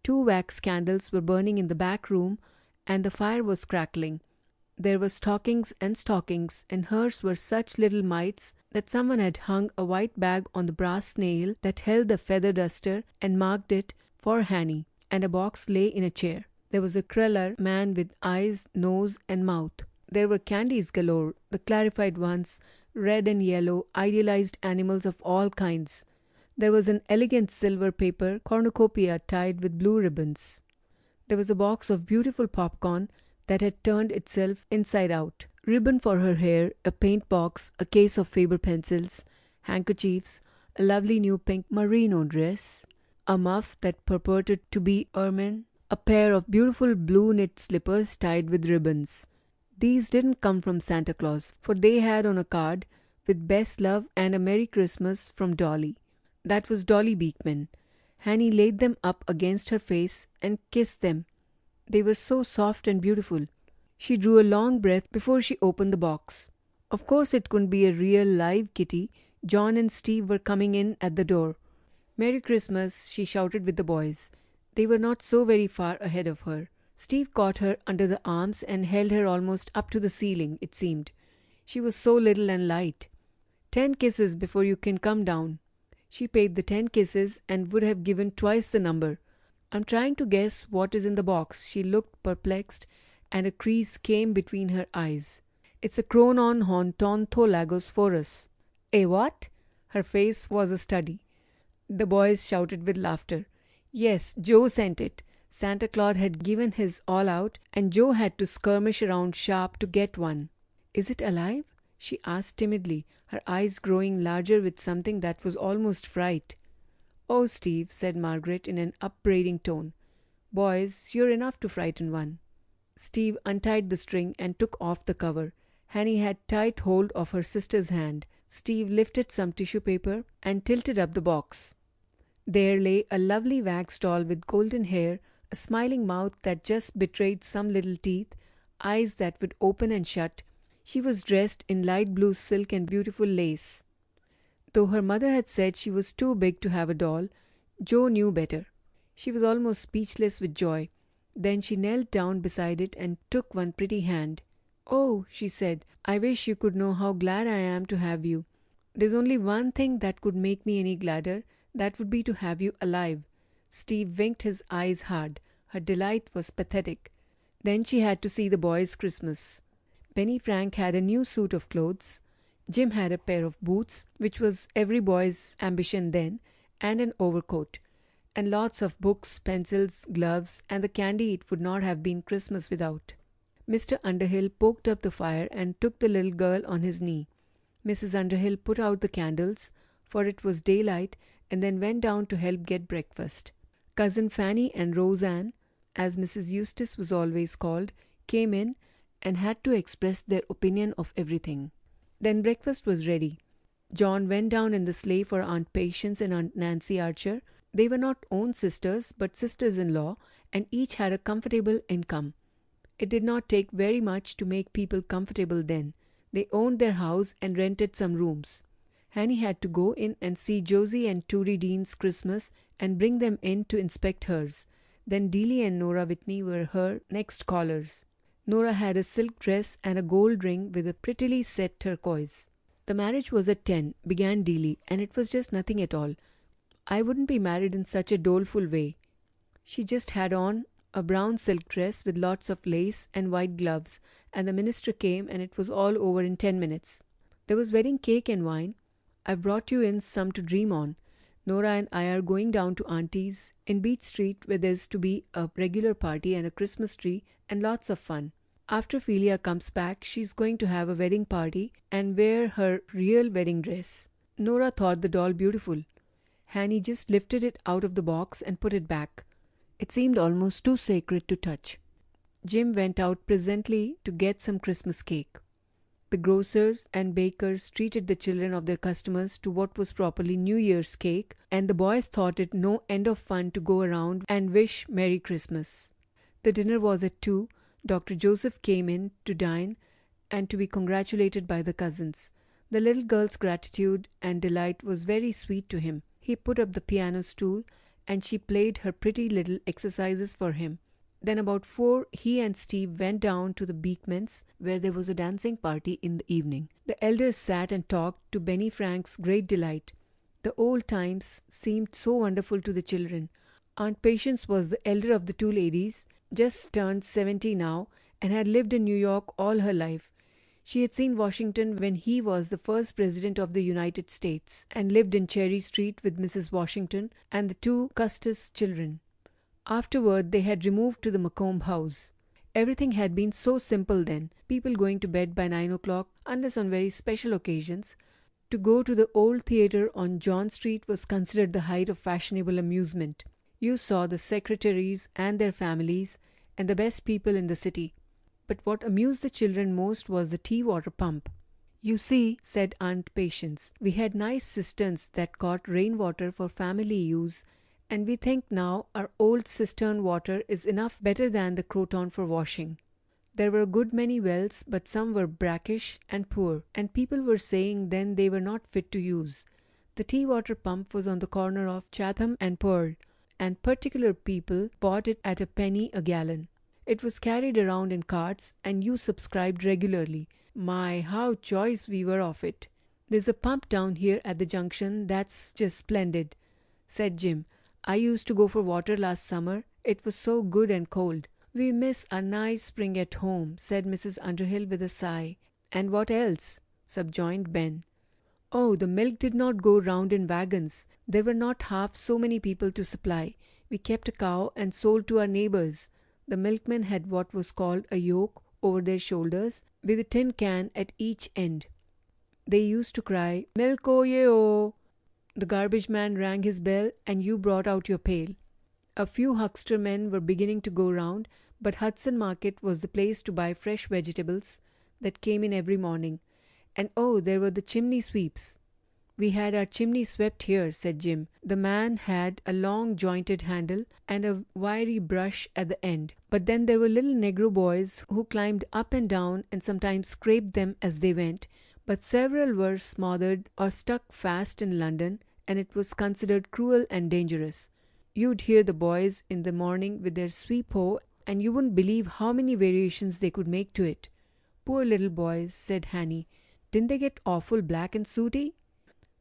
2 wax candles were burning in the back room, and the fire was crackling. There were stockings, and hers were such little mites that someone had hung a white bag on the brass nail that held the feather duster and marked it for Hanny, and a box lay in a chair. There was a cruller man with eyes, nose, and mouth. There were candies galore, the clarified ones, red and yellow, idealized animals of all kinds. There was an elegant silver paper cornucopia tied with blue ribbons. There was a box of beautiful popcorn that had turned itself inside out, ribbon for her hair, a paint box, a case of Faber pencils, handkerchiefs, a lovely new pink merino dress, a muff that purported to be ermine, a pair of beautiful blue knit slippers tied with ribbons. These didn't come from Santa Claus, for they had on a card, "With best love and a Merry Christmas from Dolly." That was Dolly Beekman. Hanny laid them up against her face and kissed them. They were so soft and beautiful. She drew a long breath before she opened the box. Of course it couldn't be a real live kitty. John and Steve were coming in at the door. "Merry Christmas," she shouted with the boys. They were not so very far ahead of her. Steve caught her under the arms and held her almost up to the ceiling, it seemed. She was so little and light. 10 kisses before you can come down. She paid the 10 kisses and would have given twice the number. I'm trying to guess what is in the box. She looked perplexed, and a crease came between her eyes. It's a chronon hontontholagos forus. A what? Her face was a study. The boys shouted with laughter. Yes, Joe sent it. Santa Claus had given his all out, and Joe had to skirmish around sharp to get one. Is it alive? She asked timidly, her eyes growing larger with something that was almost fright. Oh, Steve, said Margaret in an upbraiding tone. Boys, you're enough to frighten one. Steve untied the string and took off the cover. Hanny had tight hold of her sister's hand. Steve lifted some tissue paper and tilted up the box. There lay a lovely wax doll with golden hair, a smiling mouth that just betrayed some little teeth, eyes that would open and shut. She was dressed in light blue silk and beautiful lace. Though her mother had said she was too big to have a doll, Jo knew better. She was almost speechless with joy. Then she knelt down beside it and took one pretty hand. "Oh," she said, "I wish you could know how glad I am to have you. There's only one thing that could make me any gladder. That would be to have you alive." Steve winked his eyes hard. Her delight was pathetic. Then she had to see the boys' Christmas. Benny Frank had a new suit of clothes. Jim had a pair of boots, which was every boy's ambition then, and an overcoat, and lots of books, pencils, gloves, and the candy it would not have been Christmas without. Mr. Underhill poked up the fire and took the little girl on his knee. Mrs. Underhill put out the candles, for it was daylight, and then went down to help get breakfast. Cousin Fanny and Roseanne, as Mrs. Eustace was always called, came in and had to express their opinion of everything. Then breakfast was ready. John went down in the sleigh for Aunt Patience and Aunt Nancy Archer. They were not own sisters, but sisters-in-law, and each had a comfortable income. It did not take very much to make people comfortable then. They owned their house and rented some rooms. Hanny had to go in and see Josie and Tootie Dean's Christmas and bring them in to inspect hers. Then Dealey and Nora Whitney were her next callers. Nora had a silk dress and a gold ring with a prettily set turquoise. "The marriage was at 10, began Dealey, and it was just nothing at all. I wouldn't be married in such a doleful way. She just had on a brown silk dress with lots of lace and white gloves, and the minister came and it was all over in 10 minutes. There was wedding cake and wine. I've brought you in some to dream on. Nora and I are going down to Auntie's in Beach Street, where there's to be a regular party and a Christmas tree and lots of fun. After Ophelia comes back, she's going to have a wedding party and wear her real wedding dress." Nora thought the doll beautiful. Hanny just lifted it out of the box and put it back. It seemed almost too sacred to touch. Jim went out presently to get some Christmas cake. The grocers and bakers treated the children of their customers to what was properly New Year's cake, and the boys thought it no end of fun to go around and wish Merry Christmas. The dinner was at 2. Dr. Joseph came in to dine and to be congratulated by the cousins. The little girl's gratitude and delight was very sweet to him. He put up the piano stool, and she played her pretty little exercises for him. Then about 4 he and Steve went down to the Beekmans, where there was a dancing party in the evening. The elders sat and talked, to Benny Frank's great delight. The old times seemed so wonderful to the children. Aunt Patience was the elder of the two ladies, just turned 70 now, and had lived in New York all her life. She had seen Washington when he was the first president of the United States, and lived in Cherry Street with Mrs. Washington and the two Custis children. Afterward they had removed to the Macomb house. Everything had been so simple then, people going to bed by 9 o'clock, unless on very special occasions. To go to the old theatre on John Street was considered the height of fashionable amusement. You saw the secretaries and their families, and the best people in the city. But what amused the children most was the tea water pump. "You see," said Aunt Patience, "we had nice cisterns that caught rainwater for family use, and we think now our old cistern water is enough better than the Croton for washing. There were a good many wells, but some were brackish and poor, and people were saying then they were not fit to use. The tea water pump was on the corner of Chatham and Pearl, and particular people bought it at a penny a gallon. It was carried around in carts, and you subscribed regularly. My, how choice we were of it! There's a pump down here at the junction that's just splendid, said Jim. I used to go for water last summer. It was so good and cold. We miss a nice spring at home, said Mrs. Underhill with a sigh. And what else? Subjoined Ben. Oh, the milk did not go round in wagons. There were not half so many people to supply. We kept a cow and sold to our neighbors. The milkmen had what was called a yoke over their shoulders, with a tin can at each end. They used to cry, "Milk o ye o!" The garbage man rang his bell, and you brought out your pail. A few huckster men were beginning to go round, but Hudson Market was the place to buy fresh vegetables that came in every morning. And oh, there were the chimney sweeps. We had our chimney swept here, said Jim. The man had a long jointed handle and a wiry brush at the end. But then there were little negro boys who climbed up and down and sometimes scraped them as they went. But several were smothered or stuck fast in London, and it was considered cruel and dangerous. You'd hear the boys in the morning with their sweep hoe, and you wouldn't believe how many variations they could make to it. Poor little boys, said Hanny. Didn't they get awful black and sooty?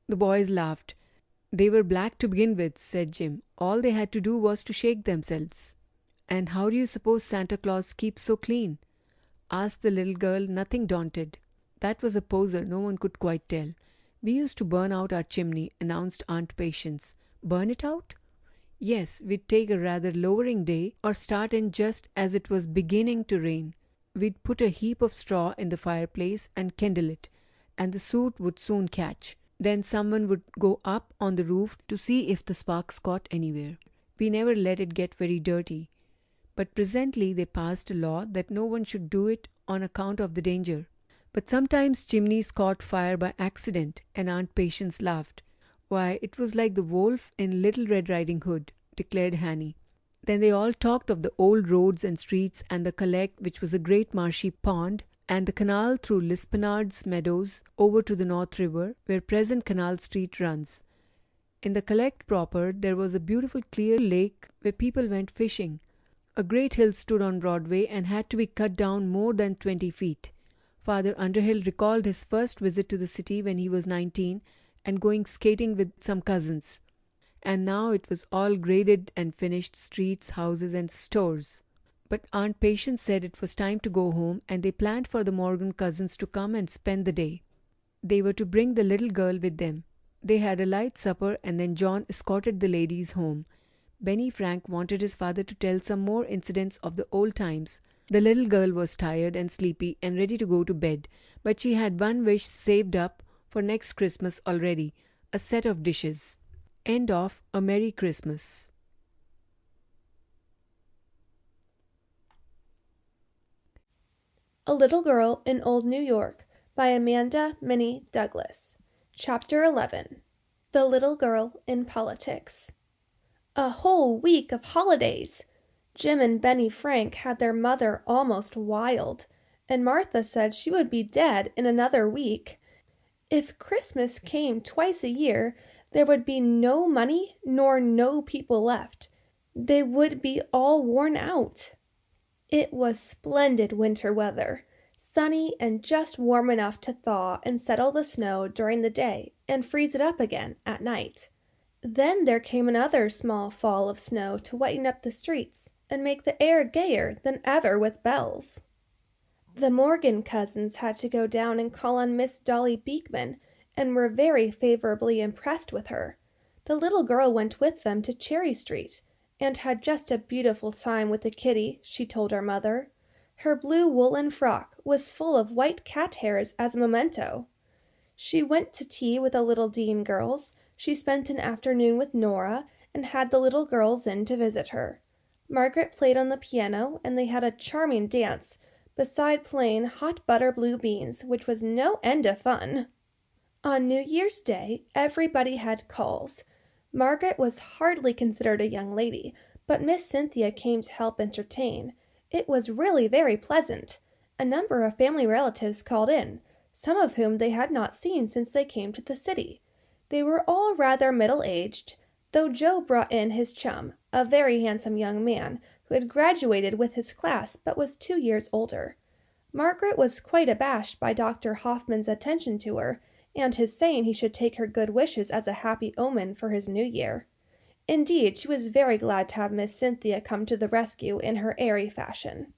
The boys laughed. They were black to begin with, said Jim. All they had to do was to shake themselves. And how do you suppose Santa Claus keeps so clean? Asked the little girl, nothing daunted. That was a poser, no one could quite tell. We used to burn out our chimney, announced Aunt Patience. Burn it out? Yes, we'd take a rather lowering day, or start in just as it was beginning to rain. We'd put a heap of straw in the fireplace and kindle it, and the soot would soon catch. Then someone would go up on the roof to see if the sparks caught anywhere. We never let it get very dirty. But presently they passed a law that no one should do it on account of the danger. But sometimes chimneys caught fire by accident, and Aunt Patience laughed. Why, it was like the wolf in Little Red Riding Hood, declared Hanny. Then they all talked of the old roads and streets and the Collect, which was a great marshy pond, and the canal through Lispenard's meadows over to the North River, where present Canal Street runs. In the Collect proper there was a beautiful clear lake where people went fishing. A great hill stood on Broadway and had to be cut down more than 20 feet. Father Underhill recalled his first visit to the city when he was 19 and going skating with some cousins. And now it was all graded and finished streets, houses, and stores. But Aunt Patience said it was time to go home, and they planned for the Morgan cousins to come and spend the day. They were to bring the little girl with them. They had a light supper, and then John escorted the ladies home. Benny Frank wanted his father to tell some more incidents of the old times. The little girl was tired and sleepy and ready to go to bed, but she had one wish saved up for next Christmas already, a set of dishes. End of A Merry Christmas. A Little Girl in Old New York by Amanda Minnie Douglas. Chapter 11. The Little Girl in Politics. A whole week of holidays! Jim and Benny Frank had their mother almost wild, and Martha said she would be dead in another week. If Christmas came twice a year, there would be no money nor no people left. They would be all worn out. It was splendid winter weather, sunny and just warm enough to thaw and settle the snow during the day and freeze it up again at night. Then there came another small fall of snow to whiten up the streets and make the air gayer than ever with bells. The Morgan cousins had to go down and call on Miss Dolly Beekman, and were very favorably impressed with her. The little girl went with them to Cherry Street, and had just a beautiful time with the kitty, she told her mother. Her blue woolen frock was full of white cat hairs as a memento. She went to tea with the little Dean girls. She spent an afternoon with Nora, and had the little girls in to visit her. Margaret played on the piano, and they had a charming dance, beside playing hot butter blue beans, which was no end of fun. On New Year's Day, everybody had calls. Margaret was hardly considered a young lady, but Miss Cynthia came to help entertain. It was really very pleasant. A number of family relatives called in, some of whom they had not seen since they came to the city. They were all rather middle-aged, though Joe brought in his chum, a very handsome young man who had graduated with his class but was 2 years older. Margaret was quite abashed by Dr. Hoffman's attention to her, and his saying he should take her good wishes as a happy omen for his new year. Indeed, she was very glad to have Miss Cynthia come to the rescue in her airy fashion.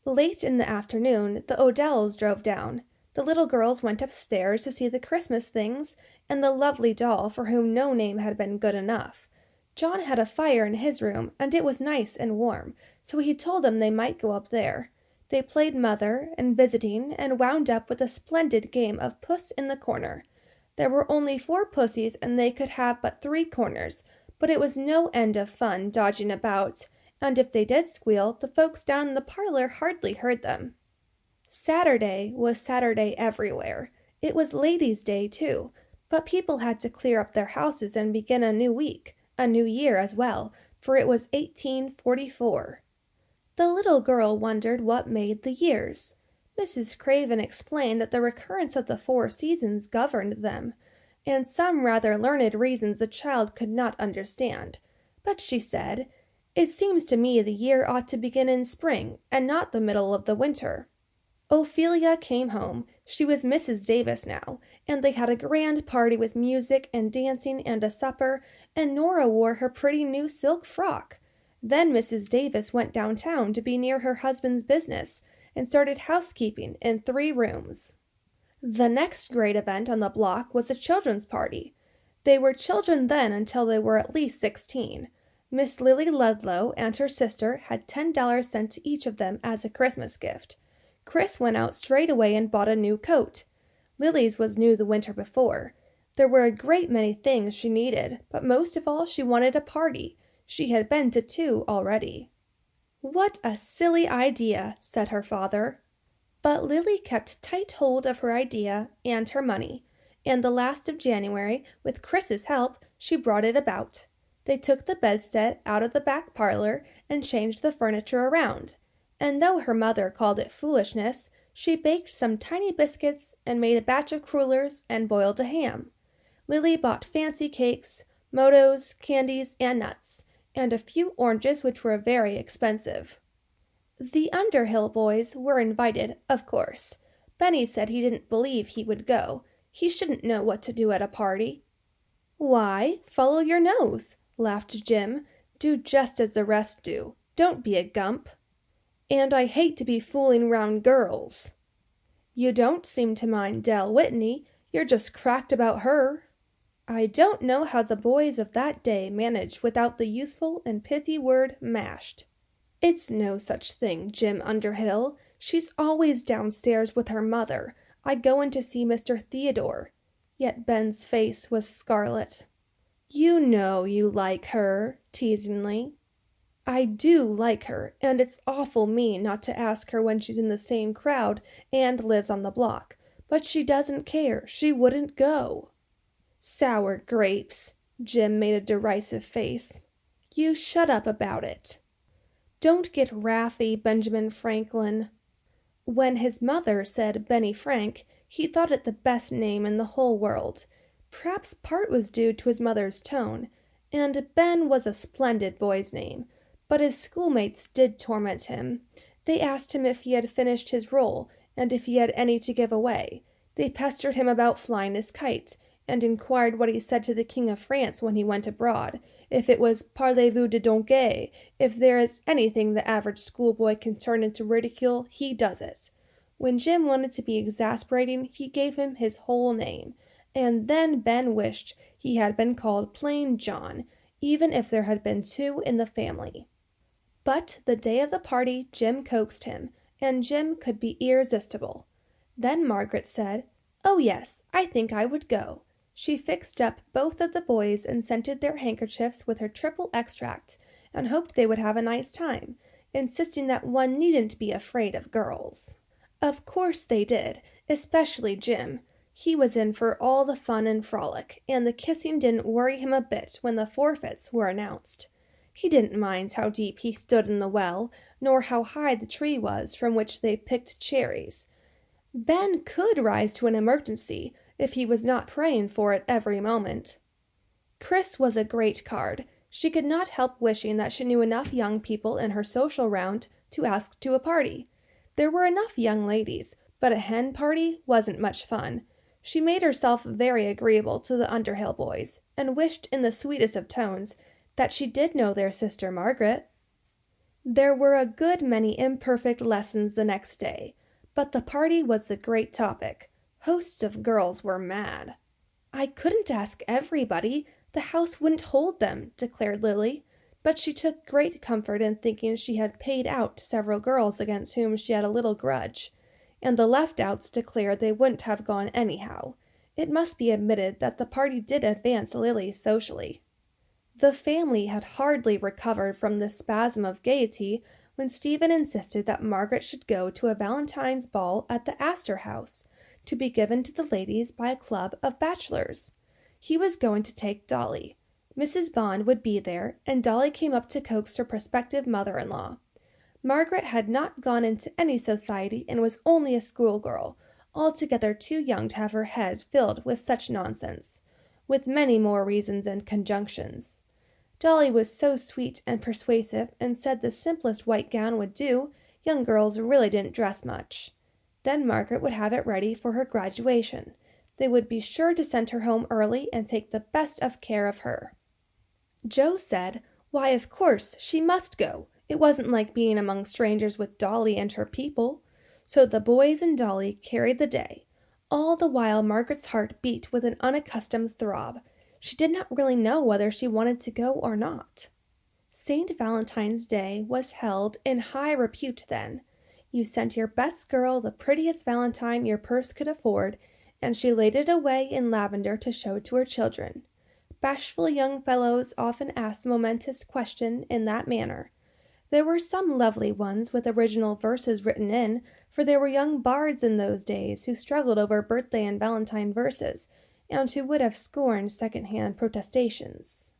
Late in the afternoon, the Odells drove down. The little girls went upstairs to see the Christmas things and the lovely doll for whom no name had been good enough. John had a fire in his room, and it was nice and warm, so he told them they might go up there. They played Mother and Visiting and wound up with a splendid game of Puss in the Corner. There were only 4 pussies and they could have but 3 corners, but it was no end of fun dodging about, and if they did squeal, the folks down in the parlor hardly heard them. Saturday was Saturday everywhere. It was Ladies' Day, too, but people had to clear up their houses and begin a new week, a new year as well, for it was 1844. The little girl wondered what made the years. Mrs. Craven explained that the recurrence of the 4 seasons governed them, and some rather learned reasons a child could not understand. But she said, "It seems to me the year ought to begin in spring, and not the middle of the winter." Ophelia came home. She was Mrs. Davis now, and they had a grand party with music and dancing and a supper, and Nora wore her pretty new silk frock. Then Mrs. Davis went downtown to be near her husband's business, and started housekeeping in 3 rooms. The next great event on the block was a children's party. They were children then until they were at least 16. Miss Lily Ludlow and her sister had $10 sent to each of them as a Christmas gift. Chris went out straight away and bought a new coat. Lily's was new the winter before. There were a great many things she needed, but most of all she wanted a party. She had been to 2 already. "What a silly idea," said her father. But Lily kept tight hold of her idea and her money, and the last of January, with Chris's help, she brought it about. They took the bedstead out of the back parlor and changed the furniture around, and though her mother called it foolishness, she baked some tiny biscuits and made a batch of crullers and boiled a ham. Lily bought fancy cakes, motos, candies, and nuts, and a few oranges which were very expensive. The Underhill boys were invited, of course. Benny said he didn't believe he would go. He shouldn't know what to do at a party. "Why, follow your nose," laughed Jim. "Do just as the rest do. Don't be a gump." "And I hate to be fooling round girls." "You don't seem to mind Dell Whitney. You're just cracked about her." I don't know how the boys of that day managed without the useful and pithy word mashed. "It's no such thing, Jim Underhill. She's always downstairs with her mother. I go in to see Mr. Theodore." Yet Ben's face was scarlet. "You know you like her," teasingly. "I do like her, and it's awful mean not to ask her when she's in the same crowd and lives on the block. But she doesn't care. She wouldn't go." "Sour grapes." Jim made a derisive face. "You shut up about it." "Don't get wrathy, Benjamin Franklin." When his mother said Benny Frank, he thought it the best name in the whole world. Perhaps part was due to his mother's tone, and Ben was a splendid boy's name, but his schoolmates did torment him. They asked him if he had finished his roll, and if he had any to give away. They pestered him about flying his kite, and inquired what he said to the King of France when he went abroad, if it was "Parlez-vous de donkey?" If there is anything the average schoolboy can turn into ridicule, he does it. When Jim wanted to be exasperating, he gave him his whole name, and then Ben wished he had been called plain John, even if there had been 2 in the family. But the day of the party Jim coaxed him, and Jim could be irresistible. Then Margaret said, "Oh yes, I think I would go." She fixed up both of the boys and scented their handkerchiefs with her triple extract, and hoped they would have a nice time, insisting that one needn't be afraid of girls. Of course they did, especially Jim. He was in for all the fun and frolic, and the kissing didn't worry him a bit when the forfeits were announced. He didn't mind how deep he stood in the well, nor how high the tree was from which they picked cherries. Ben could rise to an emergency, if he was not praying for it every moment. Chris was a great card. She could not help wishing that she knew enough young people in her social round to ask to a party. There were enough young ladies, but a hen party wasn't much fun. She made herself very agreeable to the Underhill boys, and wished in the sweetest of tones that she did know their sister Margaret. There were a good many imperfect lessons the next day, but the party was the great topic. Hosts of girls were mad. "I couldn't ask everybody. The house wouldn't hold them," declared Lily, but she took great comfort in thinking she had paid out several girls against whom she had a little grudge, and the left-outs declared they wouldn't have gone anyhow. It must be admitted that the party did advance Lily socially. The family had hardly recovered from this spasm of gaiety when Stephen insisted that Margaret should go to a Valentine's ball at the Astor House, to be given to the ladies by a club of bachelors. He was going to take Dolly. Mrs. Bond would be there, and Dolly came up to coax her prospective mother-in-law. Margaret had not gone into any society and was only a schoolgirl, altogether too young to have her head filled with such nonsense, with many more reasons and conjunctions. Dolly was so sweet and persuasive, and said the simplest white gown would do. Young girls really didn't dress much. Then Margaret would have it ready for her graduation. They would be sure to send her home early and take the best of care of her. Joe said, why, of course, she must go. It wasn't like being among strangers with Dolly and her people. So the boys and Dolly carried the day. All the while Margaret's heart beat with an unaccustomed throb. She did not really know whether she wanted to go or not. St. Valentine's Day was held in high repute then. You sent your best girl the prettiest valentine your purse could afford, and she laid it away in lavender to show to her children. Bashful young fellows often asked momentous question in that manner. There were some lovely ones with original verses written in, for there were young bards in those days who struggled over birthday and valentine verses, and who would have scorned second-hand protestations.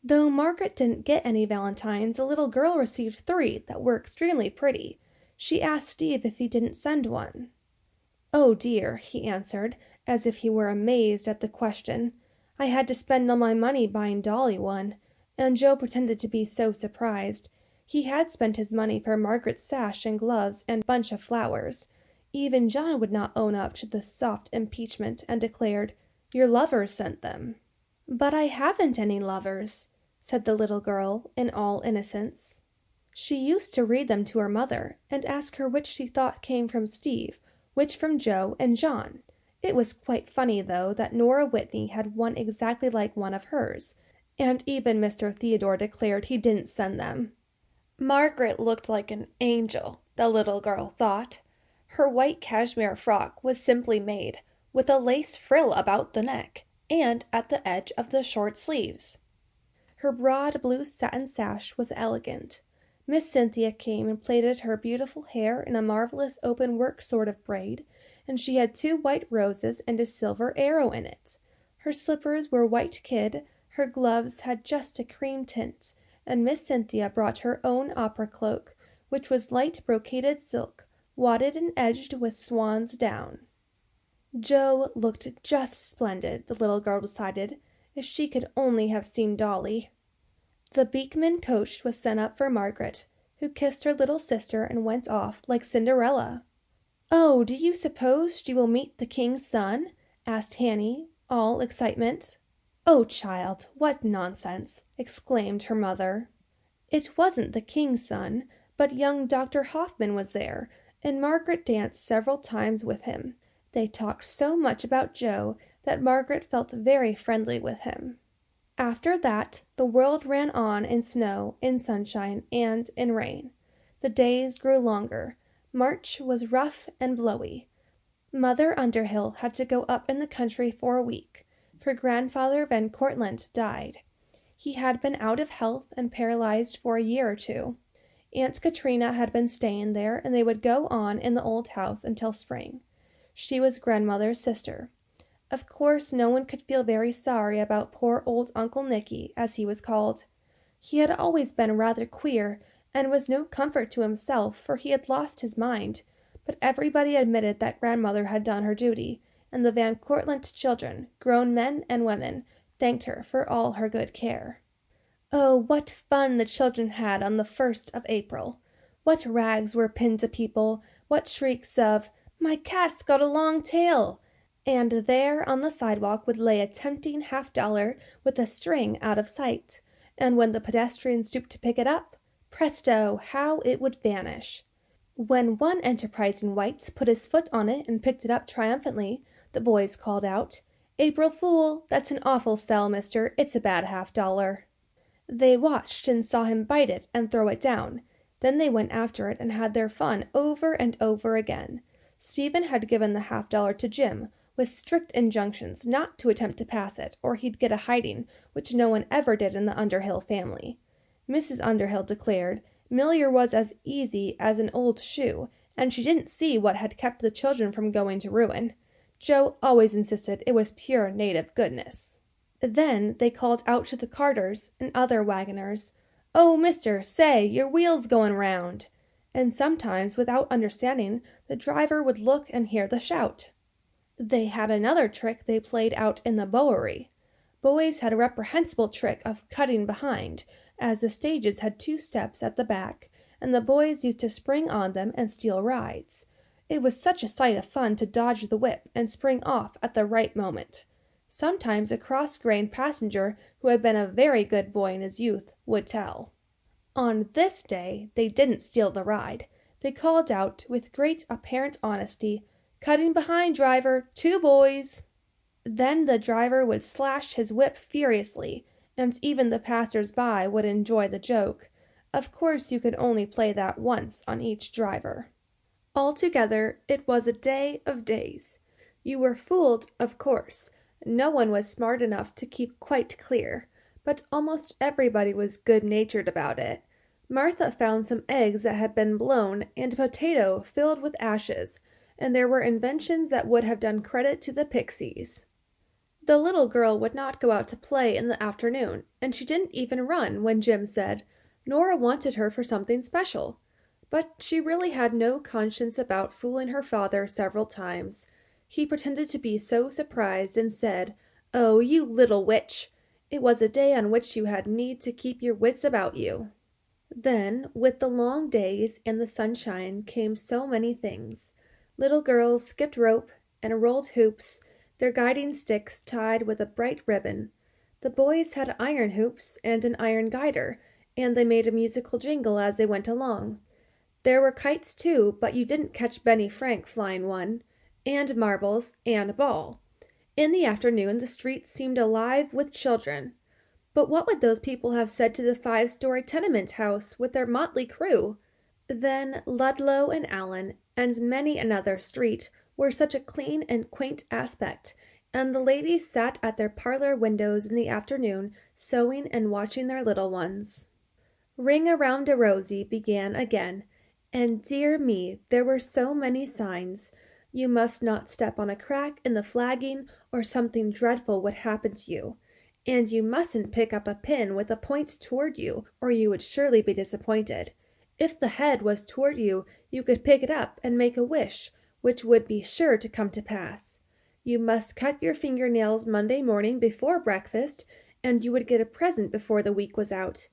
Though Margaret didn't get any valentines, a little girl received 3 that were extremely pretty. She asked Steve if he didn't send one. "Oh dear," he answered, as if he were amazed at the question. "I had to spend all my money buying Dolly one," and Joe pretended to be so surprised. He had spent his money for Margaret's sash and gloves and bunch of flowers. Even John would not own up to the soft impeachment, and declared, "Your lovers sent them." "But I haven't any lovers," said the little girl, in all innocence. She used to read them to her mother, and ask her which she thought came from Steve, which from Joe and John. It was quite funny, though, that Nora Whitney had one exactly like one of hers, and even Mr. Theodore declared he didn't send them. Margaret looked like an angel, the little girl thought. Her white cashmere frock was simply made, with a lace frill about the neck, and at the edge of the short sleeves. Her broad blue satin sash was elegant. Miss Cynthia came and plaited her beautiful hair in a marvelous open-work sort of braid, and she had 2 white roses and a silver arrow in it. Her slippers were white kid, her gloves had just a cream tint, and Miss Cynthia brought her own opera cloak, which was light brocaded silk, wadded and edged with swan's down. Joe looked just splendid, the little girl decided, if she could only have seen Dolly. The Beekman coach was sent up for Margaret, who kissed her little sister and went off like Cinderella. "Oh, do you suppose she will meet the king's son?" asked Hanny, all excitement. "Oh, child, what nonsense!" exclaimed her mother. It wasn't the king's son, but young Dr. Hoffman was there, and Margaret danced several times with him. They talked so much about Joe that Margaret felt very friendly with him. After that, the world ran on in snow, in sunshine, and in rain. The days grew longer. March was rough and blowy. Mother Underhill had to go up in the country for a week, for Grandfather Van Cortlandt died. He had been out of health and paralyzed for a year or 2. Aunt Katrina had been staying there, and they would go on in the old house until spring. She was grandmother's sister. Of course, no one could feel very sorry about poor old Uncle Nicky, as he was called. He had always been rather queer, and was no comfort to himself, for he had lost his mind, but everybody admitted that grandmother had done her duty, and the Van Cortlandt children, grown men and women, thanked her for all her good care. Oh, what fun the children had on the 1st of April! What rags were pinned to people, what shrieks of, "My cat's got a long tail!" And there on the sidewalk would lay a tempting $half with a string out of sight, and when the pedestrian stooped to pick it up, presto, how it would vanish! When one enterprising wight put his foot on it and picked it up triumphantly, the boys called out, "April Fool, that's an awful sell, mister, it's a bad $half." They watched and saw him bite it and throw it down. Then they went after it and had their fun over and over again. Stephen had given the $half to Jim, with strict injunctions not to attempt to pass it, or he'd get a hiding, which no one ever did in the Underhill family. Mrs. Underhill declared Millier was as easy as an old shoe, and she didn't see what had kept the children from going to ruin. Joe always insisted it was pure native goodness. Then they called out to the carters and other wagoners, "Oh, mister, say, your wheel's going round!" And sometimes, without understanding, the driver would look and hear the shout. They had another trick they played out in the Bowery. Boys had a reprehensible trick of cutting behind, as the stages had 2 steps at the back, and the boys used to spring on them and steal rides. It was such a sight of fun to dodge the whip and spring off at the right moment. Sometimes a cross-grained passenger who had been a very good boy in his youth would tell. On this day they didn't steal the ride. They called out, with great apparent honesty, "Cutting behind, driver, 2 boys!" Then the driver would slash his whip furiously, and even the passers-by would enjoy the joke. Of course you could only play that once on each driver. Altogether, it was a day of days. You were fooled, of course. No one was smart enough to keep quite clear, but almost everybody was good-natured about it. Martha found some eggs that had been blown and a potato filled with ashes, and there were inventions that would have done credit to the Pixies. The little girl would not go out to play in the afternoon, and she didn't even run when Jim said Nora wanted her for something special. But she really had no conscience about fooling her father several times. He pretended to be so surprised and said, "Oh, you little witch! It was a day on which you had need to keep your wits about you." Then, with the long days and the sunshine came so many things. Little girls skipped rope and rolled hoops, their guiding sticks tied with a bright ribbon. The boys had iron hoops and an iron guider, and they made a musical jingle as they went along. There were kites too, but you didn't catch Benny Frank flying one, and marbles, and a ball. In the afternoon the streets seemed alive with children. But what would those people have said to the 5-story tenement house with their motley crew? Then Ludlow and Allen, and many another street, were such a clean and quaint aspect, and the ladies sat at their parlor windows in the afternoon, sewing and watching their little ones. Ring Around a Rosie began again, and dear me, there were so many signs. You must not step on a crack in the flagging, or something dreadful would happen to you. And you mustn't pick up a pin with a point toward you, or you would surely be disappointed. If the head was toward you, you could pick it up and make a wish, which would be sure to come to pass. You must cut your fingernails Monday morning before breakfast, and you would get a present before the week was out.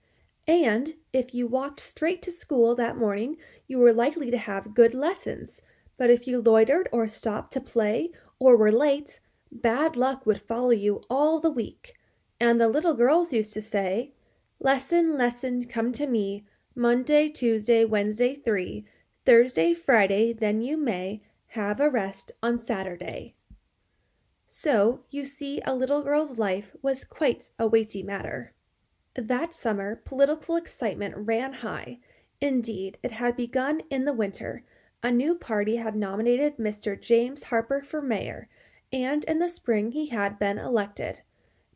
And if you walked straight to school that morning, you were likely to have good lessons. But if you loitered or stopped to play, or were late, bad luck would follow you all the week. And the little girls used to say, "Lesson, lesson, come to me, Monday, Tuesday, Wednesday 3, Thursday, Friday, then you may have a rest on Saturday." So, you see, a little girl's life was quite a weighty matter. That summer political excitement ran high. Indeed, it had begun in the winter. A new party had nominated Mr. James Harper for mayor, and in the spring he had been elected.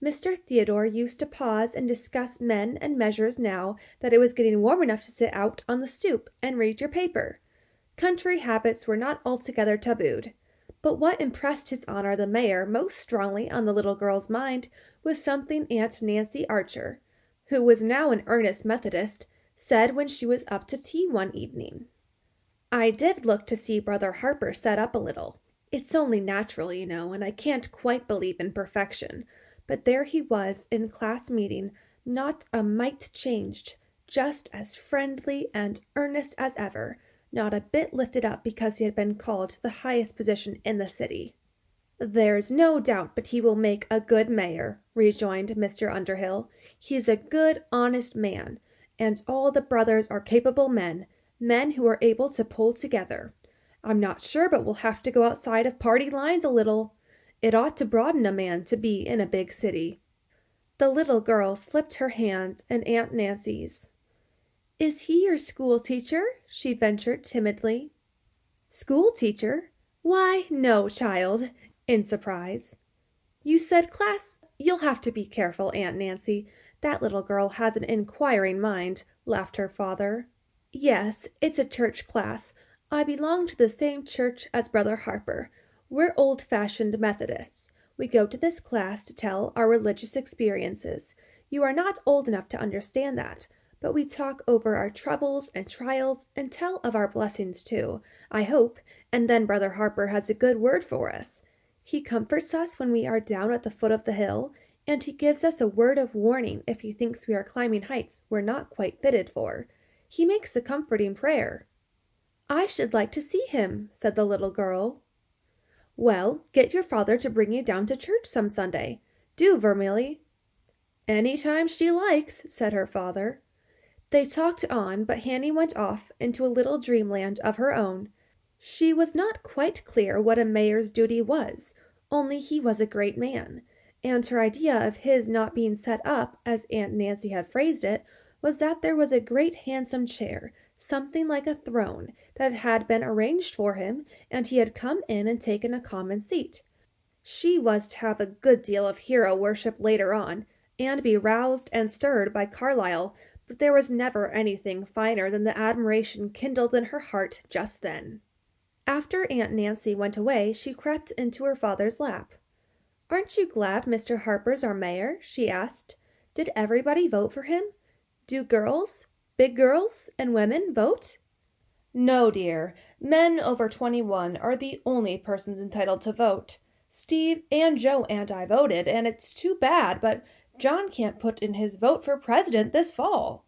Mr. Theodore used to pause and discuss men and measures now that it was getting warm enough to sit out on the stoop and read your paper. Country habits were not altogether tabooed. But what impressed His Honor the Mayor most strongly on the little girl's mind was something Aunt Nancy Archer, who was now an earnest Methodist, said when she was up to tea one evening. "I did look to see Brother Harper set up a little. It's only natural, you know, and I can't quite believe in perfection. But there he was in class meeting, not a mite changed, just as friendly and earnest as ever, not a bit lifted up because he had been called to the highest position in the city. "There's no doubt but he will make a good mayor," rejoined Mr. Underhill. "He's a good, honest man, and all the brothers are capable men, men who are able to pull together. I'm not sure but we'll have to go outside of party lines a little. It ought to broaden a man to be in a big city." The little girl slipped her hand in Aunt Nancy's. "Is he your school teacher?" she ventured timidly. "School teacher? Why, no, child," in surprise. "You said class? You'll have to be careful, Aunt Nancy. That little girl has an inquiring mind," laughed her father. "Yes, it's a church class. I belong to the same church as Brother Harper. We're old-fashioned Methodists. We go to this class to tell our religious experiences. You are not old enough to understand that, but we talk over our troubles and trials and tell of our blessings too, I hope, and then Brother Harper has a good word for us. He comforts us when we are down at the foot of the hill, and he gives us a word of warning if he thinks we are climbing heights we're not quite fitted for. He makes a comforting prayer." "I should like to see him," said the little girl. "Well, get your father to bring you down to church some Sunday. Do, Vermilly." "Any time she likes," said her father. They talked on, but Hanny went off into a little dreamland of her own. She was not quite clear what a mayor's duty was, only he was a great man, and her idea of his not being set up, as Aunt Nancy had phrased it, was that there was a great handsome chair, something like a throne, that had been arranged for him, and he had come in and taken a common seat. She was to have a good deal of hero worship later on, and be roused and stirred by Carlyle, but there was never anything finer than the admiration kindled in her heart just then. After Aunt Nancy went away, she crept into her father's lap. "Aren't you glad Mr. Harper's our mayor?" she asked. "Did everybody vote for him? Do girls, big girls, and women vote?" "No, dear. Men over 21 are the only persons entitled to vote. Steve and Joe and I voted, and it's too bad, but John can't put in his vote for president this fall.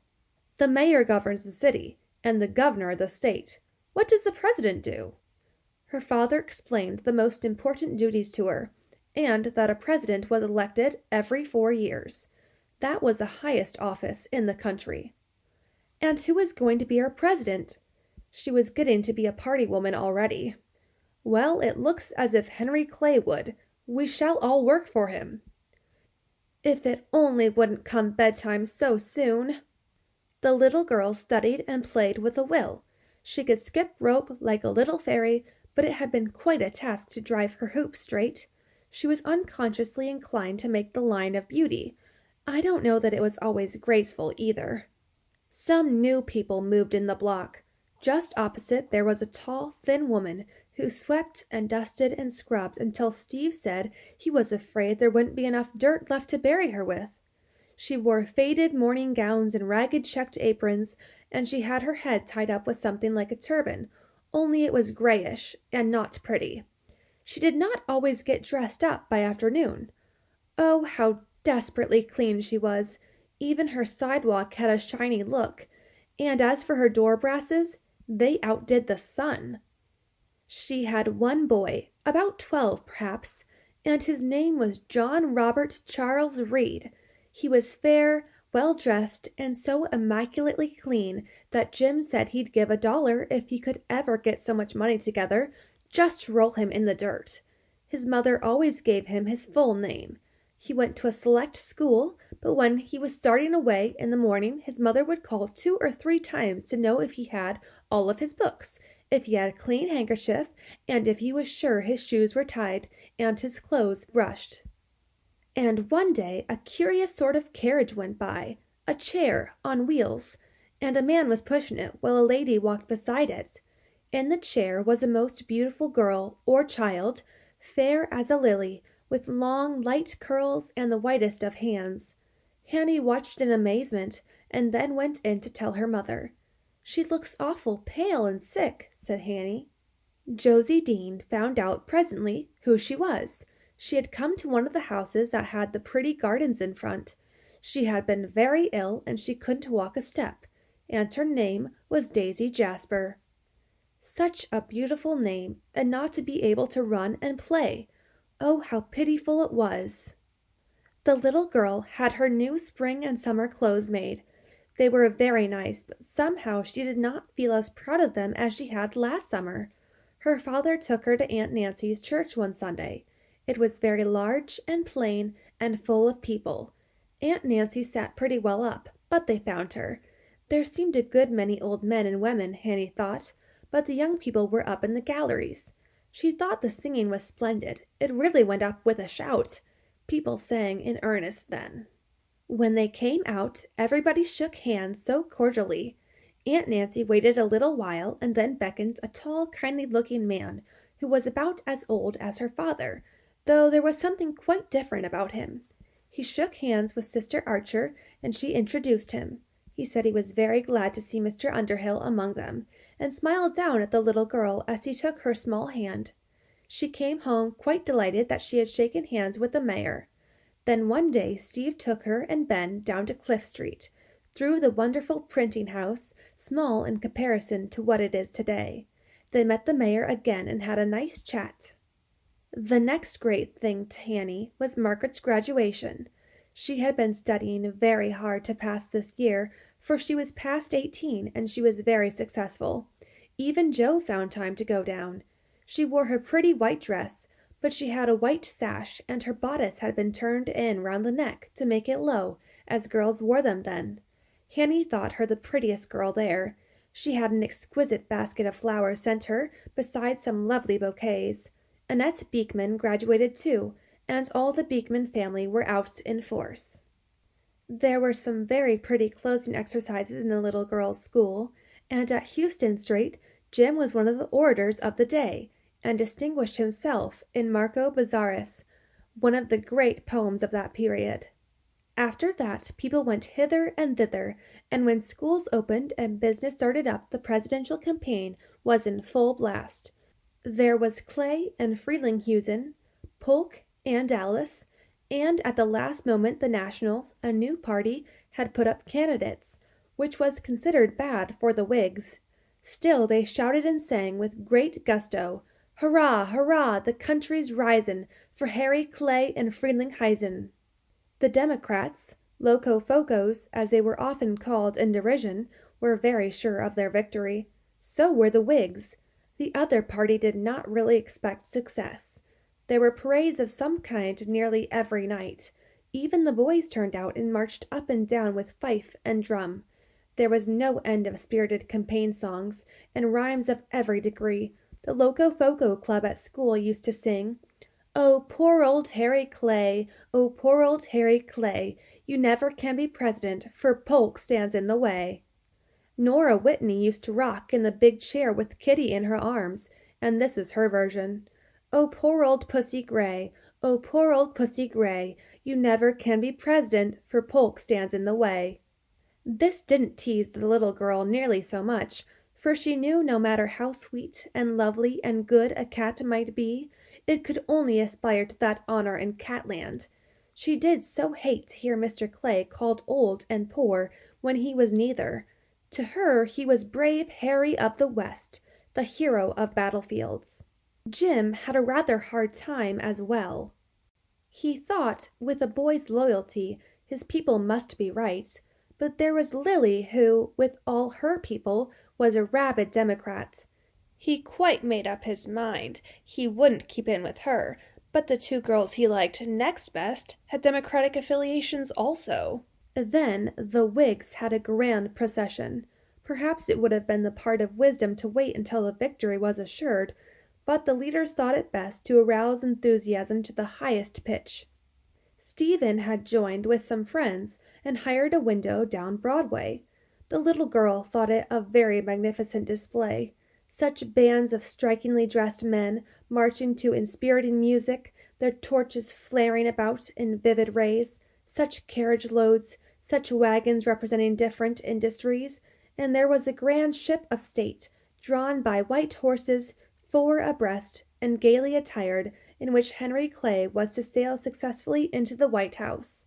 The mayor governs the city, and the governor the state. What does the president do?" Her father explained the most important duties to her, and that a president was elected every 4 years. That was the highest office in the country. "And who is going to be our president?" She was getting to be a party woman already. "Well, it looks as if Henry Clay would. We shall all work for him." "If it only wouldn't come bedtime so soon!" The little girl studied and played with a will. She could skip rope like a little fairy, but it had been quite a task to drive her hoop straight. She was unconsciously inclined to make the line of beauty. I don't know that it was always graceful either. Some new people moved in the block. Just opposite there was a tall, thin woman who swept and dusted and scrubbed until Steve said he was afraid there wouldn't be enough dirt left to bury her with. She wore faded morning gowns and ragged checked aprons, and she had her head tied up with something like a turban, only it was grayish and not pretty. She did not always get dressed up by afternoon. Oh, how desperately clean she was! Even her sidewalk had a shiny look, and as for her door brasses, they outdid the sun. She had one boy, about 12 perhaps, and his name was John Robert Charles Reed. He was fair, well-dressed, and so immaculately clean that Jim said he'd give $1 if he could ever get so much money together, just to roll him in the dirt. His mother always gave him his full name. He went to a select school, but when he was starting away in the morning his mother would call 2 or 3 times to know if he had all of his books, if he had a clean handkerchief, and if he was sure his shoes were tied and his clothes brushed. And one day a curious sort of carriage went by, a chair on wheels, and a man was pushing it while a lady walked beside it. In the chair was a most beautiful girl or child, fair as a lily, with long light curls and the whitest of hands. Hanny watched in amazement, and then went in to tell her mother. "She looks awful pale and sick," said Hanny. Josie Dean found out presently who she was. She had come to one of the houses that had the pretty gardens in front. She had been very ill and she couldn't walk a step, and her name was Daisy Jasper. Such a beautiful name, and not to be able to run and play! Oh, how pitiful it was! The little girl had her new spring and summer clothes made. They were very nice, but somehow she did not feel as proud of them as she had last summer. Her father took her to Aunt Nancy's church one Sunday. It was very large and plain and full of people. Aunt Nancy sat pretty well up, but they found her. There seemed a good many old men and women, Hanny thought, but the young people were up in the galleries. She thought the singing was splendid. It really went up with a shout. People sang in earnest then. When they came out, everybody shook hands so cordially. Aunt Nancy waited a little while and then beckoned a tall, kindly-looking man who was about as old as her father, though there was something quite different about him. He shook hands with Sister Archer, and she introduced him. He said he was very glad to see Mr. Underhill among them, and smiled down at the little girl as he took her small hand. She came home quite delighted that she had shaken hands with the mayor. Then one day Steve took her and Ben down to Cliff Street, through the wonderful printing house, small in comparison to what it is today. They met the mayor again and had a nice chat. The next great thing to Hanny was Margaret's graduation. She had been studying very hard to pass this year, for she was past 18 and she was very successful. Even Joe found time to go down. She wore her pretty white dress, but she had a white sash, and her bodice had been turned in round the neck to make it low, as girls wore them then. Hanny thought her the prettiest girl there. She had an exquisite basket of flowers sent her, besides some lovely bouquets. Annette Beekman graduated too, and all the Beekman family were out in force. There were some very pretty closing exercises in the little girls' school, and at Houston Street Jim was one of the orators of the day, and distinguished himself in Marco Bozzaris, one of the great poems of that period. After that people went hither and thither, and when schools opened and business started up the presidential campaign was in full blast. There was Clay and Frelinghuysen, Polk and Alice, and at the last moment the Nationals, a new party, had put up candidates, which was considered bad for the Whigs. Still they shouted and sang with great gusto, "Hurrah, hurrah, the country's risin' for Harry Clay and Frelinghuysen." The Democrats, Locofocos, as they were often called in derision, were very sure of their victory. So were the Whigs. The other party did not really expect success. There were parades of some kind nearly every night. Even the boys turned out and marched up and down with fife and drum. There was no end of spirited campaign songs, and rhymes of every degree. The Locofoco Club at school used to sing, "Oh, poor old Harry Clay, oh, poor old Harry Clay, you never can be president, for Polk stands in the way." Nora Whitney used to rock in the big chair with Kitty in her arms, and this was her version. "Oh, poor old Pussy Gray, oh, poor old Pussy Gray, you never can be president, for Polk stands in the way." This didn't tease the little girl nearly so much, for she knew no matter how sweet and lovely and good a cat might be, it could only aspire to that honor in Catland. She did so hate to hear Mr. Clay called old and poor when he was neither. To her he was brave Harry of the West, the hero of battlefields. Jim had a rather hard time as well. He thought, with a boy's loyalty, his people must be right, but there was Lily who, with all her people, was a rabid Democrat. He quite made up his mind he wouldn't keep in with her, but the two girls he liked next best had Democratic affiliations also. Then the Whigs had a grand procession. Perhaps it would have been the part of wisdom to wait until the victory was assured, but the leaders thought it best to arouse enthusiasm to the highest pitch. Stephen had joined with some friends and hired a window down Broadway. The little girl thought it a very magnificent display. Such bands of strikingly dressed men marching to inspiriting music, their torches flaring about in vivid rays, such carriage loads, such wagons representing different industries, and there was a grand ship of state, drawn by white horses, 4 abreast, and gaily attired, in which Henry Clay was to sail successfully into the White House.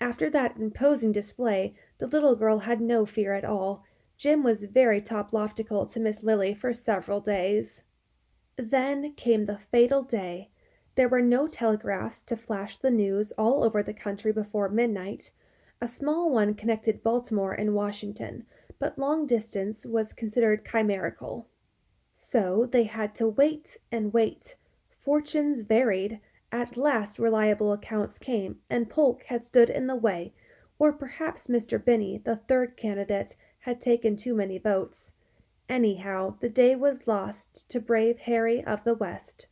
After that imposing display, the little girl had no fear at all. Jim was very top-loftical to Miss Lily for several days. Then came the fatal day. There were no telegraphs to flash the news all over the country before midnight. A small one connected Baltimore and Washington, but long distance was considered chimerical. So they had to wait and wait. Fortunes varied. At last reliable accounts came, and Polk had stood in the way, or perhaps Mr. Binney, the third candidate, had taken too many votes. Anyhow, the day was lost to brave Harry of the West.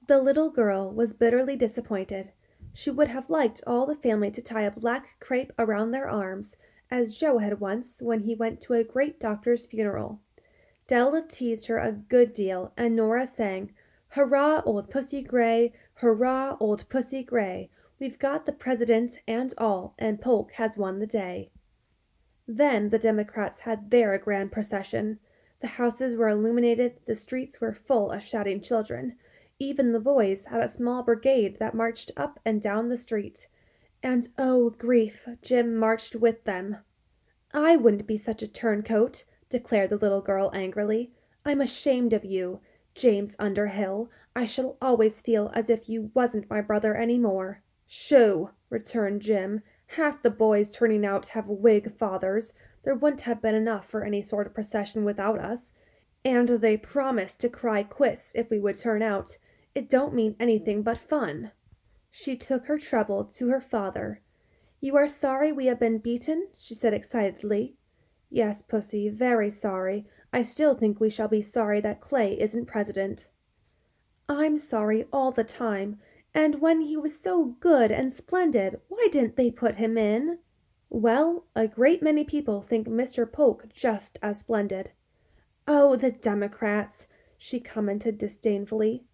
The little girl was bitterly disappointed. She would have liked all the family to tie a black crape around their arms, as Joe had once when he went to a great doctor's funeral. Della teased her a good deal, and Nora sang, "Hurrah, old Pussy Gray, hurrah, old Pussy Gray, we've got the president and all, and Polk has won the day." Then the Democrats had their grand procession. The houses were illuminated, the streets were full of shouting children. Even the boys had a small brigade that marched up and down the street. And oh, grief, Jim marched with them. "I wouldn't be such a turncoat," declared the little girl angrily. "I'm ashamed of you, James Underhill. I shall always feel as if you wasn't my brother any more." "Shoo!" returned Jim. "Half the boys turning out have Whig fathers. There wouldn't have been enough for any sort of procession without us. And they promised to cry quits if we would turn out. It don't mean anything but fun." She took her trouble to her father. "You are sorry we have been beaten?" she said excitedly. "Yes, Pussy, very sorry. I still think we shall be sorry that Clay isn't president." "I'm sorry all the time. And when he was so good and splendid, why didn't they put him in?" "Well, a great many people think Mr. Polk just as splendid." "Oh, the Democrats!" she commented disdainfully.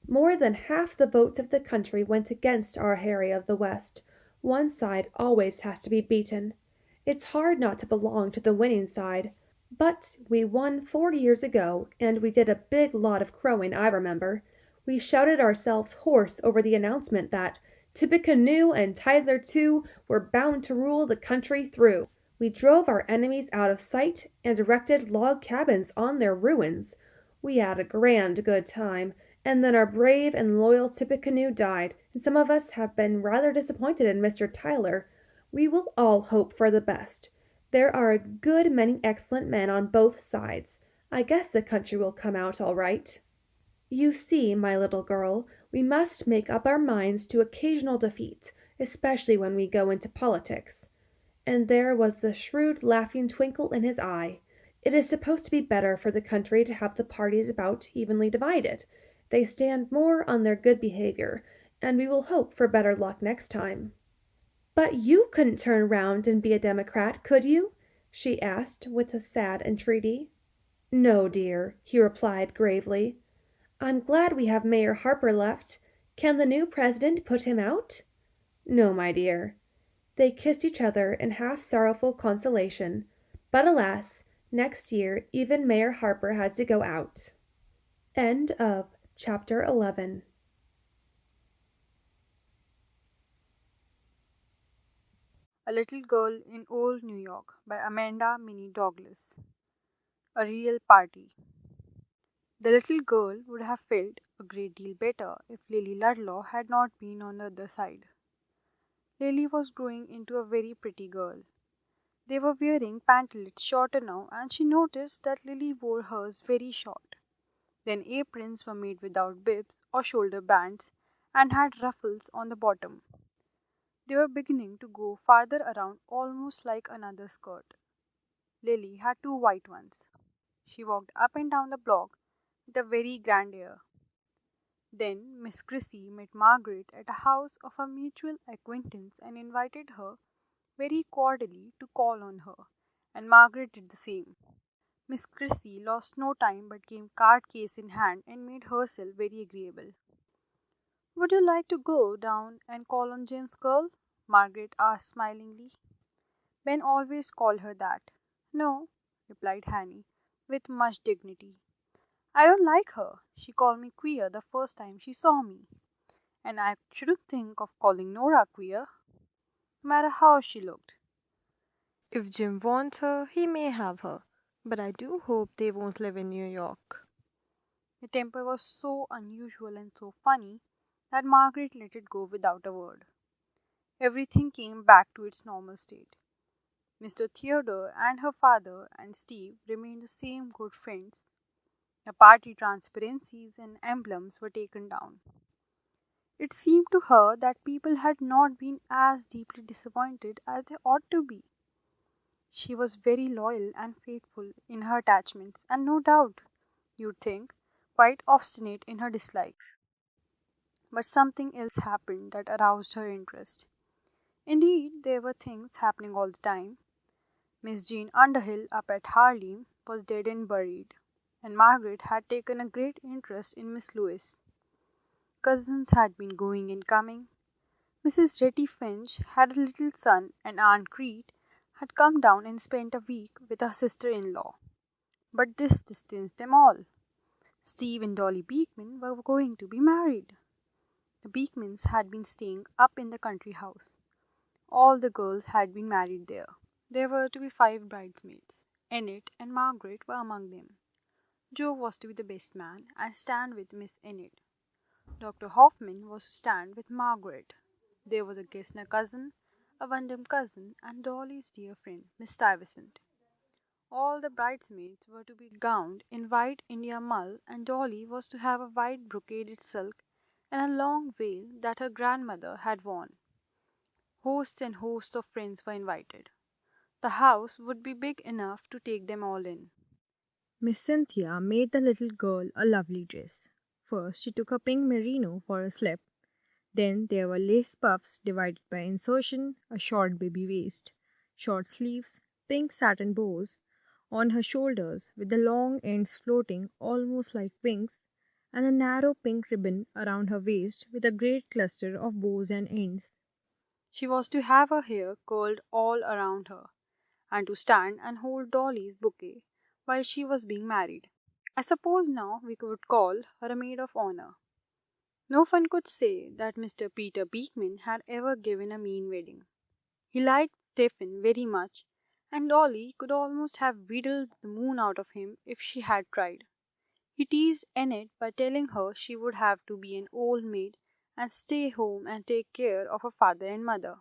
More than half the votes of the country went against our Harry of the West. One side always has to be beaten. It's hard not to belong to the winning side. But we won 4 years ago, and we did a big lot of crowing, I remember. We shouted ourselves hoarse over the announcement that Tippecanoe and Tyler too were bound to rule the country through. We drove our enemies out of sight and erected log cabins on their ruins. We had a grand good time, and then our brave and loyal Tippecanoe died, and some of us have been rather disappointed in Mr. Tyler. We will all hope for the best. There are a good many excellent men on both sides. I guess the country will come out all right." "You see, my little girl, we must make up our minds to occasional defeat, especially when we go into politics." And there was the shrewd laughing twinkle in his eye. "It is supposed to be better for the country to have the parties about evenly divided. They stand more on their good behavior, and we will hope for better luck next time." "But you couldn't turn round and be a Democrat, could you?" she asked, with a sad entreaty. "No, dear," he replied gravely. "I'm glad we have Mayor Harper left. Can the new president put him out?" "No, my dear." They kissed each other in half sorrowful consolation. But alas, next year even Mayor Harper had to go out. End of chapter 11. A Little Girl in Old New York by Amanda Minnie Douglas. A real party. The little girl would have felt a great deal better if Lily Ludlow had not been on the other side. Lily was growing into a very pretty girl. They were wearing pantalets shorter now, and she noticed that Lily wore hers very short. Then aprons were made without bibs or shoulder bands and had ruffles on the bottom. They were beginning to go farther around almost like another skirt. Lily had 2 white ones. She walked up and down the block with a very grand air. Then Miss Chrissy met Margaret at a house of a mutual acquaintance and invited her very cordially to call on her, and Margaret did the same. Miss Chrissy lost no time but came card case in hand and made herself very agreeable. "Would you like to go down and call on Jim's girl?" Margaret asked smilingly. Ben always called her that. "No," replied Hanny, with much dignity. "I don't like her. She called me queer the first time she saw me. And I shouldn't think of calling Nora queer." no matter how she looked. If Jim wants her, he may have her, but I do hope they won't live in New York. The temper was so unusual and so funny that Margaret let it go without a word. Everything came back to its normal state. Mr. Theodore and her father and Steve remained the same good friends. The party transparencies and emblems were taken down. It seemed to her that people had not been as deeply disappointed as they ought to be. She was very loyal and faithful in her attachments, and no doubt, you'd think, quite obstinate in her dislike. But something else happened that aroused her interest. Indeed, there were things happening all the time. Miss Jean Underhill up at Harlem was dead and buried, and Margaret had taken a great interest in Miss Lewis. Cousins had been going and coming. Mrs. Retty Finch had a little son, and Aunt Crete had come down and spent a week with her sister-in-law. But this distanced them all. Steve and Dolly Beekman were going to be married. The Beekmans had been staying up in the country house. All the girls had been married there. There were to be 5 bridesmaids. Enid and Margaret were among them. Joe was to be the best man and stand with Miss Enid. Dr. Hoffman was to stand with Margaret. There was a Gessner cousin, a Wyndham cousin, and Dolly's dear friend, Miss Stuyvesant. All the bridesmaids were to be gowned in white India mull, and Dolly was to have a white brocaded silk and a long veil that her grandmother had worn. Hosts and hosts of friends were invited. The house would be big enough to take them all in. Miss Cynthia made the little girl a lovely dress. First, she took a pink merino for a slip. Then there were lace puffs divided by insertion, a short baby waist, short sleeves, pink satin bows on her shoulders with the long ends floating almost like wings, and a narrow pink ribbon around her waist with a great cluster of bows and ends. She was to have her hair curled all around her, and to stand and hold Dolly's bouquet while she was being married. I suppose now we could call her a maid of honor. No one could say that Mr. Peter Beekman had ever given a mean wedding. He liked Stephen very much, and Dolly could almost have wheedled the moon out of him if she had tried. He teased Enid by telling her she would have to be an old maid and stay home and take care of her father and mother.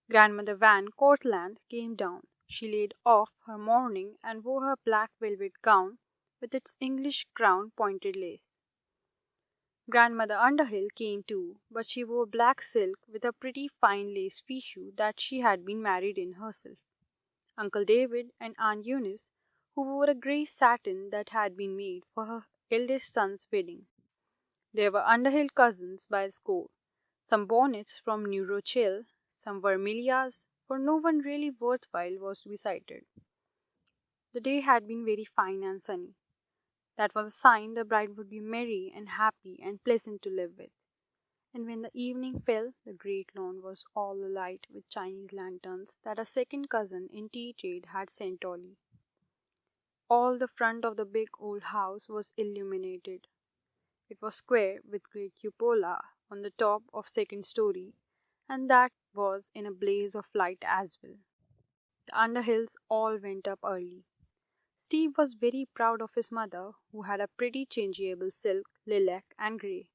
Grandmother Van Cortlandt came down. She laid off her mourning and wore her black velvet gown with its English crown pointed lace. Grandmother Underhill came too, but she wore black silk with a pretty fine lace fichu that she had been married in herself. Uncle David and Aunt Eunice, who wore a grey satin that had been made for her eldest son's wedding. There were Underhill cousins by the score, some bonnets from New Rochelle, some vermilias, for no one really worthwhile was to be sighted. The day had been very fine and sunny. That was a sign the bride would be merry and happy and pleasant to live with. And when the evening fell, the great lawn was all alight with Chinese lanterns that a second cousin in tea trade had sent Dolly. All the front of the big old house was illuminated. It was square with great cupola on the top of second story, and that was in a blaze of light as well. The Underhills all went up early. Steve was very proud of his mother, who had a pretty changeable silk, lilac, and grey,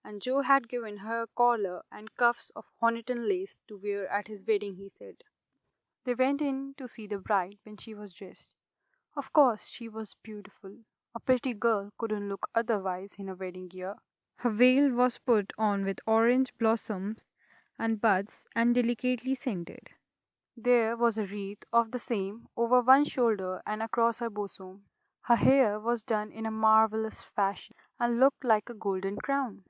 and Joe had given her a collar and cuffs of Honiton lace to wear at his wedding, he said. They went in to see the bride when she was dressed. Of course, she was beautiful. A pretty girl couldn't look otherwise in her wedding gear. Her veil was put on with orange blossoms and buds and delicately scented. There was a wreath of the same over one shoulder and across her bosom. Her hair was done in a marvelous fashion and looked like a golden crown.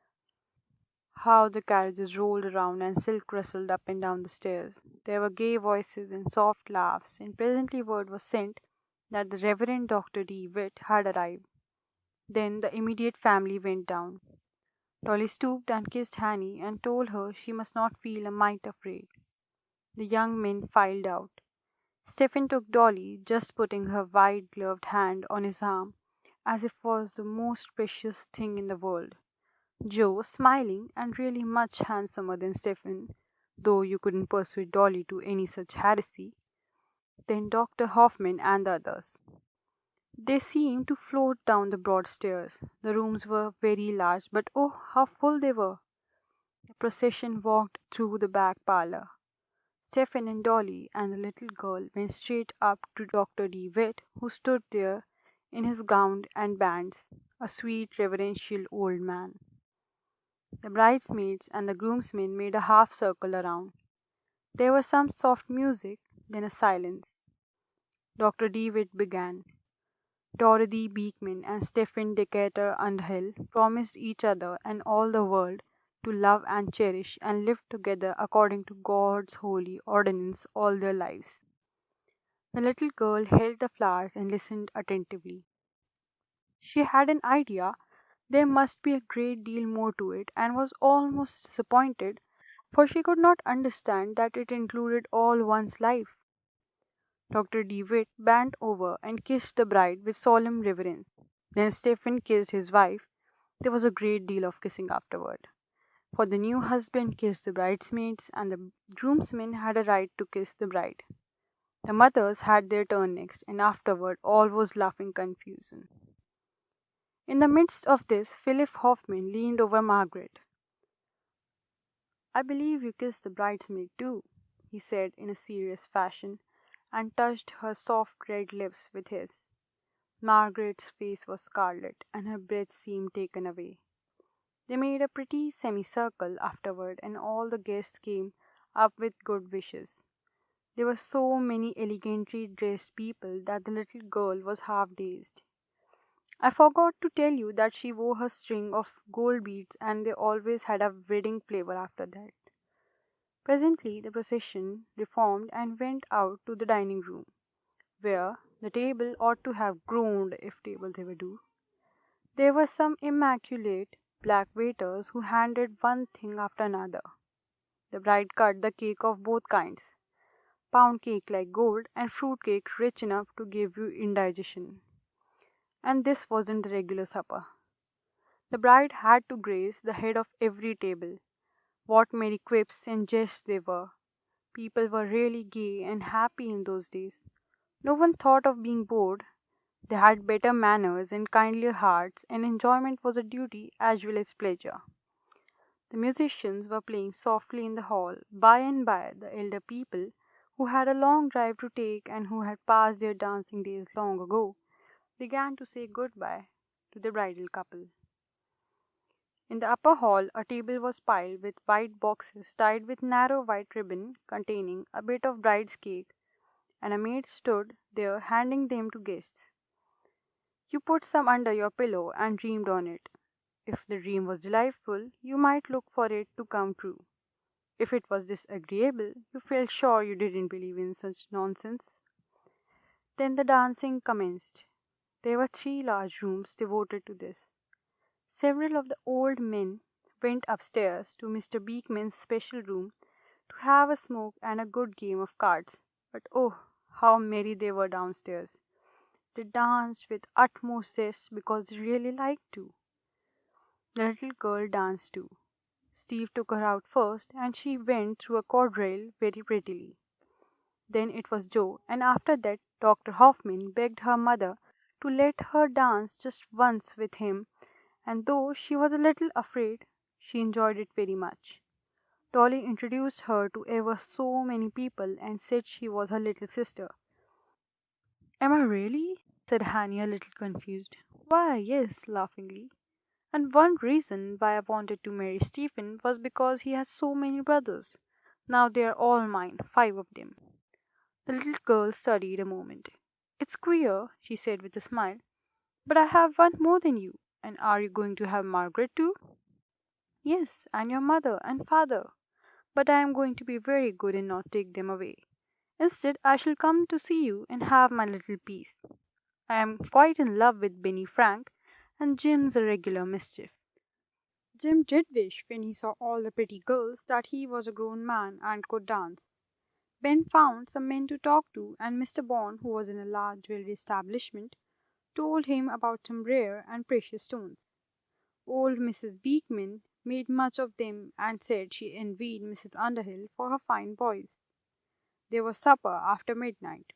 How the carriages rolled around and silk rustled up and down the stairs. There were gay voices and soft laughs, and presently word was sent that the Reverend Dr. D. Witt had arrived. Then the immediate family went down. Dolly stooped and kissed Hanny and told her she must not feel a mite afraid. The young men filed out. Stephen took Dolly, just putting her white gloved hand on his arm, as if it was the most precious thing in the world. Joe, smiling and really much handsomer than Stephen, though you couldn't persuade Dolly to any such heresy. Then Dr. Hoffman and the others. They seemed to float down the broad stairs. The rooms were very large, but oh, how full they were! The procession walked through the back parlor. Stephen and Dolly and the little girl went straight up to Dr. DeWitt, who stood there in his gown and bands, a sweet, reverential old man. The bridesmaids and the groomsmen made a half circle around. There was some soft music, then a silence. Dr. DeWitt began. Dorothy Beekman and Stephen Decatur Underhill promised each other and all the world to love and cherish and live together according to God's holy ordinance all their lives. The little girl held the flowers and listened attentively. She had an idea there must be a great deal more to it and was almost disappointed, for she could not understand that it included all one's life. Dr. DeWitt bent over and kissed the bride with solemn reverence. Then Stephen kissed his wife. There was a great deal of kissing afterward, for the new husband kissed the bridesmaids, and the groomsmen had a right to kiss the bride. The mothers had their turn next, and afterward all was laughing confusion. In the midst of this, Philip Hoffman leaned over Margaret. "I believe you kissed the bridesmaid too," he said in a serious fashion, and touched her soft red lips with his. Margaret's face was scarlet, and her breath seemed taken away. They made a pretty semicircle afterward, and all the guests came up with good wishes. There were so many elegantly dressed people that the little girl was half dazed. I forgot to tell you that she wore her string of gold beads, and they always had a wedding flavor after that. Presently the procession reformed and went out to the dining room, where the table ought to have groaned if tables ever do. There were some immaculate black waiters who handed one thing after another. The bride cut the cake of both kinds, pound cake like gold, and fruit cake rich enough to give you indigestion. And this wasn't the regular supper. The bride had to grace the head of every table. What merry quips and jests they were! People were really gay and happy in those days. No one thought of being bored. They had better manners and kindlier hearts, and enjoyment was a duty as well as pleasure. The musicians were playing softly in the hall. By and by, the elder people, who had a long drive to take and who had passed their dancing days long ago, began to say good-bye to the bridal couple. In the upper hall, a table was piled with white boxes tied with narrow white ribbon containing a bit of bride's cake, and a maid stood there handing them to guests. You put some under your pillow and dreamed on it. If the dream was delightful, you might look for it to come true. If it was disagreeable, you felt sure you didn't believe in such nonsense. Then the dancing commenced. There were 3 large rooms devoted to this. Several of the old men went upstairs to Mr. Beekman's special room to have a smoke and a good game of cards. But oh, how merry they were downstairs! They danced with utmost zest because they really liked to. The little girl danced too. Steve took her out first, and she went through a quadrille very prettily. Then it was Joe, and after that Dr. Hoffman begged her mother to let her dance just once with him, and though she was a little afraid, she enjoyed it very much. Dolly introduced her to ever so many people and said she was her little sister. "Am I really?" said Hanny, a little confused. "Why, yes," laughingly. "And one reason why I wanted to marry Stephen was because he has so many brothers. Now they are all mine, 5 of them." The little girl studied a moment. "It's queer," she said with a smile, "but I have one more than you. And are you going to have Margaret too?" "Yes, and your mother and father. But I am going to be very good and not take them away. Instead, I shall come to see you and have my little peace. I am quite in love with Benny Frank, and Jim's a regular mischief." Jim did wish, when he saw all the pretty girls, that he was a grown man and could dance. Ben found some men to talk to, and Mr. Bond, who was in a large jewelry establishment, told him about some rare and precious stones. Old Mrs. Beekman made much of them and said she envied Mrs. Underhill for her fine boys. There was supper after midnight.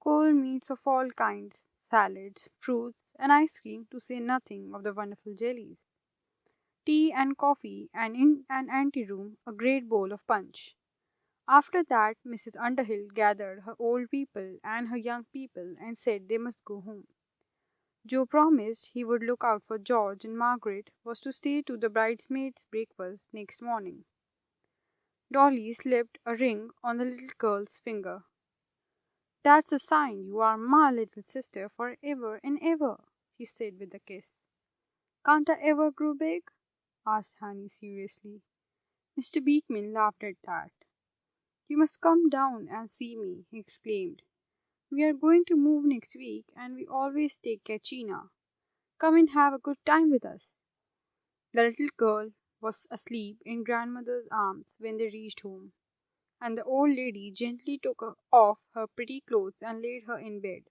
Cold meats of all kinds, salads, fruits, and ice cream, to say nothing of the wonderful jellies. Tea and coffee, and in an anteroom a great bowl of punch. After that Mrs. Underhill gathered her old people and her young people and said they must go home. Joe promised he would look out for George, and Margaret was to stay to the bridesmaids' breakfast next morning. Dolly slipped a ring on the little girl's finger. "That's a sign you are my little sister for ever and ever," she said with a kiss. "Can't I ever grow big?" asked Annie seriously. Mr. Beekman laughed at that. "You must come down and see me," he exclaimed. "We are going to move next week, and we always take Katrina. Come and have a good time with us." The little girl was asleep in grandmother's arms when they reached home, and the old lady gently took off her pretty clothes and laid her in bed.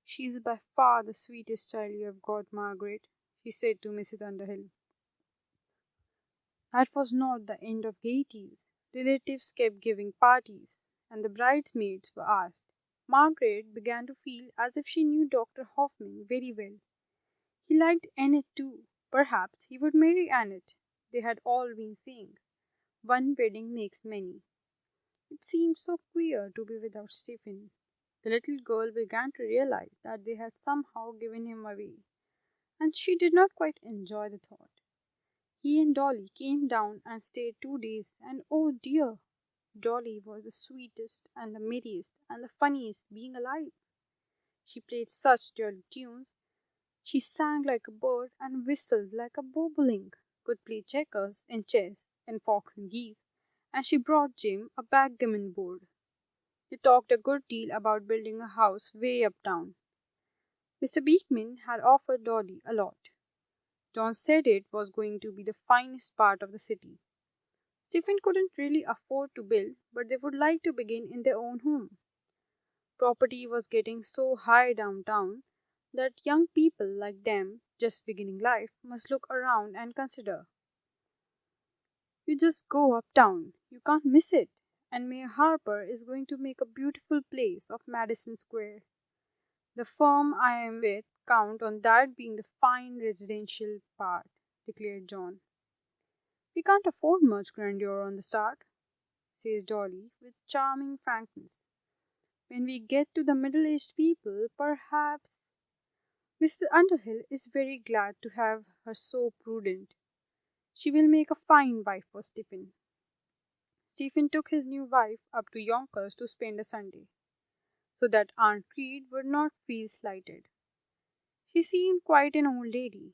"She is by far the sweetest child you have got, Margaret," she said to Mrs. Underhill. That was not the end of gaieties. Relatives kept giving parties, and the bridesmaids were asked. Margaret began to feel as if she knew Dr. Hoffman very well. He liked Annette too. Perhaps he would marry Annette, they had all been saying. One wedding makes many. It seemed so queer to be without Stephen. The little girl began to realize that they had somehow given him away, and she did not quite enjoy the thought. He and Dolly came down and stayed 2 days, and oh dear! Dolly was the sweetest and the merriest and the funniest being alive. She played such jolly tunes. She sang like a bird and whistled like a bobolink, could play checkers and chess and fox and geese, and she brought Jim a backgammon board. They talked a good deal about building a house way uptown. Mr. Beekman had offered Dolly a lot. John said it was going to be the finest part of the city. Stephen couldn't really afford to build, but they would like to begin in their own home. Property was getting so high downtown that young people like them, just beginning life, must look around and consider. You just go uptown, you can't miss it, and Mayor Harper is going to make a beautiful place of Madison Square. The firm I am with count on that being the fine residential part, declared John. We can't afford much grandeur on the start, says Dolly with charming frankness. When we get to the middle-aged people, perhaps. Mr. Underhill is very glad to have her so prudent. She will make a fine wife for Stephen. Stephen took his new wife up to Yonkers to spend a Sunday, so that Aunt Reed would not feel slighted. She seemed quite an old lady,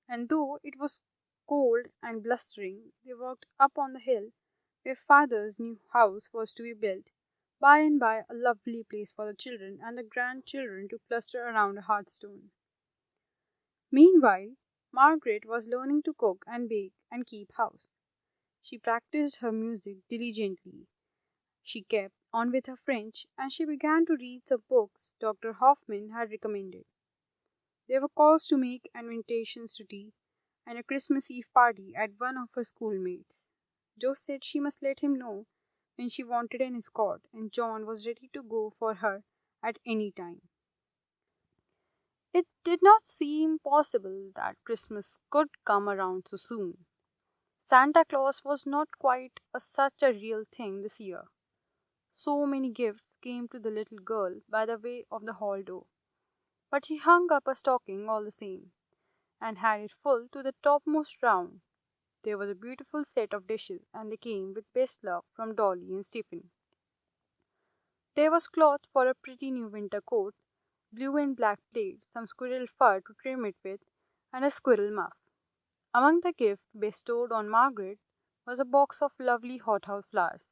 and though it was cold and blustering, they walked up on the hill where father's new house was to be built, by and by a lovely place for the children and the grandchildren to cluster around a hearthstone. Meanwhile, Margaret was learning to cook and bake and keep house. She practiced her music diligently. She kept on with her French, and she began to read some books Dr. Hoffman had recommended. There were calls to make and invitations to tea, and a Christmas Eve party at one of her schoolmates. Jo said she must let him know when she wanted an escort, and John was ready to go for her at any time. It did not seem possible that Christmas could come around so soon. Santa Claus was not quite such a real thing this year. So many gifts came to the little girl by the way of the hall door. But she hung up a stocking all the same, and had it full to the topmost round. There was a beautiful set of dishes, and they came with best love from Dolly and Stephen. There was cloth for a pretty new winter coat, blue and black plaid, some squirrel fur to trim it with, and a squirrel muff. Among the gifts bestowed on Margaret was a box of lovely hothouse flowers.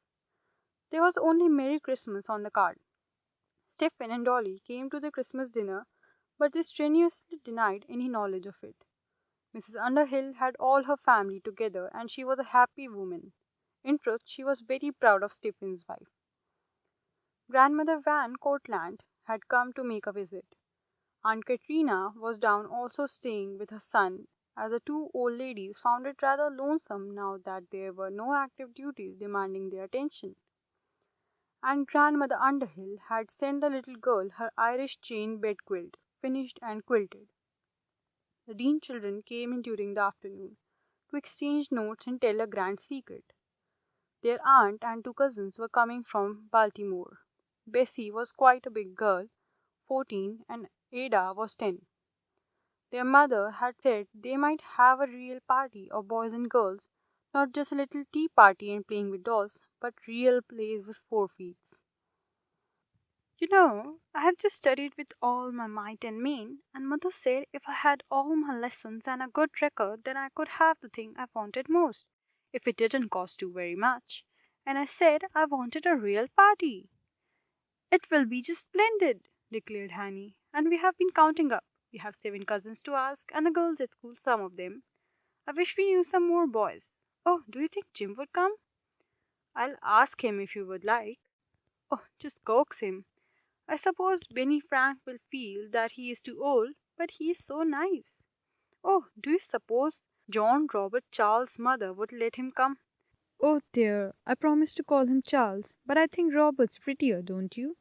There was only Merry Christmas on the card. Stephen and Dolly came to the Christmas dinner, but they strenuously denied any knowledge of it. Mrs. Underhill had all her family together, and she was a happy woman. In truth, she was very proud of Stephen's wife. Grandmother Van Cortlandt had come to make a visit. Aunt Katrina was down also staying with her son as the two old ladies found it rather lonesome now that there were no active duties demanding their attention. And Grandmother Underhill had sent the little girl her Irish chain bed quilt, finished and quilted. The Dean children came in during the afternoon to exchange notes and tell a grand secret. Their aunt and two cousins were coming from Baltimore. Bessie was quite a big girl, 14, and Ada was 10. Their mother had said they might have a real party of boys and girls, not just a little tea party and playing with dolls, but real plays with 4 feet. I have just studied with all my might and main, and Mother said if I had all my lessons and a good record, then I could have the thing I wanted most, if it didn't cost too very much. And I said I wanted a real party. It will be just splendid, declared Hanny, and we have been counting up. We have 7 cousins to ask, and the girls at school, some of them. I wish we knew some more boys. Oh, do you think Jim would come? I'll ask him if you would like. Oh, just coax him. I suppose Benny Frank will feel that he is too old, but he is so nice. Oh, do you suppose John Robert Charles' mother would let him come? Oh dear, I promised to call him Charles, but I think Robert's prettier, don't you?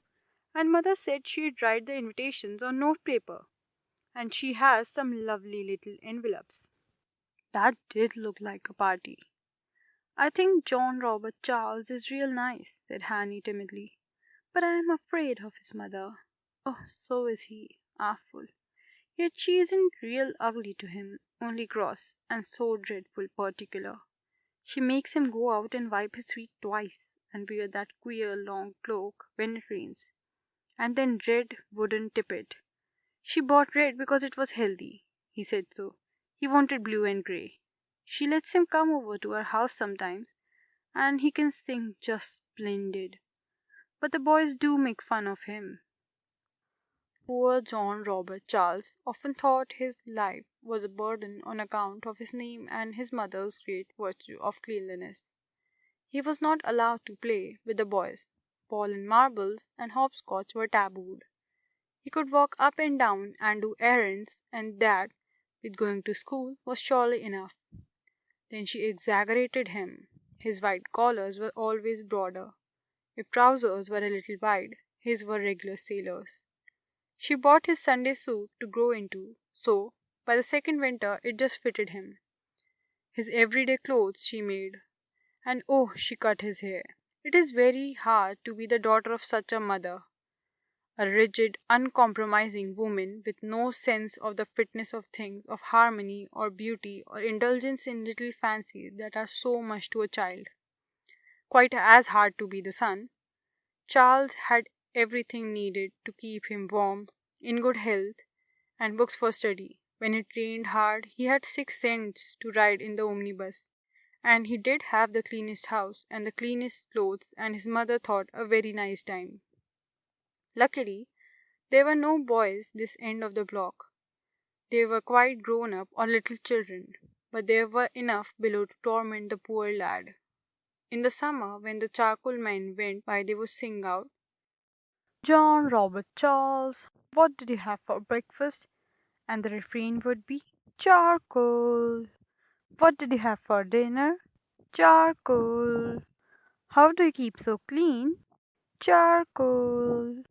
And Mother said she'd write the invitations on note paper, and she has some lovely little envelopes. That did look like a party. I think John Robert Charles is real nice, said Hanny timidly, but I am afraid of his mother. Oh, so is he, awful. Yet she isn't real ugly to him, only cross, and so dreadful particular. She makes him go out and wipe his feet twice, and wear that queer long cloak when it rains, and then red wooden tippet. She bought red because it was healthy. He said so. He wanted blue and grey. She lets him come over to her house sometimes, and he can sing just splendid. But the boys do make fun of him. Poor John Robert Charles often thought his life was a burden on account of his name and his mother's great virtue of cleanliness. He was not allowed to play with the boys. Ball and marbles and hopscotch were tabooed. He could walk up and down and do errands, and that, with going to school, was surely enough. Then she exaggerated him. His white collars were always broader. If trousers were a little wide, his were regular sailors. She bought his Sunday suit to grow into, so by the second winter it just fitted him. His everyday clothes she made, and oh, she cut his hair. It is very hard to be the daughter of such a mother, a rigid, uncompromising woman with no sense of the fitness of things, of harmony or beauty or indulgence in little fancies that are so much to a child. Quite as hard to be the son. Charles had everything needed to keep him warm, in good health, and books for study. When it rained hard, he had 6 cents to ride in the omnibus, and he did have the cleanest house and the cleanest clothes, and his mother thought a very nice time. Luckily, there were no boys this end of the block. They were quite grown up or little children, but there were enough below to torment the poor lad. In the summer, when the charcoal men went by, they would sing out, John Robert Charles, what did you have for breakfast? And the refrain would be, charcoal. What did you have for dinner? Charcoal. How do you keep so clean? Charcoal.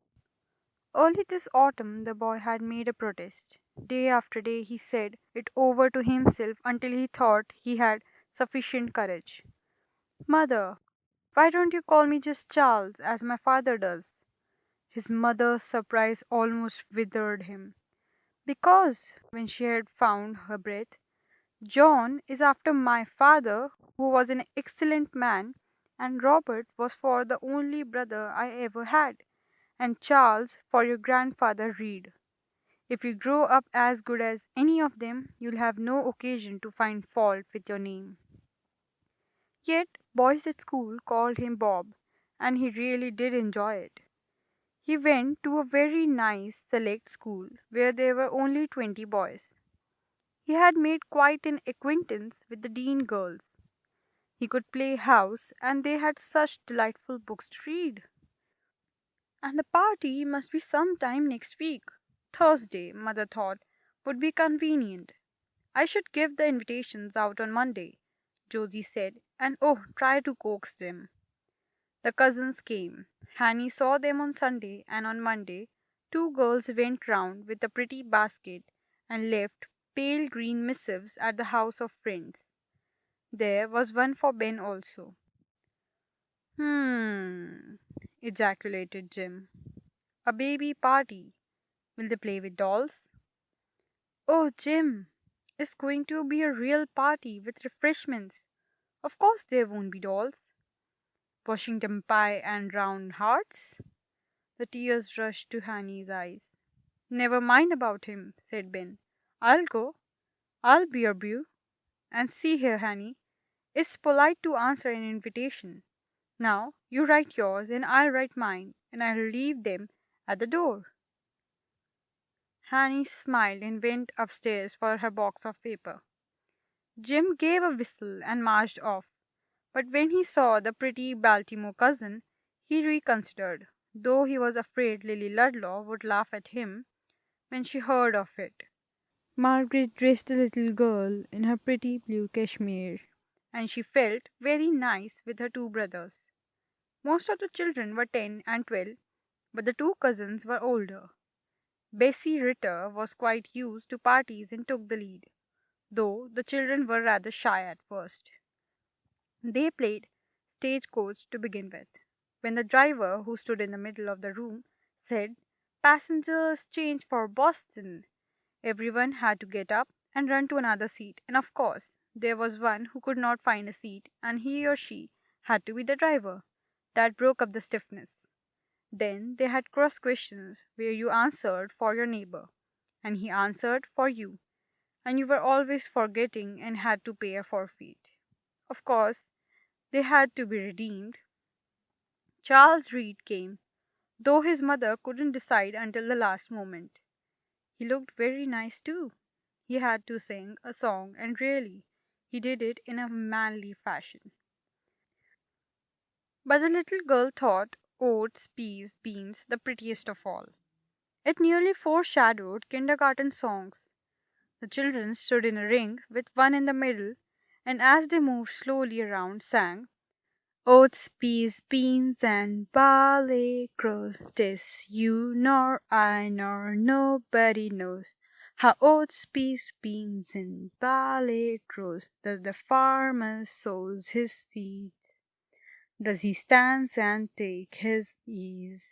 Early this autumn the boy had made a protest. Day after day he said it over to himself until he thought he had sufficient courage. Mother, why don't you call me just Charles, as my father does? His mother's surprise almost withered him. Because, when she had found her breath, John is after my father, who was an excellent man, and Robert was for the only brother I ever had, and Charles for your grandfather Reed. If you grow up as good as any of them, you'll have no occasion to find fault with your name. Yet boys at school called him Bob, and he really did enjoy it. He went to a very nice select school where there were only 20 boys. He had made quite an acquaintance with the Dean girls. He could play house, and they had such delightful books to read. And the party must be some time next week. Thursday, Mother thought, would be convenient. I should give the invitations out on Monday, Josie said, and oh, try to coax them. The cousins came. Hanny saw them on Sunday, and on Monday, two girls went round with a pretty basket and left pale green missives at the house of friends. There was one for Ben also. Hmm, ejaculated Jim. A baby party. Will they play with dolls? Oh, Jim, it's going to be a real party with refreshments. Of course there won't be dolls. Washington pie and round hearts? The tears rushed to Hanny's eyes. Never mind about him, said Ben. I'll go. I'll be your beau. And see here, Hanny, it's polite to answer an invitation. Now you write yours and I'll write mine, and I'll leave them at the door. Hanny smiled and went upstairs for her box of paper. Jim gave a whistle and marched off, but when he saw the pretty Baltimore cousin, he reconsidered, though he was afraid Lily Ludlow would laugh at him when she heard of it. Margaret dressed the little girl in her pretty blue cashmere, and she felt very nice with her two brothers. Most of the children were 10 and 12, but the two cousins were older. Bessie Ritter was quite used to parties and took the lead, though the children were rather shy at first. They played stagecoach to begin with. When the driver, who stood in the middle of the room, said, "Passengers change for Boston," everyone had to get up and run to another seat, and of course there was one who could not find a seat, and he or she had to be the driver. That broke up the stiffness. Then they had cross questions where you answered for your neighbor, and he answered for you, and you were always forgetting and had to pay a forfeit. Of course, they had to be redeemed. Charles Reed came, though his mother couldn't decide until the last moment. He looked very nice too. He had to sing a song, and really, he did it in a manly fashion. But the little girl thought oats, peas, beans the prettiest of all. It nearly foreshadowed kindergarten songs. The children stood in a ring with one in the middle, and as they moved slowly around, sang, "Oats, peas, beans, and barley grows. 'Tis you nor I nor nobody knows how oats, peas, beans, and barley grows. Does the farmer sows his seeds? Does he stands and take his ease?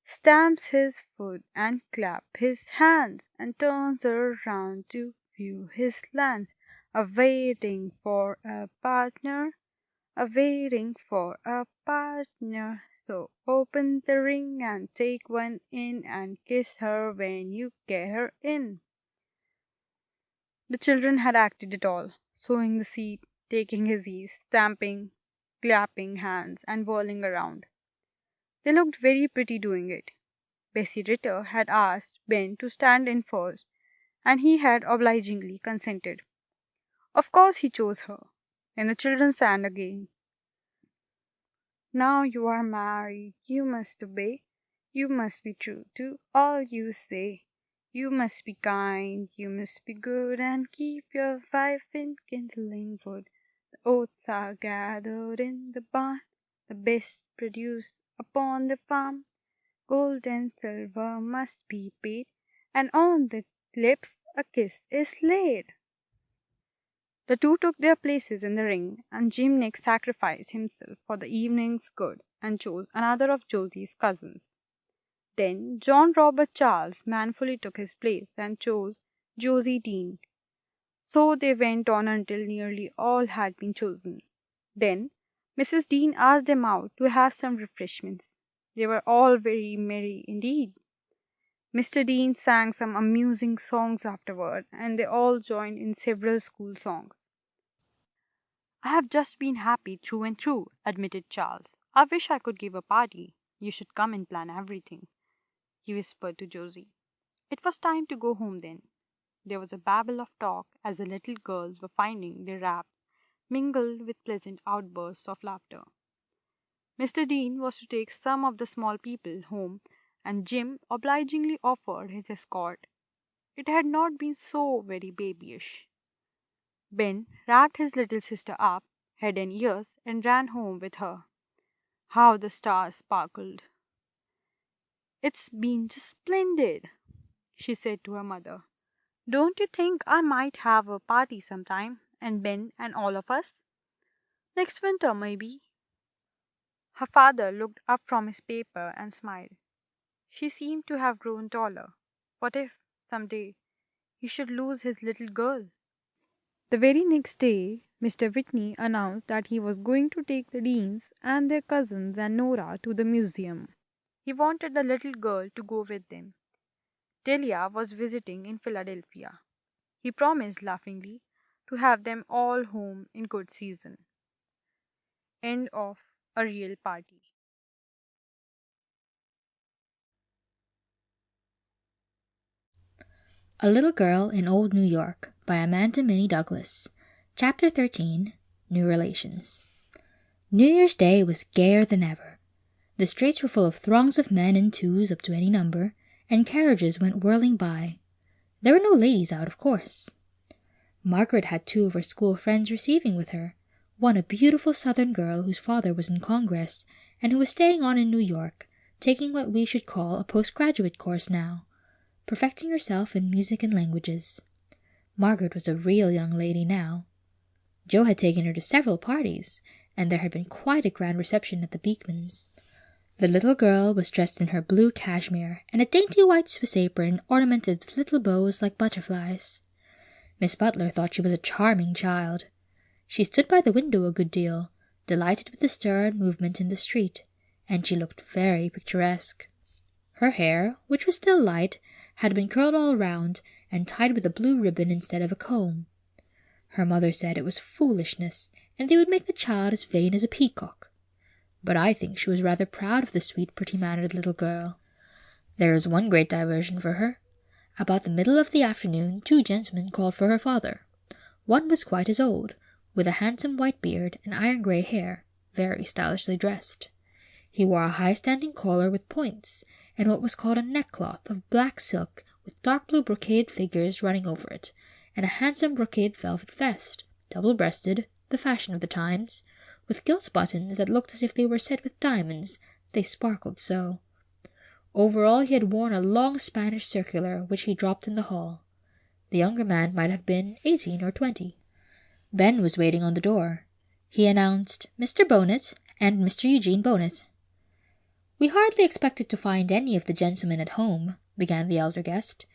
Stamps his foot and clap his hands, and turns around to view his lands, a-waiting for a partner, a-waiting for a partner. So open the ring and take one in, and kiss her when you get her in." The children had acted it all, sowing the seed, taking his ease, stamping, clapping hands, and whirling around. They looked very pretty doing it. Bessie Ritter had asked Ben to stand in first, and he had obligingly consented. Of course he chose her. Then the children sang again. "Now you are married, you must obey. You must be true to all you say. You must be kind, you must be good, and keep your wife in kindling wood. The oats are gathered in the barn, the best produce upon the farm. Gold and silver must be paid, and on the lips a kiss is laid." The two took their places in the ring, and Jim next sacrificed himself for the evening's good and chose another of Josie's cousins. Then John Robert Charles manfully took his place and chose Josie Dean. So they went on until nearly all had been chosen. Then Mrs. Dean asked them out to have some refreshments. They were all very merry indeed. Mr. Dean sang some amusing songs afterward, and they all joined in several school songs. "I have just been happy through and through," admitted Charles. "I wish I could give a party. You should come and plan everything," he whispered to Josie. It was time to go home then. There was a babble of talk as the little girls were finding their wraps mingled with pleasant outbursts of laughter. Mr. Dean was to take some of the small people home, and Jim obligingly offered his escort. it had not been so very babyish. Ben wrapped his little sister up, head and ears, and ran home with her. How the stars sparkled! "It's been just splendid," she said to her mother. "Don't you think I might have a party sometime, and Ben and all of us? Next winter, maybe?" Her father looked up from his paper and smiled. She seemed to have grown taller. What if, some day, he should lose his little girl? The very next day, Mr. Whitney announced that he was going to take the Deans and their cousins and Nora to the museum. He wanted the little girl to go with them. Delia was visiting in Philadelphia. He promised laughingly to have them all home in good season. End of A Real Party. A Little Girl in Old New York by Amanda Minnie Douglas. Chapter 13. New Relations. New Year's Day was gayer than ever. The streets were full of throngs of men in twos up to any number, and carriages went whirling by. There were no ladies out, of course. Margaret had two of her school friends receiving with her, one a beautiful Southern girl whose father was in Congress, and who was staying on in New York, taking what we should call a postgraduate course now, perfecting herself in music and languages. Margaret was a real young lady now. Joe had taken her to several parties, and there had been quite a grand reception at the Beekmans. The little girl was dressed in her blue cashmere and a dainty white Swiss apron ornamented with little bows like butterflies. Miss Butler thought she was a charming child. She stood by the window a good deal, delighted with the stir and movement in the street, and she looked very picturesque. Her hair, which was still light, had been curled all round and tied with a blue ribbon instead of a comb. Her mother said it was foolishness, and they would make the child as vain as a peacock. But I think she was rather proud of the sweet, pretty-mannered little girl. There was one great diversion for her. About the middle of the afternoon 2 gentlemen called for her father. One was quite as old, with a handsome white beard and iron-grey hair, very stylishly dressed. He wore a high-standing collar with points, and what was called a neckcloth of black silk with dark blue brocade figures running over it, and a handsome brocade velvet vest, double-breasted, the fashion of the times, with gilt buttons that looked as if they were set with diamonds, they sparkled so. Over all he had worn a long Spanish circular, which he dropped in the hall. The younger man might have been 18 or 20. Ben was waiting on the door. He announced Mr. Bonnet and Mr. Eugene Bonnet. "We hardly expected to find any of the gentlemen at home," began the elder guest.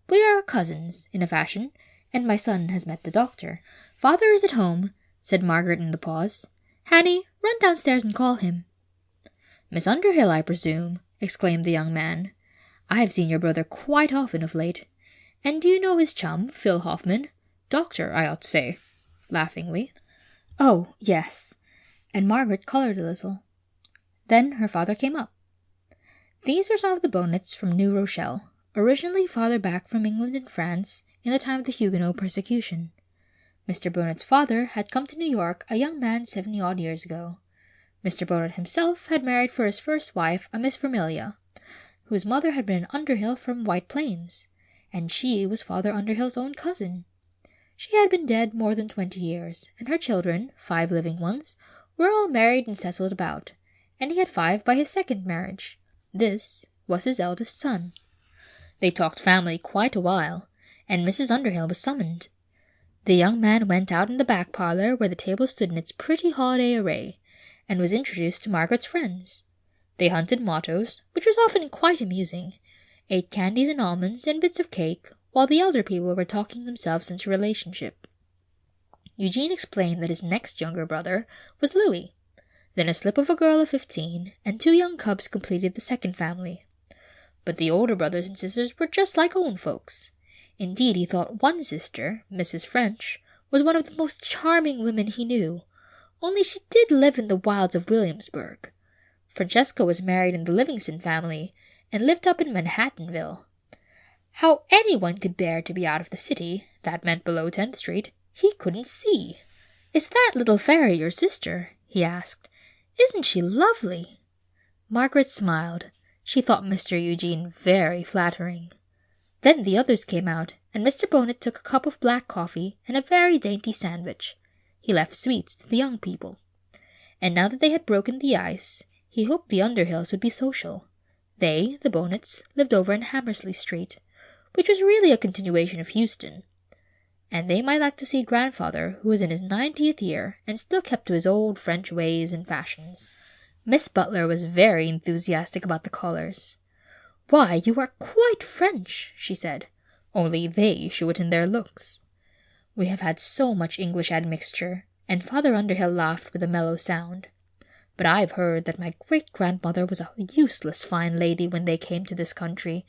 "We are cousins, in a fashion, and my son has met the doctor. Father is at home," said Margaret in the pause. "Hanny, run downstairs and call him." "Miss Underhill, I presume," exclaimed the young man. "I have seen your brother quite often of late. And do you know his chum, Phil Hoffman? Doctor, I ought to say," laughingly. "Oh, yes," and Margaret coloured a little. Then her father came up. These were some of the Bonnets from New Rochelle, originally farther back from England and France in the time of the Huguenot persecution. Mr. Bonnet's father had come to New York a young man 70-odd years ago. Mr. Bonnet himself had married for his first wife a Miss Vermilia, whose mother had been an Underhill from White Plains, and she was Father Underhill's own cousin. She had been dead more than 20 years, and her children, 5 living ones, were all married and settled about, and he had 5 by his second marriage. This was his eldest son. They talked family quite a while, and Mrs. Underhill was summoned. The young man went out in the back parlour where the table stood in its pretty holiday array, and was introduced to Margaret's friends. They hunted mottos, which was often quite amusing, ate candies and almonds and bits of cake, while the elder people were talking themselves into relationship. Eugene explained that his next younger brother was Louis. Then a slip of a girl of 15, and 2 young cubs completed the second family. But the older brothers and sisters were just like own folks. Indeed, he thought one sister, Mrs. French, was one of the most charming women he knew, only she did live in the wilds of Williamsburg. Francesca was married in the Livingston family, and lived up in Manhattanville. How anyone could bear to be out of the city, that meant below 10th Street, he couldn't see. "Is that little fairy your sister?" he asked. "Isn't she lovely?" Margaret smiled. She thought Mr. Eugene very flattering. Then the others came out, and Mr. Bonnet took a cup of black coffee and a very dainty sandwich. He left sweets to the young people. And now that they had broken the ice, he hoped the Underhills would be social. They, the Bonnets, lived over in Hammersley Street, which was really a continuation of Houston. And they might like to see grandfather, who was in his 90th year and still kept to his old French ways and fashions. Miss Butler was very enthusiastic about the callers. "Why, you are quite French," she said, "only they show it in their looks. We have had so much English admixture," and Father Underhill laughed with a mellow sound. "But I've heard that my great-grandmother was a useless fine lady when they came to this country,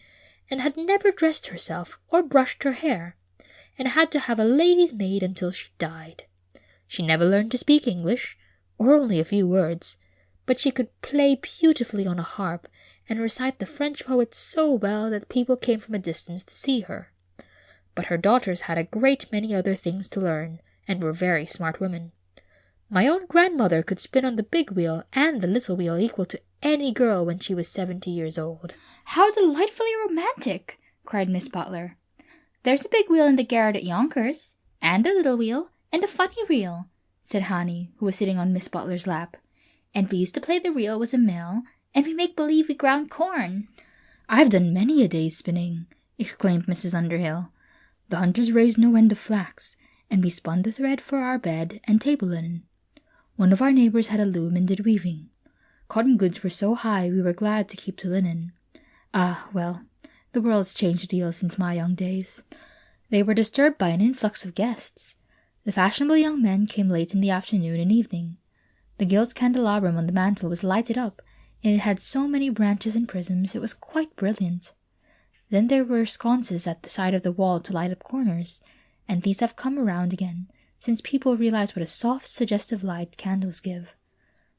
and had never dressed herself or brushed her hair, and had to have a lady's maid until she died. She never learned to speak English, or only a few words, but she could play beautifully on a harp and recite the French poets so well that people came from a distance to see her. But her daughters had a great many other things to learn, and were very smart women. My own grandmother could spin on the big wheel and the little wheel equal to any girl when she was 70 years old." "How delightfully romantic!" cried Miss Butler. "There's a big wheel in the garret at Yonkers, and a little wheel, and a funny reel," said Hanny, who was sitting on Miss Butler's lap. "And we used to play the reel was a mill, and we make believe we ground corn." "I've done many a day's spinning," exclaimed Mrs. Underhill. "The hunters raised no end of flax, and we spun the thread for our bed and table linen. One of our neighbors had a loom and did weaving. Cotton goods were so high we were glad to keep to linen. Ah, well, the world's changed a deal since my young days." They were disturbed by an influx of guests. The fashionable young men came late in the afternoon and evening. The gilt candelabrum on the mantel was lighted up, and it had so many branches and prisms it was quite brilliant. Then there were sconces at the side of the wall to light up corners, and these have come around again, since people realize what a soft, suggestive light candles give.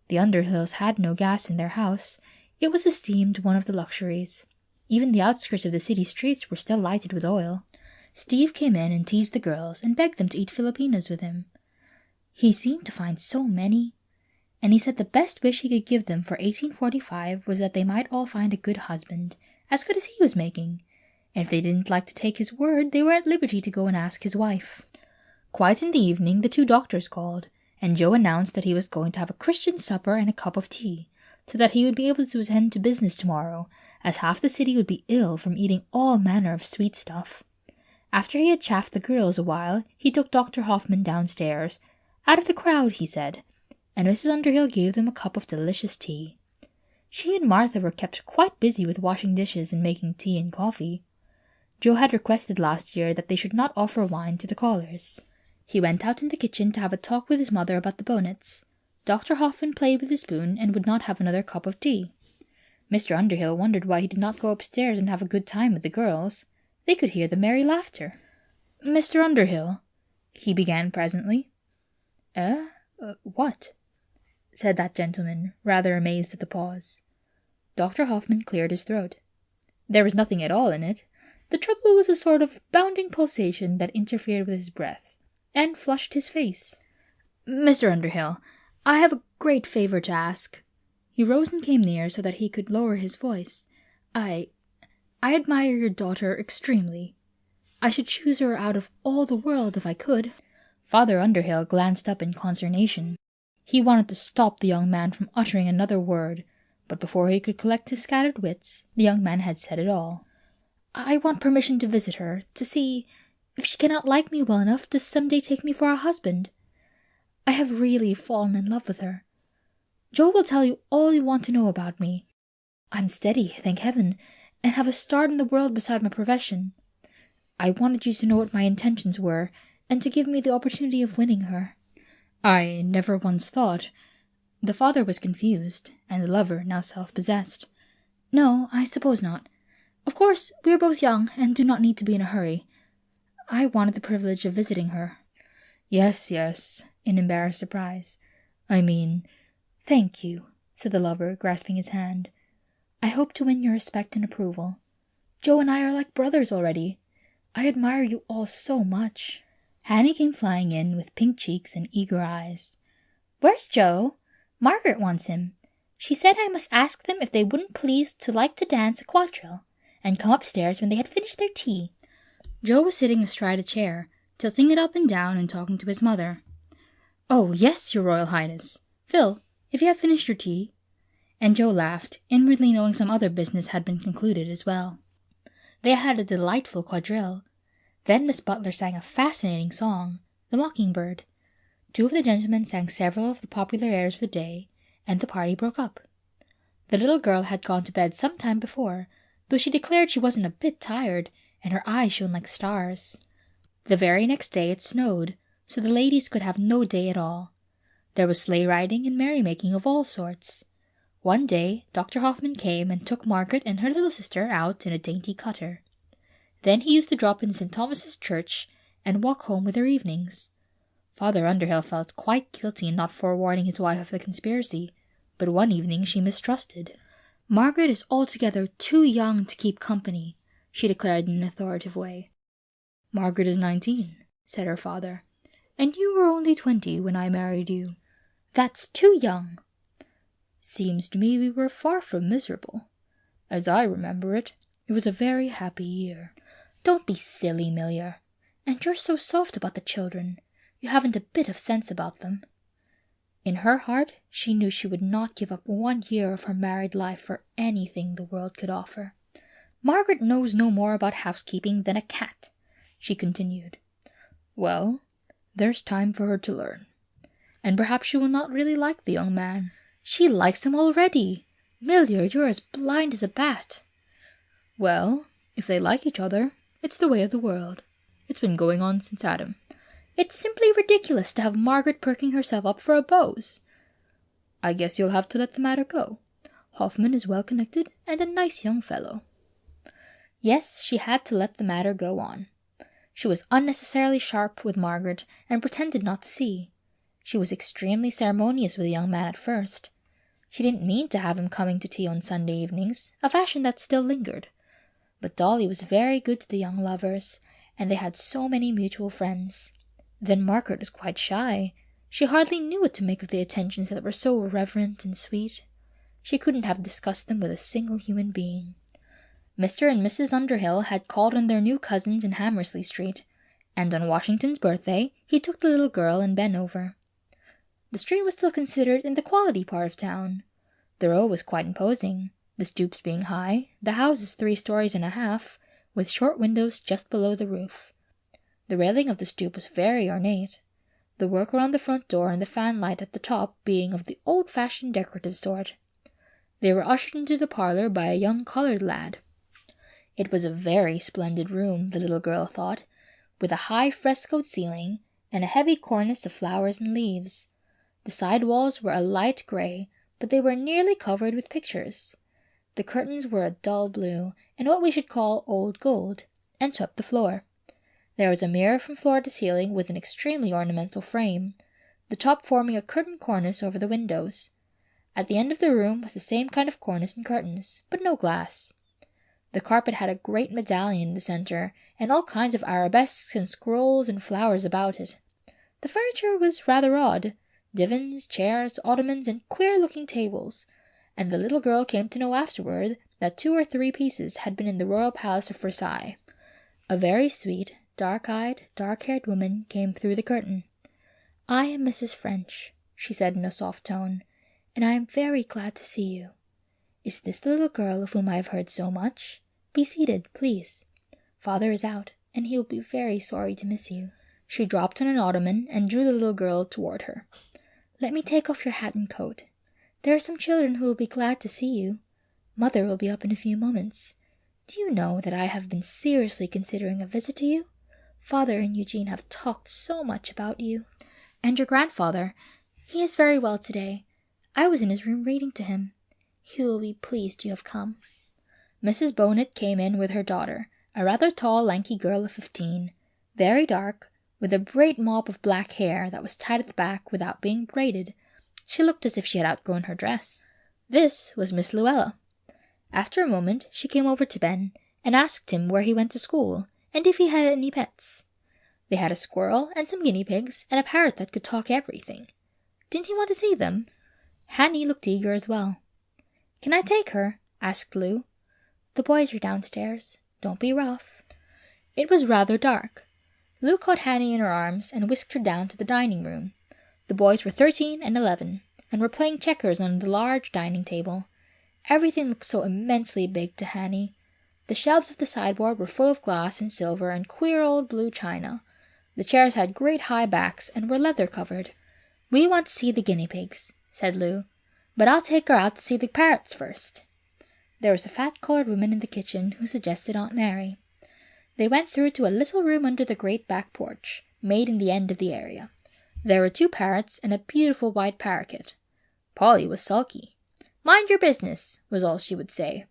The Underhills had no gas in their house. It was esteemed one of the luxuries. Even the outskirts of the city streets were still lighted with oil. Steve came in and teased the girls and begged them to eat Filipinos with him. He seemed to find so many, and he said the best wish he could give them for 1845 was that they might all find a good husband, as good as he was making, and if they didn't like to take his word, they were at liberty to go and ask his wife. Quite in the evening, the 2 doctors called, and Joe announced that he was going to have a Christian supper and a cup of tea, so that he would be able to attend to business tomorrow, as half the city would be ill from eating all manner of sweet stuff. After he had chaffed the girls a while, he took Dr. Hoffman downstairs, out of the crowd, he said, and Mrs. Underhill gave them a cup of delicious tea. She and Martha were kept quite busy with washing dishes and making tea and coffee. Joe had requested last year that they should not offer wine to the callers. He went out in the kitchen to have a talk with his mother about the Bonnets. Dr. Hoffman played with his spoon and would not have another cup of tea. Mr. Underhill wondered why he did not go upstairs and have a good time with the girls. They could hear the merry laughter. "Mr. Underhill," he began presently. What?" said that gentleman, rather amazed at the pause. Dr. Hoffman cleared his throat. There was nothing at all in it. The trouble was a sort of bounding pulsation that interfered with his breath, and flushed his face. "Mr. Underhill, I have a great favor to ask." He rose and came near so that he could lower his voice. I admire your daughter extremely. I should choose her out of all the world if I could." Father Underhill glanced up in consternation. He wanted to stop the young man from uttering another word, but before he could collect his scattered wits, the young man had said it all. "I want permission to visit her, to see if she cannot like me well enough to some day take me for a husband. I have really fallen in love with her. Joe will tell you all you want to know about me. I'm steady, thank heaven, and have a start in the world beside my profession. I wanted you to know what my intentions were, and to give me the opportunity of winning her." "I never once thought—" The father was confused, and the lover now self-possessed. "No, I suppose not. Of course, we are both young, and do not need to be in a hurry. I wanted the privilege of visiting her." Yes, in embarrassed surprise. "Thank you," said the lover, grasping his hand. "I hope to win your respect and approval. Joe and I are like brothers already. I admire you all so much." Hanny came flying in with pink cheeks and eager eyes. "Where's Joe? Margaret wants him. She said I must ask them if they wouldn't please to like to dance a quadrille, and come upstairs when they had finished their tea. Joe was sitting astride a chair, tilting it up and down and talking to his mother. "Oh, yes, your Royal Highness. Phil, if you have finished your tea." And Joe laughed, inwardly knowing some other business had been concluded as well. They had a delightful quadrille. Then Miss Butler sang a fascinating song, The Mockingbird. Two of the gentlemen sang several of the popular airs of the day, and the party broke up. The little girl had gone to bed some time before, though she declared she wasn't a bit tired, and her eyes shone like stars. The very next day it snowed, so the ladies could have no day at all. There was sleigh riding and merrymaking of all sorts. One day Dr. Hoffman came and took Margaret and her little sister out in a dainty cutter. Then he used to drop in St. Thomas's Church and walk home with her evenings. Father Underhill felt quite guilty in not forewarning his wife of the conspiracy, but one evening she mistrusted. "Margaret is altogether too young to keep company," she declared in an authoritative way. "Margaret is 19, said her father, "and you were only 20 when I married you. That's too young." "Seems to me we were far from miserable. As I remember it, it was a very happy year." "Don't be silly, Millier. And you're so soft about the children. You haven't a bit of sense about them." In her heart, she knew she would not give up 1 year of her married life for anything the world could offer. "Margaret knows no more about housekeeping than a cat," she continued. "Well, there's time for her to learn. And perhaps she will not really like the young man." "She likes him already. Millier, you're as blind as a bat." "Well, if they like each other, it's the way of the world. It's been going on since Adam." "It's simply ridiculous to have Margaret perking herself up for a beau." "I guess you'll have to let the matter go. Hoffman is well connected and a nice young fellow." Yes, she had to let the matter go on. She was unnecessarily sharp with Margaret and pretended not to see. She was extremely ceremonious with the young man at first. She didn't mean to have him coming to tea on Sunday evenings, a fashion that still lingered. But Dolly was very good to the young lovers, and they had so many mutual friends. Then Margaret was quite shy. She hardly knew what to make of the attentions that were so reverent and sweet. She couldn't have discussed them with a single human being. Mr. and Mrs. Underhill had called on their new cousins in Hammersley Street, and on Washington's birthday he took the little girl and Ben over. The street was still considered in the quality part of town. The row was quite imposing, the stoops being high, the houses 3 stories and a half, with short windows just below the roof. The railing of the stoop was very ornate, the work around the front door and the fanlight at the top being of the old-fashioned decorative sort. They were ushered into the parlor by a young colored lad. It was a very splendid room, the little girl thought, with a high frescoed ceiling and a heavy cornice of flowers and leaves. The side walls were a light gray, but they were nearly covered with pictures. The curtains were a dull blue, and what we should call old gold, and swept the floor. There was a mirror from floor to ceiling with an extremely ornamental frame, the top forming a curtain cornice over the windows. At the end of the room was the same kind of cornice and curtains, but no glass. The carpet had a great medallion in the center, and all kinds of arabesques and scrolls and flowers about it. The furniture was rather odd, divans, chairs, ottomans, and queer-looking tables, and the little girl came to know afterward that 2 or 3 pieces had been in the royal palace of Versailles. A very sweet, dark-eyed, dark-haired woman came through the curtain. "I am Mrs. French," she said in a soft tone, "and I am very glad to see you. Is this the little girl of whom I have heard so much? Be seated, please. Father is out, and he will be very sorry to miss you." She dropped on an ottoman and drew the little girl toward her. "Let me take off your hat and coat. There are some children who will be glad to see you. Mother will be up in a few moments. Do you know that I have been seriously considering a visit to you? Father and Eugene have talked so much about you. And your grandfather. He is very well today. I was in his room reading to him. He will be pleased you have come." Mrs. Bonnet came in with her daughter, a rather tall, lanky girl of 15, very dark, with a great mop of black hair that was tied at the back without being braided. She looked as if she had outgrown her dress. This was Miss Luella. After a moment she came over to Ben and asked him where he went to school and if he had any pets. They had a squirrel and some guinea pigs and a parrot that could talk everything. Didn't he want to see them? Hanny looked eager as well. "Can I take her?" asked Lou. The boys are downstairs. Don't be rough." It was rather dark. Lou caught Hanny in her arms and whisked her down to the dining room. The boys were 13 and 11, and were playing checkers on the large dining table. Everything looked so immensely big to Hanny. The shelves of the sideboard were full of glass and silver and queer old blue china. The chairs had great high backs and were leather-covered. "We want to see the guinea pigs," said Lou, "but I'll take her out to see the parrots first." There was a fat colored woman in the kitchen who suggested Aunt Mary. They went through to a little room under the great back porch, made in the end of the area. There were 2 parrots and a beautiful white paroquet. Polly was sulky. "Mind your business," was all she would say.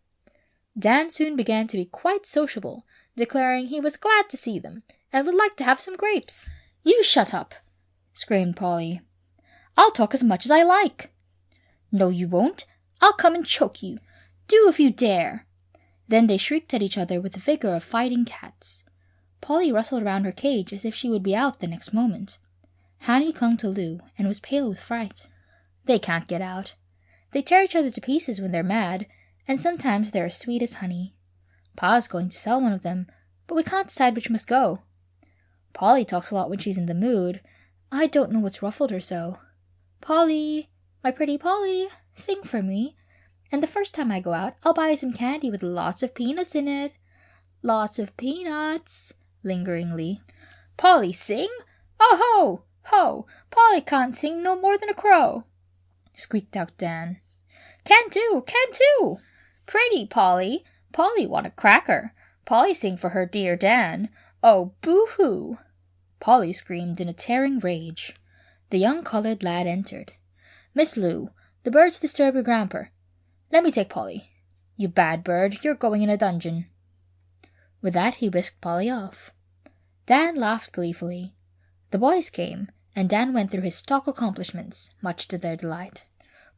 Dan soon began to be quite sociable, declaring he was glad to see them, and would like to have some grapes. "You shut up!" screamed Polly. "I'll talk as much as I like." "No, you won't. I'll come and choke you. Do if you dare." Then they shrieked at each other with the vigor of fighting cats. Polly rustled around her cage as if she would be out the next moment. Hanny clung to Lou and was pale with fright. "They can't get out. They tear each other to pieces when they're mad, and sometimes they're as sweet as honey. Pa's going to sell one of them, but we can't decide which must go. Polly talks a lot when she's in the mood. I don't know what's ruffled her so. Polly, my pretty Polly, sing for me. And the first time I go out, I'll buy you some candy with lots of peanuts in it. Lots of peanuts," lingeringly. "Polly, sing? Oh, ho! Ho! Polly can't sing no more than a crow," squeaked out Dan. Can do! Can do! Pretty Polly! Polly want a cracker. Polly sing for her dear Dan. Oh, boo-hoo!" Polly screamed in a tearing rage. The young colored lad entered. "Miss Lou, the birds disturb your grandpa. Let me take Polly. You bad bird, you're going in a dungeon." With that he whisked Polly off. Dan laughed gleefully. The boys came, and Dan went through his stock accomplishments, much to their delight.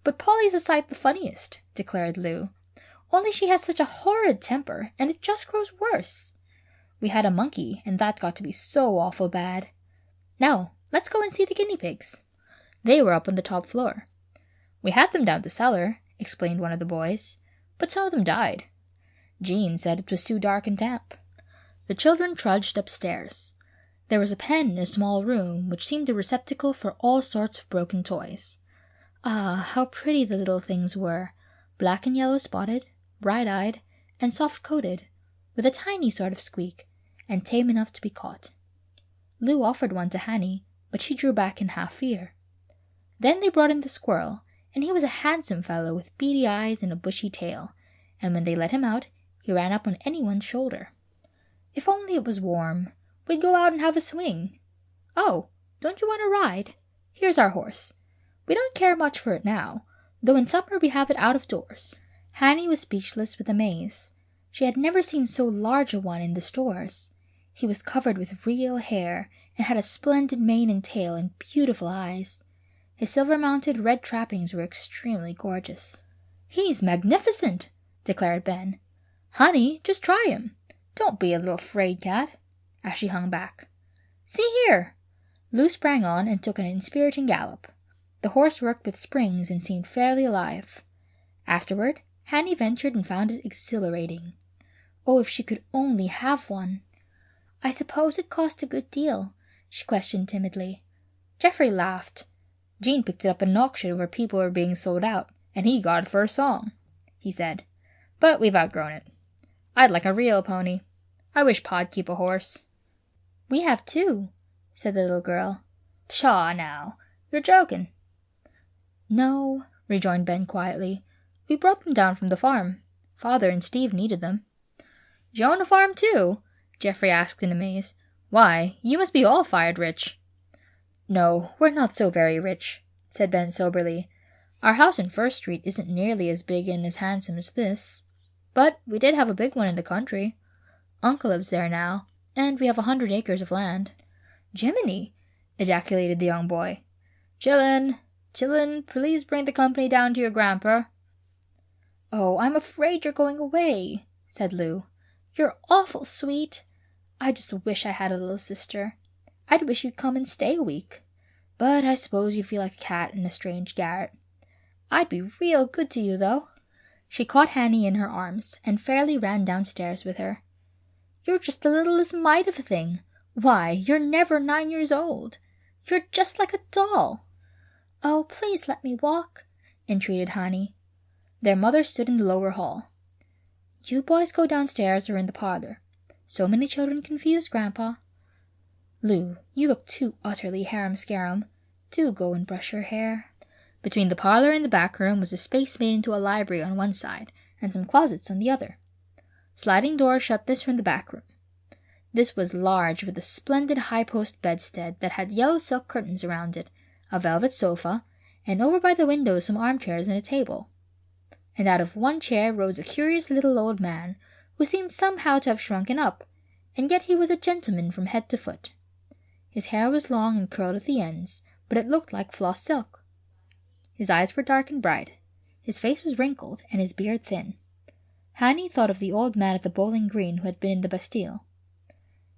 "But Polly's a sight the funniest," declared Lou. "Only she has such a horrid temper, and it just grows worse. We had a monkey, and that got to be so awful bad. Now, let's go and see the guinea pigs." They were up on the top floor. "We had them down the cellar," explained one of the boys, "but some of them died. Jean said it was too dark and damp." The children trudged upstairs. There was a pen in a small room, which seemed a receptacle for all sorts of broken toys. Ah, how pretty the little things were, black and yellow spotted, bright-eyed, and soft-coated, with a tiny sort of squeak, and tame enough to be caught. Lou offered one to Hanny, but she drew back in half fear. Then they brought in the squirrel, and he was a handsome fellow with beady eyes and a bushy tail, and when they let him out, he ran up on anyone's shoulder. If only it was warm, we'd go out and have a swing. Oh, don't you want to ride? Here's our horse. We don't care much for it now, though in summer we have it out of doors." Hanny was speechless with amaze. She had never seen so large a one in the stores. He was covered with real hair, and had a splendid mane and tail and beautiful eyes. His silver-mounted red trappings were extremely gorgeous. "He's magnificent," declared Ben. "Honey, just try him. Don't be a little fraid cat," as she hung back. "See here!" Lou sprang on and took an inspiriting gallop. The horse worked with springs and seemed fairly alive. Afterward, Hanny ventured and found it exhilarating. Oh, if she could only have one! "I suppose it cost a good deal?" she questioned timidly. Geoffrey laughed. "Jean picked it up at an auction where people were being sold out, and he got it for a song," he said. "But we've outgrown it. I'd like a real pony. I wish Pa'd keep a horse." "We have 2," said the little girl. "Pshaw, now! You're joking." "No," rejoined Ben quietly. "We brought them down from the farm. Father and Steve needed them." "Do you own a farm, too?" Geoffrey asked in amaze. "Why, you must be all fired rich." "No, we're not so very rich," said Ben soberly. "Our house in First Street isn't nearly as big and as handsome as this. But we did have a big one in the country. Uncle lives there now, and we have 100 acres of land." "Jiminy!" ejaculated the young boy. "Chillun, chillun, please bring the company down to your grandpa." "Oh, I'm afraid you're going away," said Lou. "You're awful sweet. I just wish I had a little sister. I'd wish you'd come and stay a week. But I suppose you feel like a cat in a strange garret. I'd be real good to you, though." She caught Hanny in her arms and fairly ran downstairs with her. "You're just the littlest mite of a thing. Why, you're never 9 years old. You're just like a doll." "Oh, please let me walk," entreated Hanny. Their mother stood in the lower hall. "You boys go downstairs or in the parlor. So many children confuse Grandpa. Lou, you look too utterly harum-scarum. Do go and brush your hair." Between the parlor and the back room was a space made into a library on one side, and some closets on the other. Sliding doors shut this from the back room. This was large, with a splendid high-post bedstead that had yellow silk curtains around it, a velvet sofa, and over by the window some armchairs and a table. And out of one chair rose a curious little old man, who seemed somehow to have shrunken up, and yet he was a gentleman from head to foot. His hair was long and curled at the ends, but it looked like floss silk. His eyes were dark and bright. His face was wrinkled, and his beard thin. Hanny thought of the old man at the Bowling Green who had been in the Bastille.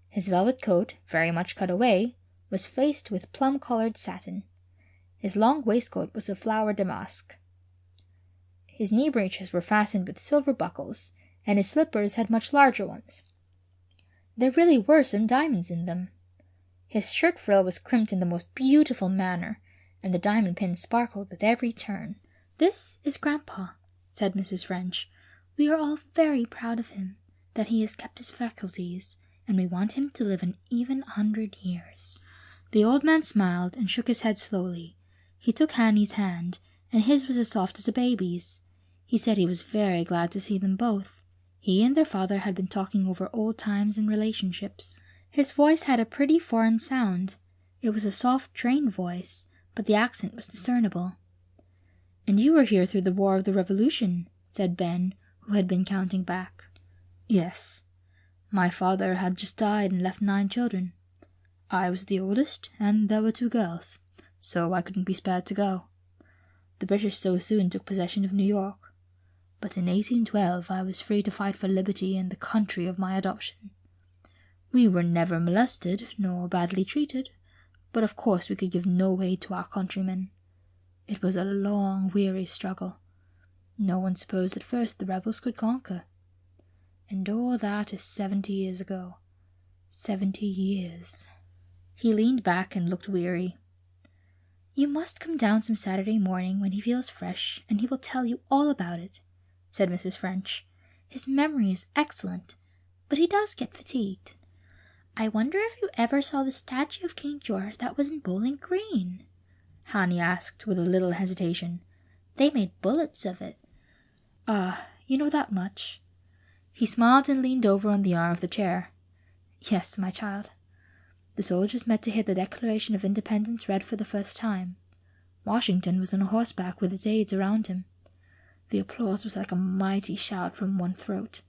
His velvet coat, very much cut away, was faced with plum-coloured satin. His long waistcoat was of flowered damask. His knee breeches were fastened with silver buckles, and his slippers had much larger ones. There really were some diamonds in them. His shirt frill was crimped in the most beautiful manner, and the diamond pins sparkled with every turn. "This is Grandpa," said Mrs. French. "We are all very proud of him, that he has kept his faculties, and we want him to live an even 100 years. The old man smiled and shook his head slowly. He took Hanny's hand, and his was as soft as a baby's. He said he was very glad to see them both. He and their father had been talking over old times and relationships. His voice had a pretty foreign sound. It was a soft, trained voice, but the accent was discernible. "And you were here through the War of the Revolution," said Ben, who had been counting back. "Yes. My father had just died and left 9 children. I was the oldest, and there were 2 girls, so I couldn't be spared to go. The British so soon took possession of New York. But in 1812 I was free to fight for liberty in the country of my adoption. We were never molested nor badly treated, but of course we could give no aid to our countrymen. It was a long, weary struggle. No one supposed at first the rebels could conquer. And all that is 70 years ago. 70 years." He leaned back and looked weary. "You must come down some Saturday morning when he feels fresh, and he will tell you all about it," said Mrs. French. "His memory is excellent, but he does get fatigued." "I wonder if you ever saw the statue of King George that was in Bowling Green?" Hanny asked with a little hesitation. "They made bullets of it." "Ah, you know that much." He smiled and leaned over on the arm of the chair. "Yes, my child. The soldiers met to hear the Declaration of Independence read for the first time. Washington was on horseback with his aides around him. The applause was like a mighty shout from one throat.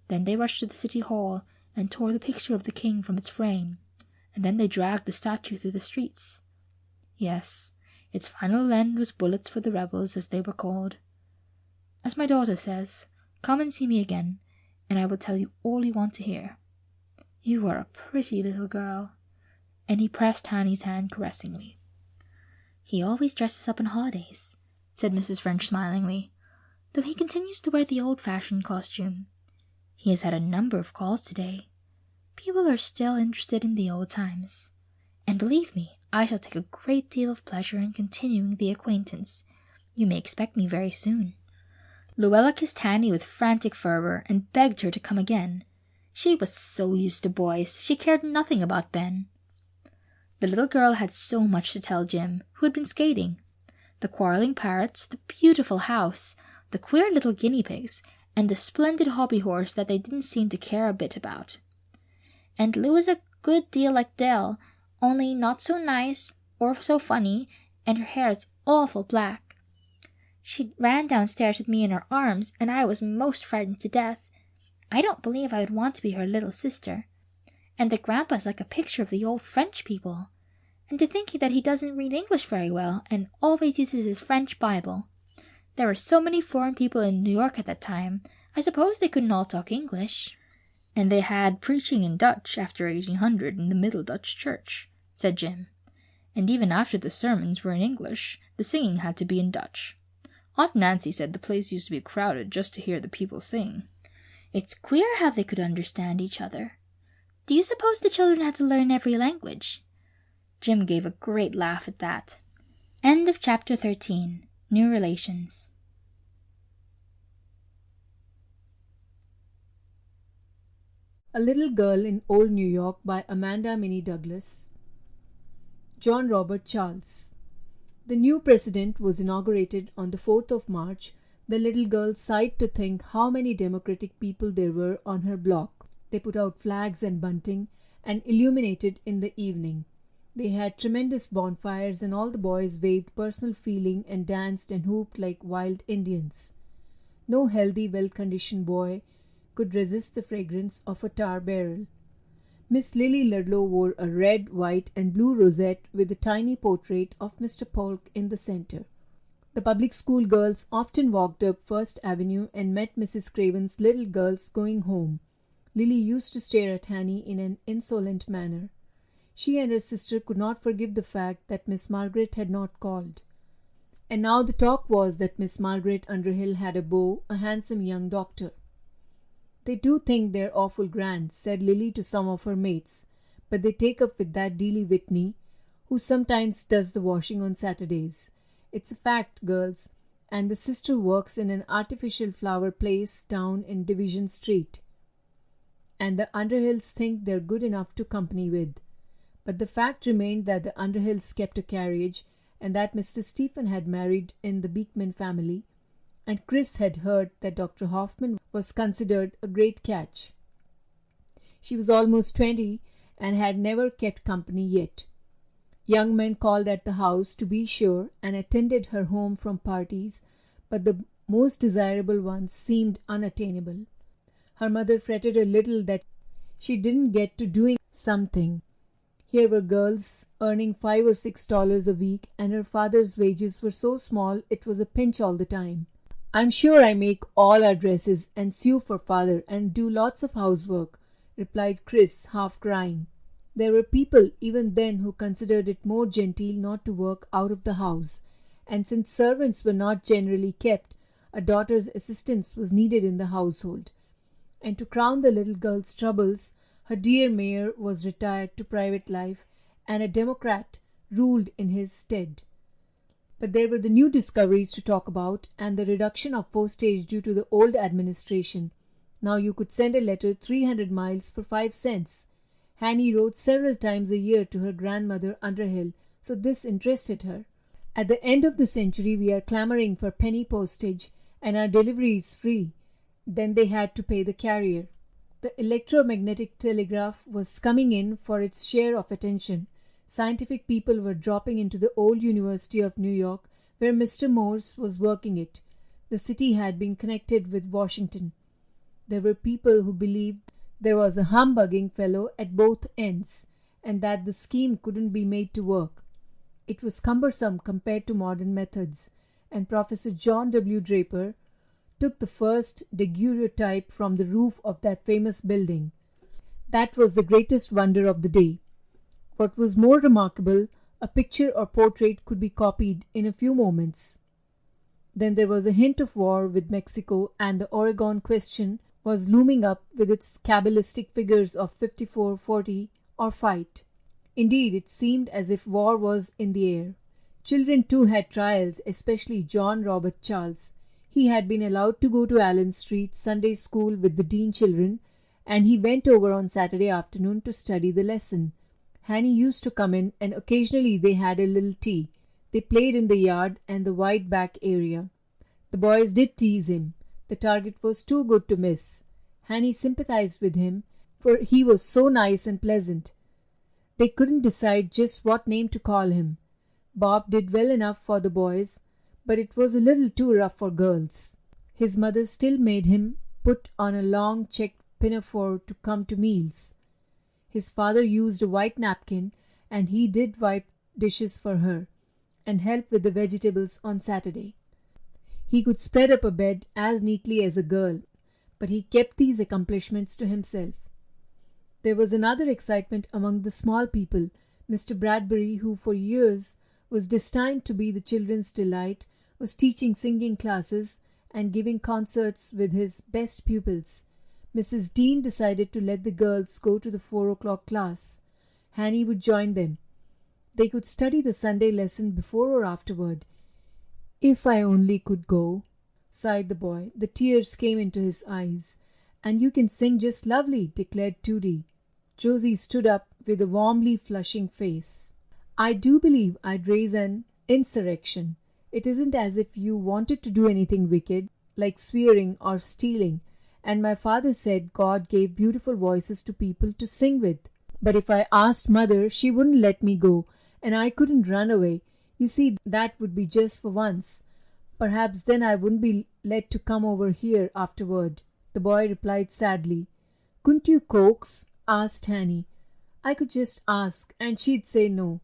Then they rushed to the city hall and tore the picture of the king from its frame, and then they dragged the statue through the streets. Yes, its final end was bullets for the rebels, as they were called. As my daughter says, come and see me again, and I will tell you all you want to hear. You are a pretty little girl." And he pressed Hanny's hand caressingly. "He always dresses up on holidays," said Mrs. French smilingly, "though he continues to wear the old-fashioned costume. He has had a number of calls today. People are still interested in the old times. And believe me, I shall take a great deal of pleasure in continuing the acquaintance. You may expect me very soon." Luella kissed Hanny with frantic fervor and begged her to come again. She was so used to boys, she cared nothing about Ben. The little girl had so much to tell Jim, who had been skating. The quarreling parrots, the beautiful house, the queer little guinea pigs, and the splendid hobby horse that they didn't seem to care a bit about. "And Lou is a good deal like Dell, only not so nice or so funny, and her hair is awful black. She ran downstairs with me in her arms, and I was most frightened to death. I don't believe I would want to be her little sister. And the grandpa's like a picture of the old French people. And to think that he doesn't read English very well, and always uses his French Bible. There were so many foreign people in New York at that time, I suppose they couldn't all talk English." "And they had preaching in Dutch after 1800 in the Middle Dutch Church," said Jim. "And even after the sermons were in English, the singing had to be in Dutch. Aunt Nancy said the place used to be crowded just to hear the people sing. It's queer how they could understand each other. Do you suppose the children had to learn every language?" Jim gave a great laugh at that. End of chapter 13. New Relations. A Little Girl in Old New York by Amanda Minnie Douglas. John Robert Charles. The new president was inaugurated on the 4th of March. The little girl sighed to think how many democratic people there were on her block. They put out flags and bunting and illuminated in the evening. They had tremendous bonfires, and all the boys waved personal feeling and danced and whooped like wild Indians. No healthy, well-conditioned boy could resist the fragrance of a tar barrel. Miss Lily Ludlow wore a red, white, and blue rosette with a tiny portrait of Mr. Polk in the center. The public school girls often walked up First Avenue and met Mrs. Craven's little girls going home. Lily used to stare at Annie in an insolent manner. She and her sister could not forgive the fact that Miss Margaret had not called. And now the talk was that Miss Margaret Underhill had a beau, a handsome young doctor. "They do think they're awful grand," said Lily to some of her mates, "but they take up with that Dealey Whitney, who sometimes does the washing on Saturdays. It's a fact, girls, and the sister works in an artificial flower place down in Division Street. And the Underhills think they're good enough to company with." But the fact remained that the Underhills kept a carriage, and that Mr. Stephen had married in the Beekman family, and Chris had heard that Dr. Hoffman was considered a great catch. She was almost 20 and had never kept company yet. Young men called at the house, to be sure, and attended her home from parties, but the most desirable ones seemed unattainable. Her mother fretted a little that she didn't get to doing something. Here were girls earning $5 or $6 a week, and her father's wages were so small it was a pinch all the time. "I'm sure I make all our dresses and sew for father and do lots of housework," replied Chris, half crying. There were people even then who considered it more genteel not to work out of the house, and since servants were not generally kept, a daughter's assistance was needed in the household. And to crown the little girl's troubles, her dear mayor was retired to private life, and a Democrat ruled in his stead. But there were the new discoveries to talk about, and the reduction of postage due to the old administration. Now you could send a letter 300 miles for 5 cents. Annie wrote several times a year to her grandmother Underhill, so this interested her. At the end of the century we are clamoring for penny postage, and our delivery is free. Then they had to pay the carrier. The electromagnetic telegraph was coming in for its share of attention. Scientific people were dropping into the old University of New York, where Mr. Morse was working it. The city had been connected with Washington. There were people who believed there was a humbugging fellow at both ends, and that the scheme couldn't be made to work. It was cumbersome compared to modern methods, and Professor John W. Draper took the first daguerreotype from the roof of that famous building. That was the greatest wonder of the day. What was more remarkable, a picture or portrait could be copied in a few moments. Then there was a hint of war with Mexico, and the Oregon question was looming up with its cabalistic figures of 54-40 or fight. Indeed, it seemed as if war was in the air. Children too had trials, especially John Robert Charles. He had been allowed to go to Allen Street Sunday school with the Dean children, and he went over on Saturday afternoon to study the lesson. Annie used to come in, and occasionally they had a little tea. They played in the yard and the wide back area. The boys did tease him. The target was too good to miss. Annie sympathized with him, for he was so nice and pleasant. They couldn't decide just what name to call him. Bob did well enough for the boys, but it was a little too rough for girls. His mother still made him put on a long checked pinafore to come to meals. His father used a white napkin, and he did wipe dishes for her, and help with the vegetables on Saturday. He could spread up a bed as neatly as a girl, but he kept these accomplishments to himself. There was another excitement among the small people. Mr. Bradbury, who for years was destined to be the children's delight, was teaching singing classes and giving concerts with his best pupils. Mrs. Dean decided to let the girls go to the 4 o'clock class. Hanny would join them. They could study the Sunday lesson before or afterward. "If I only could go," sighed the boy. The tears came into his eyes. "And you can sing just lovely," declared Tooty. Josie stood up with a warmly flushing face. "I do believe I'd raise an insurrection. It isn't as if you wanted to do anything wicked, like swearing or stealing. And my father said God gave beautiful voices to people to sing with. But if I asked Mother, she wouldn't let me go, and I couldn't run away. You see, that would be just for once. Perhaps then I wouldn't be let to come over here afterward." The boy replied sadly. "Couldn't you coax?" asked Hanny. "I could just ask, and she'd say no."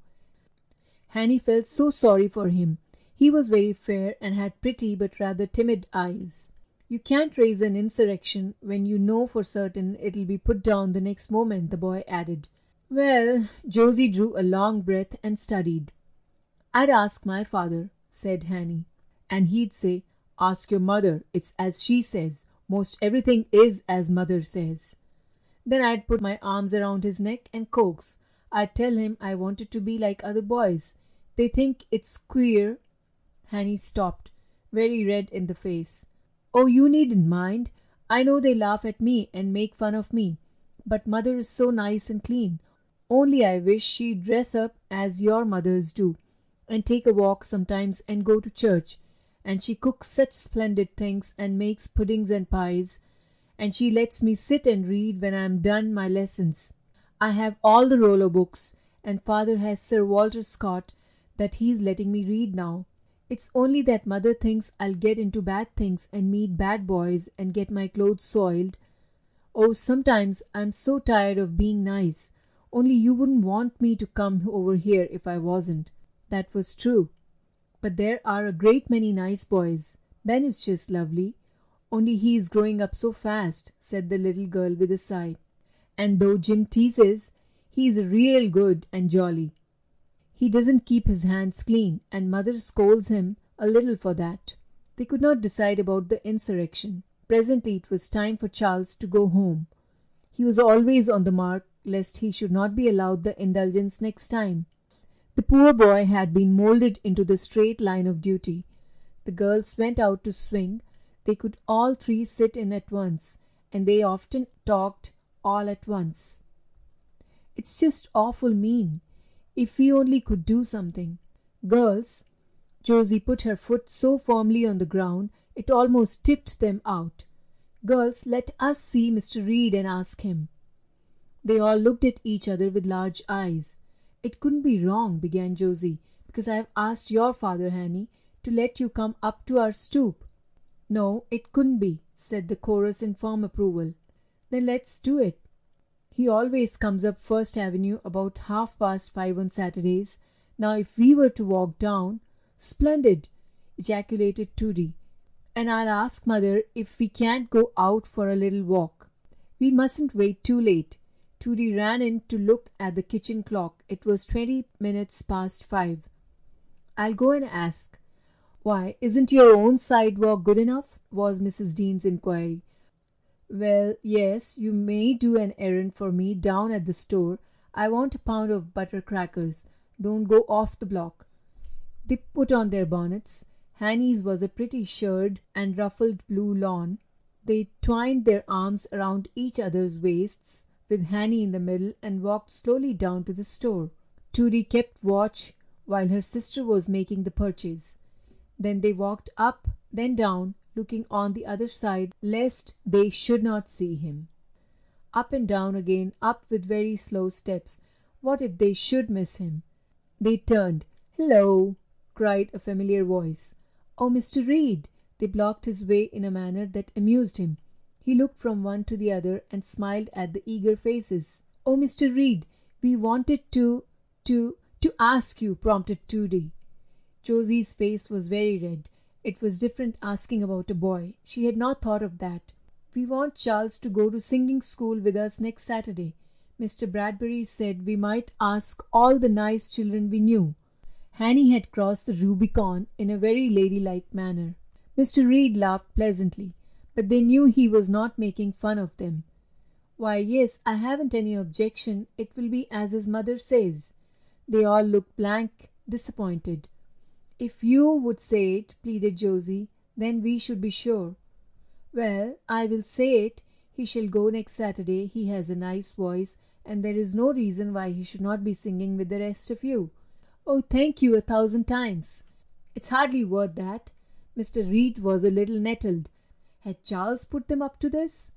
Hanny felt so sorry for him. He was very fair and had pretty but rather timid eyes. "You can't raise an insurrection when you know for certain it'll be put down the next moment," the boy added. "Well," Josie drew a long breath and studied. "I'd ask my father," said Hanny. "And he'd say, 'Ask your mother. It's as she says. Most everything is as mother says.' Then I'd put my arms around his neck and coax. I'd tell him I wanted to be like other boys. They think it's queer." Hanny stopped, very red in the face. "Oh, you needn't mind. I know they laugh at me and make fun of me. But mother is so nice and clean. Only I wish she'd dress up as your mothers do, and take a walk sometimes and go to church. And she cooks such splendid things and makes puddings and pies. And she lets me sit and read when I'm done my lessons. I have all the Rollo books, and father has Sir Walter Scott that he's letting me read now. It's only that mother thinks I'll get into bad things and meet bad boys and get my clothes soiled. Oh, sometimes I'm so tired of being nice. Only you wouldn't want me to come over here if I wasn't." That was true. But there are a great many nice boys. Ben is just lovely. Only he is growing up so fast, said the little girl with a sigh. And though Jim teases, he is real good and jolly. He doesn't keep his hands clean, and mother scolds him a little for that. They could not decide about the insurrection. Presently it was time for Charles to go home. He was always on the mark, lest he should not be allowed the indulgence next time. The poor boy had been moulded into the straight line of duty. The girls went out to swing. They could all three sit in at once, and they often talked all at once. "It's just awful mean. If we only could do something. Girls," Josie put her foot so firmly on the ground it almost tipped them out. "Girls, let us see Mr. Reed and ask him." They all looked at each other with large eyes. "It couldn't be wrong," began Josie, "because I have asked your father, Hanny, to let you come up to our stoop." "No, it couldn't be," said the chorus in firm approval. "Then let's do it. He always comes up First Avenue about 5:30 on Saturdays. Now if we were to walk down—" "Splendid!" ejaculated Tooty. "And I'll ask mother if we can't go out for a little walk. We mustn't wait too late." Tooty ran in to look at the kitchen clock. It was 20 minutes past 5. "I'll go and ask." "Why, isn't your own sidewalk good enough?" was Mrs. Dean's inquiry. "Well, yes, you may do an errand for me down at the store. I want a pound of butter crackers. Don't go off the block." They put on their bonnets. Hanny's was a pretty shirred and ruffled blue lawn. They twined their arms around each other's waists, with Hanny in the middle, and walked slowly down to the store. Tooty kept watch while her sister was making the purchase. Then they walked up, then down, looking on the other side lest they should not see him. Up and down again, up with very slow steps. What if they should miss him? They turned. "Hello!" cried a familiar voice. "Oh, Mr. Reed!" They blocked his way in a manner that amused him. He looked from one to the other and smiled at the eager faces. "Oh, Mr. Reed, we wanted to ask you," prompted Tooty. Josie's face was very red. It was different asking about a boy. She had not thought of that. "We want Charles to go to singing school with us next Saturday. Mr. Bradbury said we might ask all the nice children we knew." Annie had crossed the Rubicon in a very ladylike manner. Mr. Reed laughed pleasantly, but they knew he was not making fun of them. "Why, yes, I haven't any objection. It will be as his mother says." They all looked blank, disappointed. "If you would say it," pleaded Josie, "then we should be sure." "Well, I will say it. He shall go next Saturday. He has a nice voice, and there is no reason why he should not be singing with the rest of you." "Oh, thank you 1,000 times. It's hardly worth that." Mr. Reed was a little nettled. Had Charles put them up to this?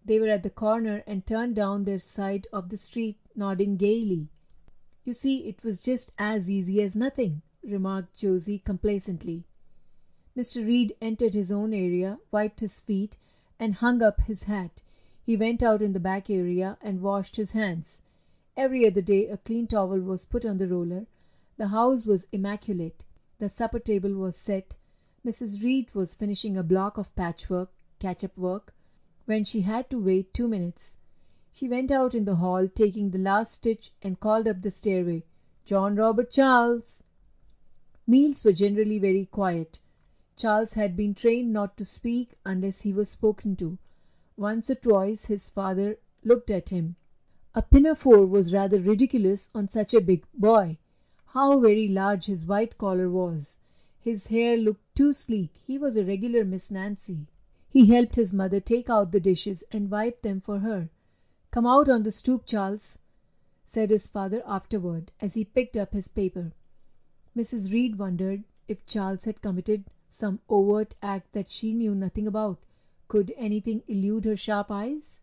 They were at the corner and turned down their side of the street, nodding gaily. "You see, it was just as easy as nothing," remarked Josie complacently. Mr. Reed entered his own area, wiped his feet, and hung up his hat. He went out in the back area and washed his hands. Every other day a clean towel was put on the roller. The house was immaculate. The supper table was set. Mrs. Reed was finishing a block of patchwork, catch-up work, when she had to wait 2 minutes. She went out in the hall, taking the last stitch, and called up the stairway, "John Robert Charles." Meals were generally very quiet. Charles had been trained not to speak unless he was spoken to. Once or twice his father looked at him. A pinafore was rather ridiculous on such a big boy. How very large his white collar was! His hair looked too sleek. He was a regular Miss Nancy. He helped his mother take out the dishes and wipe them for her. "Come out on the stoop, Charles," said his father afterward, as he picked up his paper. Mrs. Reed wondered if Charles had committed some overt act that she knew nothing about. Could anything elude her sharp eyes?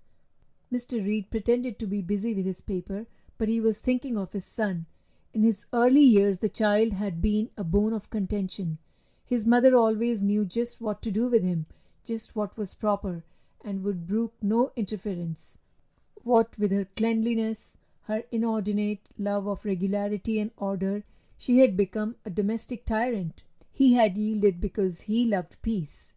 Mr. Reed pretended to be busy with his paper, but he was thinking of his son. In his early years the child had been a bone of contention. His mother always knew just what to do with him, just what was proper, and would brook no interference. What with her cleanliness, her inordinate love of regularity and order, she had become a domestic tyrant. He had yielded because he loved peace.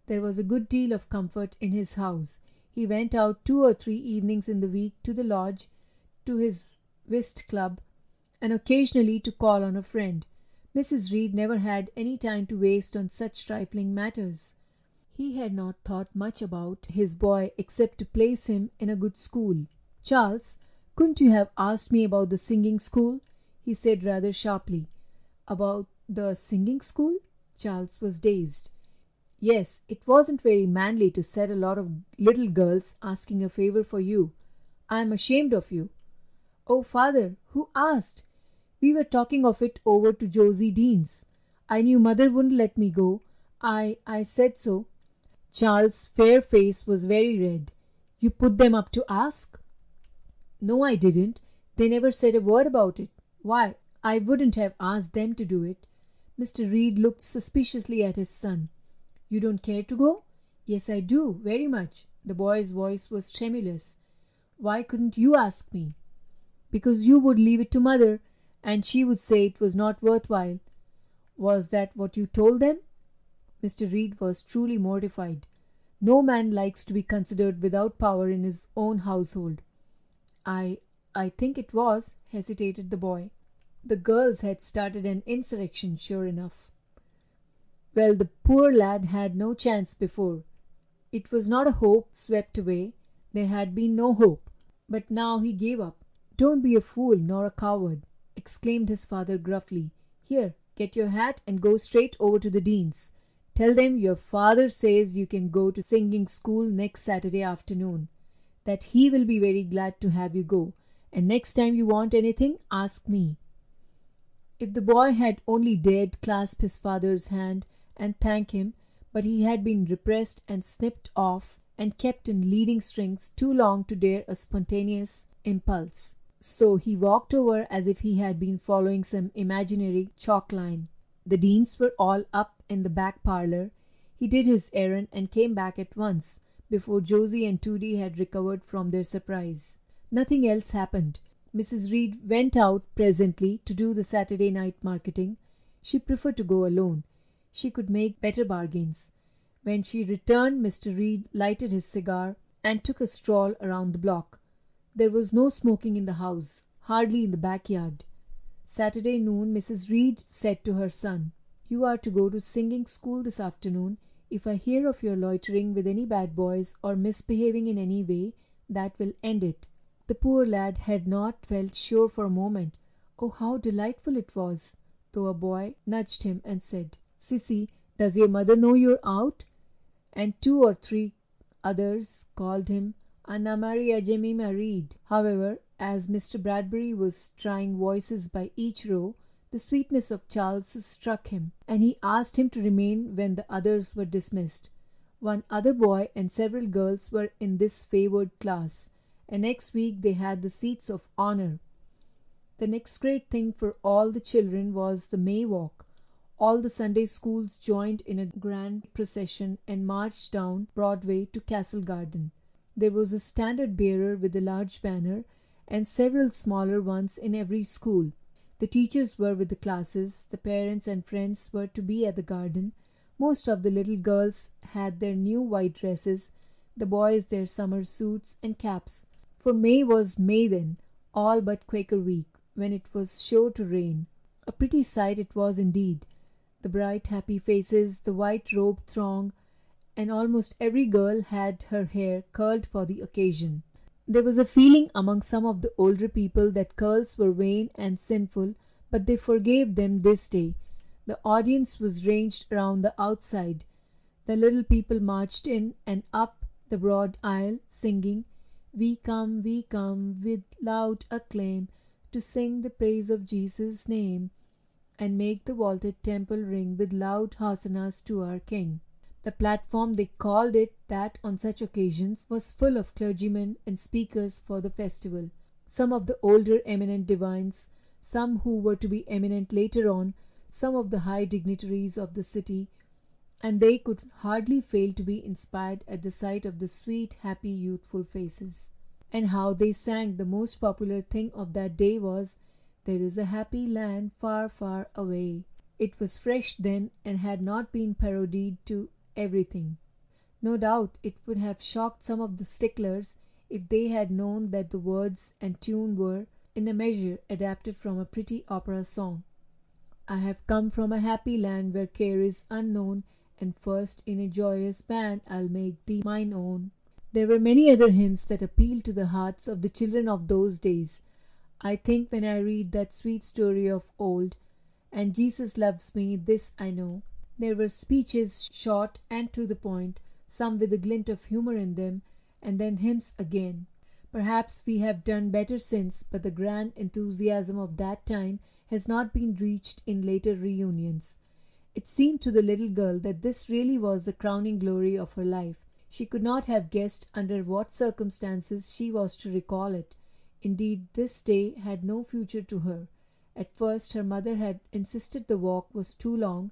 There was a good deal of comfort in his house. He went out 2 or 3 evenings in the week to the lodge, to his whist club, and occasionally to call on a friend. Mrs. Reed never had any time to waste on such trifling matters. He had not thought much about his boy except to place him in a good school. "Charles, couldn't you have asked me about the singing school?" he said rather sharply. "About the singing school?" Charles was dazed. "Yes, it wasn't very manly to set a lot of little girls asking a favor for you. I am ashamed of you." "Oh, father, who asked? We were talking of it over to Josie Dean's. I knew mother wouldn't let me go. I said so." Charles' fair face was very red. "You put them up to ask?" "No, I didn't. They never said a word about it. Why, I wouldn't have asked them to do it." Mr. Reed looked suspiciously at his son. "You don't care to go?" "Yes, I do, very much." The boy's voice was tremulous. "Why couldn't you ask me?" "Because you would leave it to mother, and she would say it was not worth while." "Was that what you told them?" Mr. Reed was truly mortified. No man likes to be considered without power in his own household. I think it was," hesitated the boy. The girls had started an insurrection, sure enough. Well, the poor lad had no chance before. It was not a hope swept away. There had been no hope. But now he gave up. "Don't be a fool nor a coward," exclaimed his father gruffly. "Here, get your hat and go straight over to the Deans. Tell them your father says you can go to singing school next Saturday afternoon, that he will be very glad to have you go, and next time you want anything, ask me." If the boy had only dared clasp his father's hand and thank him, but he had been repressed and snipped off and kept in leading strings too long to dare a spontaneous impulse. So he walked over as if he had been following some imaginary chalk line. The Deans were all up in the back parlor. He did his errand and came back at once, before Josie and Toody had recovered from their surprise. Nothing else happened. Mrs. Reed went out presently to do the Saturday night marketing. She preferred to go alone. She could make better bargains. When she returned, Mr. Reed lighted his cigar and took a stroll around the block. There was no smoking in the house, hardly in the backyard. Saturday noon, Mrs. Reed said to her son, "You are to go to singing school this afternoon. If I hear of your loitering with any bad boys or misbehaving in any way, that will end it." The poor lad had not felt sure for a moment. Oh, how delightful it was! Though a boy nudged him and said, "Sissy, does your mother know you're out?" And 2 or 3 others called him Anna Maria Jemima Reed. However, as Mr. Bradbury was trying voices by each row, the sweetness of Charles struck him, and he asked him to remain when the others were dismissed. One other boy and several girls were in this favored class, and next week they had the seats of honor. The next great thing for all the children was the May Walk. All the Sunday schools joined in a grand procession and marched down Broadway to Castle Garden. There was a standard bearer with a large banner, and several smaller ones in every school. The teachers were with the classes, the parents and friends were to be at the garden. Most of the little girls had their new white dresses, the boys their summer suits and caps. For May was May then, all but Quaker Week, when it was sure to rain. A pretty sight it was indeed. The bright happy faces, the white robed throng, and almost every girl had her hair curled for the occasion. There was a feeling among some of the older people that curls were vain and sinful, but they forgave them this day. The audience was ranged around the outside. The little people marched in and up the broad aisle, singing, we come with loud acclaim, to sing the praise of Jesus' name, and make the vaulted temple ring with loud hosannas to our King." The platform, they called it that on such occasions, was full of clergymen and speakers for the festival. Some of the older eminent divines, some who were to be eminent later on, some of the high dignitaries of the city, and they could hardly fail to be inspired at the sight of the sweet, happy, youthful faces. And how they sang! The most popular thing of that day was, "There is a happy land far, far away." It was fresh then, and had not been parodied to everything. No doubt it would have shocked some of the sticklers if they had known that the words and tune were, in a measure, adapted from a pretty opera song. "I have come from a happy land where care is unknown, and first in a joyous band I'll make thee mine own." There were many other hymns that appealed to the hearts of the children of those days. I think when I read that sweet story of old, "And Jesus loves me, this I know," there were speeches short and to the point, some with a glint of humor in them, and then hymns again. Perhaps we have done better since, but the grand enthusiasm of that time has not been reached in later reunions. It seemed to the little girl that this really was the crowning glory of her life. She could not have guessed under what circumstances she was to recall it. Indeed, this day had no future to her. At first her mother had insisted the walk was too long,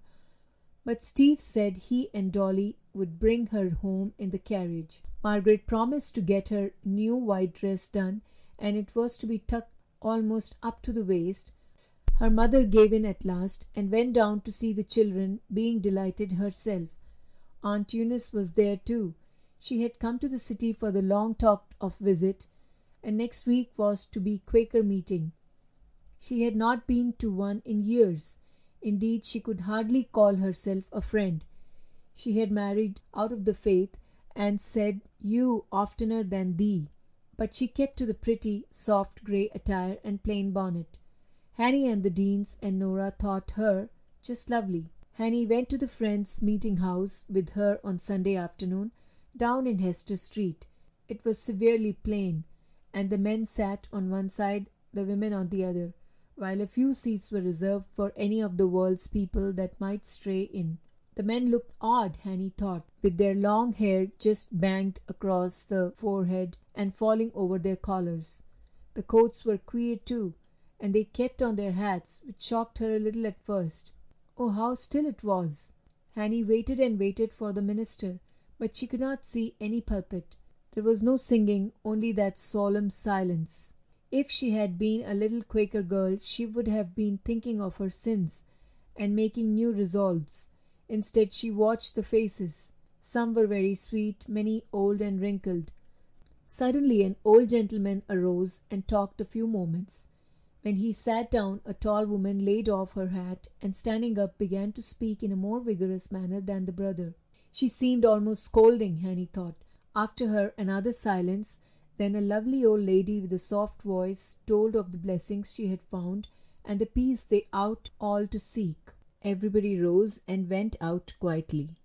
but Steve said he and Dolly would bring her home in the carriage. Margaret promised to get her new white dress done, and it was to be tucked almost up to the waist. Her mother gave in at last, and went down to see the children, being delighted herself. Aunt Eunice was there too. She had come to the city for the long talked of visit, and next week was to be Quaker meeting. She had not been to one in years. Indeed, she could hardly call herself a friend. She had married out of the faith, and said you oftener than thee, but she kept to the pretty, soft grey attire and plain bonnet. Hanny and the Deans and Nora thought her just lovely. Hanny went to the Friends' meeting house with her on Sunday afternoon, down in Hester Street. It was severely plain, and the men sat on one side, the women on the other, while a few seats were reserved for any of the world's people that might stray in. The men looked odd, Hanny thought, with their long hair just banged across the forehead and falling over their collars. The coats were queer too, and they kept on their hats, which shocked her a little at first. Oh, how still it was! Hanny waited and waited for the minister, but she could not see any pulpit. There was no singing, only that solemn silence. If she had been a little Quaker girl, she would have been thinking of her sins, and making new resolves. Instead, she watched the faces. Some were very sweet, many old and wrinkled. Suddenly an old gentleman arose and talked a few moments. When he sat down, a tall woman laid off her hat and standing up began to speak in a more vigorous manner than the brother. She seemed almost scolding, Annie thought. After her another silence, then a lovely old lady with a soft voice told of the blessings she had found and the peace they ought all to seek. Everybody rose and went out quietly.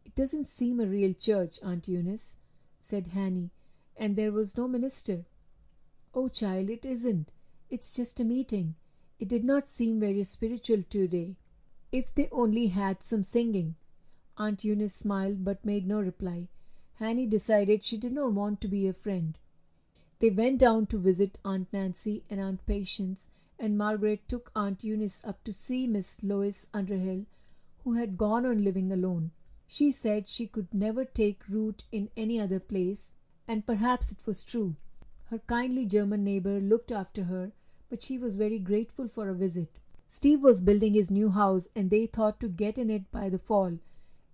"It doesn't seem a real church, Aunt Eunice," said Annie, "and there was no minister." "Oh, child, it isn't. It's just a meeting. It did not seem very spiritual today. If they only had some singing." Aunt Eunice smiled but made no reply. Annie decided she did not want to be a friend. They went down to visit Aunt Nancy and Aunt Patience, and Margaret took Aunt Eunice up to see Miss Lois Underhill, who had gone on living alone. She said she could never take root in any other place, and perhaps it was true. Her kindly German neighbor looked after her, but she was very grateful for a visit. Steve was building his new house, and they thought to get in it by the fall.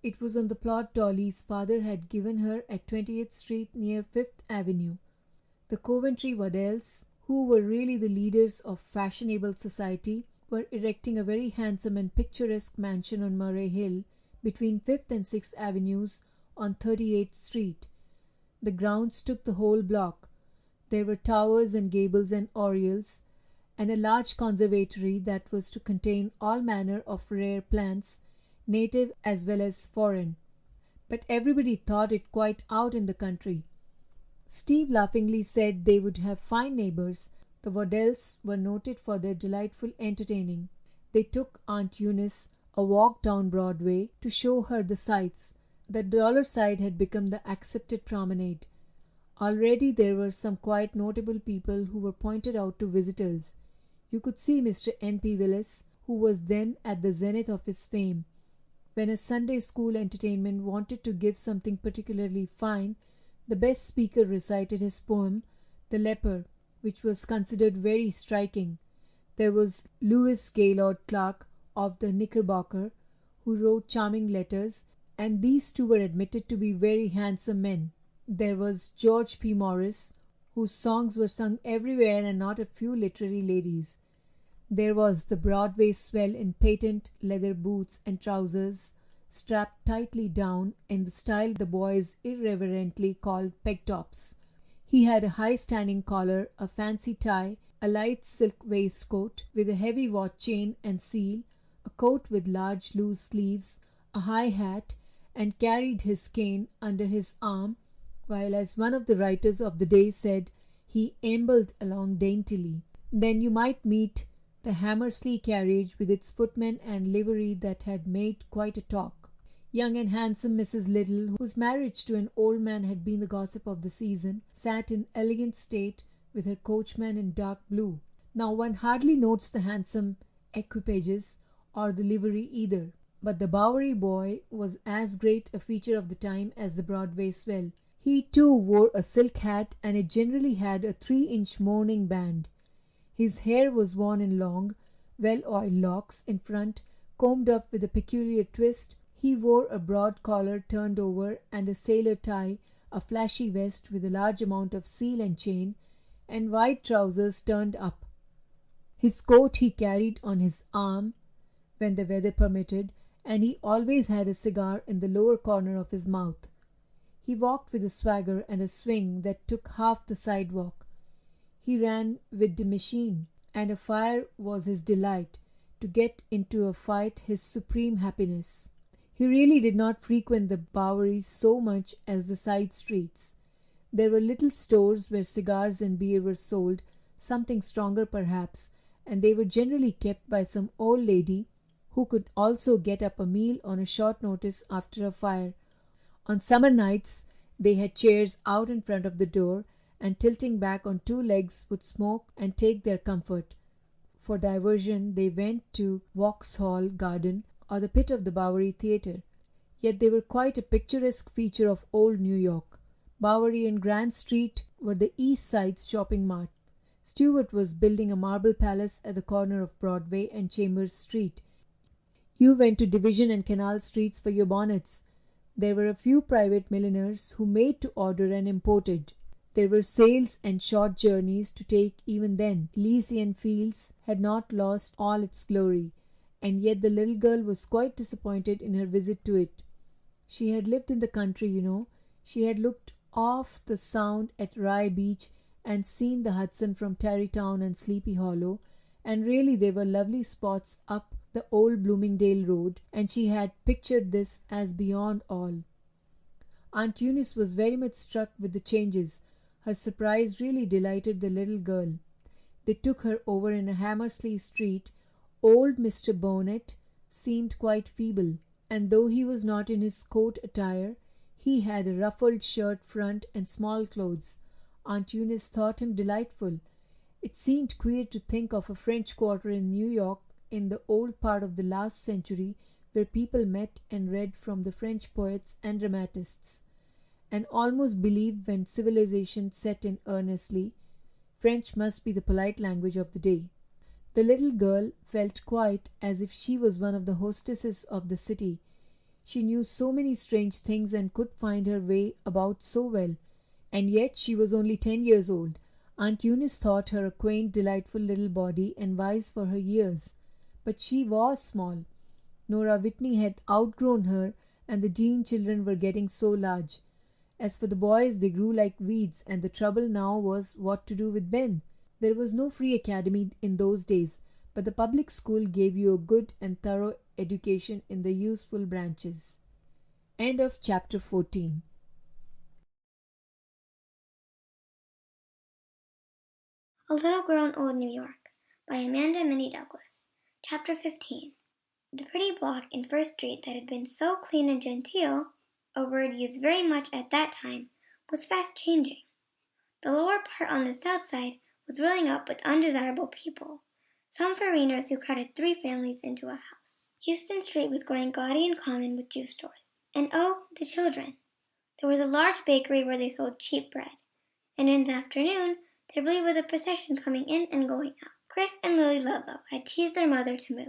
It was on the plot Dolly's father had given her at 20th Street near Fifth Avenue. The Coventry Waddells, who were really the leaders of fashionable society, were erecting a very handsome and picturesque mansion on Murray Hill between Fifth and Sixth Avenues on 38th Street. The grounds took the whole block. There were towers and gables and oriels, and a large conservatory that was to contain all manner of rare plants, native as well as foreign. But everybody thought it quite out in the country. Steve laughingly said they would have fine neighbors. The Waddells were noted for their delightful entertaining. They took Aunt Eunice a walk down Broadway to show her the sights. The dollar side had become the accepted promenade. Already there were some quite notable people who were pointed out to visitors. You could see Mr. N.P. Willis, who was then at the zenith of his fame. When a Sunday school entertainment wanted to give something particularly fine, the best speaker recited his poem, "The Leper," which was considered very striking. There was Lewis Gaylord Clark of the Knickerbocker, who wrote charming letters, and these two were admitted to be very handsome men. There was George P. Morris, whose songs were sung everywhere, and not a few literary ladies. There was the Broadway swell in patent leather boots and trousers, strapped tightly down in the style the boys irreverently called peg-tops. He had a high-standing collar, a fancy tie, a light silk waistcoat with a heavy watch chain and seal, a coat with large loose sleeves, a high hat, and carried his cane under his arm, while, as one of the writers of the day said, he ambled along daintily. Then you might meet the Hammersley carriage with its footmen and livery that had made quite a talk. Young and handsome Mrs. Little, whose marriage to an old man had been the gossip of the season, sat in elegant state with her coachman in dark blue. Now one hardly notes the handsome equipages or the livery either, but the Bowery boy was as great a feature of the time as the Broadway swell. He too wore a silk hat, and it generally had a 3-inch mourning band. His hair was worn in long, well-oiled locks in front, combed up with a peculiar twist. He wore a broad collar turned over and a sailor tie, a flashy vest with a large amount of seal and chain, and wide trousers turned up. His coat he carried on his arm when the weather permitted, and he always had a cigar in the lower corner of his mouth. He walked with a swagger and a swing that took half the sidewalk. He ran with the machine, and a fire was his delight, to get into a fight his supreme happiness. He really did not frequent the Bowery so much as the side streets. There were little stores where cigars and beer were sold, something stronger perhaps, and they were generally kept by some old lady who could also get up a meal on a short notice after a fire. On summer nights they had chairs out in front of the door, and tilting back on 2 legs would smoke and take their comfort. For diversion they went to Vauxhall Garden or the pit of the Bowery Theatre. Yet they were quite a picturesque feature of old New York. Bowery and Grand Street were the East Side's shopping mart. Stewart was building a marble palace at the corner of Broadway and Chambers Street. You went to Division and Canal Streets for your bonnets. There were a few private milliners who made to order and imported. There were sails and short journeys to take even then. Elysian Fields had not lost all its glory, and yet the little girl was quite disappointed in her visit to it. She had lived in the country, you know. She had looked off the Sound at Rye Beach and seen the Hudson from Tarrytown and Sleepy Hollow, and really they were lovely spots up the old Bloomingdale road, and she had pictured this as beyond all. Aunt Eunice was very much struck with the changes. Her surprise really delighted the little girl. They took her over in a Hammersley Street. Old Mr. Bonnet seemed quite feeble, and though he was not in his court attire, he had a ruffled shirt front and small clothes. Aunt Eunice thought him delightful. It seemed queer to think of a French Quarter in New York in the old part of the last century, where people met and read from the French poets and dramatists, and almost believed when civilization set in earnestly, French must be the polite language of the day. The little girl felt quite as if she was one of the hostesses of the city. She knew so many strange things and could find her way about so well, and yet she was only 10 years old. Aunt Eunice thought her a quaint, delightful little body and wise for her years. But she was small. Nora Whitney had outgrown her, and the Dean children were getting so large. As for the boys, they grew like weeds, and the trouble now was what to do with Ben. There was no free academy in those days, but the public school gave you a good and thorough education in the useful branches. End of chapter 14. A Little Girl in Old New York by Amanda Minnie Douglas. Chapter 15. The pretty block in First Street that had been so clean and genteel, a word used very much at that time, was fast changing. The lower part on the south side was filling up with undesirable people, some foreigners who crowded 3 families into a house. Houston Street was growing gaudy and common with juice stores. And oh, the children! There was a large bakery where they sold cheap bread, and in the afternoon there really was a procession coming in and going out. Chris and Lily Ludlow had teased their mother to move.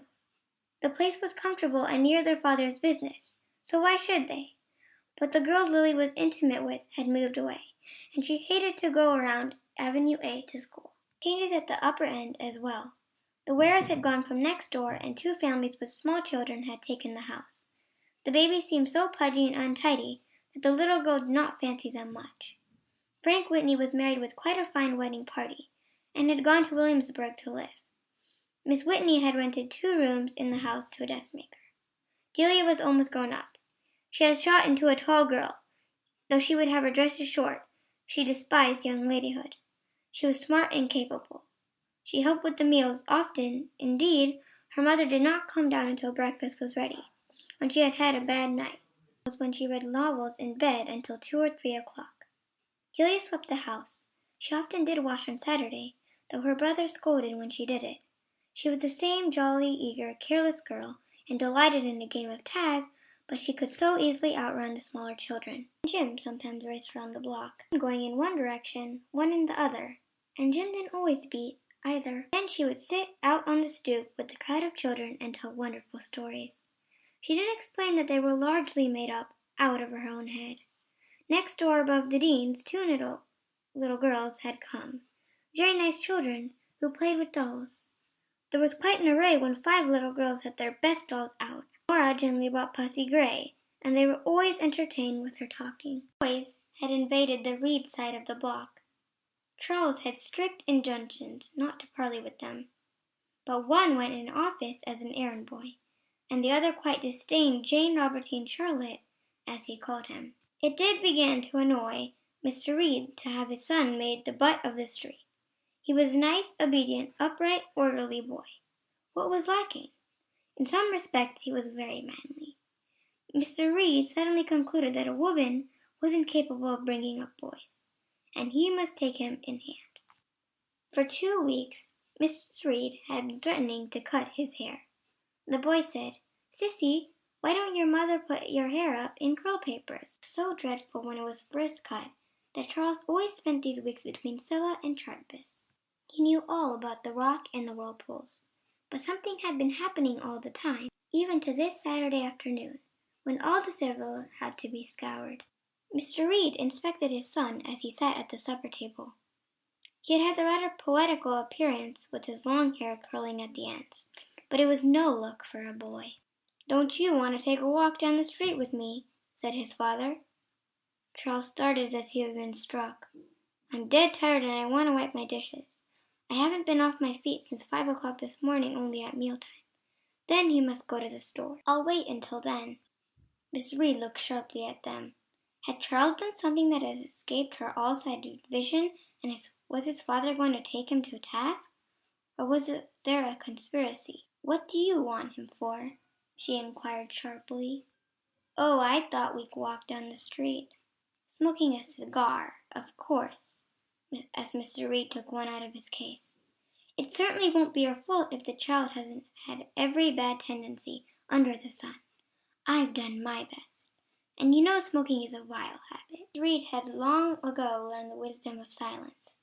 The place was comfortable and near their father's business, so why should they? But the girls Lily was intimate with had moved away, and she hated to go around Avenue A to school. Changes at the upper end as well. The Wares had gone from next door, and 2 families with small children had taken the house. The babies seemed so pudgy and untidy that the little girl did not fancy them much. Frank Whitney was married with quite a fine wedding party, and had gone to Williamsburg to live. Miss Whitney had rented 2 rooms in the house to a dressmaker. Delia was almost grown up. She had shot into a tall girl. Though she would have her dresses short, she despised young ladyhood. She was smart and capable. She helped with the meals often. Indeed, her mother did not come down until breakfast was ready, when she had had a bad night. It was when she read novels in bed until 2 or 3 o'clock. Delia swept the house. She often did wash on Saturday, though her brother scolded when she did it. She was the same jolly, eager, careless girl, and delighted in a game of tag, but she could so easily outrun the smaller children. Jim sometimes raced around the block, going in one direction, one in the other, and Jim didn't always beat either. Then she would sit out on the stoop with the crowd of children and tell wonderful stories. She didn't explain that they were largely made up out of her own head. Next door above the Deans, 2 little girls had come, very nice children, who played with dolls. There was quite an array when 5 little girls had their best dolls out. Nora generally brought Pussy Gray, and they were always entertained with her talking. Boys had invaded the Reed side of the block. Charles had strict injunctions not to parley with them, but one went in office as an errand boy, and the other quite disdained Jane Robertine Charlotte, as he called him. It did begin to annoy Mr. Reed to have his son made the butt of the street. He was a nice, obedient, upright, orderly boy. What was lacking? In some respects he was very manly. Mr. Reed suddenly concluded that a woman wasn't capable of bringing up boys, and he must take him in hand. For 2 weeks Mrs. Reed had been threatening to cut his hair. The boy said, "Sissy, why don't your mother put your hair up in curl papers?" So dreadful when it was first cut that Charles always spent these weeks between Scylla and Chartbus. He knew all about the rock and the whirlpools, but something had been happening all the time, even to this Saturday afternoon, when all the silver had to be scoured. Mr. Reed inspected his son as he sat at the supper table. He had a rather poetical appearance with his long hair curling at the ends, but it was no look for a boy. "Don't you want to take a walk down the street with me?" said his father. Charles started as if he had been struck. "I'm dead tired and I want to wipe my dishes. I haven't been off my feet since 5 o'clock this morning, only at mealtime. Then he must go to the store. I'll wait until then." Miss Reed looked sharply at them. Had Charles done something that had escaped her all-sighted vision, and was his father going to take him to task? Or was there a conspiracy? "What do you want him for?" she inquired sharply. "Oh, I thought we'd walk down the street. Smoking a cigar, of course," as Mr. Reed took one out of his case. "It certainly won't be your fault if the child hasn't had every bad tendency under the sun. I've done my best. And you know smoking is a vile habit." Reed had long ago learned the wisdom of silence,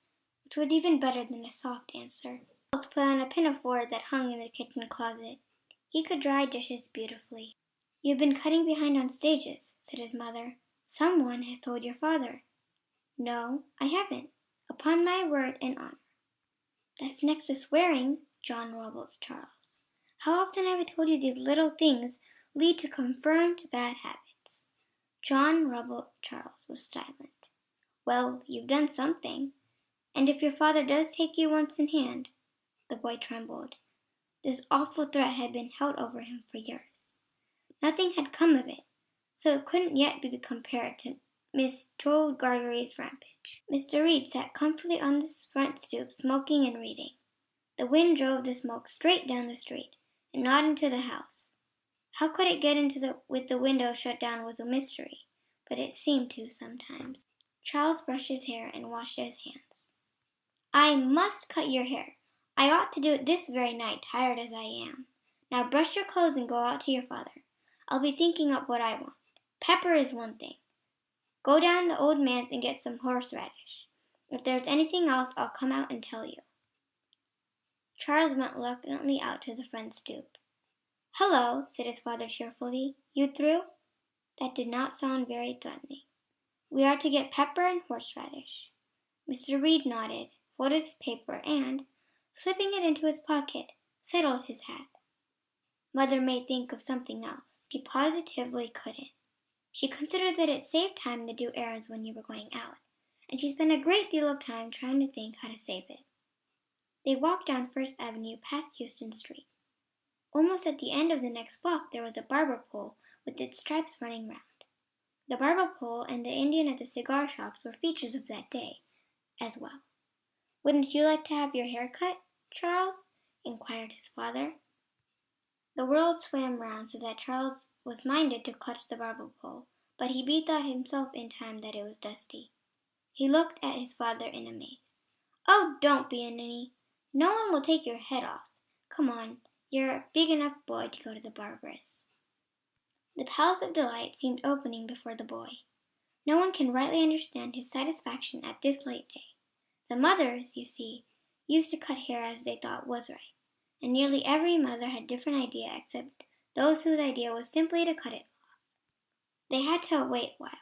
which was even better than a soft answer. Charles put on a pinafore that hung in the kitchen closet. He could dry dishes beautifully. "You've been cutting behind on stages," said his mother. "Someone has told your father." "No, I haven't, upon my word and honor." "That's next to swearing," John rumbled Charles. "How often have I told you these little things lead to confirmed bad habits?" John rumbled Charles was silent. "Well, you've done something. And if your father does take you once in hand—" The boy trembled. This awful threat had been held over him for years. Nothing had come of it, so it couldn't yet be compared to Miss Toad Gargery's rampage. Mr. Reed sat comfortably on the front stoop, smoking and reading. The wind drove the smoke straight down the street, and not into the house. How could it get with the window shut down was a mystery, but it seemed to sometimes. Charles brushed his hair and washed his hands. "I must cut your hair. I ought to do it this very night, tired as I am. Now brush your clothes and go out to your father. I'll be thinking up what I want. Pepper is one thing. Go down to old man's and get some horseradish. If there's anything else, I'll come out and tell you." Charles went reluctantly out to the front stoop. "Hello," said his father cheerfully. "You through?" That did not sound very threatening. "We are to get pepper and horseradish." Mr. Reed nodded, folded his paper, and, slipping it into his pocket, settled his hat. Mother may think of something else. She positively couldn't. She considered that it saved time to do errands when you were going out, and she spent a great deal of time trying to think how to save it. They walked down First Avenue past Houston Street. Almost at the end of the next block there was a barber pole with its stripes running round. The barber pole and the Indian at the cigar shops were features of that day, as well. "Wouldn't you like to have your hair cut, Charles?" inquired his father. The world swam round so that Charles was minded to clutch the barber pole, but he bethought himself in time that it was dusty. He looked at his father in amaze. "Oh, don't be a ninny. No one will take your head off. Come on, you're a big enough boy to go to the barber's." The Palace of Delight seemed opening before the boy. No one can rightly understand his satisfaction at this late day. The mothers, you see, used to cut hair as they thought was right, and nearly every mother had a different idea except those whose idea was simply to cut it off. They had to wait a while.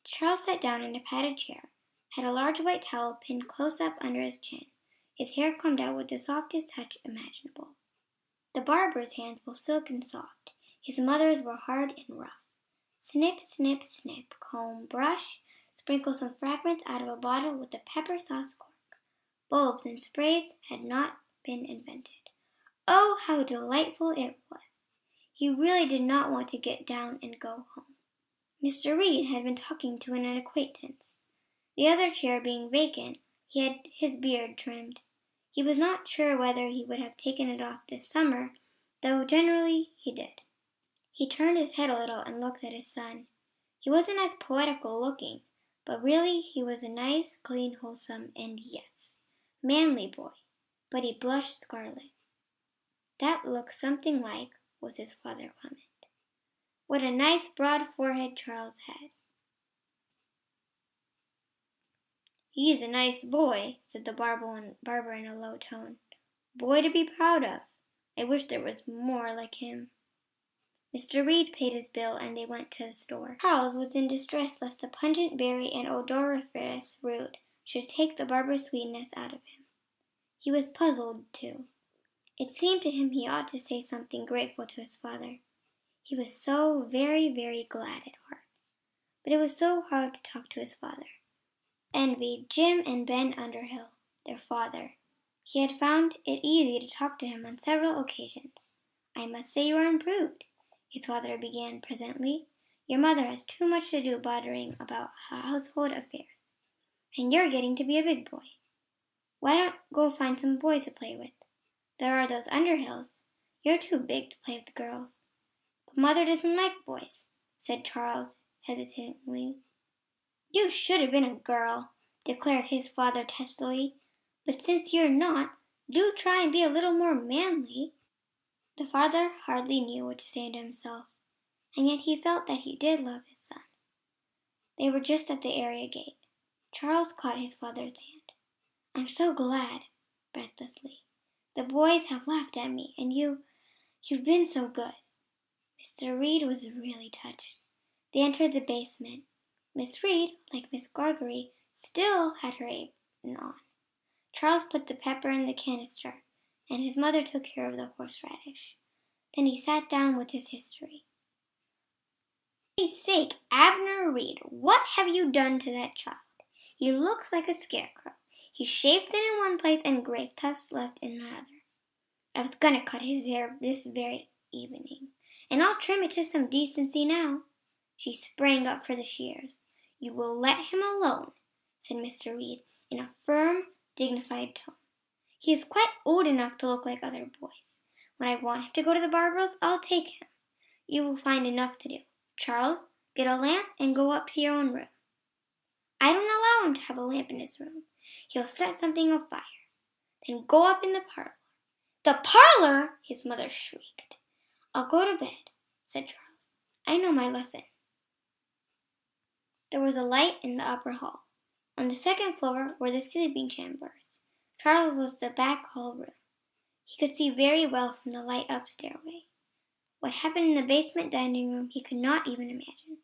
Charles sat down in a padded chair, had a large white towel pinned close up under his chin, his hair combed out with the softest touch imaginable. The barber's hands were silken soft, his mother's were hard and rough. Snip, snip, snip, comb, brush, sprinkle some fragments out of a bottle with a pepper sauce cork. Bulbs and sprays had not been invented. Oh, how delightful it was! He really did not want to get down and go home. Mr. Reed had been talking to an acquaintance. The other chair being vacant, he had his beard trimmed. He was not sure whether he would have taken it off this summer, though generally he did. He turned his head a little and looked at his son. He wasn't as poetical looking, but really he was a nice, clean, wholesome, and yes, manly boy. But he blushed scarlet. "That looks something like," was his father's comment. What a nice broad forehead Charles had. "He's a nice boy," said the barber in a low tone. "Boy to be proud of. I wish there was more like him." Mr. Reed paid his bill and they went to the store. Charles was in distress lest the pungent berry and odoriferous root should take the barber's sweetness out of him. He was puzzled, too. It seemed to him he ought to say something grateful to his father. He was so very, very glad at heart. But it was so hard to talk to his father. Envied Jim and Ben Underhill, their father. He had found it easy to talk to him on several occasions. "I must say you are improved," his father began presently. "Your mother has too much to do bothering about household affairs, and you're getting to be a big boy. Why don't go find some boys to play with? There are those Underhills. You're too big to play with the girls." "But mother doesn't like boys," said Charles hesitatingly. "You should have been a girl," declared his father testily. "But since you're not, do try and be a little more manly." The father hardly knew what to say to himself, and yet he felt that he did love his son. They were just at the area gate. Charles caught his father's hand. "I'm so glad," breathlessly. "The boys have laughed at me, and you've been so good." Mr. Reed was really touched. They entered the basement. Miss Reed, like Miss Greggory, still had her apron on. Charles put the pepper in the canister, and his mother took care of the horseradish. Then he sat down with his history. "For pity's sake, Abner Reed, what have you done to that child? He looks like a scarecrow. He's shaved thin in one place and gray tufts left in another. I was going to cut his hair this very evening, and I'll trim it to some decency now." She sprang up for the shears. "You will let him alone," said Mr. Reed, in a firm, dignified tone. "He is quite old enough to look like other boys. When I want him to go to the barber's, I'll take him. You will find enough to do. Charles, get a lamp and go up to your own room." "I don't allow him to have a lamp in his room. He'll set something afire. Then go up in the parlor." "The parlor!" his mother shrieked. "I'll go to bed," said Charles. "I know my lesson." There was a light in the upper hall. On the second floor were the sleeping chambers. Charles was the back hall room. He could see very well from the light up stairway. What happened in the basement dining room he could not even imagine.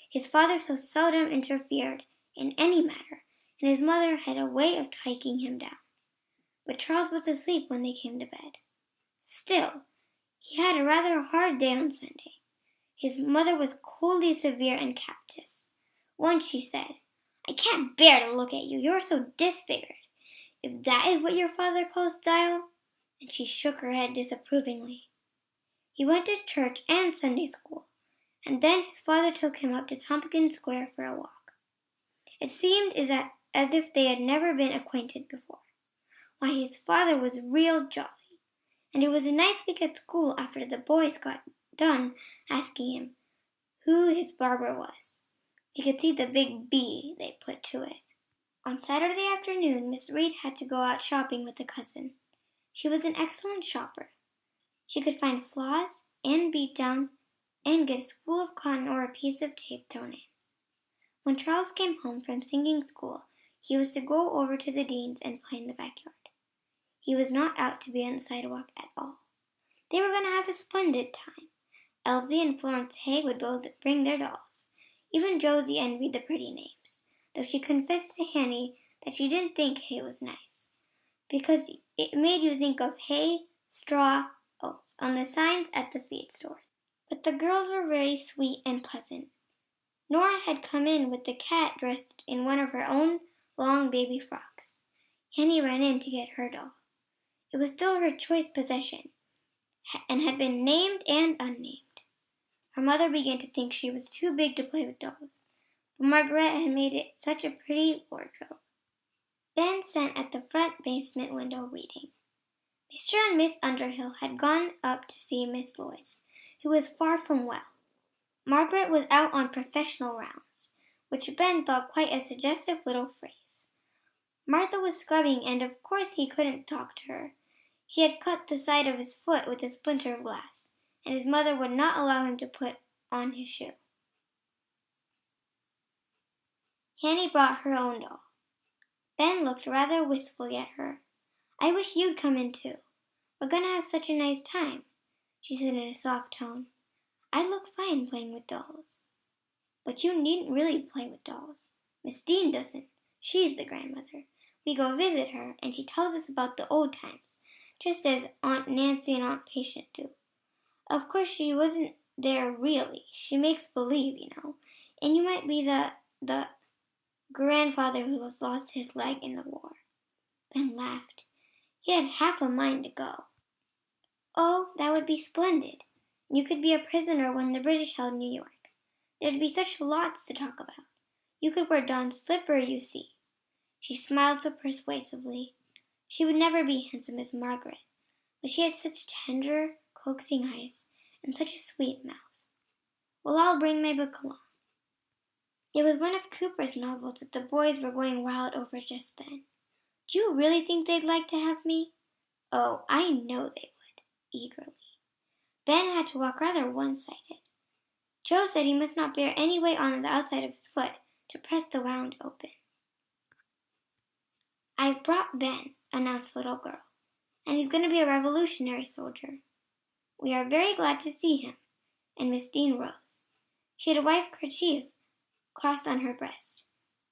His father so seldom interfered in any matter, and his mother had a way of taking him down. But Charles was asleep when they came to bed. Still, he had a rather hard day on Sunday. His mother was coldly severe and captious. Once she said, "I can't bear to look at you. You are so disfigured. If that is what your father calls style," and she shook her head disapprovingly. He went to church and Sunday school, and then his father took him up to Tompkins Square for a walk. It seemed as if they had never been acquainted before. Why, his father was real jolly, and it was a nice week at school after the boys got done asking him who his barber was. He could see the big B they put to it. On Saturday afternoon Miss Reed had to go out shopping with a cousin. She was an excellent shopper. She could find flaws and beat down and get a spool of cotton or a piece of tape thrown in. When Charles came home from singing school, he was to go over to the Deans and play in the backyard. He was not out to be on the sidewalk at all. They were going to have a splendid time. Elsie and Florence Hay would both bring their dolls. Even Josie envied the pretty names, though she confessed to Hanny that she didn't think hay was nice, because it made you think of hay, straw, oats on the signs at the feed stores. But the girls were very sweet and pleasant. Nora had come in with the cat dressed in one of her own long baby frocks. Hanny ran in to get her doll. It was still her choice possession, and had been named and unnamed. Her mother began to think she was too big to play with dolls, but Margaret had made it such a pretty wardrobe. Ben sat at the front basement window reading. Mr. and Miss Underhill had gone up to see Miss Lois, who was far from well. Margaret was out on professional rounds, which Ben thought quite a suggestive little phrase. Martha was scrubbing, and of course he couldn't talk to her. He had cut the side of his foot with a splinter of glass, and his mother would not allow him to put on his shoe. Hanny brought her own doll. Ben looked rather wistfully at her. "I wish you'd come in too. We're going to have such a nice time," she said in a soft tone. I'd look fine playing with dolls. But you needn't really play with dolls. Miss Dean doesn't. She's the grandmother. We go visit her, and she tells us about the old times, just as Aunt Nancy and Aunt Patient do. Of course, she wasn't there really. She makes believe, you know. And you might be the grandfather who has lost his leg in the war. Ben laughed. He had half a mind to go. Oh, that would be splendid. You could be a prisoner when the British held New York. There'd be such lots to talk about. You could wear Don's slipper, you see. She smiled so persuasively. She would never be handsome as Margaret, but she had such tender, coaxing eyes, and such a sweet mouth. Well, I'll bring my book along. It was one of Cooper's novels that the boys were going wild over just then. Do you really think they'd like to have me? Oh, I know they would, eagerly. Ben had to walk rather one-sided. Joe said he must not bear any weight on the outside of his foot to press the wound open. I've brought Ben, announced the little girl, and he's going to be a Revolutionary soldier. We are very glad to see him. And Miss Dean rose. She had a white kerchief crossed on her breast,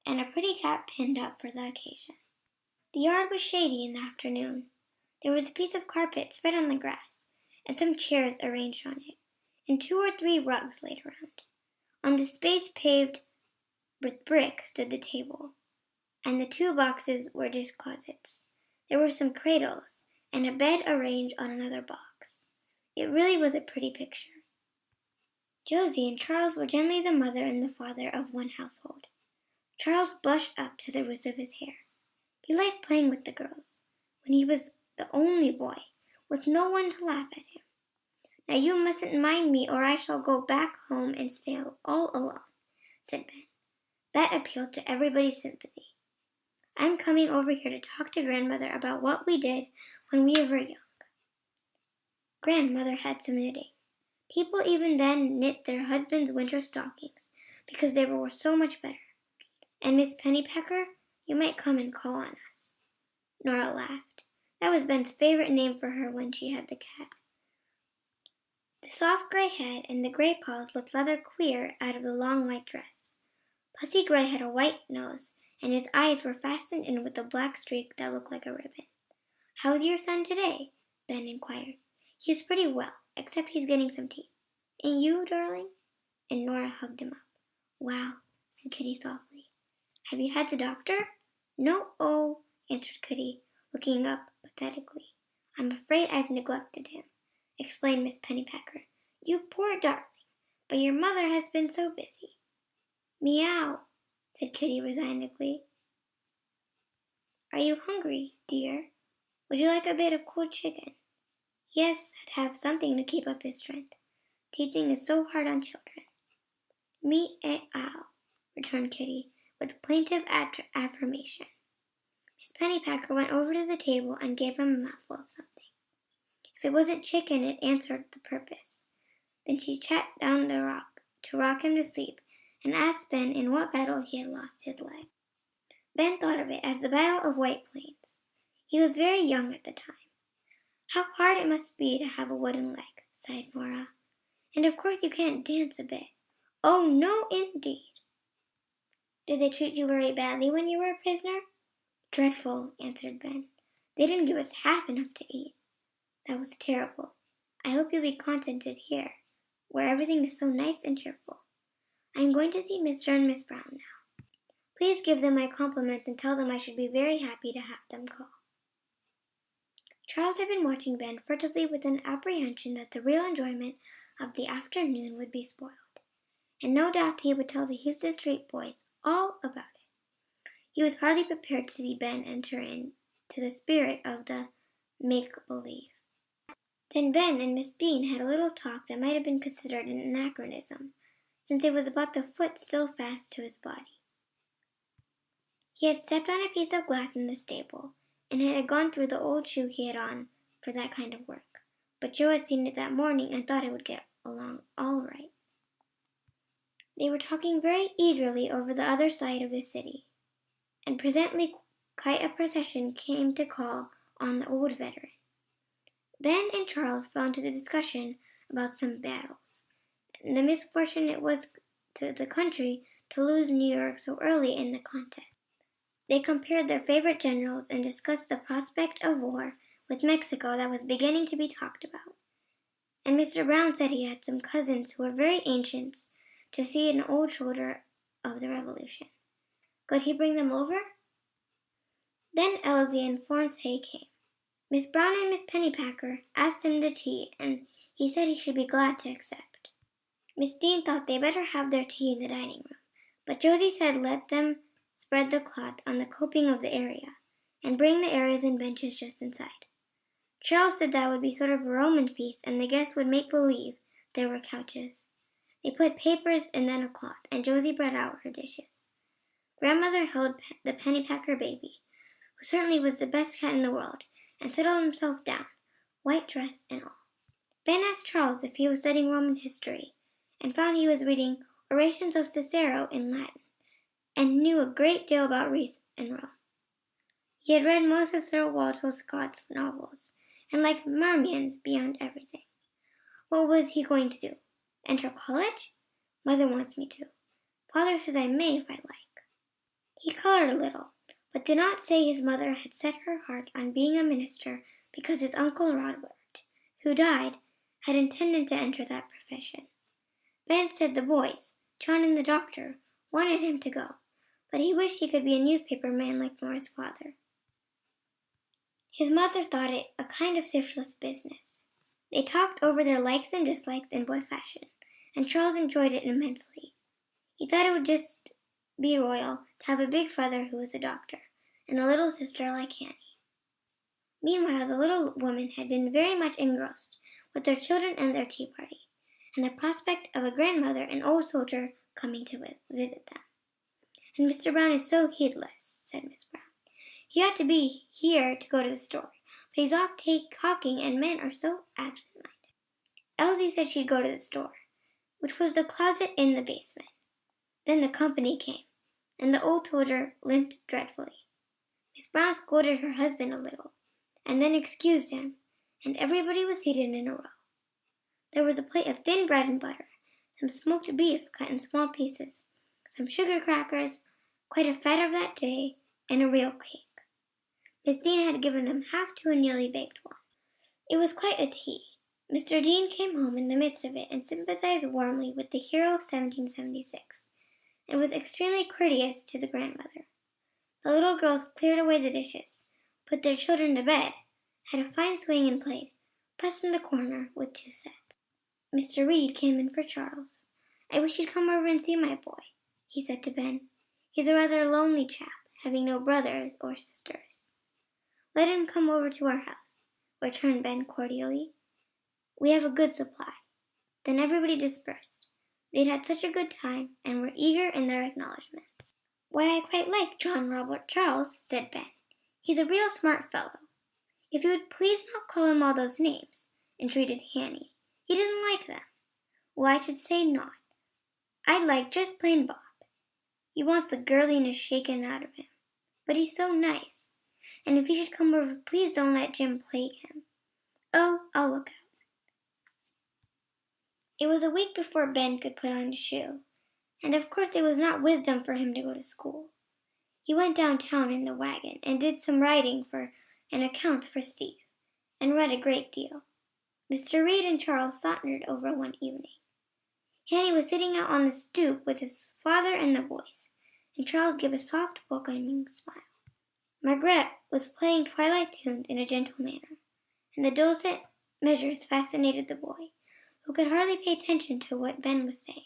and a pretty cap pinned up for the occasion. The yard was shady in the afternoon. There was a piece of carpet spread on the grass, and some chairs arranged on it, and 2 or 3 rugs laid around. On the space paved with brick stood the table, and the 2 boxes were dish closets. There were some cradles, and a bed arranged on another box. It really was a pretty picture. Josie and Charles were generally the mother and the father of one household. Charles blushed up to the roots of his hair. He liked playing with the girls, when he was the only boy, with no one to laugh at him. Now you mustn't mind me, or I shall go back home and stay all alone, said Ben. That appealed to everybody's sympathy. I'm coming over here to talk to grandmother about what we did when we were young. Grandmother had some knitting. People even then knit their husbands' winter stockings, because they were so much better. And Miss Pennypacker, you might come and call on us. Nora laughed. That was Ben's favorite name for her when she had the cat. The soft gray head and the gray paws looked rather queer out of the long white dress. Pussy Gray had a white nose, and his eyes were fastened in with a black streak that looked like a ribbon. How's your son today? Ben inquired. He's pretty well, except he's getting some teeth. And you, darling? And Nora hugged him up. Wow, said Kitty softly. Have you had the doctor? No, oh, answered Kitty, looking up pathetically. I'm afraid I've neglected him, explained Miss Pennypacker. You poor darling, but your mother has been so busy. Meow, said Kitty resignedly. Are you hungry, dear? Would you like a bit of cold chicken? Yes, I'd have something to keep up his strength. Teething is so hard on children. Meow, returned Kitty, with plaintive affirmation. Miss Pennypacker went over to the table and gave him a mouthful of something. If it wasn't chicken, it answered the purpose. Then she sat down to rock him to sleep, and asked Ben in what battle he had lost his leg. Ben thought of it as the Battle of White Plains. He was very young at the time. How hard it must be to have a wooden leg, sighed Nora. And of course you can't dance a bit. Oh, no, indeed. Did they treat you very badly when you were a prisoner? Dreadful, answered Ben. They didn't give us half enough to eat. That was terrible. I hope you'll be contented here, where everything is so nice and cheerful. I am going to see Mr. and Miss Brown now. Please give them my compliments and tell them I should be very happy to have them call. Charles had been watching Ben furtively with an apprehension that the real enjoyment of the afternoon would be spoiled, and no doubt he would tell the Houston Street boys all about it. He was hardly prepared to see Ben enter into the spirit of the make-believe. Then Ben and Miss Dean had a little talk that might have been considered an anachronism, since it was about the foot still fast to his body. He had stepped on a piece of glass in the stable, and it had gone through the old shoe he had on for that kind of work, but Joe had seen it that morning and thought it would get along all right. They were talking very eagerly over the other side of the city, and presently quite a procession came to call on the old veteran. Ben and Charles fell into the discussion about some battles, the misfortune it was to the country to lose New York so early in the contest. They compared their favorite generals and discussed the prospect of war with Mexico that was beginning to be talked about. And Mr. Brown said he had some cousins who were very anxious to see an old soldier of the Revolution. Could he bring them over? Then Elsie and Florence Hay came. Miss Brown and Miss Pennypacker asked him to tea, and he said he should be glad to accept. Miss Dean thought they better have their tea in the dining room, but Josie said let them spread the cloth on the coping of the area, and bring the areas and benches just inside. Charles said that would be sort of a Roman feast, and the guests would make believe there were couches. They put papers and then a cloth, and Josie brought out her dishes. Grandmother held the Pennypacker baby, who certainly was the best cat in the world, and settled himself down, white dress and all. Ben asked Charles if he was studying Roman history, and found he was reading Orations of Cicero in Latin, and knew a great deal about Greece and Rome. He had read most of Sir Walter Scott's novels, and liked Marmion beyond everything. What was he going to do? Enter college? Mother wants me to. Father says I may if I like. He colored a little, but did not say his mother had set her heart on being a minister because his uncle Robert, who died, had intended to enter that profession. Ben said the boys, John and the doctor, wanted him to go, but he wished he could be a newspaper man like Nora's father. His mother thought it a kind of shiftless business. They talked over their likes and dislikes in boy fashion, and Charles enjoyed it immensely. He thought it would just be royal to have a big brother who was a doctor, and a little sister like Hanny. Meanwhile, the little woman had been very much engrossed with their children and their tea party, and the prospect of a grandmother and old soldier coming to visit them. And Mr. Brown is so heedless, said Miss Brown. He ought to be here to go to the store, but he's off talking, and men are so absent-minded. Elsie said she'd go to the store, which was the closet in the basement. Then the company came, and the old soldier limped dreadfully. Miss Brown scolded her husband a little, and then excused him, and everybody was seated in a row. There was a plate of thin bread and butter, some smoked beef cut in small pieces, some sugar crackers, quite a fat of that day, and a real cake. Miss Dean had given them half to a newly baked one. It was quite a tea. Mr. Dean came home in the midst of it and sympathized warmly with the hero of 1776, and was extremely courteous to the grandmother. The little girls cleared away the dishes, put their children to bed, had a fine swing and played, Puss in the Corner with 2 sets. Mr. Reed came in for Charles. I wish you'd come over and see my boy, he said to Ben. He's a rather lonely chap, having no brothers or sisters. Let him come over to our house, returned Ben cordially. We have a good supply. Then everybody dispersed. They'd had such a good time, and were eager in their acknowledgments. Why, I quite like John Robert Charles, said Ben. He's a real smart fellow. If you would please not call him all those names, entreated Hanny. He doesn't like them. Well, I should say not. I'd like just plain Bob. He wants the girliness shaken out of him. But he's so nice. And if he should come over, please don't let Jim plague him. Oh, I'll look out. It was a week before Ben could put on his shoe, and of course it was not wisdom for him to go to school. He went downtown in the wagon, and did some writing and accounts for Steve, and read a great deal. Mr. Reed and Charles sauntered over one evening. Hanny was sitting out on the stoop with his father and the boys, and Charles gave a soft, welcoming smile. Margaret was playing twilight tunes in a gentle manner, and the dulcet measures fascinated the boy, who could hardly pay attention to what Ben was saying.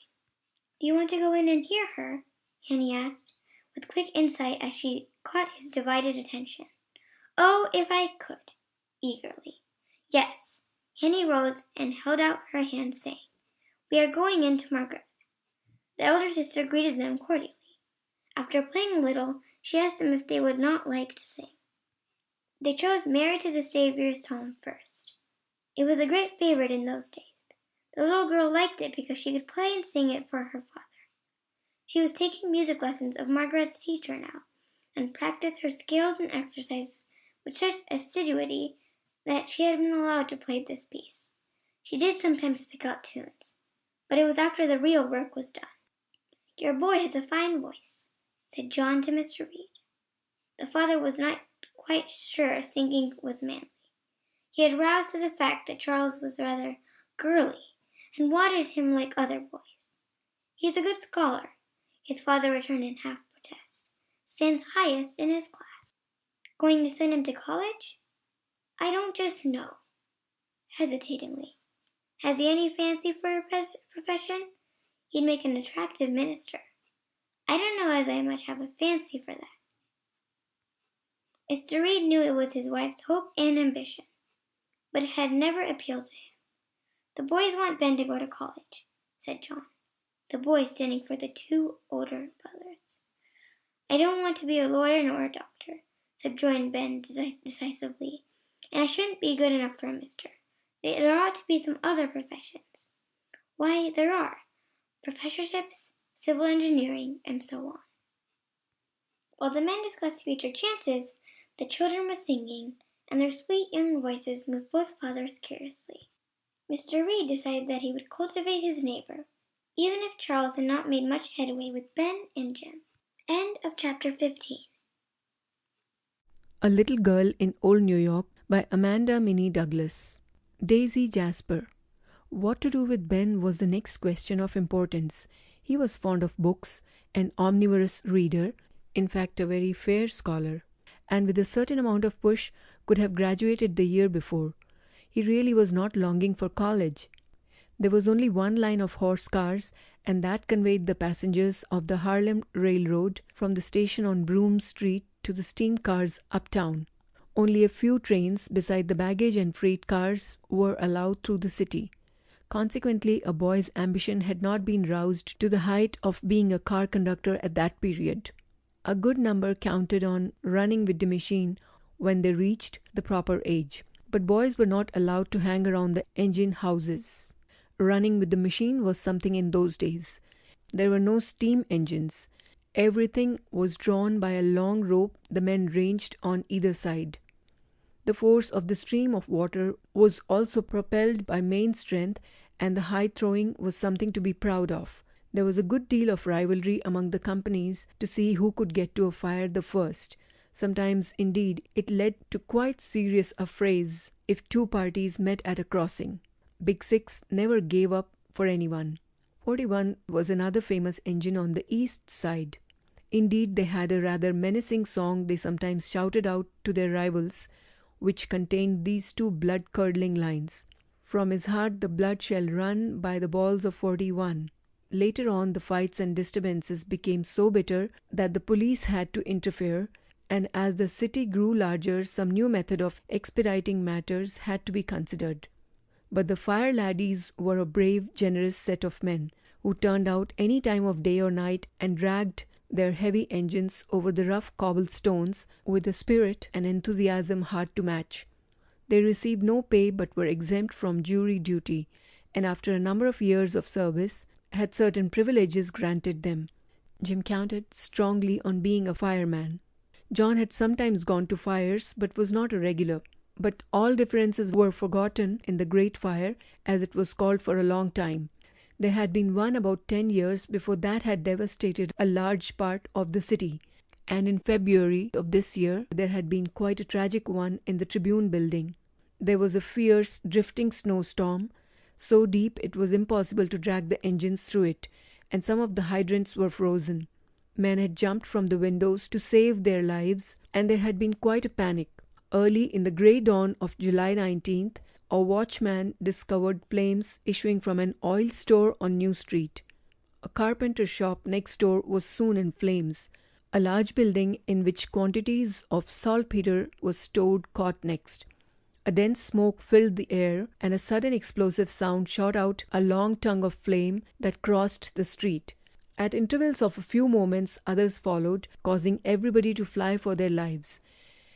Do you want to go in and hear her? Hanny asked, with quick insight as she caught his divided attention. Oh, if I could, eagerly. Yes. Hanny rose and held out her hand, saying, We are going in to Margaret. The elder sister greeted them cordially. After playing a little, she asked them if they would not like to sing. They chose Mary to the Saviour's Home first. It was a great favorite in those days. The little girl liked it because she could play and sing it for her father. She was taking music lessons of Margaret's teacher now, and practiced her scales and exercises with such assiduity that she had been allowed to play this piece. She did sometimes pick out tunes. but it was after the real work was done. "Your boy has a fine voice," said John to Mr. Reed. The father was not quite sure singing was manly. He had roused to the fact that Charles was rather girly, and wanted him like other boys. "He's a good scholar," his father returned in half protest. "Stands highest in his class." "Going to send him to college?" "I don't just know," hesitatingly. "Has he any fancy for a profession? He'd make an attractive minister." "I don't know as I much have a fancy for that." Mr. Reed knew it was his wife's hope and ambition, but it had never appealed to him. "The boys want Ben to go to college," said John. The boys standing for the two older brothers. "I don't want to be a lawyer nor a doctor," subjoined Ben decisively, "and I shouldn't be good enough for a mister. There ought to be some other professions." "Why, there are. Professorships, civil engineering, and so on." While the men discussed future chances, the children were singing, and their sweet young voices moved both fathers curiously. Mr. Reed decided that he would cultivate his neighbor, even if Charles had not made much headway with Ben and Jim. End of chapter 15. A Little Girl in Old New York by Amanda Minnie Douglas. Daisy Jasper. What to do with Ben was the next question of importance. He was fond of books, an omnivorous reader, in fact a very fair scholar, and with a certain amount of push could have graduated the year before. He really was not longing for college. There was only one line of horse cars, and that conveyed the passengers of the Harlem Railroad from the station on Broome Street to the steam cars uptown. Only a few trains, beside the baggage and freight cars, were allowed through the city. Consequently, a boy's ambition had not been roused to the height of being a car conductor at that period. A good number counted on running with the machine when they reached the proper age, but boys were not allowed to hang around the engine houses. Running with the machine was something in those days. There were no steam engines. Everything was drawn by a long rope the men ranged on either side. The force of the stream of water was also propelled by main strength, and the high throwing was something to be proud of. There was a good deal of rivalry among the companies to see who could get to a fire the first. Sometimes, indeed, it led to quite serious affrays if two parties met at a crossing. Big Six never gave up for anyone. 41 was another famous engine on the east side. Indeed, they had a rather menacing song they sometimes shouted out to their rivals, which contained these two blood-curdling lines: "From his heart the blood shall run by the balls of 41. Later on, the fights and disturbances became so bitter that the police had to interfere, and as the city grew larger, some new method of expediting matters had to be considered. But the fire laddies were a brave, generous set of men, who turned out any time of day or night and dragged their heavy engines over the rough cobblestones with a spirit and enthusiasm hard to match. They received no pay but were exempt from jury duty, and after a number of years of service had certain privileges granted them. Jim counted strongly on being a fireman. John had sometimes gone to fires, but was not a regular. But all differences were forgotten in the Great Fire, as it was called, for a long time. There had been one about 10 years before that had devastated a large part of the city, and in February of this year there had been quite a tragic one in the Tribune building. There was a fierce, drifting snowstorm, so deep it was impossible to drag the engines through it, and some of the hydrants were frozen. Men had jumped from the windows to save their lives, and there had been quite a panic. Early in the grey dawn of July 19th, a watchman discovered flames issuing from an oil store on New Street. A carpenter shop next door was soon in flames. A large building in which quantities of saltpeter was stored caught next. A dense smoke filled the air, and a sudden explosive sound shot out a long tongue of flame that crossed the street. At intervals of a few moments others followed, causing everybody to fly for their lives.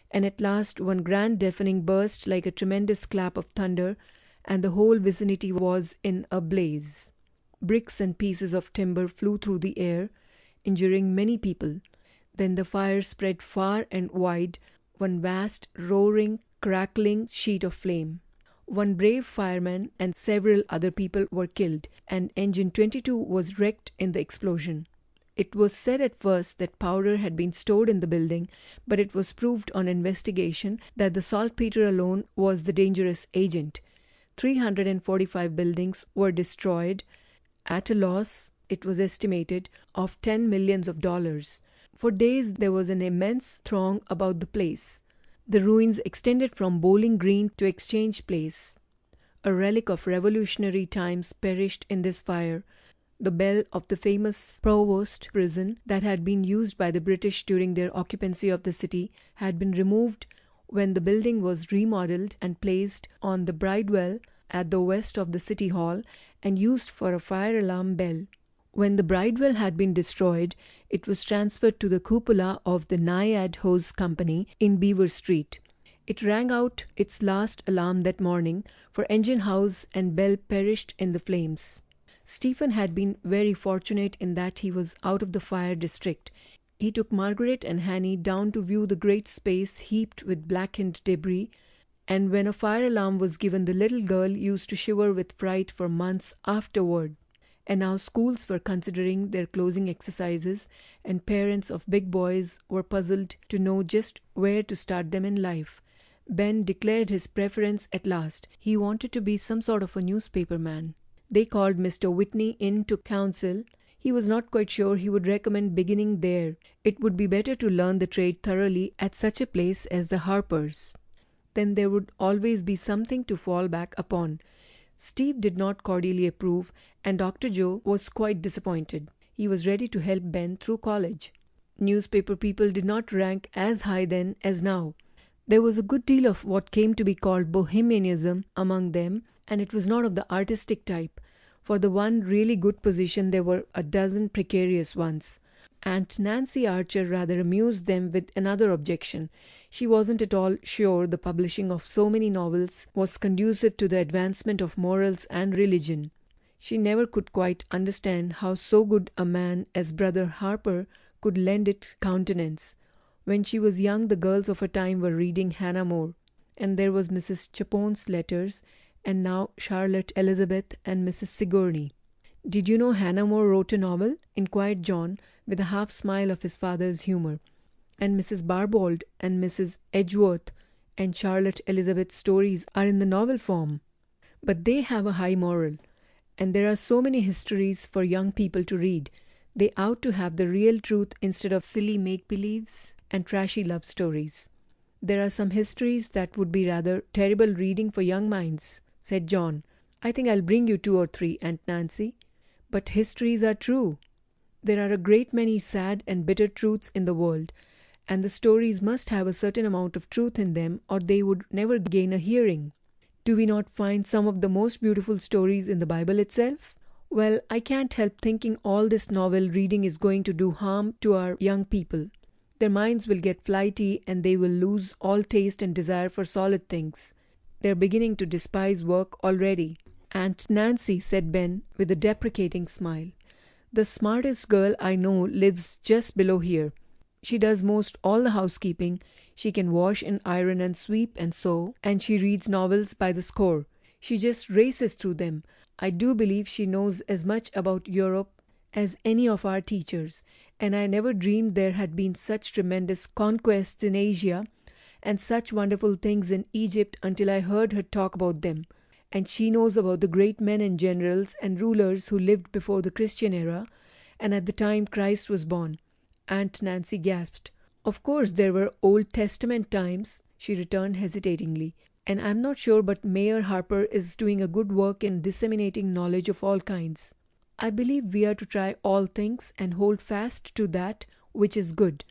And at last one grand deafening burst like a tremendous clap of thunder, and the whole vicinity was in a blaze. Bricks and pieces of timber flew through the air, injuring many people. Then the fire spread far and wide, one vast, roaring, crackling sheet of flame. One brave fireman and several other people were killed, and engine 22 was wrecked in the explosion. It was said at first that powder had been stored in the building, but it was proved on investigation that the saltpeter alone was the dangerous agent. 345 buildings were destroyed at a loss, it was estimated, of $10 million. For days there was an immense throng about the place. The ruins extended from Bowling Green to Exchange Place. A relic of revolutionary times perished in this fire. The bell of the famous Provost prison that had been used by the British during their occupancy of the city had been removed when the building was remodeled and placed on the bridewell at the west of the city hall and used for a fire alarm bell. When the bridewell had been destroyed, it was transferred to the cupola of the Naiad Hose Company in Beaver Street. It rang out its last alarm that morning, for engine house and bell perished in the flames. Stephen had been very fortunate in that he was out of the fire district. He took Margaret and Hanny down to view the great space heaped with blackened debris, and when a fire alarm was given, the little girl used to shiver with fright for months afterward. And now schools were considering their closing exercises, and parents of big boys were puzzled to know just where to start them in life. Ben declared his preference at last. He wanted to be some sort of a newspaper man. They called Mr. Whitney in to counsel. He was not quite sure he would recommend beginning there. It would be better to learn the trade thoroughly at such a place as the Harpers. Then there would always be something to fall back upon. Steve did not cordially approve, and Dr. Joe was quite disappointed. He was ready to help Ben through college. Newspaper people did not rank as high then as now. There was a good deal of what came to be called bohemianism among them, and it was not of the artistic type. For the one really good position there were a dozen precarious ones. Aunt Nancy Archer rather amused them with another objection. She wasn't at all sure the publishing of so many novels was conducive to the advancement of morals and religion. She never could quite understand how so good a man as Brother Harper could lend it countenance. When she was young, the girls of her time were reading Hannah More, and there was Mrs. Chapone's letters, and now Charlotte Elizabeth and Mrs. Sigourney. "Did you know Hannah More wrote a novel?" inquired John, with a half-smile of his father's humour. "And Mrs. Barbauld and Mrs. Edgeworth and Charlotte Elizabeth's stories are in the novel form. But they have a high moral. And there are so many histories for young people to read. They ought to have the real truth instead of silly make-believes and trashy love stories." "There are some histories that would be rather terrible reading for young minds," said John. "I think I'll bring you 2 or 3, Aunt Nancy." "But histories are true. There are a great many sad and bitter truths in the world, and the stories must have a certain amount of truth in them, or they would never gain a hearing. Do we not find some of the most beautiful stories in the Bible itself? Well, I can't help thinking all this novel reading is going to do harm to our young people. Their minds will get flighty, and they will lose all taste and desire for solid things. They're beginning to despise work already." "Aunt Nancy," said Ben, with a deprecating smile, "the smartest girl I know lives just below here. She does most all the housekeeping. She can wash and iron and sweep and sew, and she reads novels by the score. She just races through them. I do believe she knows as much about Europe as any of our teachers, and I never dreamed there had been such tremendous conquests in Asia and such wonderful things in Egypt until I heard her talk about them. And she knows about the great men and generals and rulers who lived before the Christian era and at the time Christ was born." Aunt Nancy gasped. "Of course there were Old Testament times," she returned hesitatingly, "and I'm not sure but Mayor Harper is doing a good work in disseminating knowledge of all kinds. I believe we are to try all things and hold fast to that which is good,"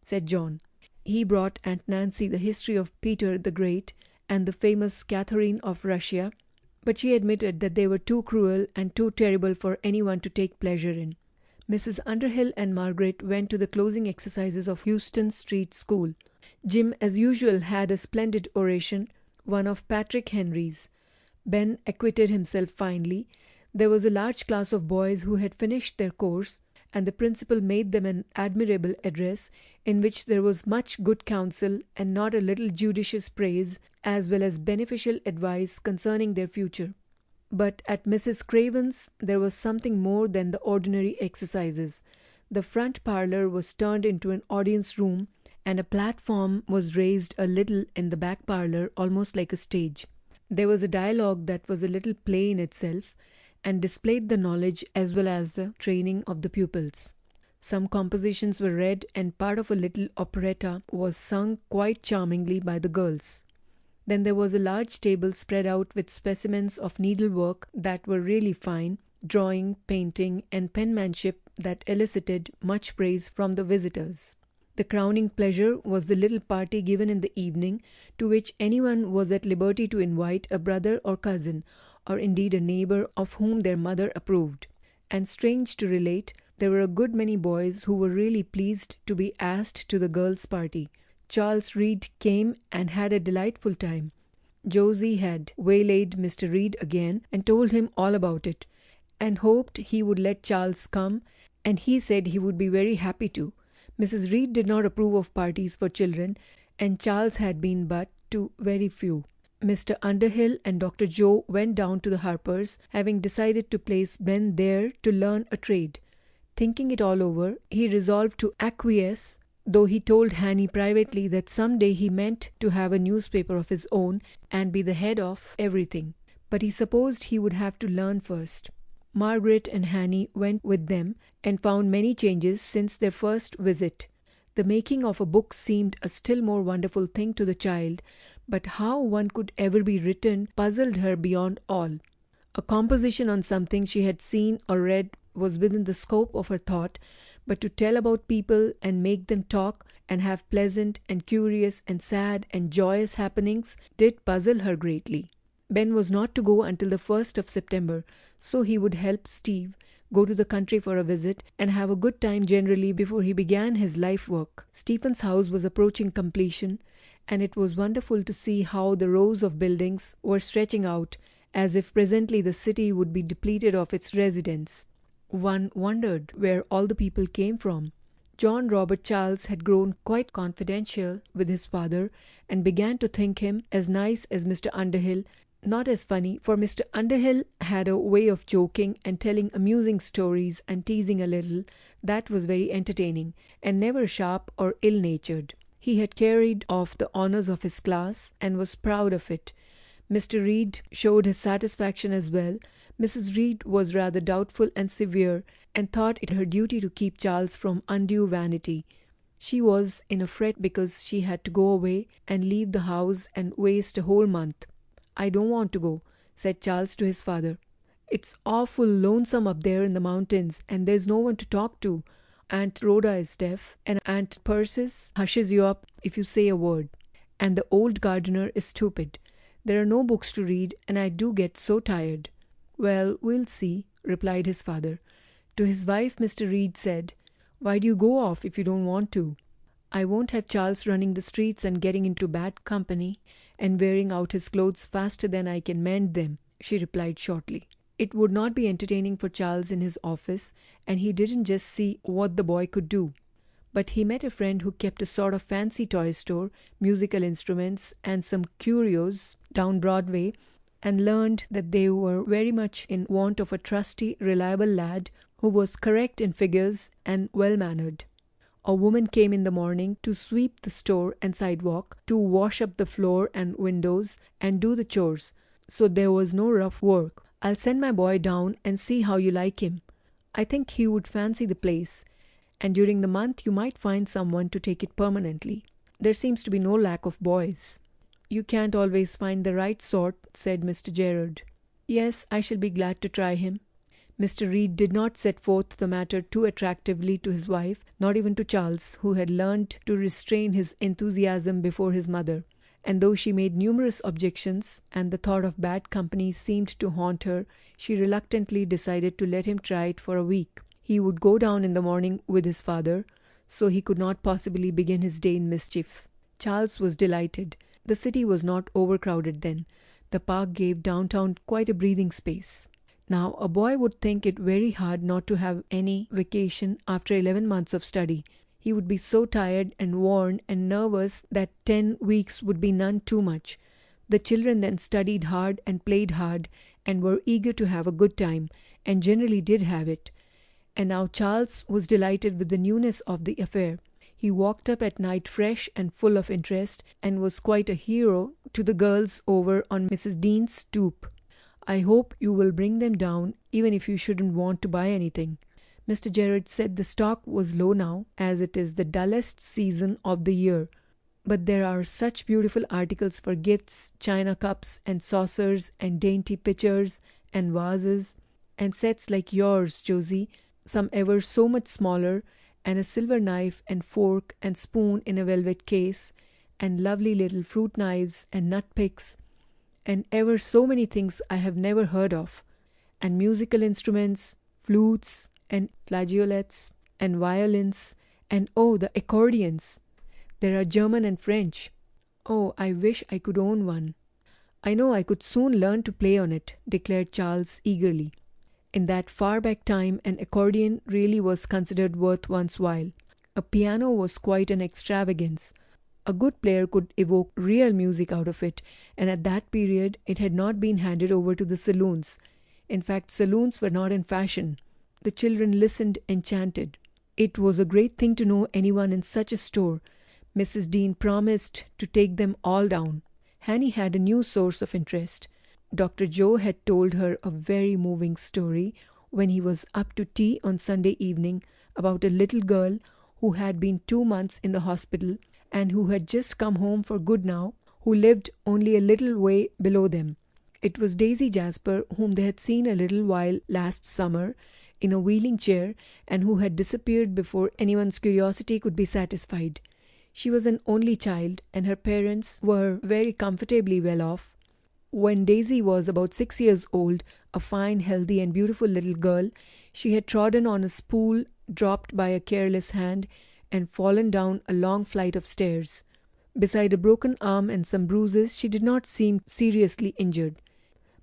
said John. He brought Aunt Nancy the history of Peter the Great and the famous Catherine of Russia, but she admitted that they were too cruel and too terrible for anyone to take pleasure in. Mrs. Underhill and Margaret went to the closing exercises of Houston Street School. Jim, as usual, had a splendid oration, one of Patrick Henry's. Ben acquitted himself finely. There was a large class of boys who had finished their course, and the principal made them an admirable address, in which there was much good counsel and not a little judicious praise, as well as beneficial advice concerning their future. But at Mrs. Craven's there was something more than the ordinary exercises. The front parlour was turned into an audience room, and a platform was raised a little in the back parlour, almost like a stage. There was a dialogue that was a little play in itself, and displayed the knowledge as well as the training of the pupils. Some compositions were read, and part of a little operetta was sung quite charmingly by the girls. Then there was a large table spread out with specimens of needlework that were really fine, drawing, painting, and penmanship that elicited much praise from the visitors. The crowning pleasure was the little party given in the evening, to which anyone was at liberty to invite a brother or cousin, or indeed a neighbour of whom their mother approved. And strange to relate, there were a good many boys who were really pleased to be asked to the girls' party. Charles Reed came and had a delightful time. Josie had waylaid Mr. Reed again and told him all about it, and hoped he would let Charles come, and he said he would be very happy to. Mrs. Reed did not approve of parties for children, and Charles had been but to very few. Mr. Underhill and Dr. Joe went down to the Harpers, having decided to place Ben there to learn a trade. Thinking it all over, he resolved to acquiesce, though he told Hanny privately that some day he meant to have a newspaper of his own and be the head of everything. But he supposed he would have to learn first. Margaret and Hanny went with them, and found many changes since their first visit. The making of a book seemed a still more wonderful thing to the child, but how one could ever be written puzzled her beyond all. A composition on something she had seen or read was within the scope of her thought, but to tell about people and make them talk and have pleasant and curious and sad and joyous happenings did puzzle her greatly. Ben was not to go until the 1st of September, so he would help Steve go to the country for a visit and have a good time generally before he began his life work. Stephen's house was approaching completion, and it was wonderful to see how the rows of buildings were stretching out, as if presently the city would be depleted of its residents. One wondered where all the people came from. John Robert Charles had grown quite confidential with his father, and began to think him as nice as Mr. Underhill, not as funny, for Mr. Underhill had a way of joking and telling amusing stories and teasing a little that was very entertaining, and never sharp or ill-natured. He had carried off the honours of his class, and was proud of it. Mr. Reed showed his satisfaction as well. Mrs. Reed was rather doubtful and severe, and thought it her duty to keep Charles from undue vanity. She was in a fret because she had to go away and leave the house and waste a whole month. "I don't want to go," said Charles to his father. "It's awful lonesome up there in the mountains, and there's no one to talk to. Aunt Rhoda is deaf, and Aunt Persis hushes you up if you say a word. And the old gardener is stupid. There are no books to read, and I do get so tired." "Well, we'll see," replied his father. To his wife, Mr. Reed said, "Why do you go off if you don't want to?" "I won't have Charles running the streets and getting into bad company and wearing out his clothes faster than I can mend them," she replied shortly. It would not be entertaining for Charles in his office, and he didn't just see what the boy could do. But he met a friend who kept a sort of fancy toy store, musical instruments, and some curios down Broadway, and learned that they were very much in want of a trusty, reliable lad who was correct in figures and well-mannered. A woman came in the morning to sweep the store and sidewalk, to wash up the floor and windows, and do the chores, so there was no rough work. "I'll send my boy down and see how you like him. I think he would fancy the place, and during the month you might find someone to take it permanently. There seems to be no lack of boys." "You can't always find the right sort," said Mr. Gerard. "Yes, I shall be glad to try him." Mr. Reed did not set forth the matter too attractively to his wife, not even to Charles, who had learned to restrain his enthusiasm before his mother. And though she made numerous objections, and the thought of bad company seemed to haunt her, she reluctantly decided to let him try it for a week. He would go down in the morning with his father, so he could not possibly begin his day in mischief. Charles was delighted. The city was not overcrowded then. The park gave downtown quite a breathing space. Now, a boy would think it very hard not to have any vacation after 11 months of study. He would be so tired and worn and nervous that 10 weeks would be none too much. The children then studied hard and played hard and were eager to have a good time, and generally did have it. And now Charles was delighted with the newness of the affair. He walked up at night fresh and full of interest, and was quite a hero to the girls over on Mrs. Dean's stoop. "I hope you will bring them down, even if you shouldn't want to buy anything." Mr. Gerard said the stock was low now, as it is the dullest season of the year. But there are such beautiful articles for gifts, china cups and saucers and dainty pitchers and vases, and sets like yours, Josie, some ever so much smaller, and a silver knife and fork and spoon in a velvet case, and lovely little fruit knives and nut picks, and ever so many things I have never heard of, and musical instruments, flutes and flageolets and violins, and oh, the accordions! There are German and French. Oh, I wish I could own one. "I know I could soon learn to play on it," declared Charles eagerly. In that far back time an accordion really was considered worth one's while. A piano was quite an extravagance. A good player could evoke real music out of it, and at that period it had not been handed over to the saloons. In fact, saloons were not in fashion. The children listened enchanted. It was a great thing to know anyone in such a store. Mrs. Dean promised to take them all down. Hanny had a new source of interest. Dr. Joe had told her a very moving story when he was up to tea on Sunday evening about a little girl who had been 2 months in the hospital and who had just come home for good now, who lived only a little way below them. It was Daisy Jasper, whom they had seen a little while last summer in a wheeling chair, and who had disappeared before anyone's curiosity could be satisfied. She was an only child, and her parents were very comfortably well off. When Daisy was about 6 years old, a fine, healthy, and beautiful little girl, she had trodden on a spool dropped by a careless hand and fallen down a long flight of stairs. Beside a broken arm and some bruises, she did not seem seriously injured.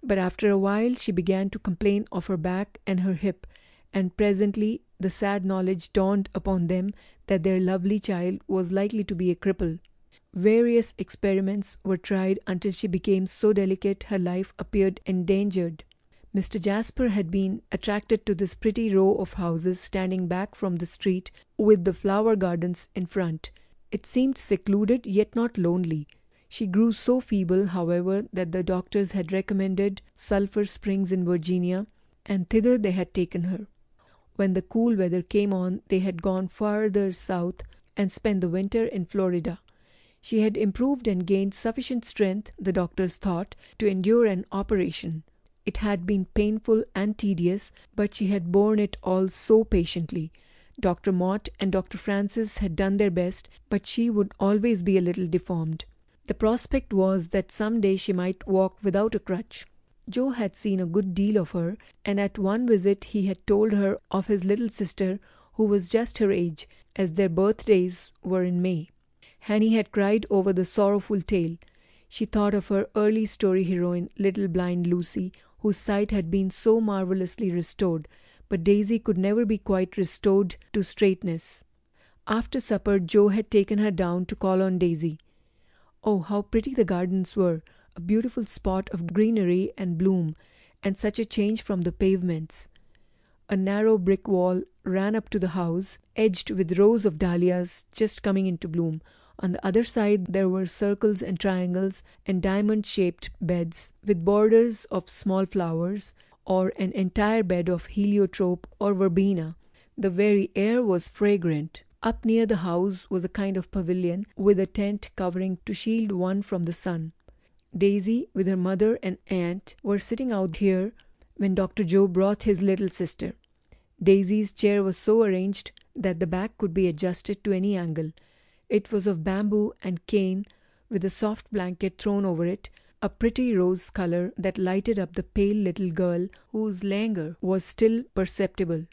But after a while she began to complain of her back and her hip, and presently the sad knowledge dawned upon them that their lovely child was likely to be a cripple. Various experiments were tried until she became so delicate her life appeared endangered. Mr. Jasper had been attracted to this pretty row of houses standing back from the street with the flower gardens in front. It seemed secluded yet not lonely. She grew so feeble, however, that the doctors had recommended Sulphur Springs in Virginia, and thither they had taken her. When the cool weather came on, they had gone farther south and spent the winter in Florida. She had improved and gained sufficient strength, the doctors thought, to endure an operation. It had been painful and tedious, but she had borne it all so patiently. Dr. Mott and Dr. Francis had done their best, but she would always be a little deformed. The prospect was that some day she might walk without a crutch. Joe had seen a good deal of her, and at one visit he had told her of his little sister, who was just her age, as their birthdays were in May. Hanny had cried over the sorrowful tale. She thought of her early story heroine, little blind Lucy, whose sight had been so marvellously restored, but Daisy could never be quite restored to straightness. After supper Joe had taken her down to call on Daisy. Oh, how pretty the gardens were, a beautiful spot of greenery and bloom, and such a change from the pavements. A narrow brick wall ran up to the house, edged with rows of dahlias just coming into bloom. On the other side there were circles and triangles and diamond-shaped beds with borders of small flowers, or an entire bed of heliotrope or verbena. The very air was fragrant. Up near the house was a kind of pavilion with a tent covering to shield one from the sun. Daisy, with her mother and aunt, were sitting out here when Dr. Joe brought his little sister. Daisy's chair was so arranged that the back could be adjusted to any angle. It was of bamboo and cane, with a soft blanket thrown over it, a pretty rose colour that lighted up the pale little girl whose languor was still perceptible.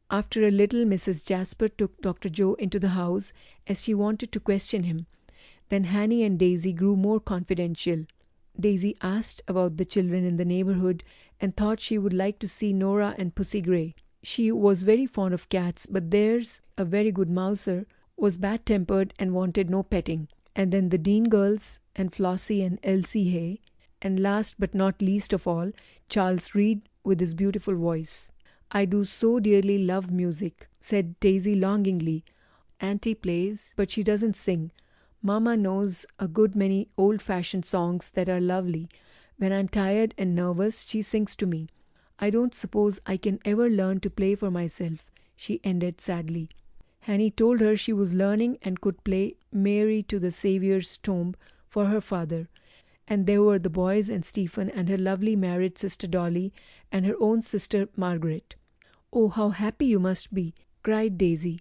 After a little Mrs. Jasper took Dr. Joe into the house, as she wanted to question him. Then Hanny and Daisy grew more confidential. Daisy asked about the children in the neighbourhood, and thought she would like to see Nora and Pussy Grey. She was very fond of cats, but theirs, a very good mouser, was bad-tempered and wanted no petting. and then the Dean girls, and Flossie and Elsie Hay, and last but not least of all, Charles Reed with his beautiful voice. "I do so dearly love music," said Daisy longingly. "Auntie plays, but she doesn't sing. Mamma knows a good many old-fashioned songs that are lovely. When I'm tired and nervous, she sings to me. I don't suppose I can ever learn to play for myself," she ended sadly. Annie told her she was learning and could play "Mary to the Saviour's Tomb" for her father. And there were the boys and Stephen and her lovely married sister Dolly and her own sister Margaret. "Oh, how happy you must be!" cried Daisy.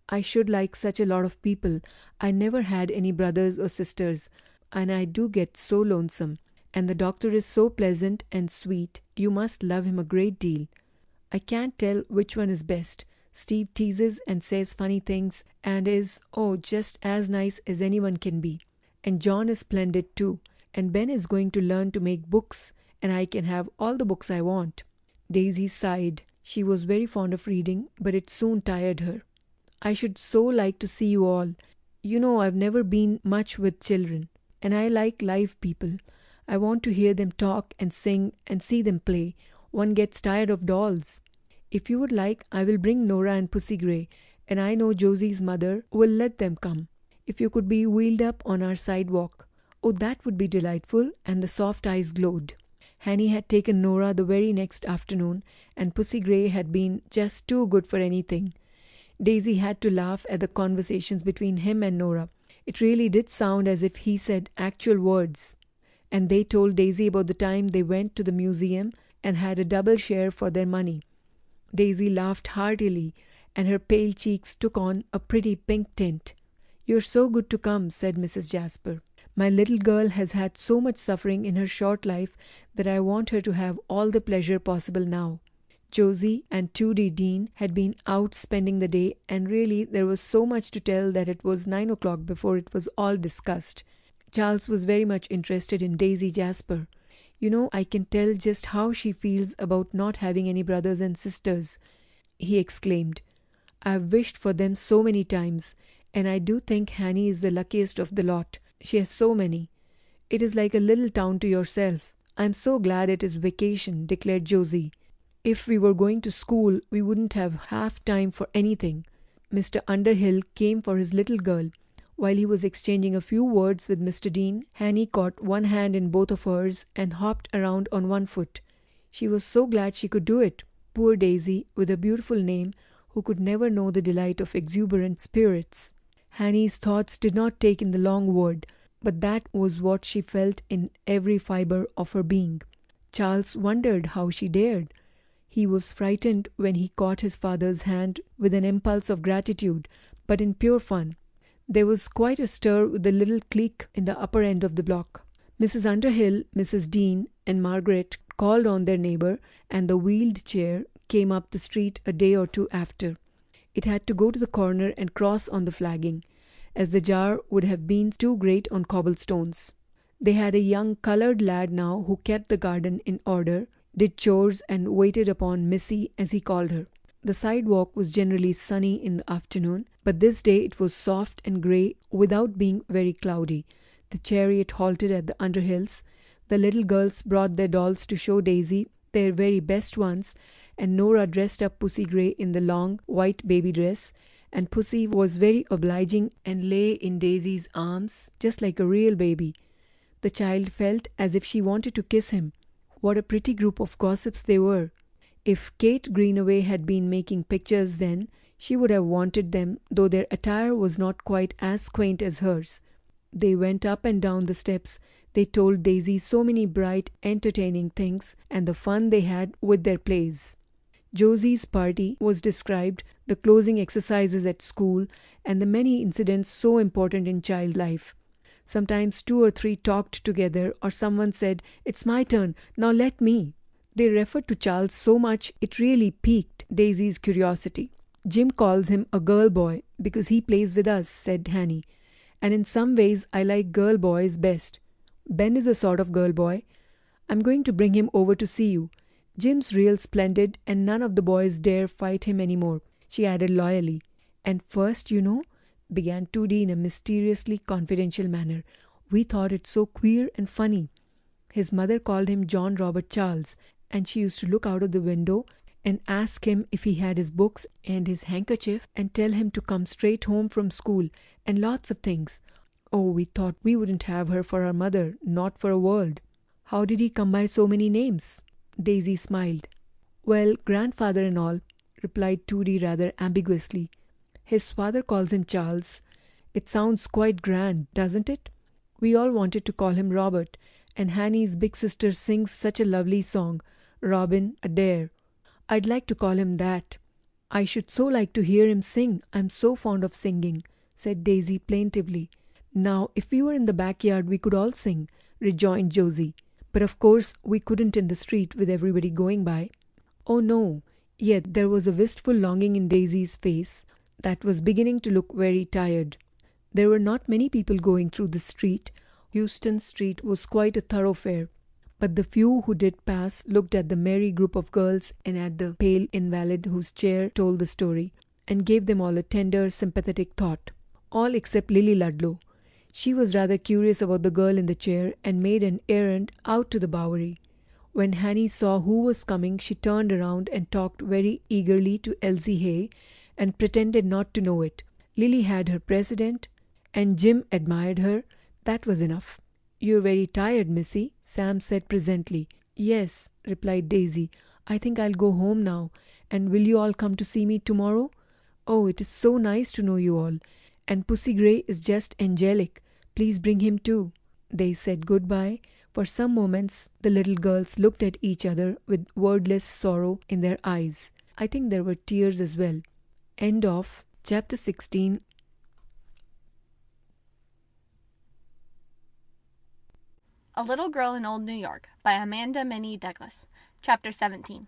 "I should like such a lot of people. I never had any brothers or sisters, and I do get so lonesome. And the doctor is so pleasant and sweet. You must love him a great deal." "I can't tell which one is best. Steve teases and says funny things and is, oh, just as nice as anyone can be. And John is splendid too. And Ben is going to learn to make books, and I can have all the books I want." Daisy sighed. She was very fond of reading, but it soon tired her. "I should so like to see you all. You know I've never been much with children, and I like live people. I want to hear them talk and sing and see them play. One gets tired of dolls. If you would like, I will bring Nora and Pussy Gray, and I know Josie's mother will let them come. If you could be wheeled up on our sidewalk. Oh, that would be delightful," and the soft eyes glowed. Annie had taken Nora the very next afternoon, and Pussy Gray had been just too good for anything. Daisy had to laugh at the conversations between him and Nora. It really did sound as if he said actual words. And they told Daisy about the time they went to the museum and had a double share for their money. Daisy laughed heartily, and her pale cheeks took on a pretty pink tint. "You're so good to come," said Mrs. Jasper. "My little girl has had so much suffering in her short life that I want her to have all the pleasure possible now." Josie and Tudie Dean had been out spending the day, and really there was so much to tell that it was 9 o'clock before it was all discussed. Charles was very much interested in Daisy Jasper. "You know, I can tell just how she feels about not having any brothers and sisters," he exclaimed. "I've wished for them so many times, and I do think Annie is the luckiest of the lot. She has so many. It is like a little town to yourself." "I'm so glad it is vacation," declared Josie. "If we were going to school, we wouldn't have half time for anything." Mr. Underhill came for his little girl. While he was exchanging a few words with Mr. Dean, Annie caught one hand in both of hers and hopped around on one foot. She was so glad she could do it. Poor Daisy, with a beautiful name, who could never know the delight of exuberant spirits. Annie's thoughts did not take in the long word, but that was what she felt in every fibre of her being. Charles wondered how she dared. He was frightened when he caught his father's hand with an impulse of gratitude, but in pure fun. There was quite a stir with the little clique in the upper end of the block. Mrs. Underhill, Mrs. Dean, and Margaret called on their neighbour, and the wheeled chair came up the street a day or two after. It had to go to the corner and cross on the flagging, as the jar would have been too great on cobblestones. They had a young coloured lad now who kept the garden in order, did chores, and waited upon Missy, as he called her. The sidewalk was generally sunny in the afternoon, but this day it was soft and grey without being very cloudy. The chariot halted at the Underhills. The little girls brought their dolls to show Daisy, their very best ones, and Nora dressed up Pussy Gray in the long white baby dress, and Pussy was very obliging and lay in Daisy's arms just like a real baby. The child felt as if she wanted to kiss him. What a pretty group of gossips they were! If Kate Greenaway had been making pictures then, she would have wanted them, though their attire was not quite as quaint as hers. They went up and down the steps. They told Daisy so many bright, entertaining things, and the fun they had with their plays. Josie's party was described, the closing exercises at school, and the many incidents so important in child life. Sometimes 2 or 3 talked together, or someone said, "It's my turn, now let me." They referred to Charles so much it really piqued Daisy's curiosity. "Jim calls him a girl boy because he plays with us," said Annie, "and in some ways I like girl boys best. Ben is a sort of girl boy. I'm going to bring him over to see you. Jim's real splendid, and none of the boys dare fight him any more," she added loyally. "And first, you know, began Toody in a mysteriously confidential manner. "We thought it so queer and funny. His mother called him John Robert Charles, and she used to look out of the window and ask him if he had his books and his handkerchief, and tell him to come straight home from school, and lots of things. Oh, we thought we wouldn't have her for our mother, not for a world." "How did he come by so many names?" Daisy smiled. "Well, grandfather and all," replied Toody rather ambiguously. "His father calls him Charles. It sounds quite grand, doesn't it? We all wanted to call him Robert, and Hanny's big sister sings such a lovely song, Robin Adair. I'd like to call him that." "I should so like to hear him sing. I'm so fond of singing," said Daisy plaintively. "Now, if we were in the backyard we could all sing," rejoined Josie. "But of course we couldn't in the street with everybody going by." "Oh, no." Yet there was a wistful longing in Daisy's face that was beginning to look very tired. There were not many people going through the street. Houston Street was quite a thoroughfare. But the few who did pass looked at the merry group of girls and at the pale invalid whose chair told the story, and gave them all a tender, sympathetic thought. All except Lily Ludlow. She was rather curious about the girl in the chair, and made an errand out to the Bowery. When Hanny saw who was coming, she turned around and talked very eagerly to Elsie Hay, and pretended not to know it. Lily had her president, and Jim admired her. That was enough. "You're very tired, Missy," Sam said presently. "Yes," replied Daisy. "I think I'll go home now. And will you all come to see me tomorrow? Oh, it is so nice to know you all. And Pussy Gray is just angelic. Please bring him too." They said goodbye. For some moments the little girls looked at each other with wordless sorrow in their eyes. I think there were tears as well. End of Chapter 16. A Little Girl in Old New York by Amanda Minnie Douglas. Chapter 17.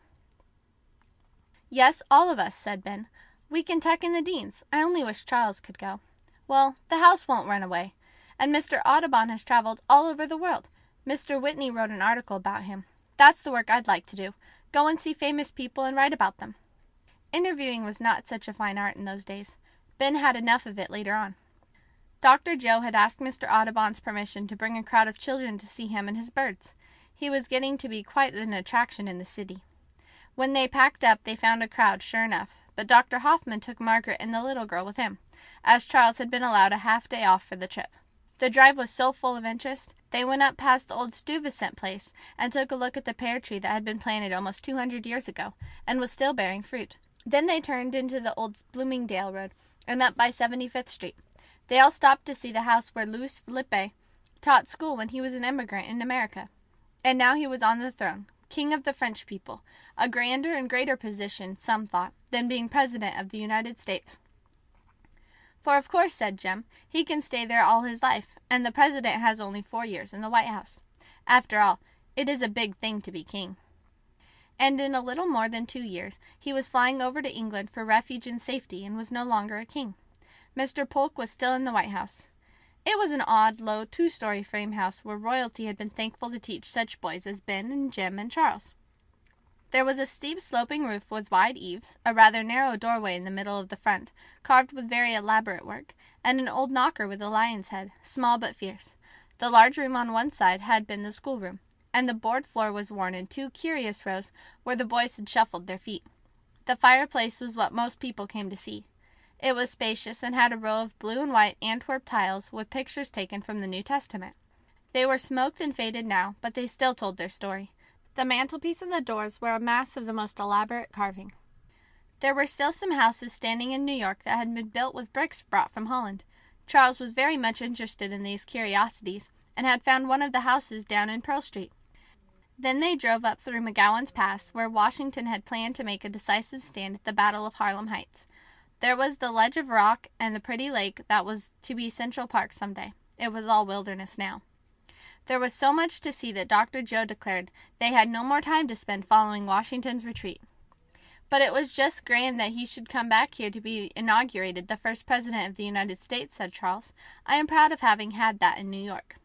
"Yes, all of us," said Ben. "We can tuck in the Deans. I only wish Charles could go. Well, the house won't run away. And Mr. Audubon has traveled all over the world. Mr. Whitney wrote an article about him. That's the work I'd like to do. Go and see famous people and write about them." Interviewing was not such a fine art in those days. Ben had enough of it later on. Dr. Joe had asked Mr. Audubon's permission to bring a crowd of children to see him and his birds. He was getting to be quite an attraction in the city. When they packed up they found a crowd, sure enough, but Dr. Hoffman took Margaret and the little girl with him, as Charles had been allowed a half-day off for the trip. The drive was so full of interest, they went up past the old Stuyvesant place and took a look at the pear tree that had been planted almost 200 years ago, and was still bearing fruit. Then they turned into the old Bloomingdale Road, and up by 75th Street. They all stopped to see the house where Louis Philippe taught school when he was an immigrant in America. And now he was on the throne, king of the French people, a grander and greater position, some thought, than being president of the United States. "For of course," said Jem, "he can stay there all his life, and the president has only 4 years in the White House. After all, it is a big thing to be king." And in a little more than 2 years he was flying over to England for refuge and safety, and was no longer a king. Mr. Polk was still in the White House. It was an odd, low, 2-story frame house where royalty had been thankful to teach such boys as Ben and Jim and Charles. There was a steep sloping roof with wide eaves, a rather narrow doorway in the middle of the front, carved with very elaborate work, and an old knocker with a lion's head, small but fierce. The large room on one side had been the schoolroom, and the board floor was worn in 2 curious rows where the boys had shuffled their feet. The fireplace was what most people came to see. It was spacious and had a row of blue and white Antwerp tiles with pictures taken from the New Testament. They were smoked and faded now, but they still told their story. The mantelpiece and the doors were a mass of the most elaborate carving. There were still some houses standing in New York that had been built with bricks brought from Holland. Charles was very much interested in these curiosities, and had found one of the houses down in Pearl Street. Then they drove up through McGowan's Pass, where Washington had planned to make a decisive stand at the Battle of Harlem Heights. There was the ledge of rock and the pretty lake that was to be Central Park some day. It was all wilderness now. There was so much to see that Dr. Joe declared they had no more time to spend following Washington's retreat. "But it was just grand that he should come back here to be inaugurated the first president of the United States," said Charles. "I am proud of having had that in New York."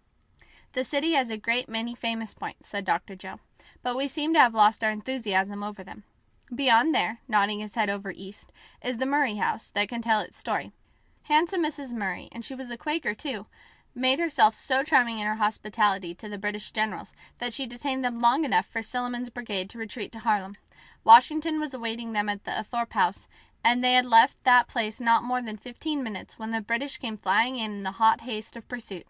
"The city has a great many famous points," said Dr. Joe, "but we seem to have lost our enthusiasm over them. Beyond there," nodding his head over east, "is the Murray House, that can tell its story. Handsome Mrs. Murray, and she was a Quaker too, made herself so charming in her hospitality to the British generals that she detained them long enough for Silliman's brigade to retreat to Harlem. Washington was awaiting them at the Thorpe House, and they had left that place not more than 15 minutes when the British came flying in the hot haste of pursuit.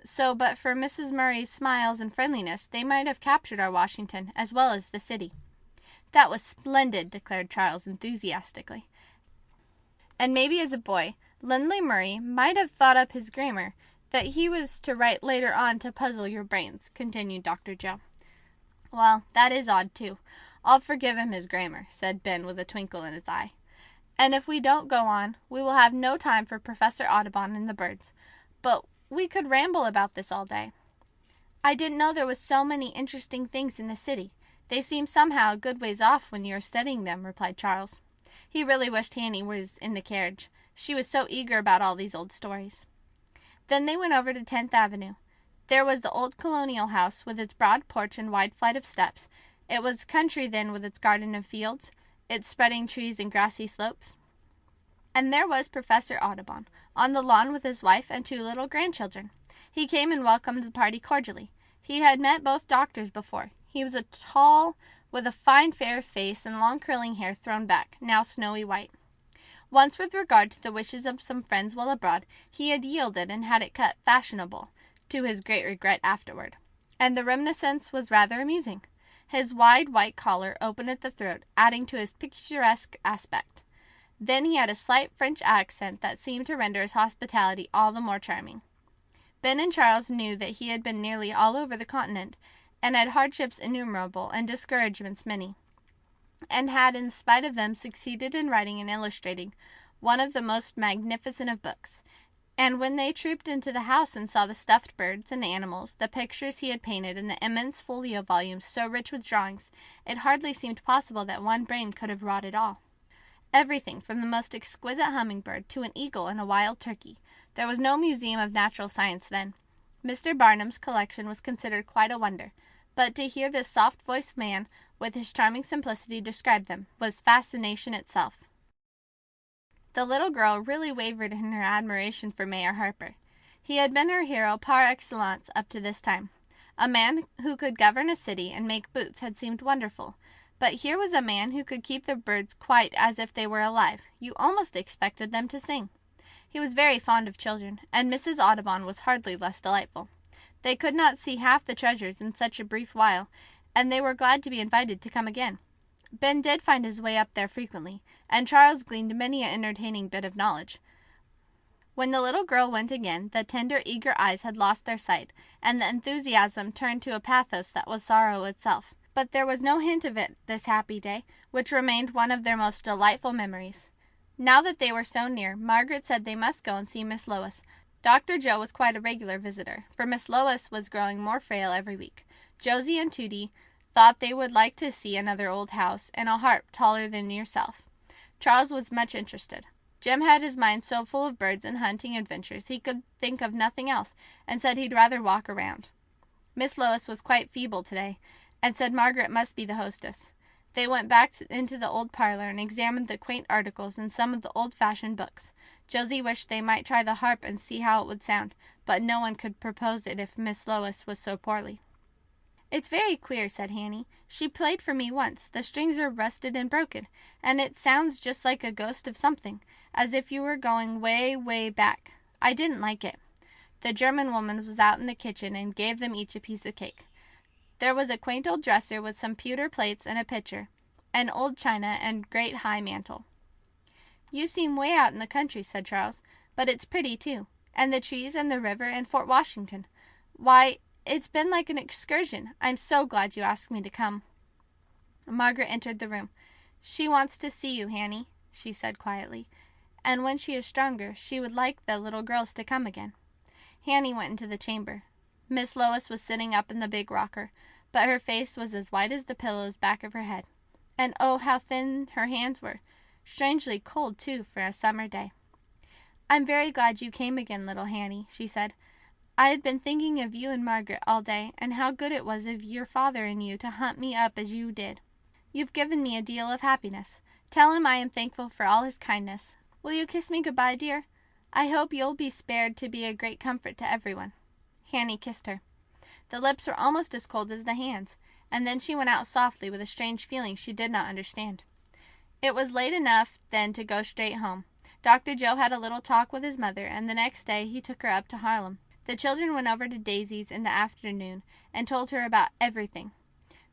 So, but for Mrs. Murray's smiles and friendliness, they might have captured our Washington, as well as the city. That was splendid, declared Charles enthusiastically. And maybe as a boy, Lindley Murray might have thought up his grammar that he was to write later on to puzzle your brains, continued Dr. Joe. Well, that is odd, too. I'll forgive him his grammar, said Ben with a twinkle in his eye. And if we don't go on, we will have no time for Professor Audubon and the birds. But we could ramble about this all day. I didn't know there was so many interesting things in the city. They seem somehow a good ways off when you are studying them, replied Charles. He really wished Annie was in the carriage. She was so eager about all these old stories. Then they went over to 10th Avenue. There was the old colonial house with its broad porch and wide flight of steps. It was country then with its garden and fields, its spreading trees and grassy slopes. And there was Professor Audubon, on the lawn with his wife and 2 little grandchildren. He came and welcomed the party cordially. He had met both doctors before. He was a tall, with a fine fair face and long curling hair thrown back, now snowy white. Once, with regard to the wishes of some friends while abroad, he had yielded and had it cut fashionable, to his great regret afterward. And the reminiscence was rather amusing. His wide white collar open at the throat, adding to his picturesque aspect. Then he had a slight French accent that seemed to render his hospitality all the more charming. Ben and Charles knew that he had been nearly all over the continent, and had hardships innumerable and discouragements many, and had in spite of them succeeded in writing and illustrating one of the most magnificent of books. And when they trooped into the house and saw the stuffed birds and animals, the pictures he had painted, and the immense folio volumes so rich with drawings, it hardly seemed possible that one brain could have wrought it all. Everything, from the most exquisite hummingbird to an eagle and a wild turkey. There was no museum of natural science then. Mr. Barnum's collection was considered quite a wonder, but to hear this soft-voiced man, with his charming simplicity, describe them, was fascination itself. The little girl really wavered in her admiration for Mayor Harper. He had been her hero par excellence up to this time. A man who could govern a city and make boots had seemed wonderful, but here was a man who could keep the birds quite as if they were alive. You almost expected them to sing. He was very fond of children, and Mrs. Audubon was hardly less delightful. They could not see half the treasures in such a brief while, and they were glad to be invited to come again. Ben did find his way up there frequently, and Charles gleaned many an entertaining bit of knowledge. When the little girl went again, the tender, eager eyes had lost their sight, and the enthusiasm turned to a pathos that was sorrow itself. But there was no hint of it this happy day, which remained one of their most delightful memories. Now that they were so near, Margaret said they must go and see Miss Lois. Dr. Joe was quite a regular visitor, for Miss Lois was growing more frail every week. Josie and Tootie thought they would like to see another old house, and a harp taller than yourself. Charles was much interested. Jim had his mind so full of birds and hunting adventures he could think of nothing else, and said he'd rather walk around. Miss Lois was quite feeble today, and said Margaret must be the hostess. They went back into the old parlor and examined the quaint articles and some of the old-fashioned books. Josie wished they might try the harp and see how it would sound, but no one could propose it if Miss Lois was so poorly. "It's very queer," said Hanny. "She played for me once. The strings are rusted and broken, and it sounds just like a ghost of something, as if you were going way, way back. I didn't like it." The German woman was out in the kitchen and gave them each a piece of cake. There was a quaint old dresser with some pewter plates and a pitcher, and old china and great high mantel. "You seem way out in the country," said Charles, "but it's pretty, too. And the trees and the river and Fort Washington. Why, it's been like an excursion. I'm so glad you asked me to come." Margaret entered the room. "She wants to see you, Hanny," she said quietly, "and when she is stronger, she would like the little girls to come again." Hanny went into the chamber. Miss Lois was sitting up in the big rocker, but her face was as white as the pillows back of her head. And oh, how thin her hands were! Strangely cold, too, for a summer day. "I'm very glad you came again, little Hanny," she said. "I had been thinking of you and Margaret all day, and how good it was of your father and you to hunt me up as you did. You've given me a deal of happiness. Tell him I am thankful for all his kindness. Will you kiss me good-bye, dear?" I hope you'll be spared to be a great comfort to everyone." Hanny kissed her. The lips were almost as cold as the hands, and then she went out softly with a strange feeling she did not understand. It was late enough then to go straight home. Dr. Joe had a little talk with his mother, and the next day he took her up to Harlem. The children went over to Daisy's in the afternoon and told her about everything.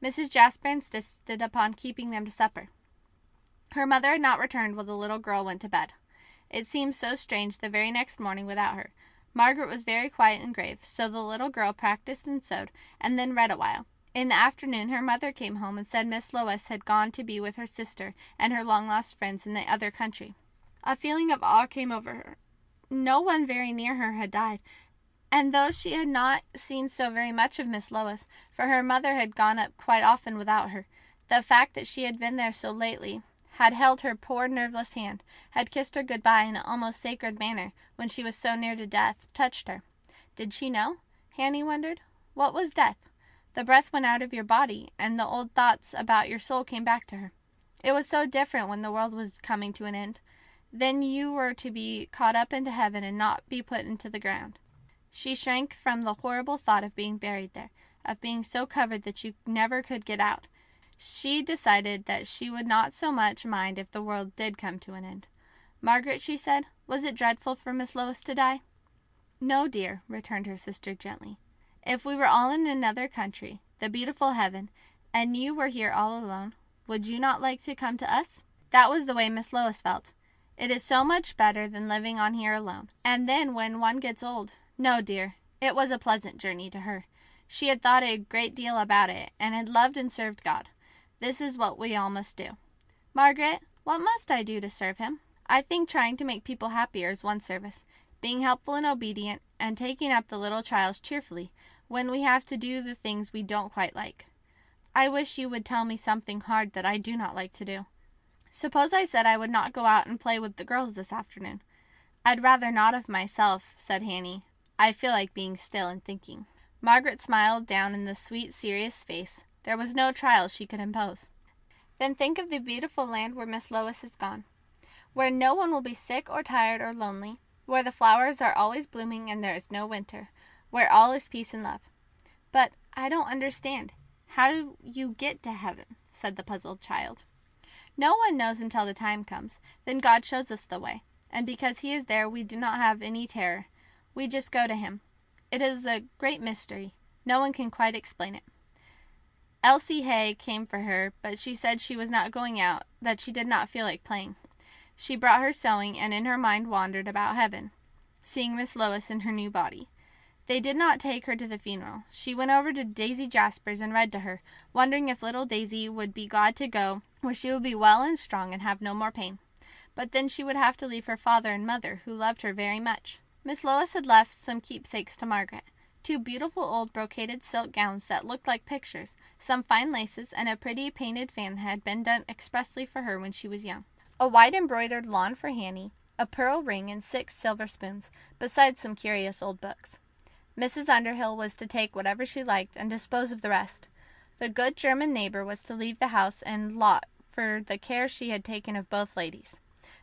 Mrs. Jasper insisted upon keeping them to supper. Her mother had not returned while the little girl went to bed. It seemed so strange the very next morning without her. Margaret was very quiet and grave, so the little girl practiced and sewed, and then read a while. In the afternoon her mother came home and said Miss Lois had gone to be with her sister and her long-lost friends in the other country. A feeling of awe came over her. No one very near her had died, and though she had not seen so very much of Miss Lois, for her mother had gone up quite often without her, the fact that she had been there so lately, had held her poor nerveless hand, had kissed her good-bye in an almost sacred manner when she was so near to death, touched her. Did she know? Hanny wondered. What was death? The breath went out of your body, and the old thoughts about your soul came back to her. It was so different when the world was coming to an end. Then you were to be caught up into heaven and not be put into the ground. She shrank from the horrible thought of being buried there, of being so covered that you never could get out. She decided that she would not so much mind if the world did come to an end. "Margaret," she said, "was it dreadful for Miss Lois to die?" "No, dear," returned her sister gently. "If we were all in another country, the beautiful heaven, and you were here all alone, would you not like to come to us?" That was the way Miss Lois felt. It is so much better than living on here alone. And then when one gets old. No, dear, it was a pleasant journey to her. She had thought a great deal about it, and had loved and served God. This is what we all must do. "Margaret, what must I do to serve him?" "I think trying to make people happier is one service, being helpful and obedient, and taking up the little trials cheerfully when we have to do the things we don't quite like. I wish you would tell me something hard that I do not like to do." "Suppose I said I would not go out and play with the girls this afternoon?" "I'd rather not of myself," said Hanny. "I feel like being still and thinking." Margaret smiled down in the sweet, serious face. There was no trial she could impose. "Then think of the beautiful land where Miss Lois has gone, where no one will be sick or tired or lonely, where the flowers are always blooming and there is no winter, where all is peace and love." "But I don't understand. How do you get to heaven?" said the puzzled child. "No one knows until the time comes. Then God shows us the way, and because he is there we do not have any terror. We just go to him. It is a great mystery. No one can quite explain it." Elsie Hay came for her, but she said she was not going out, that she did not feel like playing. She brought her sewing, and in her mind wandered about heaven, seeing Miss Lois in her new body. They did not take her to the funeral. She went over to Daisy Jasper's and read to her, wondering if little Daisy would be glad to go, where she would be well and strong and have no more pain. But then she would have to leave her father and mother, who loved her very much. Miss Lois had left some keepsakes to Margaret. 2 beautiful old brocaded silk gowns that looked like pictures, some fine laces, and a pretty painted fan that had been done expressly for her when she was young. A white embroidered lawn for Hanny, a pearl ring, and 6 silver spoons, besides some curious old books. Mrs. Underhill was to take whatever she liked and dispose of the rest. The good German neighbor was to leave the house and lot for the care she had taken of both ladies.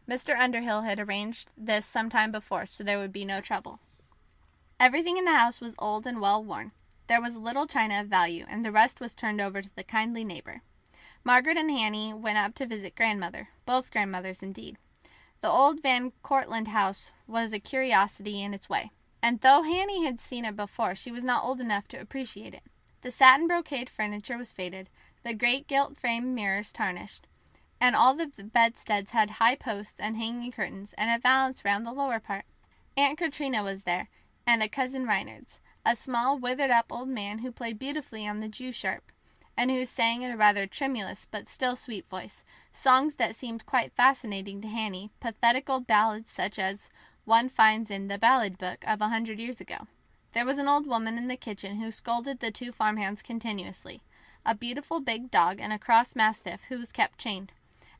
Mr. Underhill had arranged this some time before, so there would be no trouble. Everything in the house was old and well worn. There was little china of value, and the rest was turned over to the kindly neighbor. Margaret and Hanny went up to visit grandmother, both grandmothers indeed. The old Van Cortlandt house was a curiosity in its way, and though Hanny had seen it before, she was not old enough to appreciate it. The satin brocade furniture was faded, the great gilt-framed mirrors tarnished, and all the bedsteads had high posts and hanging curtains, and a valance round the lower part. Aunt Katrina was there, and a cousin Reinards, a small, withered-up old man who played beautifully on the Jew-sharp, and who sang in a rather tremulous but still sweet voice, songs that seemed quite fascinating to Hanny, pathetic old ballads such as one finds in the ballad book of 100 years ago. There was an old woman in the kitchen who scolded the 2 farmhands continuously, a beautiful big dog and a cross mastiff who was kept chained,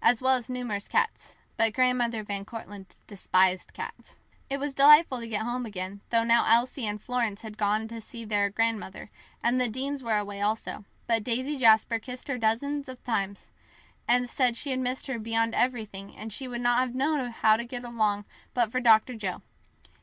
as well as numerous cats, but Grandmother Van Cortlandt despised cats. It was delightful to get home again, though now Elsie and Florence had gone to see their grandmother, and the Deans were away also, but Daisy Jasper kissed her dozens of times, and said she had missed her beyond everything, and she would not have known how to get along but for Dr. Joe.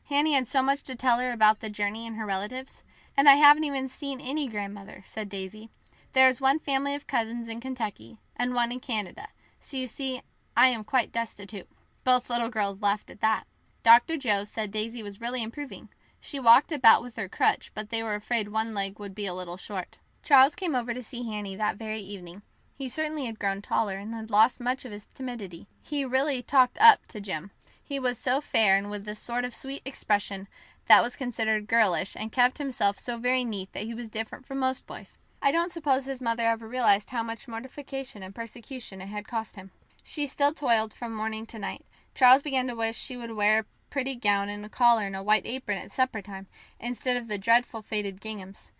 Hanny had so much to tell her about the journey and her relatives. "And I haven't even seen any grandmother," said Daisy. "There is one family of cousins in Kentucky, and one in Canada, so you see I am quite destitute." Both little girls laughed at that. Dr. Joe said Daisy was really improving. She walked about with her crutch, but they were afraid one leg would be a little short. Charles came over to see Hanny that very evening. He certainly had grown taller, and had lost much of his timidity. He really talked up to Jim. He was so fair, and with this sort of sweet expression that was considered girlish, and kept himself so very neat that he was different from most boys. I don't suppose his mother ever realized how much mortification and persecution it had cost him. She still toiled from morning to night. Charles began to wish she would wear a pretty gown and a collar and a white apron at supper time, instead of the dreadful faded ginghams.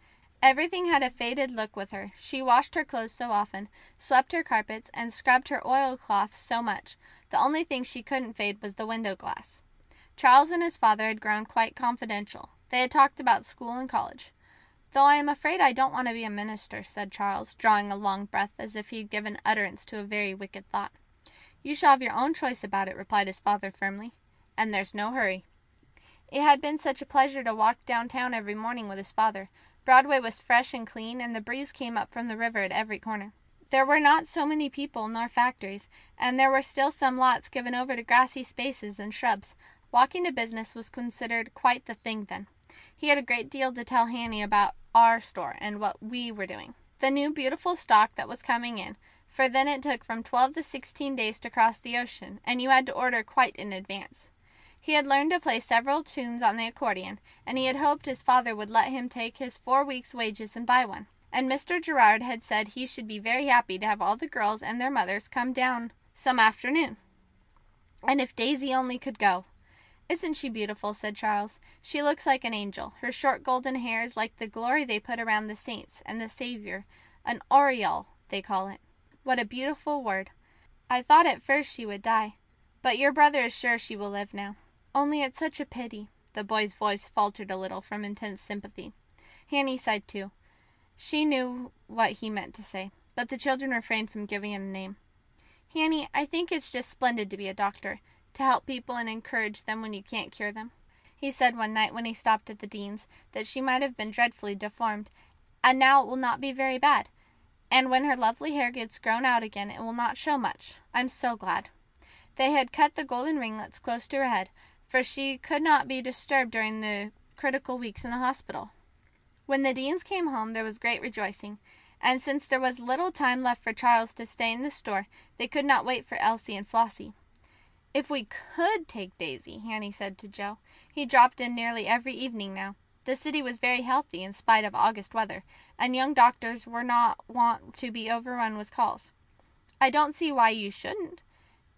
Everything had a faded look with her. She washed her clothes so often, swept her carpets, and scrubbed her oilcloths so much. The only thing she couldn't fade was the window glass. Charles and his father had grown quite confidential. They had talked about school and college. "Though I am afraid I don't want to be a minister," said Charles, drawing a long breath as if he had given utterance to a very wicked thought. "You shall have your own choice about it," replied his father firmly. "And there's no hurry." It had been such a pleasure to walk downtown every morning with his father. Broadway was fresh and clean, and the breeze came up from the river at every corner. There were not so many people nor factories, and there were still some lots given over to grassy spaces and shrubs. Walking to business was considered quite the thing then. He had a great deal to tell Hanny about our store and what we were doing. The new beautiful stock that was coming in, for then it took from 12 to 16 days to cross the ocean, and you had to order quite in advance. He had learned to play several tunes on the accordion, and he had hoped his father would let him take his 4 weeks' wages and buy one. And Mr. Gerard had said he should be very happy to have all the girls and their mothers come down some afternoon. And if Daisy only could go! "Isn't she beautiful?" said Charles. "She looks like an angel. Her short golden hair is like the glory they put around the saints and the Saviour, an aureole, they call it. What a beautiful word! I thought at first she would die, but your brother is sure she will live now. Only it's such a pity." The boy's voice faltered a little from intense sympathy. Hanny sighed too. She knew what he meant to say, but the children refrained from giving it a name. "Hanny, I think it's just splendid to be a doctor, to help people and encourage them when you can't cure them." He said one night when he stopped at the Dean's that she might have been dreadfully deformed, and now it will not be very bad, and when her lovely hair gets grown out again it will not show much. I'm so glad. They had cut the golden ringlets close to her head, for she could not be disturbed during the critical weeks in the hospital. When the Deans came home there was great rejoicing, and since there was little time left for Charles to stay in the store, they could not wait for Elsie and Flossie. "If we could take Daisy," Hanny said to Joe. He dropped in nearly every evening now. The city was very healthy in spite of August weather, and young doctors were not wont to be overrun with calls. "I don't see why you shouldn't.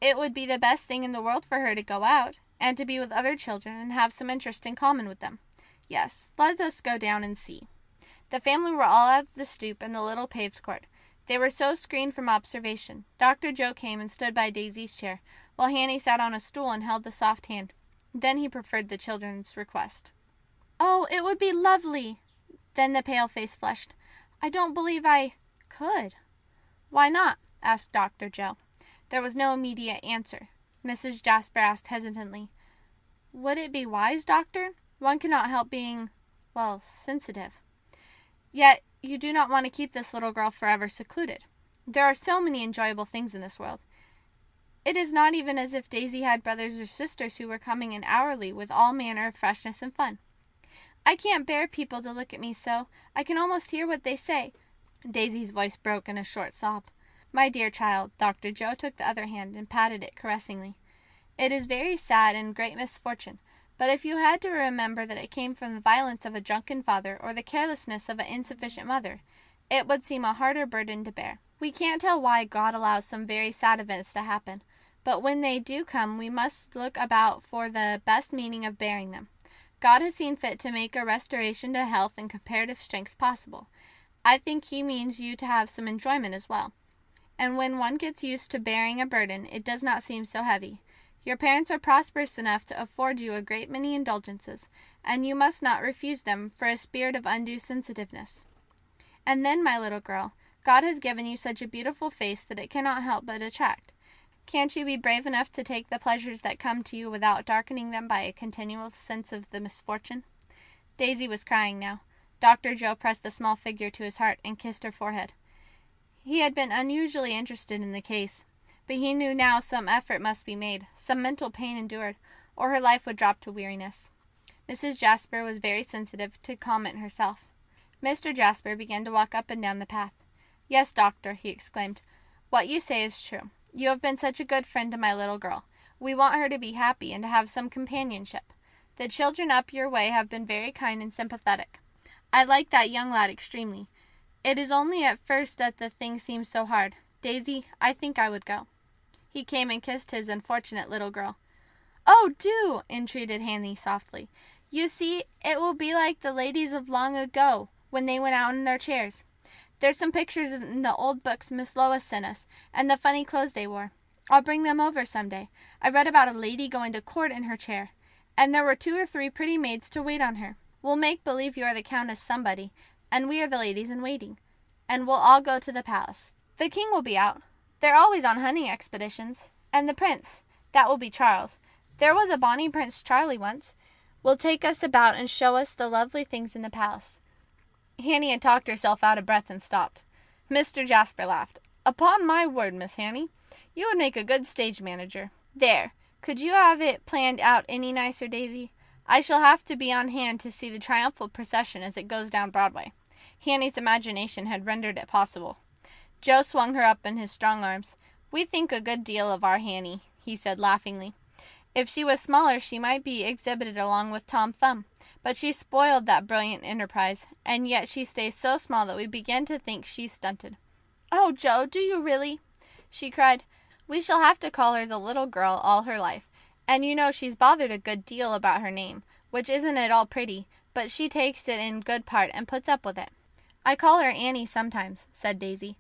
It would be the best thing in the world for her to go out, and to be with other children and have some interest in common with them. Yes, let us go down and see." The family were all at the stoop and the little paved court. They were so screened from observation. Dr. Joe came and stood by Daisy's chair, while Hanny sat on a stool and held the soft hand. Then he preferred the children's request. "Oh, it would be lovely!" Then the pale face flushed. "I don't believe I could." "Why not?" asked Dr. Joe. There was no immediate answer. Mrs. Jasper asked hesitantly, "Would it be wise, doctor? One cannot help being, sensitive. Yet you do not want to keep this little girl forever secluded. There are so many enjoyable things in this world. It is not even as if Daisy had brothers or sisters who were coming in hourly with all manner of freshness and fun. I can't bear people to look at me so. I can almost hear what they say." Daisy's voice broke in a short sob. "My dear child," Dr. Joe took the other hand and patted it caressingly. "It is very sad and great misfortune, but if you had to remember that it came from the violence of a drunken father or the carelessness of an insufficient mother, it would seem a harder burden to bear. We can't tell why God allows some very sad events to happen, but when they do come we must look about for the best meaning of bearing them. God has seen fit to make a restoration to health and comparative strength possible. I think He means you to have some enjoyment as well. And when one gets used to bearing a burden, it does not seem so heavy. Your parents are prosperous enough to afford you a great many indulgences, and you must not refuse them for a spirit of undue sensitiveness. And then, my little girl, God has given you such a beautiful face that it cannot help but attract. Can't you be brave enough to take the pleasures that come to you without darkening them by a continual sense of the misfortune?" Daisy was crying now. Dr. Joe pressed the small figure to his heart and kissed her forehead. He had been unusually interested in the case, but he knew now some effort must be made, some mental pain endured, or her life would drop to weariness. Mrs. Jasper was very sensitive to comment herself. Mr. Jasper began to walk up and down the path. "Yes, doctor," he exclaimed, "what you say is true. You have been such a good friend to my little girl. We want her to be happy and to have some companionship. The children up your way have been very kind and sympathetic. I like that young lad extremely. It is only at first that the thing seems so hard. Daisy, I think I would go." He came and kissed his unfortunate little girl. "Oh, do!" entreated Hanny softly. "You see, it will be like the ladies of long ago, when they went out in their chairs. There's some pictures in the old books Miss Lois sent us, and the funny clothes they wore. I'll bring them over some day. I read about a lady going to court in her chair, and there were 2 or 3 pretty maids to wait on her. We'll make believe you are the Countess somebody, and we are the ladies in waiting, and we'll all go to the palace. The king will be out. They're always on hunting expeditions. And the prince. That will be Charles. There was a bonny Prince Charlie once. Will take us about and show us the lovely things in the palace." Hanny had talked herself out of breath and stopped. Mr. Jasper laughed. "Upon my word, Miss Hanny, you would make a good stage manager. There, could you have it planned out any nicer, Daisy? I shall have to be on hand to see the triumphal procession as it goes down Broadway." Hanny's imagination had rendered it possible. Joe swung her up in his strong arms. "We think a good deal of our Hanny," he said laughingly. "If she was smaller she might be exhibited along with Tom Thumb, but she spoiled that brilliant enterprise, and yet she stays so small that we begin to think she's stunted." "Oh, Joe, do you really?" she cried. "We shall have to call her the little girl all her life, and you know she's bothered a good deal about her name, which isn't at all pretty, but she takes it in good part and puts up with it." "I call her Annie sometimes," said Daisy.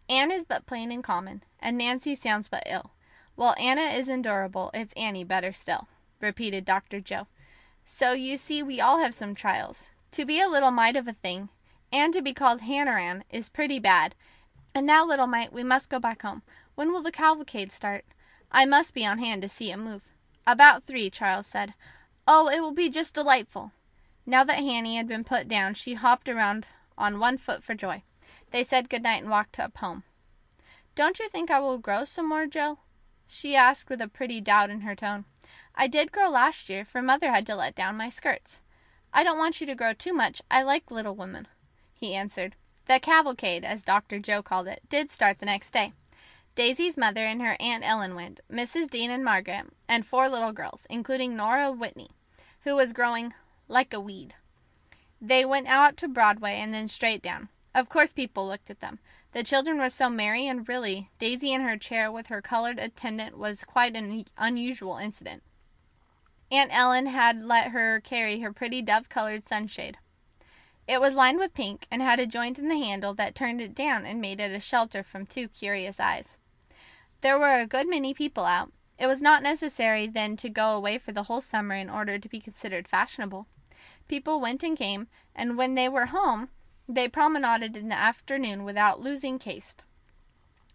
"Anne is but plain and common, and Nancy sounds but ill. While Anna is endurable, it's Annie better still," repeated Dr. Joe. "So you see we all have some trials. To be a little mite of a thing, and to be called Hanaran, is pretty bad. And now, little mite, we must go back home. When will the cavalcade start? I must be on hand to see it move." "About 3, Charles said. "Oh, it will be just delightful." Now that Hanny had been put down, she hopped around on one foot for joy. They said good night and walked up home. "Don't you think I will grow some more, Joe?" she asked with a pretty doubt in her tone. "I did grow last year, for mother had to let down my skirts." "I don't want you to grow too much. I like little women," he answered. The cavalcade, as Dr. Joe called it, did start the next day. Daisy's mother and her Aunt Ellen went, Mrs. Dean and Margaret, and 4 little girls, including Nora Whitney, who was growing like a weed. They went out to Broadway and then straight down. Of course people looked at them. The children were so merry, and really, Daisy in her chair with her colored attendant was quite an unusual incident. Aunt Ellen had let her carry her pretty dove-colored sunshade. It was lined with pink, and had a joint in the handle that turned it down and made it a shelter from 2 curious eyes. There were a good many people out. It was not necessary then to go away for the whole summer in order to be considered fashionable. People went and came, and when they were home, they promenaded in the afternoon without losing caste.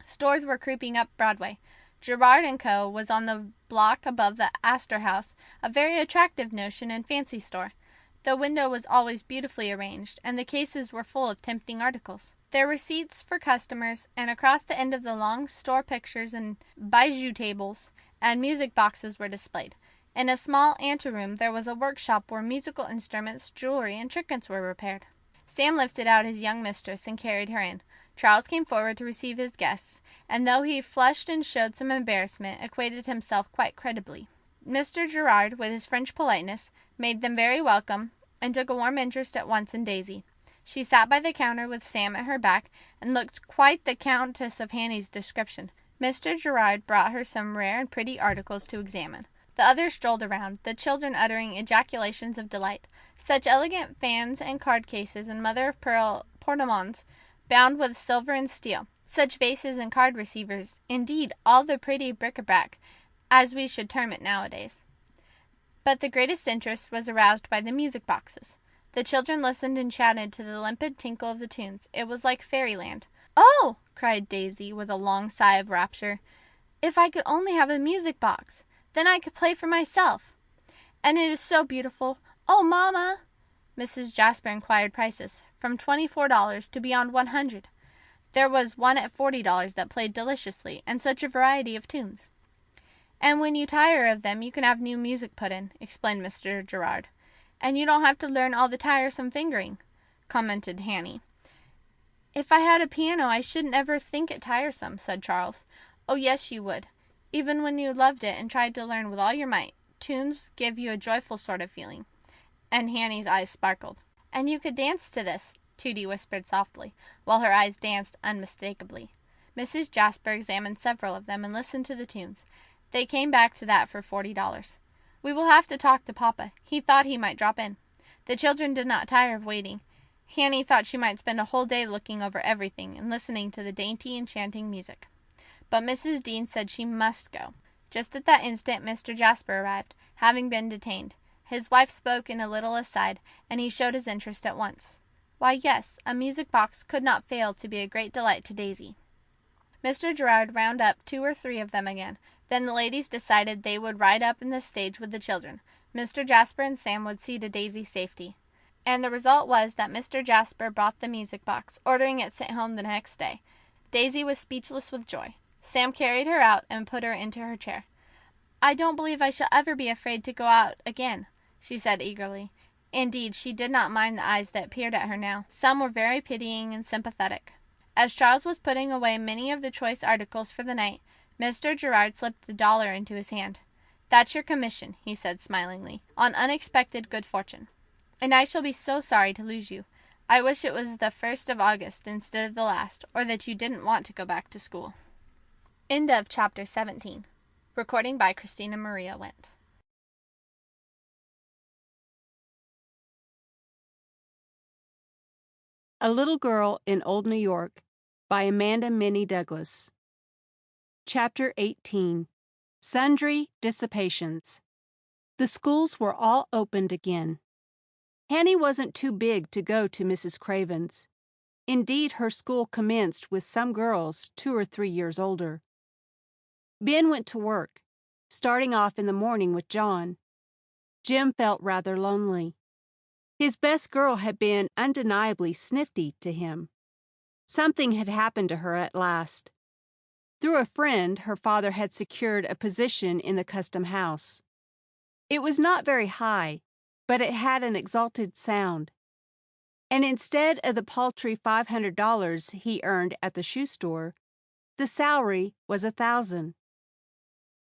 Stores were creeping up Broadway. Gerard & Co. was on the block above the Astor House, a very attractive notion and fancy store. The window was always beautifully arranged, and the cases were full of tempting articles. There were seats for customers, and across the end of the long store pictures and bijou tables and music boxes were displayed. In a small anteroom there was a workshop where musical instruments, jewelry, and trinkets were repaired. Sam lifted out his young mistress and carried her in. Charles came forward to receive his guests, and though he flushed and showed some embarrassment, acquitted himself quite creditably. Mr. Gerard, with his French politeness, made them very welcome, and took a warm interest at once in Daisy. She sat by the counter with Sam at her back, and looked quite the Countess of Hanny's description. Mr. Gerard brought her some rare and pretty articles to examine. The others strolled around, the children uttering ejaculations of delight. Such elegant fans and card cases and mother-of-pearl portemons, bound with silver and steel. Such vases and card receivers. Indeed, all the pretty bric-a-brac, as we should term it nowadays. But the greatest interest was aroused by the music boxes. The children listened and chatted to the limpid tinkle of the tunes. It was like fairyland. "Oh!" cried Daisy, with a long sigh of rapture. If I could only have a music box, then I could play for myself. And it is so beautiful. Oh, Mamma!" Mrs. Jasper inquired prices, from $24 to beyond $100. There was one at $40 that played deliciously, and such a variety of tunes. "And when you tire of them you can have new music put in," explained Mr. Gerard. "And you don't have to learn all the tiresome fingering," commented Hanny. "If I had a piano I shouldn't ever think it tiresome," said Charles. "Oh, yes, you would. Even when you loved it and tried to learn with all your might, tunes give you a joyful sort of feeling." And Hanny's eyes sparkled. "And you could dance to this," Tooty whispered softly, while her eyes danced unmistakably. Mrs. Jasper examined several of them and listened to the tunes. They came back to that for $40. "We will have to talk to Papa. He thought he might drop in." The children did not tire of waiting. Hanny thought she might spend a whole day looking over everything and listening to the dainty, enchanting music. But Mrs. Dean said she must go. Just at that instant Mr. Jasper arrived, having been detained. His wife spoke in a little aside, and he showed his interest at once. Why, yes, a music box could not fail to be a great delight to Daisy. Mr. Gerard rounded up 2 or 3 of them again. Then the ladies decided they would ride up in the stage with the children. Mr. Jasper and Sam would see to Daisy's safety. And the result was that Mr. Jasper brought the music box, ordering it sent home the next day. Daisy was speechless with joy. Sam carried her out and put her into her chair. "I don't believe I shall ever be afraid to go out again," she said eagerly. Indeed, she did not mind the eyes that peered at her now. Some were very pitying and sympathetic. As Charles was putting away many of the choice articles for the night, Mr. Gerard slipped $1 into his hand. "That's your commission," he said smilingly, "on unexpected good fortune. And I shall be so sorry to lose you. I wish it was the 1st of August instead of the last, or that you didn't want to go back to school." End of chapter 17. Recording by Christina Maria Went. A Little Girl in Old New York by Amanda Minnie Douglas. Chapter 18. Sundry Dissipations. The schools were all opened again. Hanny wasn't too big to go to Mrs. Craven's. Indeed, her school commenced with some girls 2 or 3 years older. Ben went to work, starting off in the morning with John. Jim felt rather lonely. His best girl had been undeniably snifty to him. Something had happened to her at last. Through a friend, her father had secured a position in the custom house. It was not very high, but it had an exalted sound. And instead of the paltry $500 he earned at the shoe store, the salary was $1,000.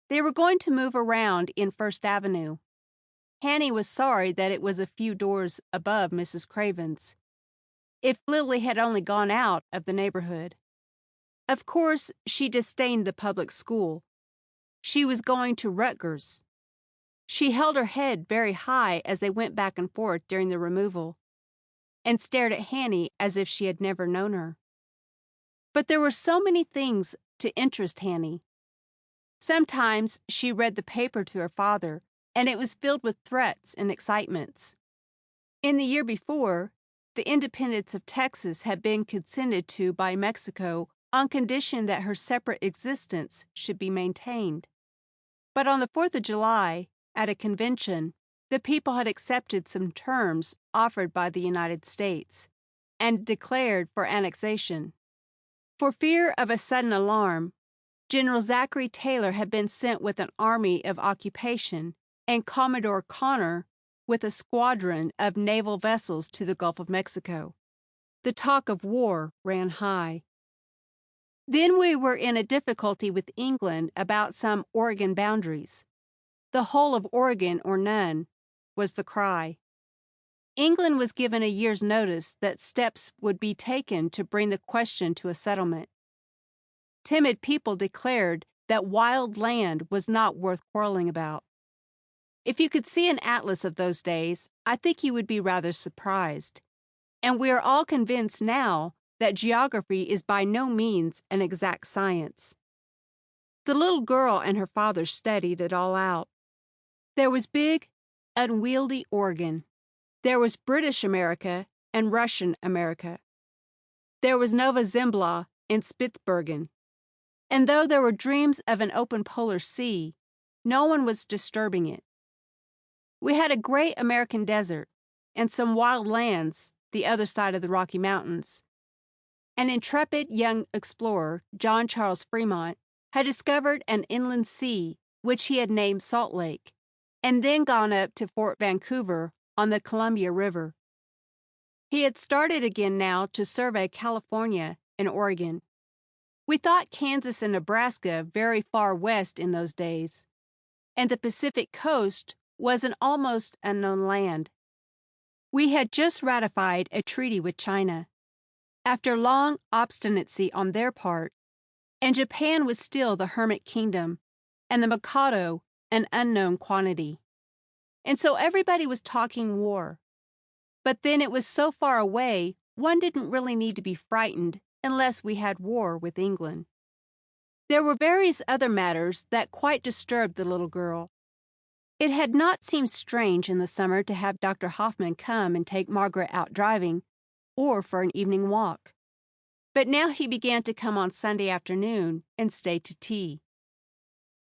They were going to move around in First Avenue. Hanny was sorry that it was a few doors above Mrs. Craven's. If Lily had only gone out of the neighborhood. Of course, she disdained the public school. She was going to Rutgers. She held her head very high as they went back and forth during the removal, and stared at Hanny as if she had never known her. But there were so many things to interest Hanny. Sometimes she read the paper to her father, and it was filled with threats and excitements. In the year before, the independence of Texas had been consented to by Mexico on condition that her separate existence should be maintained. But on the 4th of July, at a convention, the people had accepted some terms offered by the United States and declared for annexation. For fear of a sudden alarm, General Zachary Taylor had been sent with an army of occupation and Commodore Connor with a squadron of naval vessels to the Gulf of Mexico. The talk of war ran high. Then we were in a difficulty with England about some Oregon boundaries. The whole of Oregon or none was the cry. England was given a year's notice that steps would be taken to bring the question to a settlement. Timid people declared that wild land was not worth quarreling about. If you could see an atlas of those days, I think you would be rather surprised. And we are all convinced now that geography is by no means an exact science. The little girl and her father studied it all out. There was big, unwieldy Oregon. There was British America and Russian America. There was Nova Zembla and Spitzbergen. and though there were dreams of an open polar sea, no one was disturbing it. We had a great American desert and some wild lands the other side of the Rocky Mountains. An intrepid young explorer, John Charles Fremont, had discovered an inland sea which he had named Salt Lake, and then gone up to Fort Vancouver on the Columbia River. He had started again now to survey California and Oregon. We thought Kansas and Nebraska very far west in those days, and the Pacific coast was an almost unknown land. We had just ratified a treaty with China, after long obstinacy on their part, and Japan was still the hermit kingdom, and the Mikado an unknown quantity. And so everybody was talking war. But then it was so far away, one didn't really need to be frightened unless we had war with England. There were various other matters that quite disturbed the little girl. It had not seemed strange in the summer to have Dr. Hoffman come and take Margaret out driving, or for an evening walk. But now he began to come on Sunday afternoon and stay to tea.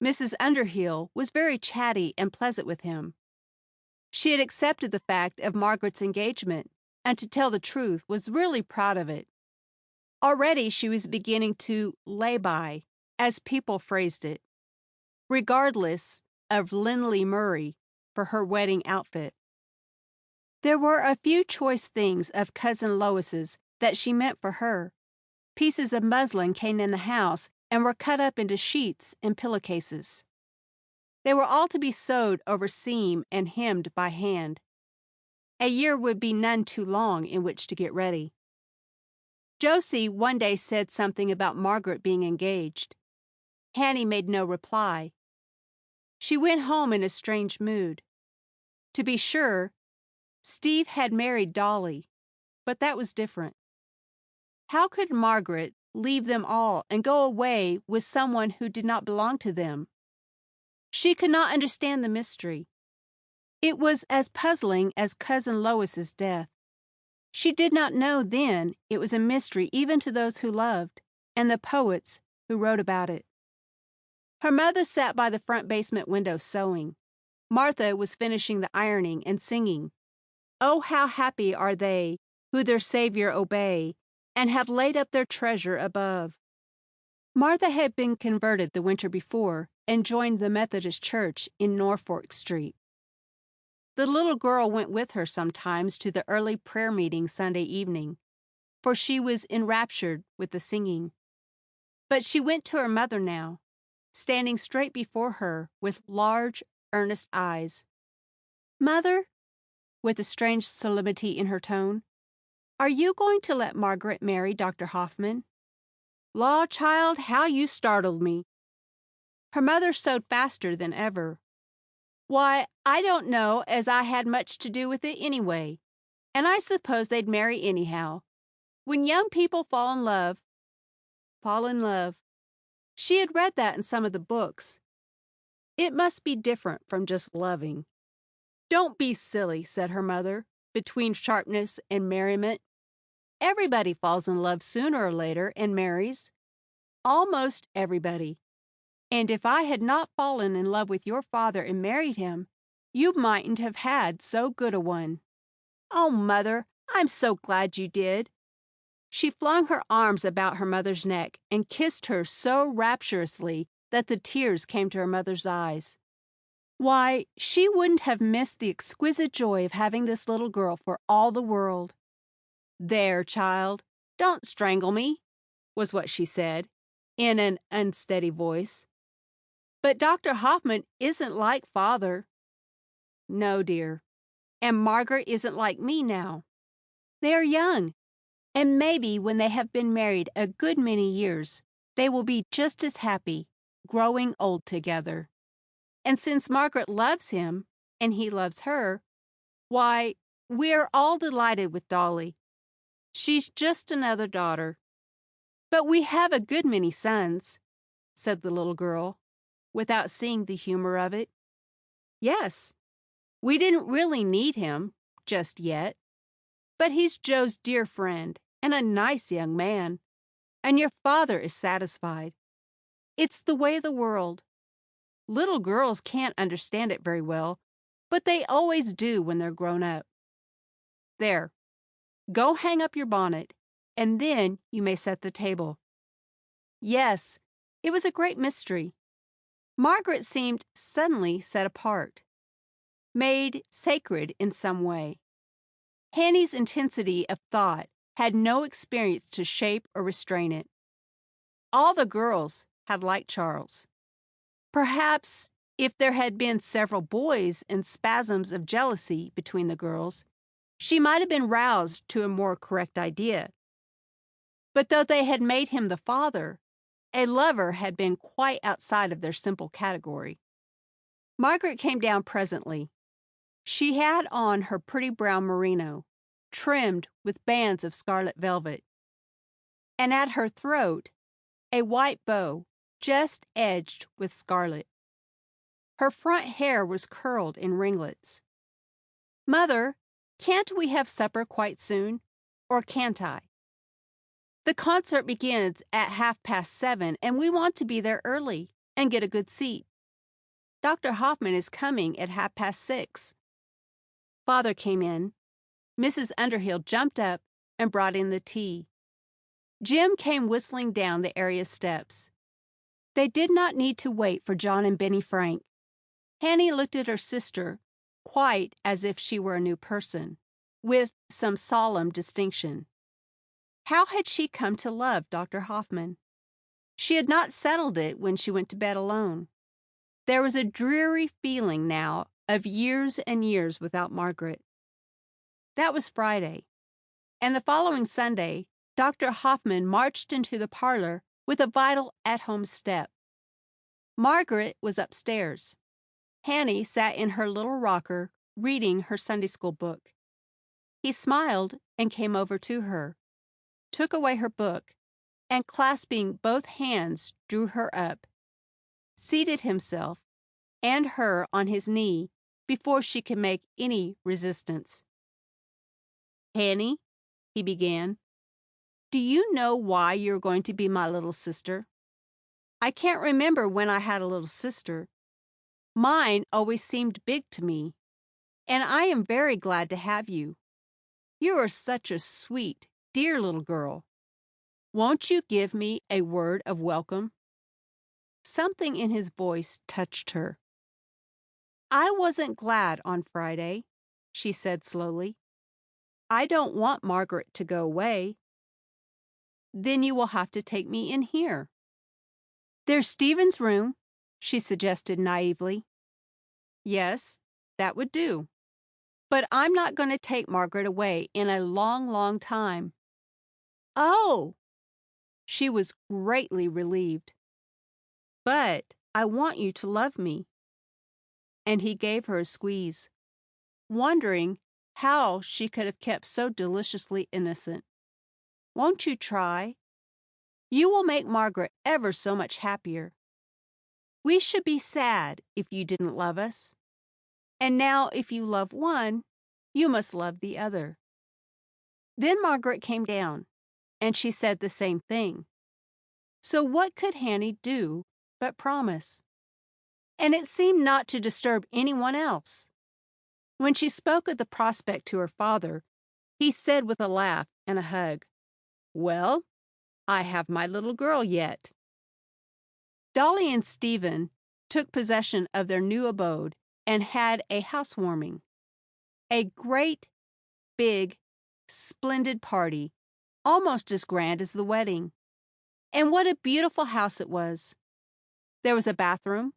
Mrs. Underhill was very chatty and pleasant with him. She had accepted the fact of Margaret's engagement, and to tell the truth, was really proud of it. Already she was beginning to lay by, as people phrased it, regardless of Lindley Murray for her wedding outfit. There were a few choice things of Cousin Lois's that she meant for her. Pieces of muslin came in the house and were cut up into sheets and pillowcases. They were all to be sewed over seam and hemmed by hand. A year would be none too long in which to get ready. Josie one day said something about Margaret being engaged. Hanny made no reply. She went home in a strange mood. To be sure, Steve had married Dolly, but that was different. How could Margaret leave them all and go away with someone who did not belong to them? She could not understand the mystery. It was as puzzling as Cousin Lois's death. She did not know then it was a mystery even to those who loved, and the poets who wrote about it. Her mother sat by the front basement window sewing. Martha was finishing the ironing and singing, "Oh, how happy are they who their Savior obey, and have laid up their treasure above." Martha had been converted the winter before and joined the Methodist Church in Norfolk Street. The little girl went with her sometimes to the early prayer meeting Sunday evening, for she was enraptured with the singing. But she went to her mother now, standing straight before her with large, earnest eyes. "Mother," with a strange solemnity in her tone, "are you going to let Margaret marry Dr. Hoffman?" "Law, child, how you startled me." Her mother sewed faster than ever. "Why, I don't know as I had much to do with it anyway, and I suppose they'd marry anyhow. When young people fall in love. She had read that in some of the books. It must be different from just loving. "Don't be silly," said her mother, between sharpness and merriment. "Everybody falls in love sooner or later and marries. Almost everybody. And if I had not fallen in love with your father and married him, you mightn't have had so good a one." "Oh, Mother, I'm so glad you did." She flung her arms about her mother's neck and kissed her so rapturously that the tears came to her mother's eyes. Why, she wouldn't have missed the exquisite joy of having this little girl for all the world. "There, child, don't strangle me," was what she said, in an unsteady voice. "But Dr. Hoffman isn't like Father." "No, dear. And Margaret isn't like me now. They are young, and maybe when they have been married a good many years, they will be just as happy, growing old together. And since Margaret loves him, and he loves her, why, we are all delighted with Dolly. She's just another daughter. But we have a good many sons," said the little girl, without seeing the humor of it. "Yes, we didn't really need him, just yet. But he's Joe's dear friend, and a nice young man, and your father is satisfied. It's the way of the world. Little girls can't understand it very well, but they always do when they're grown up. There, go hang up your bonnet, and then you may set the table. Yes, it was a great mystery. Margaret seemed suddenly set apart, made sacred in some way. Hanny's intensity of thought had no experience to shape or restrain it. All the girls had liked Charles. Perhaps if there had been several boys and spasms of jealousy between the girls, she might have been roused to a more correct idea. But though they had made him the father, a lover had been quite outside of their simple category. Margaret came down presently. She had on her pretty brown merino, trimmed with bands of scarlet velvet, and at her throat a white bow just edged with scarlet. Her front hair was curled in ringlets. "Mother, can't we have supper quite soon? Or can't I? The concert begins at 7:30, and we want to be there early and get a good seat. Dr. Hoffman is coming at 6:30. Father came in. Mrs. Underhill jumped up and brought in the tea. Jim came whistling down the area steps. They did not need to wait for John and Benny Frank. Hanny looked at her sister quite as if she were a new person, with some solemn distinction. How had she come to love Dr. Hoffman? She had not settled it when she went to bed alone. There was a dreary feeling now of years and years without Margaret. That was Friday, and the following Sunday, Dr. Hoffman marched into the parlor with a vital at-home step. Margaret was upstairs. Hanny sat in her little rocker, reading her Sunday school book. He smiled and came over to her, took away her book, and clasping both hands drew her up, seated himself and her on his knee before she could make any resistance. "Hanny," he began, "do you know why you're going to be my little sister? I can't remember when I had a little sister. Mine always seemed big to me, and I am very glad to have you. You are such a sweet, dear little girl. Won't you give me a word of welcome?" Something in his voice touched her. "I wasn't glad on Friday," she said slowly. "I don't want Margaret to go away." "Then you will have to take me in here." "There's Stephen's room," she suggested naively. "Yes, that would do. But I'm not going to take Margaret away in a long, long time." "Oh!" She was greatly relieved. "But I want you to love me." And he gave her a squeeze, wondering how she could have kept so deliciously innocent. "Won't you try? You will make Margaret ever so much happier. We should be sad if you didn't love us. And now if you love one, you must love the other." Then Margaret came down, and she said the same thing. So what could Hanny do but promise? And it seemed not to disturb anyone else. When she spoke of the prospect to her father, he said with a laugh and a hug, "Well, I have my little girl yet." Dolly and Stephen took possession of their new abode and had a housewarming. A great, big, splendid party, almost as grand as the wedding. And what a beautiful house it was! There was a bathroom,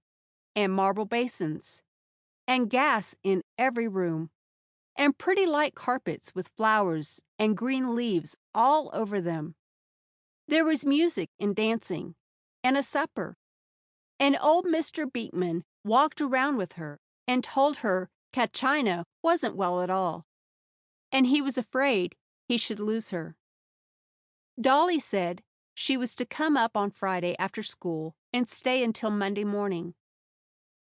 and marble basins, and gas in every room, and pretty light carpets with flowers and green leaves all over them. There was music and dancing, and a supper. And old Mr. Beekman walked around with her and told her Katchina wasn't well at all, and he was afraid he should lose her. Dolly said she was to come up on Friday after school and stay until Monday morning.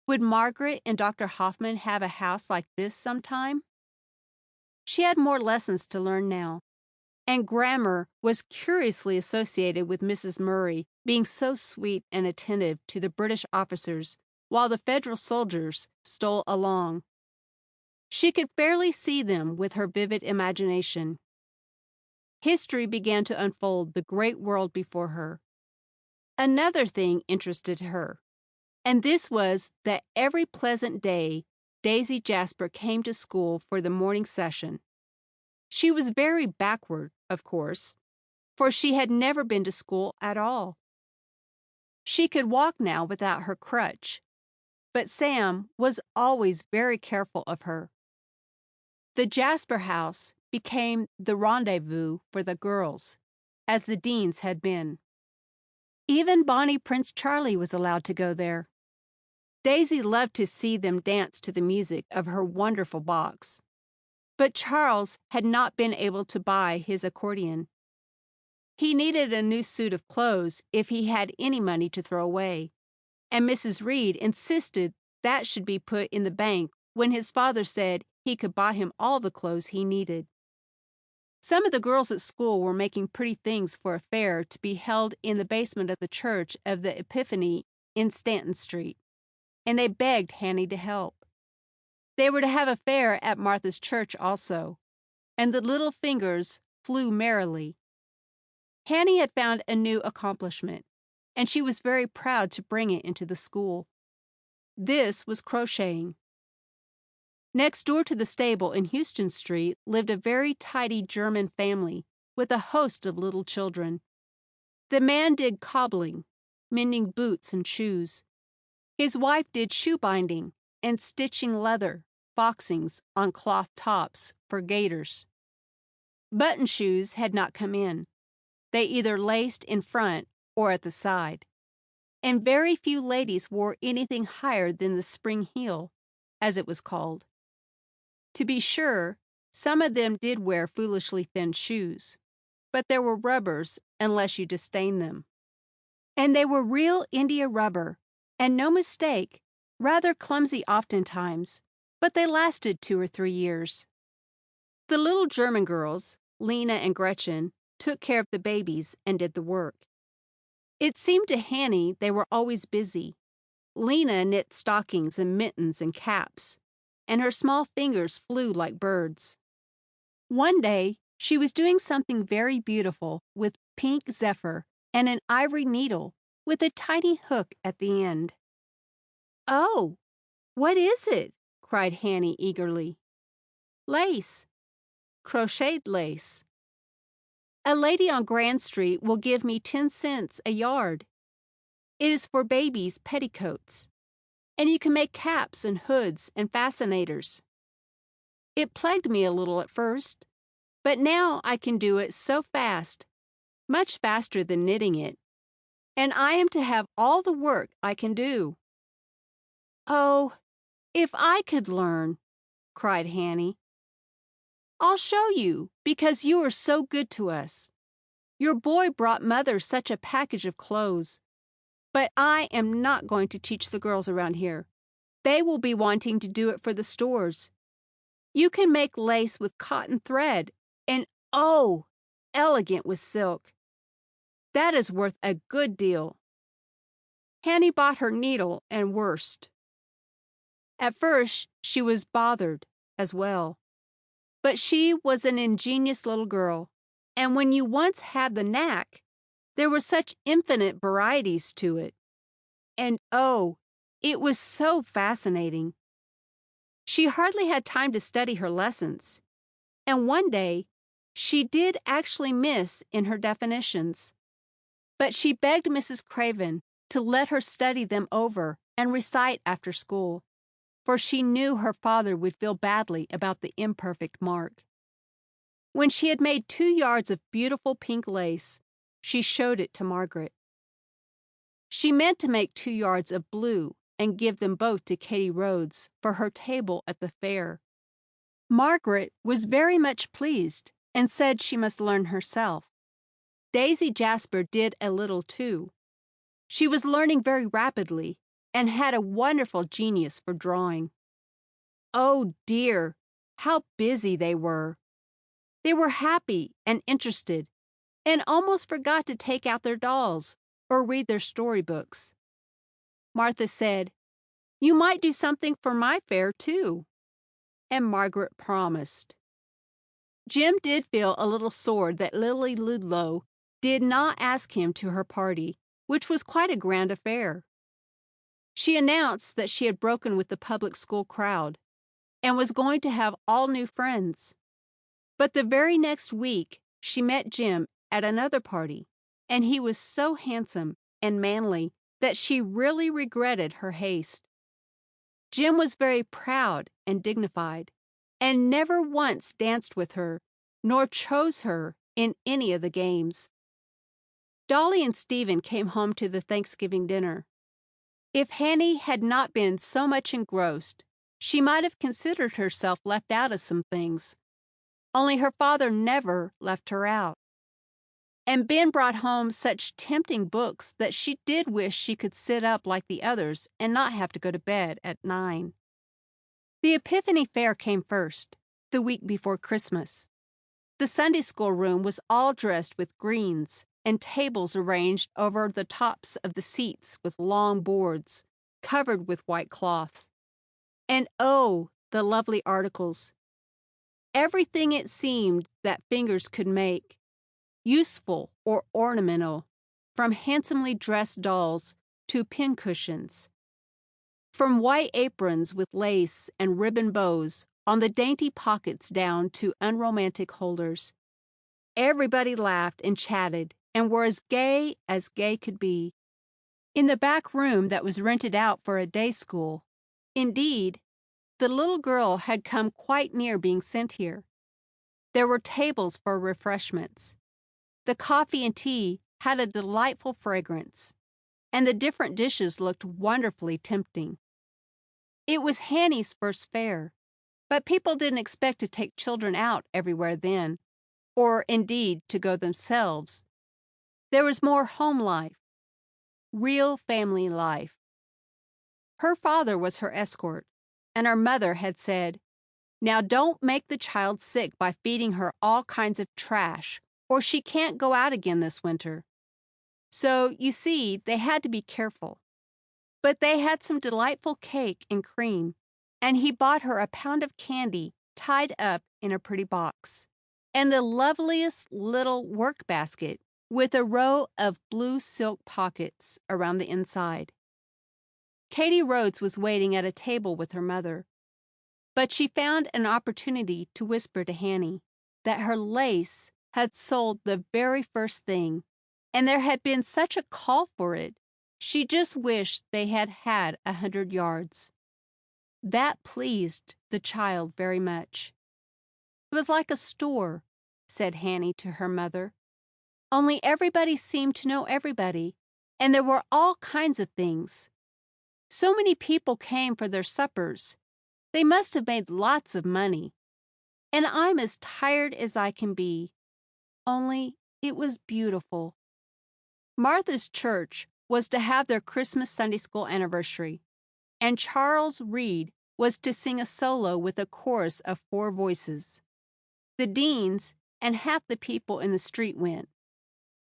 Would Margaret and Dr. Hoffman have a house like this sometime? She had more lessons to learn now. and grammar was curiously associated with Mrs. Murray being so sweet and attentive to the British officers while the Federal soldiers stole along. She could fairly see them with her vivid imagination. History began to unfold the great world before her. Another thing interested her, and this was that every pleasant day Daisy Jasper came to school for the morning session. She was very backward, of course, for she had never been to school at all. She could walk now without her crutch, but Sam was always very careful of her. The Jasper house became the rendezvous for the girls, as the Deans had been. Even bonny Prince Charlie was allowed to go there. Daisy loved to see them dance to the music of her wonderful box. But Charles had not been able to buy his accordion. He needed a new suit of clothes if he had any money to throw away, and Mrs. Reed insisted that should be put in the bank when his father said he could buy him all the clothes he needed. Some of the girls at school were making pretty things for a fair to be held in the basement of the Church of the Epiphany in Stanton Street, and they begged Hanny to help. They were to have a fair at Martha's church also, and the little fingers flew merrily. Hanny had found a new accomplishment, and she was very proud to bring it into the school. This was crocheting. Next door to the stable in Houston Street lived a very tidy German family with a host of little children. The man did cobbling, mending boots and shoes. His wife did shoe binding and stitching leather boxings on cloth tops for gaiters. Button shoes had not come in. They either laced in front or at the side. And very few ladies wore anything higher than the spring heel, as it was called. To be sure, some of them did wear foolishly thin shoes, but there were rubbers unless you disdained them. And they were real India rubber, and no mistake, rather clumsy oftentimes, but they lasted 2 or 3 years. The little German girls, Lena and Gretchen, took care of the babies and did the work. It seemed to Hanny they were always busy. Lena knit stockings and mittens and caps, and her small fingers flew like birds. One day, she was doing something very beautiful with pink zephyr and an ivory needle with a tiny hook at the end. "Oh, what is it?" cried Hanny eagerly. "Lace. Crocheted lace. A lady on Grand Street will give me 10 cents a yard. It is for babies' petticoats, and you can make caps and hoods and fascinators. It plagued me a little at first, but now I can do it so fast, much faster than knitting it, and I am to have all the work I can do." "Oh, if I could learn!" cried Hanny. "I'll show you, because you are so good to us. Your boy brought Mother such a package of clothes. But I am not going to teach the girls around here. They will be wanting to do it for the stores. You can make lace with cotton thread, and oh, elegant with silk. That is worth a good deal." Hanny bought her needle and worsted. At first she was bothered as well. But she was an ingenious little girl, and when you once had the knack, there were such infinite varieties to it. And oh, it was so fascinating. She hardly had time to study her lessons, and one day she did actually miss in her definitions. But she begged Mrs. Craven to let her study them over and recite after school, for she knew her father would feel badly about the imperfect mark. When she had made 2 yards of beautiful pink lace, she showed it to Margaret. She meant to make 2 yards of blue and give them both to Katie Rhodes for her table at the fair. Margaret was very much pleased and said she must learn herself. Daisy Jasper did a little too. She was learning very rapidly and had a wonderful genius for drawing. Oh dear, how busy they were! They were happy and interested, and almost forgot to take out their dolls or read their storybooks. Martha said, "You might do something for my fair, too." And Margaret promised. Jim did feel a little sore that Lily Ludlow did not ask him to her party, which was quite a grand affair. She announced that she had broken with the public school crowd and was going to have all new friends. But the very next week, she met Jim at another party, and he was so handsome and manly that she really regretted her haste. Jim was very proud and dignified, and never once danced with her, nor chose her in any of the games. Dolly and Stephen came home to the Thanksgiving dinner. If Hanny had not been so much engrossed, she might have considered herself left out of some things. Only her father never left her out. And Ben brought home such tempting books that she did wish she could sit up like the others and not have to go to bed at 9. The Epiphany Fair came first, the week before Christmas. The Sunday school room was all dressed with greens, and tables arranged over the tops of the seats with long boards, covered with white cloths. And oh, the lovely articles! Everything it seemed that fingers could make, useful or ornamental, from handsomely dressed dolls to pincushions. From white aprons with lace and ribbon bows on the dainty pockets down to unromantic holders. Everybody laughed and chatted and were as gay could be. In the back room that was rented out for a day school, indeed, the little girl had come quite near being sent here. There were tables for refreshments. The coffee and tea had a delightful fragrance, and the different dishes looked wonderfully tempting. It was Hanny's first fair, but people didn't expect to take children out everywhere then, or indeed to go themselves. There was more home life, real family life. Her father was her escort, and her mother had said, "Now don't make the child sick by feeding her all kinds of trash, or she can't go out again this winter." So, you see, they had to be careful. But they had some delightful cake and cream, and he bought her a pound of candy tied up in a pretty box, and the loveliest little work basket with a row of blue silk pockets around the inside. Katie Rhodes was waiting at a table with her mother, but she found an opportunity to whisper to Hanny that her lace had sold the very first thing, and there had been such a call for it, she just wished they had had 100 yards. That pleased the child very much. It was like a store, said Hanny to her mother, only everybody seemed to know everybody, and there were all kinds of things. So many people came for their suppers. They must have made lots of money. And I'm as tired as I can be. Only it was beautiful. Martha's church was to have their Christmas Sunday school anniversary, and Charles Reed was to sing a solo with a chorus of 4 voices. The deans and half the people in the street went.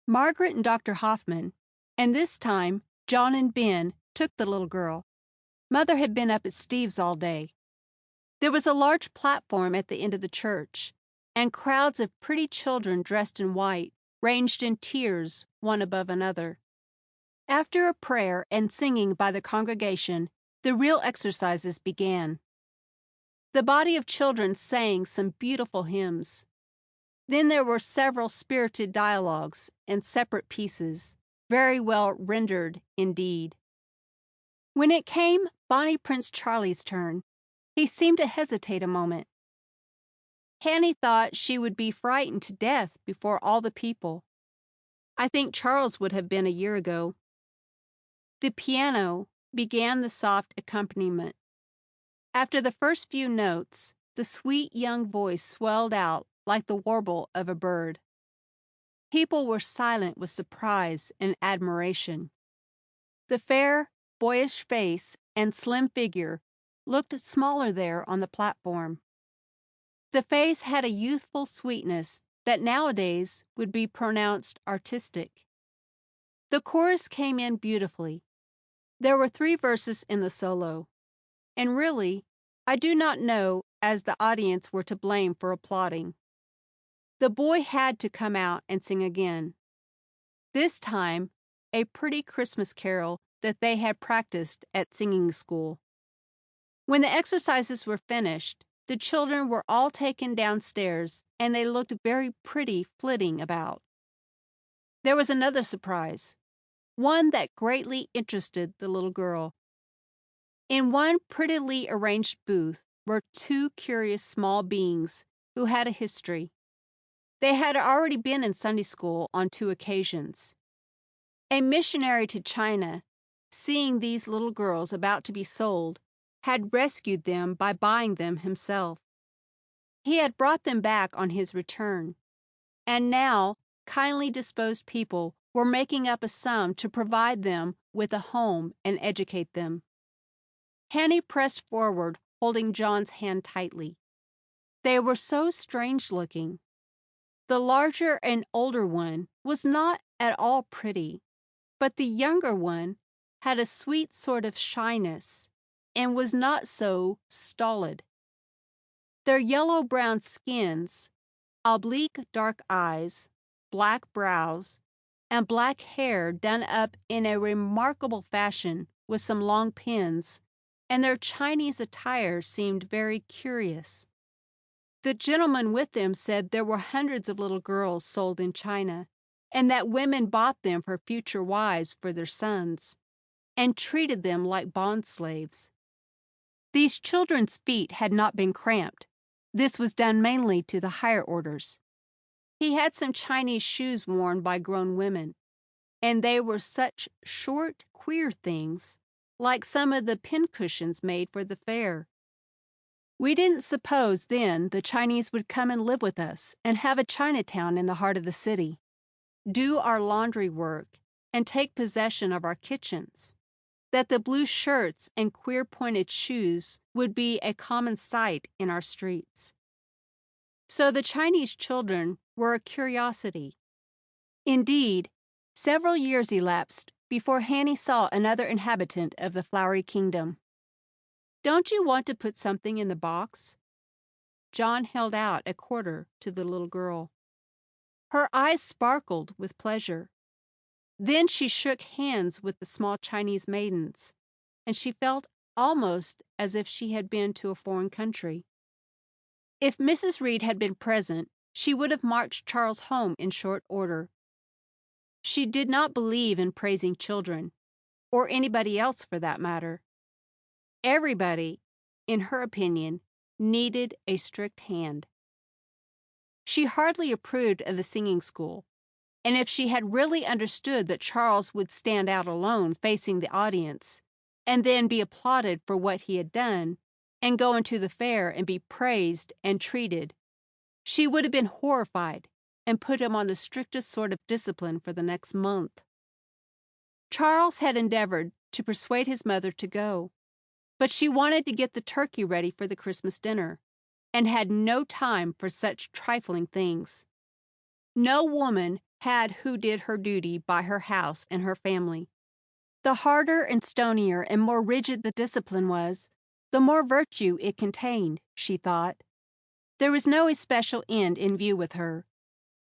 Margaret and Dr. Hoffman, and this time John and Ben, took the little girl. Mother had been up at Steve's all day. There was a large platform at the end of the church, and crowds of pretty children dressed in white ranged in tiers, one above another. After a prayer and singing by the congregation, the real exercises began. The body of children sang some beautiful hymns. Then there were several spirited dialogues and separate pieces, very well rendered indeed. When it came Bonnie Prince Charlie's turn, he seemed to hesitate a moment. Hanny thought she would be frightened to death before all the people. I think Charles would have been a year ago. The piano began the soft accompaniment. After the first few notes, the sweet young voice swelled out like the warble of a bird. People were silent with surprise and admiration. The fair, boyish face and slim figure looked smaller there on the platform. The face had a youthful sweetness that nowadays would be pronounced artistic. The chorus came in beautifully. There were 3 verses in the solo, and really, I do not know as the audience were to blame for applauding. The boy had to come out and sing again. This time, a pretty Christmas carol that they had practiced at singing school. When the exercises were finished, the children were all taken downstairs, and they looked very pretty flitting about. There was another surprise, one that greatly interested the little girl. In one prettily arranged booth were 2 curious small beings who had a history. They had already been in Sunday school on 2 occasions. A missionary to China, seeing these little girls about to be sold, had rescued them by buying them himself. He had brought them back on his return, and now kindly disposed people were making up a sum to provide them with a home and educate them. Hanny pressed forward, holding John's hand tightly. They were so strange-looking. The larger and older one was not at all pretty, but the younger one had a sweet sort of shyness and was not so stolid. Their yellow-brown skins, oblique dark eyes, black brows, and black hair done up in a remarkable fashion with some long pins, and their Chinese attire seemed very curious. The gentleman with them said there were hundreds of little girls sold in China, and that women bought them for future wives for their sons, and treated them like bond slaves. These children's feet had not been cramped. This was done mainly to the higher orders. He had some Chinese shoes worn by grown women, and they were such short, queer things, like some of the pincushions made for the fair. We didn't suppose then the Chinese would come and live with us and have a Chinatown in the heart of the city, do our laundry work, and take possession of our kitchens, that the blue shirts and queer-pointed shoes would be a common sight in our streets. So the Chinese children were a curiosity. Indeed, several years elapsed before Hanny saw another inhabitant of the Flowery Kingdom. "Don't you want to put something in the box?" John held out a quarter to the little girl. Her eyes sparkled with pleasure. Then she shook hands with the small Chinese maidens, and she felt almost as if she had been to a foreign country. If Mrs. Reed had been present, she would have marched Charles home in short order. She did not believe in praising children, or anybody else for that matter. Everybody, in her opinion, needed a strict hand. She hardly approved of the singing school, and if she had really understood that Charles would stand out alone facing the audience, and then be applauded for what he had done, and go into the fair and be praised and treated, she would have been horrified and put him on the strictest sort of discipline for the next month. Charles had endeavored to persuade his mother to go, but she wanted to get the turkey ready for the Christmas dinner, and had no time for such trifling things. No woman had who did her duty by her house and her family. The harder and stonier and more rigid the discipline was, the more virtue it contained, she thought. There was no especial end in view with her.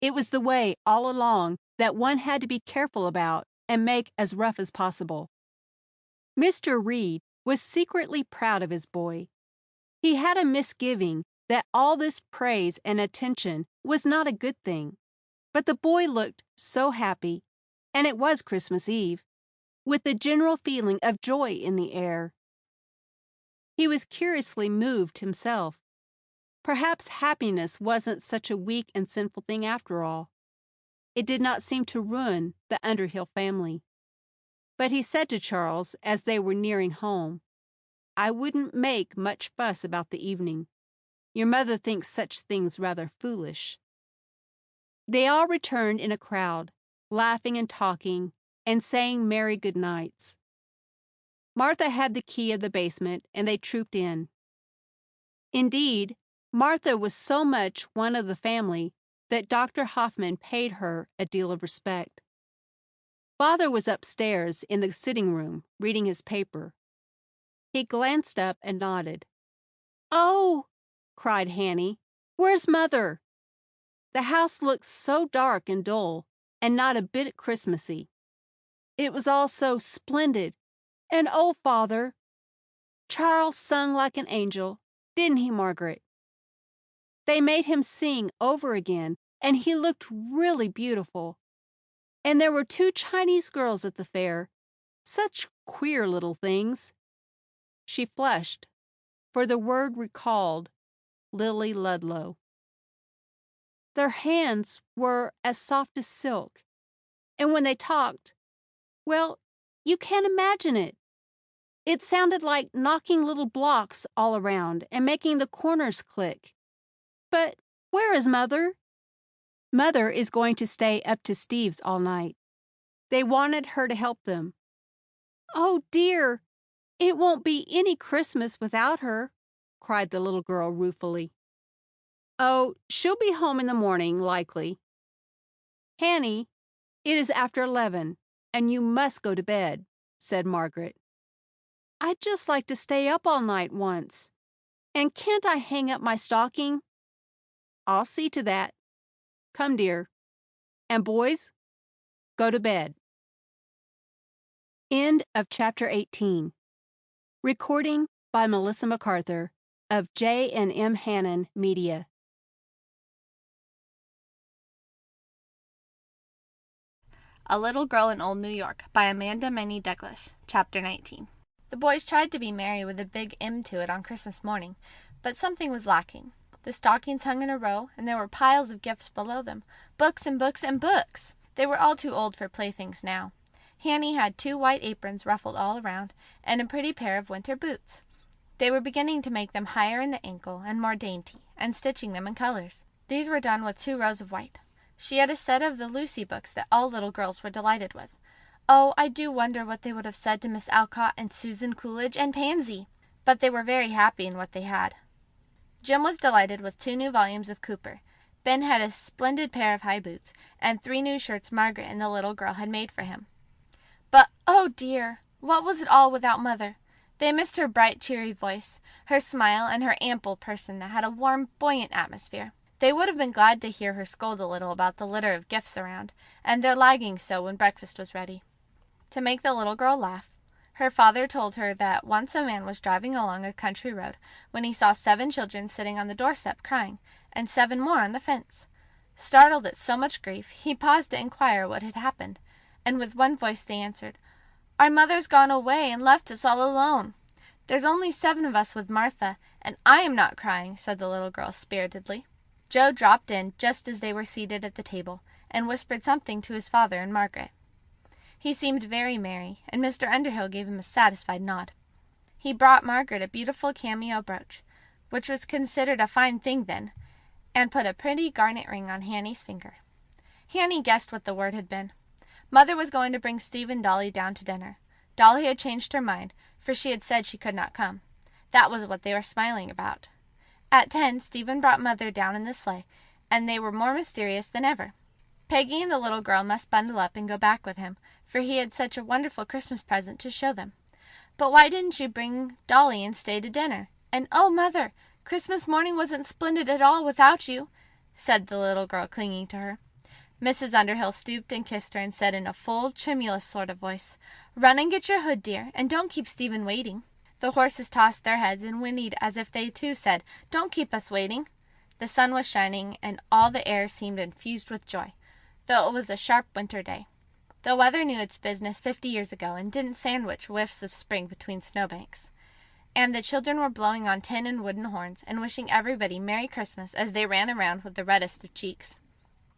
It was the way all along that one had to be careful about and make as rough as possible. Mr. Reed was secretly proud of his boy. He had a misgiving that all this praise and attention was not a good thing, but the boy looked so happy, and it was Christmas Eve, with the general feeling of joy in the air. He was curiously moved himself. Perhaps happiness wasn't such a weak and sinful thing after all. It did not seem to ruin the Underhill family. But he said to Charles as they were nearing home, "I wouldn't make much fuss about the evening. Your mother thinks such things rather foolish." They all returned in a crowd, laughing and talking, and saying merry good nights. Martha had the key of the basement, and they trooped in. Indeed, Martha was so much one of the family that Dr. Hoffman paid her a deal of respect. Father was upstairs in the sitting room reading his paper. He glanced up and nodded. "Oh!" cried Hanny. "Where's Mother?" The house looked so dark and dull, and not a bit Christmassy. It was all so splendid. And oh, Father! Charles sung like an angel, didn't he, Margaret? They made him sing over again, and he looked really beautiful. And there were 2 Chinese girls at the fair. Such queer little things. She flushed, for the word recalled Lily Ludlow. Their hands were as soft as silk, and when they talked, well, you can't imagine it. It sounded like knocking little blocks all around and making the corners click. But where is Mother? Mother is going to stay up to Steve's all night. They wanted her to help them. Oh, dear, it won't be any Christmas without her, cried the little girl ruefully. Oh, she'll be home in the morning, likely. Hanny, it is after 11, and you must go to bed, said Margaret. I'd just like to stay up all night once. And can't I hang up my stocking? I'll see to that. Come, dear. And boys, go to bed. End of chapter 18. Recording by Melissa MacArthur of J&M Hannon Media. A Little Girl in Old New York by Amanda Minnie Douglas, Chapter 19. The boys tried to be merry with a big M to it on Christmas morning, but something was lacking. The stockings hung in a row, and there were piles of gifts below them. Books and books and books! They were all too old for playthings now. Hanny had 2 white aprons ruffled all around, and a pretty pair of winter boots. They were beginning to make them higher in the ankle and more dainty, and stitching them in colors. These were done with 2 rows of white. She had a set of the Lucy books that all little girls were delighted with. Oh, I do wonder what they would have said to Miss Alcott and Susan Coolidge and Pansy! But they were very happy in what they had. Jim was delighted with 2 new volumes of Cooper. Ben had a splendid pair of high boots, and 3 new shirts Margaret and the little girl had made for him. But, oh dear, what was it all without Mother? They missed her bright, cheery voice, her smile, and her ample person that had a warm, buoyant atmosphere. They would have been glad to hear her scold a little about the litter of gifts around, and their lagging so when breakfast was ready. To make the little girl laugh, her father told her that once a man was driving along a country road when he saw 7 children sitting on the doorstep crying, and 7 more on the fence. Startled at so much grief, he paused to inquire what had happened, and with one voice they answered, "Our mother's gone away and left us all alone." "There's only 7 of us with Martha, and I am not crying," said the little girl spiritedly. Joe dropped in just as they were seated at the table, and whispered something to his father and Margaret. He seemed very merry, and Mr. Underhill gave him a satisfied nod. He brought Margaret a beautiful cameo brooch, which was considered a fine thing then, and put a pretty garnet ring on Hanny's finger. Hanny guessed what the word had been. Mother was going to bring Steve and Dolly down to dinner. Dolly had changed her mind, for she had said she could not come. That was what they were smiling about. At 10, Stephen brought Mother down in the sleigh, and they were more mysterious than ever. Peggy and the little girl must bundle up and go back with him, for he had such a wonderful Christmas present to show them. "But why didn't you bring Dolly and stay to dinner? And oh, Mother, Christmas morning wasn't splendid at all without you," said the little girl, clinging to her. Mrs. Underhill stooped and kissed her and said in a full, tremulous sort of voice, "Run and get your hood, dear, and don't keep Stephen waiting." The horses tossed their heads and whinnied as if they too said, "Don't keep us waiting." The sun was shining, and all the air seemed infused with joy, though it was a sharp winter day. The weather knew its business 50 years ago, and didn't sandwich whiffs of spring between snowbanks. And the children were blowing on tin and wooden horns, and wishing everybody Merry Christmas as they ran around with the reddest of cheeks.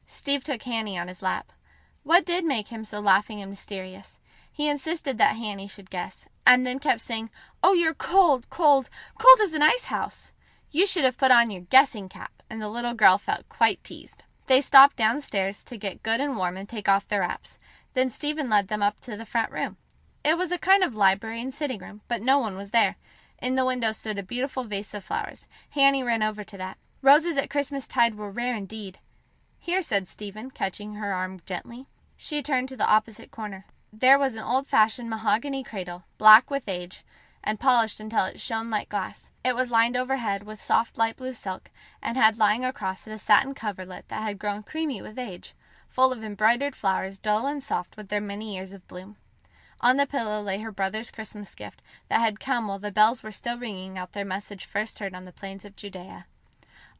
Steve took Hanny on his lap. What did make him so laughing and mysterious? He insisted that Hanny should guess, and then kept saying, "Oh, you're cold, cold, cold as an ice house. You should have put on your guessing cap," and the little girl felt quite teased. They stopped downstairs to get good and warm and take off their wraps. Then Stephen led them up to the front room. It was a kind of library and sitting room, but no one was there. In the window stood a beautiful vase of flowers. Hanny ran over to that. Roses at Christmas-tide were rare indeed. Here, said Stephen, catching her arm gently. She turned to the opposite corner. There was an old-fashioned mahogany cradle, black with age, and polished until it shone like glass. It was lined overhead with soft light blue silk, and had lying across it a satin coverlet that had grown creamy with age, full of embroidered flowers, dull and soft with their many years of bloom. On the pillow lay her brother's Christmas gift, that had come while the bells were still ringing out their message first heard on the plains of Judea.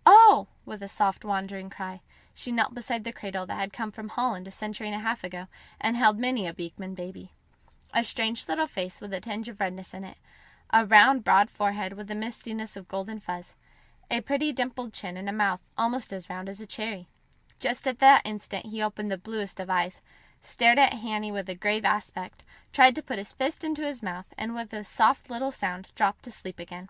"Oh!" with a soft wandering cry. She knelt beside the cradle that had come from Holland a century and a half ago, and held many a Beekman baby. A strange little face with a tinge of redness in it, a round, broad forehead with a mistiness of golden fuzz, a pretty dimpled chin, and a mouth almost as round as a cherry. Just at that instant he opened the bluest of eyes, stared at Hanny with a grave aspect, tried to put his fist into his mouth, and with a soft little sound dropped to sleep again.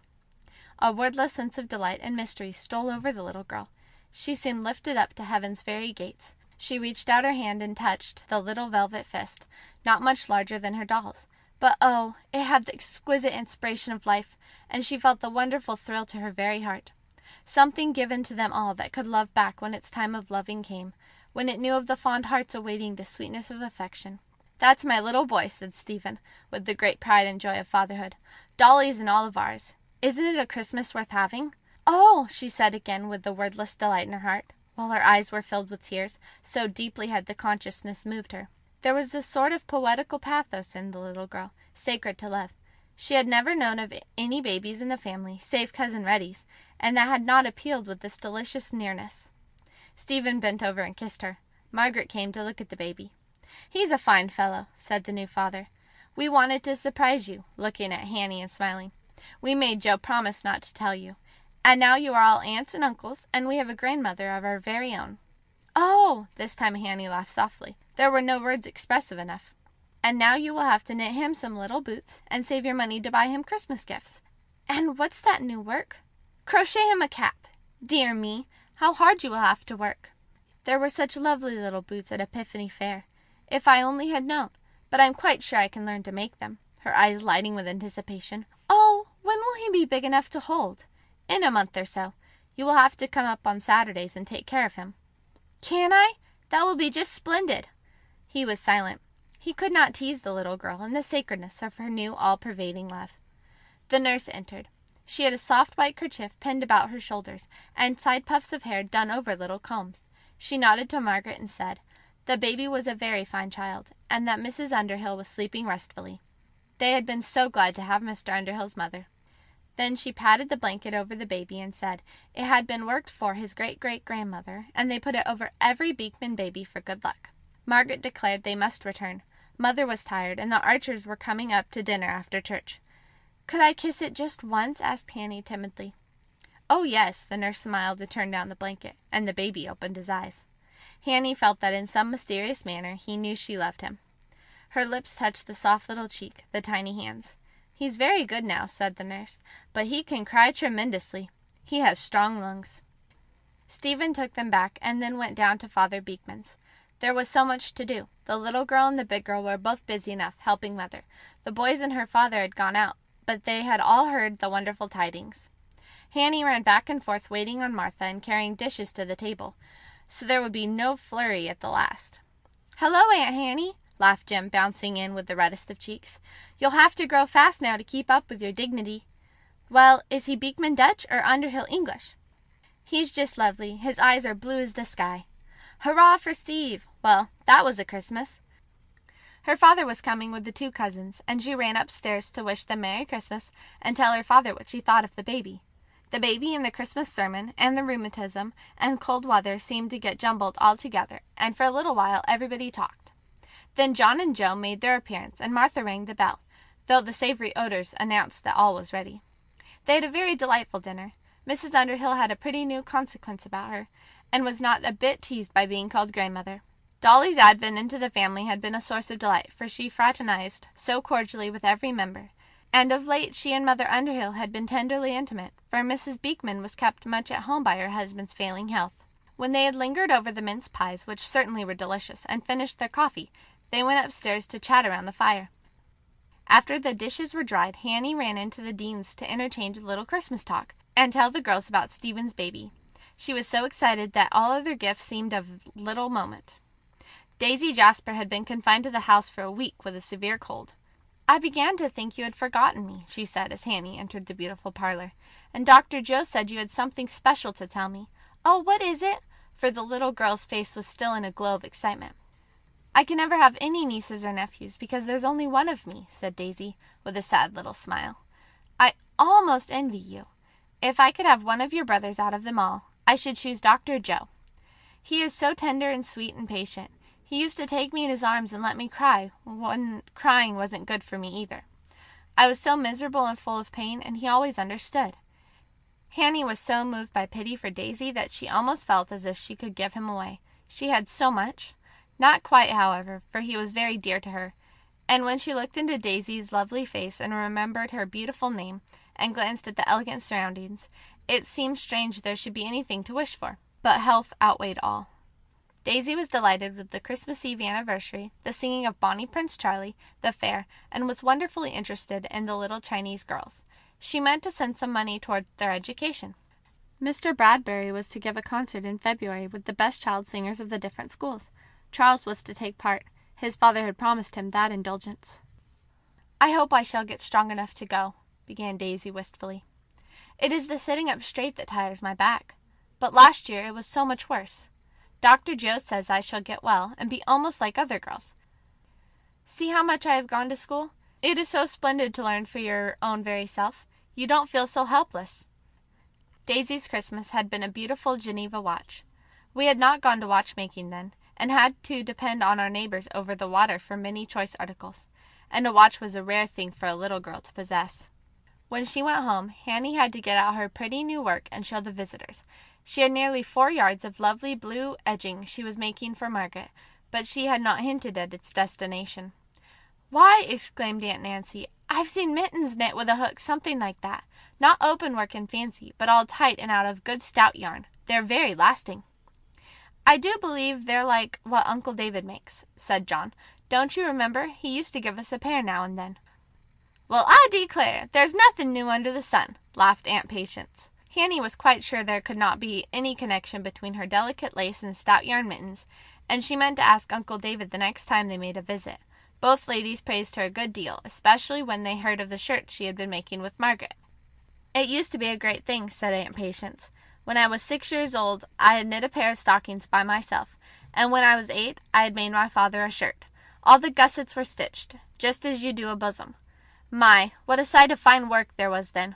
A wordless sense of delight and mystery stole over the little girl. She seemed lifted up to heaven's very gates. She reached out her hand and touched the little velvet fist, not much larger than her doll's. But oh, it had the exquisite inspiration of life, and she felt the wonderful thrill to her very heart. Something given to them all that could love back when its time of loving came, when it knew of the fond hearts awaiting the sweetness of affection. "That's my little boy," said Stephen, with the great pride and joy of fatherhood. "Dolly's and all of ours. Isn't it a Christmas worth having?" "Oh!" she said again with the wordless delight in her heart, while her eyes were filled with tears, so deeply had the consciousness moved her. There was a sort of poetical pathos in the little girl, sacred to love. She had never known of any babies in the family, save Cousin Reddy's, and that had not appealed with this delicious nearness. Stephen bent over and kissed her. Margaret came to look at the baby. "He's a fine fellow," said the new father. "We wanted to surprise you," looking at Hanny and smiling. "We made Joe promise not to tell you. And now you are all aunts and uncles, and we have a grandmother of our very own." "Oh!" This time Hanny laughed softly. There were no words expressive enough. "And now you will have to knit him some little boots, and save your money to buy him Christmas gifts." "And what's that new work?" "Crochet him a cap. Dear me, how hard you will have to work." There were such lovely little boots at Epiphany Fair. If I only had known, but I'm quite sure I can learn to make them. Her eyes lighting with anticipation. "Oh, when will he be big enough to hold?" "In a month or so. You will have to come up on Saturdays and take care of him." "Can I? That will be just splendid." He was silent. He could not tease the little girl in the sacredness of her new all-pervading love. The nurse entered. She had a soft white kerchief pinned about her shoulders, and side puffs of hair done over little combs. She nodded to Margaret and said, the baby was a very fine child, and that Mrs. Underhill was sleeping restfully. They had been so glad to have Mr. Underhill's mother. Then she patted the blanket over the baby and said it had been worked for his great-great-grandmother, and they put it over every Beekman baby for good luck. Margaret declared they must return. Mother was tired, and the Archers were coming up to dinner after church. "Could I kiss it just once?" asked Hanny timidly. "Oh, yes," the nurse smiled and turned down the blanket, and the baby opened his eyes. Hanny felt that in some mysterious manner he knew she loved him. Her lips touched the soft little cheek, the tiny hands. "He's very good now," said the nurse, "but he can cry tremendously. He has strong lungs." Stephen took them back and then went down to Father Beekman's. There was so much to do. The little girl and the big girl were both busy enough, helping Mother. The boys and her father had gone out, but they had all heard the wonderful tidings. Hanny ran back and forth waiting on Martha and carrying dishes to the table, so there would be no flurry at the last. "Hello, Aunt Hanny," laughed Jim, bouncing in with the reddest of cheeks. "You'll have to grow fast now to keep up with your dignity. Well, is he Beekman Dutch or Underhill English?" "He's just lovely. His eyes are blue as the sky." "Hurrah for Steve! Well, that was a Christmas." Her father was coming with the two cousins, and she ran upstairs to wish them Merry Christmas and tell her father what she thought of the baby. The baby and the Christmas sermon and the rheumatism and cold weather seemed to get jumbled all together, and for a little while everybody talked. Then John and Joe made their appearance, and Martha rang the bell, though the savory odors announced that all was ready. They had a very delightful dinner. Mrs. Underhill had a pretty new consequence about her, and was not a bit teased by being called grandmother. Dolly's advent into the family had been a source of delight, for she fraternized so cordially with every member, and of late she and Mother Underhill had been tenderly intimate, for Mrs. Beekman was kept much at home by her husband's failing health. When they had lingered over the mince pies, which certainly were delicious, and finished their coffee, they went upstairs to chat around the fire. After the dishes were dried, Hanny ran into the Dean's to interchange a little Christmas talk, and tell the girls about Stephen's baby. She was so excited that all other gifts seemed of little moment. Daisy Jasper had been confined to the house for a week with a severe cold. "I began to think you had forgotten me," she said as Hanny entered the beautiful parlor. "And Dr. Joe said you had something special to tell me. Oh, what is it?" For the little girl's face was still in a glow of excitement. "I can never have any nieces or nephews because there's only one of me," said Daisy, with a sad little smile. "I almost envy you. If I could have one of your brothers out of them all, I should choose Dr. Joe. He is so tender and sweet and patient. He used to take me in his arms and let me cry when crying wasn't good for me either. I was so miserable and full of pain, and he always understood." Hanny was so moved by pity for Daisy that she almost felt as if she could give him away. She had so much. Not quite, however, for he was very dear to her. And when she looked into Daisy's lovely face and remembered her beautiful name and glanced at the elegant surroundings, it seemed strange there should be anything to wish for. But health outweighed all. Daisy was delighted with the Christmas Eve anniversary, the singing of Bonnie Prince Charlie, the fair, and was wonderfully interested in the little Chinese girls. She meant to send some money toward their education. Mr. Bradbury was to give a concert in February with the best child singers of the different schools. Charles was to take part. His father had promised him that indulgence. "I hope I shall get strong enough to go," began Daisy wistfully. "It is the sitting up straight that tires my back. But last year it was so much worse. Dr. Joe says I shall get well and be almost like other girls. See how much I have gone to school. It is so splendid to learn for your own very self. You don't feel so helpless." Daisy's Christmas had been a beautiful Geneva watch. We had not gone to watchmaking then, and had to depend on our neighbors over the water for many choice articles, and a watch was a rare thing for a little girl to possess. When she went home, Hanny had to get out her pretty new work and show the visitors. She had nearly 4 yards of lovely blue edging she was making for Margaret, but she had not hinted at its destination. "Why," exclaimed Aunt Nancy, "I've seen mittens knit with a hook something like that. Not open work and fancy, but all tight and out of good stout yarn. They're very lasting." "I do believe they're like what Uncle David makes," said John. "Don't you remember? He used to give us a pair now and then." "Well, I declare, there's nothing new under the sun," laughed Aunt Patience. Hanny was quite sure there could not be any connection between her delicate lace and stout yarn mittens, and she meant to ask Uncle David the next time they made a visit. Both ladies praised her a good deal, especially when they heard of the shirts she had been making with Margaret. "It used to be a great thing," said Aunt Patience. "When I was 6 years old I had knit a pair of stockings by myself, and when I was 8 I had made my father a shirt. All the gussets were stitched, just as you do a bosom. My, what a sight of fine work there was then!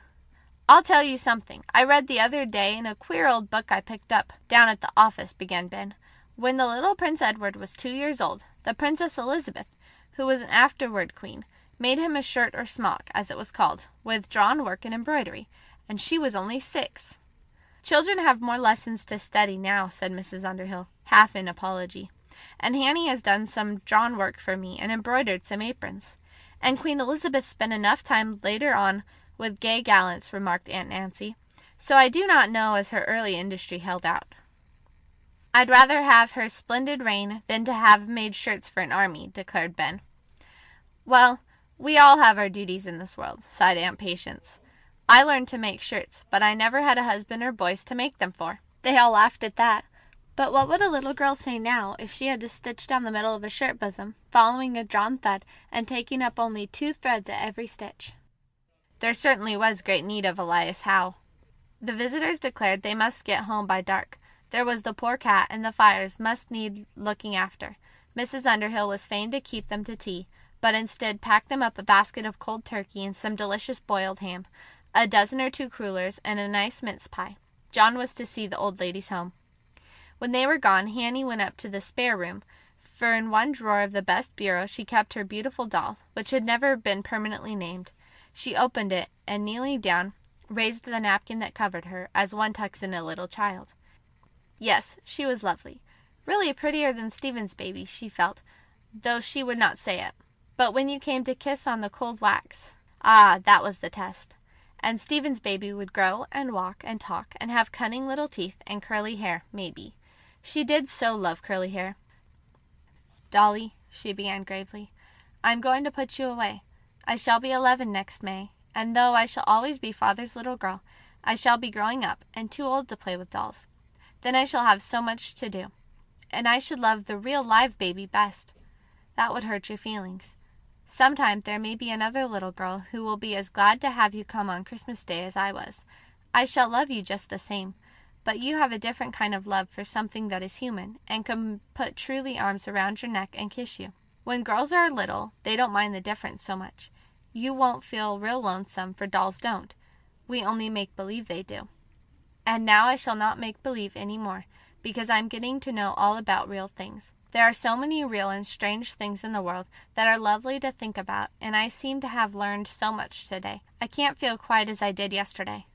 I'll tell you something I read the other day in a queer old book I picked up down at the office," began Ben. "When the little Prince Edward was 2 years old, the Princess Elizabeth, who was an afterward queen, made him a shirt or smock, as it was called, with drawn work and embroidery, and she was only 6. "Children have more lessons to study now," said Mrs. Underhill, half in apology. "And Hanny has done some drawn work for me and embroidered some aprons. And Queen Elizabeth spent enough time later on with gay gallants," remarked Aunt Nancy. "So I do not know as her early industry held out." "I'd rather have her splendid reign than to have made shirts for an army," declared Ben. "Well, we all have our duties in this world," sighed Aunt Patience. "I learned to make shirts, but I never had a husband or boys to make them for." They all laughed at that. But what would a little girl say now if she had to stitch down the middle of a shirt bosom, following a drawn thread, and taking up only 2 threads at every stitch? There certainly was great need of Elias Howe. The visitors declared they must get home by dark. There was the poor cat, and the fires must need looking after. Mrs. Underhill was fain to keep them to tea, but instead packed them up a basket of cold turkey and some delicious boiled ham, a dozen or 2 crullers, and a nice mince pie. John was to see the old ladies home. When they were gone, Hanny went up to the spare room, for in one drawer of the best bureau she kept her beautiful doll, which had never been permanently named. She opened it, and kneeling down, raised the napkin that covered her, as one tucks in a little child. Yes, she was lovely. Really prettier than Stephen's baby, she felt, though she would not say it. But when you came to kiss on the cold wax, that was the test. And Stephen's baby would grow and walk and talk and have cunning little teeth and curly hair, maybe. She did so love curly hair. "Dolly," she began gravely, "I'm going to put you away. I shall be 11 next May, and though I shall always be Father's little girl, I shall be growing up and too old to play with dolls. Then I shall have so much to do. And I should love the real live baby best. That would hurt your feelings. Sometime there may be another little girl who will be as glad to have you come on Christmas Day as I was. I shall love you just the same, but you have a different kind of love for something that is human, and can put truly arms around your neck and kiss you. When girls are little, they don't mind the difference so much. You won't feel real lonesome, for dolls don't. We only make believe they do. And now I shall not make believe any more, because I'm getting to know all about real things. There are so many real and strange things in the world that are lovely to think about, and I seem to have learned so much today. I can't feel quite as I did yesterday.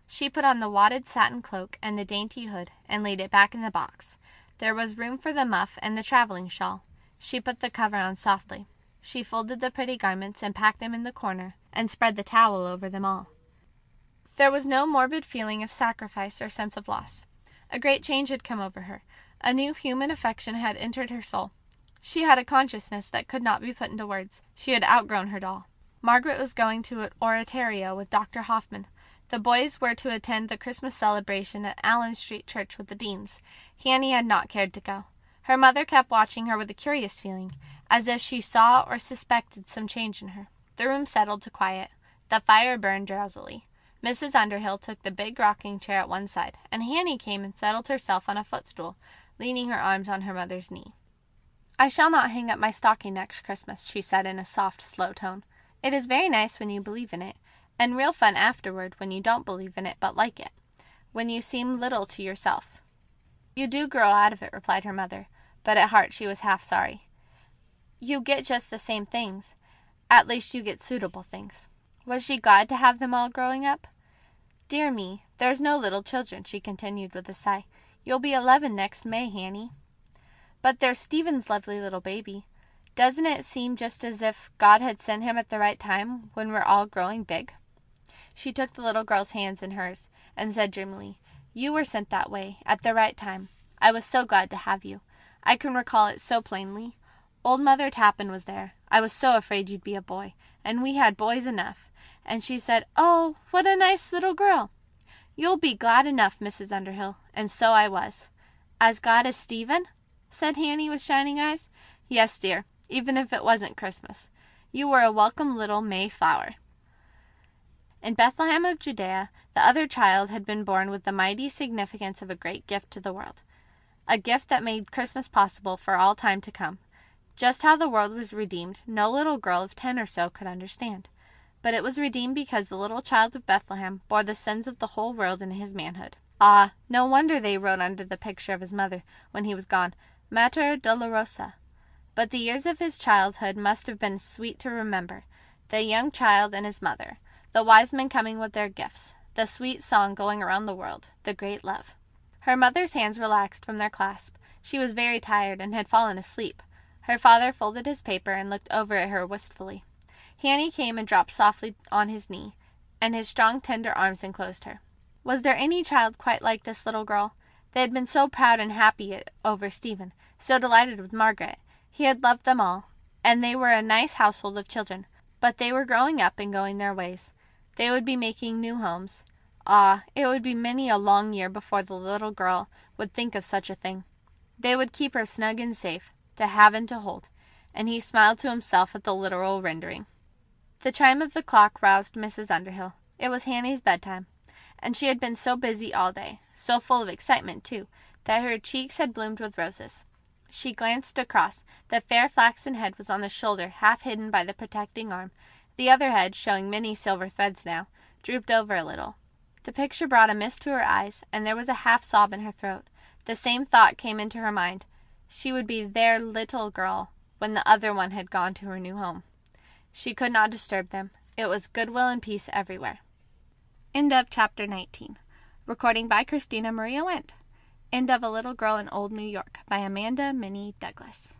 She put on the wadded satin cloak and the dainty hood, and laid it back in the box. There was room for the muff and the traveling shawl. She put the cover on softly. She folded the pretty garments and packed them in the corner, and spread the towel over them all. There was no morbid feeling of sacrifice or sense of loss. A great change had come over her. A new human affection had entered her soul. She had a consciousness that could not be put into words. She had outgrown her doll. Margaret was going to an oratorio with Dr. Hoffman. The boys were to attend the Christmas celebration at Allen Street Church with the Deans. Hanny had not cared to go. Her mother kept watching her with a curious feeling, as if she saw or suspected some change in her. The room settled to quiet. The fire burned drowsily. Mrs. Underhill took the big rocking chair at one side, and Hanny came and settled herself on a footstool, leaning her arms on her mother's knee. "I shall not hang up my stocking next Christmas," she said in a soft, slow tone. "It is very nice when you believe in it, and real fun afterward when you don't believe in it but like it, when you seem little to yourself." "You do grow out of it," replied her mother, but at heart she was half sorry. "You get just the same things. At least you get suitable things." Was she glad to have them all growing up? "Dear me, there's no little children," she continued with a sigh. "You'll be 11 next May, Hanny." "But there's Stephen's lovely little baby. Doesn't it seem just as if God had sent him at the right time, when we're all growing big?" She took the little girl's hands in hers, and said dreamily, "You were sent that way, at the right time. I was so glad to have you. I can recall it so plainly. Old Mother Tappan was there. I was so afraid you'd be a boy, and we had boys enough. And she said, 'Oh, what a nice little girl!' You'll be glad enough, Mrs. Underhill." And so I was. "As glad as Stephen?" said Hanny with shining eyes. "Yes, dear, even if it wasn't Christmas. You were a welcome little May flower." In Bethlehem of Judea, the other child had been born with the mighty significance of a great gift to the world, a gift that made Christmas possible for all time to come. Just how the world was redeemed, no little girl of 10 or so could understand. But it was redeemed because the little child of Bethlehem bore the sins of the whole world in his manhood. Ah, no wonder they wrote under the picture of his mother, when he was gone, "Mater Dolorosa." But the years of his childhood must have been sweet to remember. The young child and his mother, the wise men coming with their gifts, the sweet song going around the world, the great love. Her mother's hands relaxed from their clasp. She was very tired and had fallen asleep. Her father folded his paper and looked over at her wistfully. Hanny came and dropped softly on his knee, and his strong, tender arms enclosed her. Was there any child quite like this little girl? They had been so proud and happy over Stephen, so delighted with Margaret. He had loved them all, and they were a nice household of children. But they were growing up and going their ways. They would be making new homes. Ah, it would be many a long year before the little girl would think of such a thing. They would keep her snug and safe, to have and to hold, and he smiled to himself at the literal rendering. The chime of the clock roused Mrs. Underhill. It was Hanny's bedtime, and she had been so busy all day, so full of excitement, too, that her cheeks had bloomed with roses. She glanced across. The fair flaxen head was on the shoulder, half hidden by the protecting arm. The other head, showing many silver threads now, drooped over a little. The picture brought a mist to her eyes, and there was a half-sob in her throat. The same thought came into her mind. She would be their little girl when the other one had gone to her new home. She could not disturb them. It was goodwill and peace everywhere. End of chapter 19. Recording by Christina Maria Wendt. End of A Little Girl in Old New York by Amanda Minnie Douglas.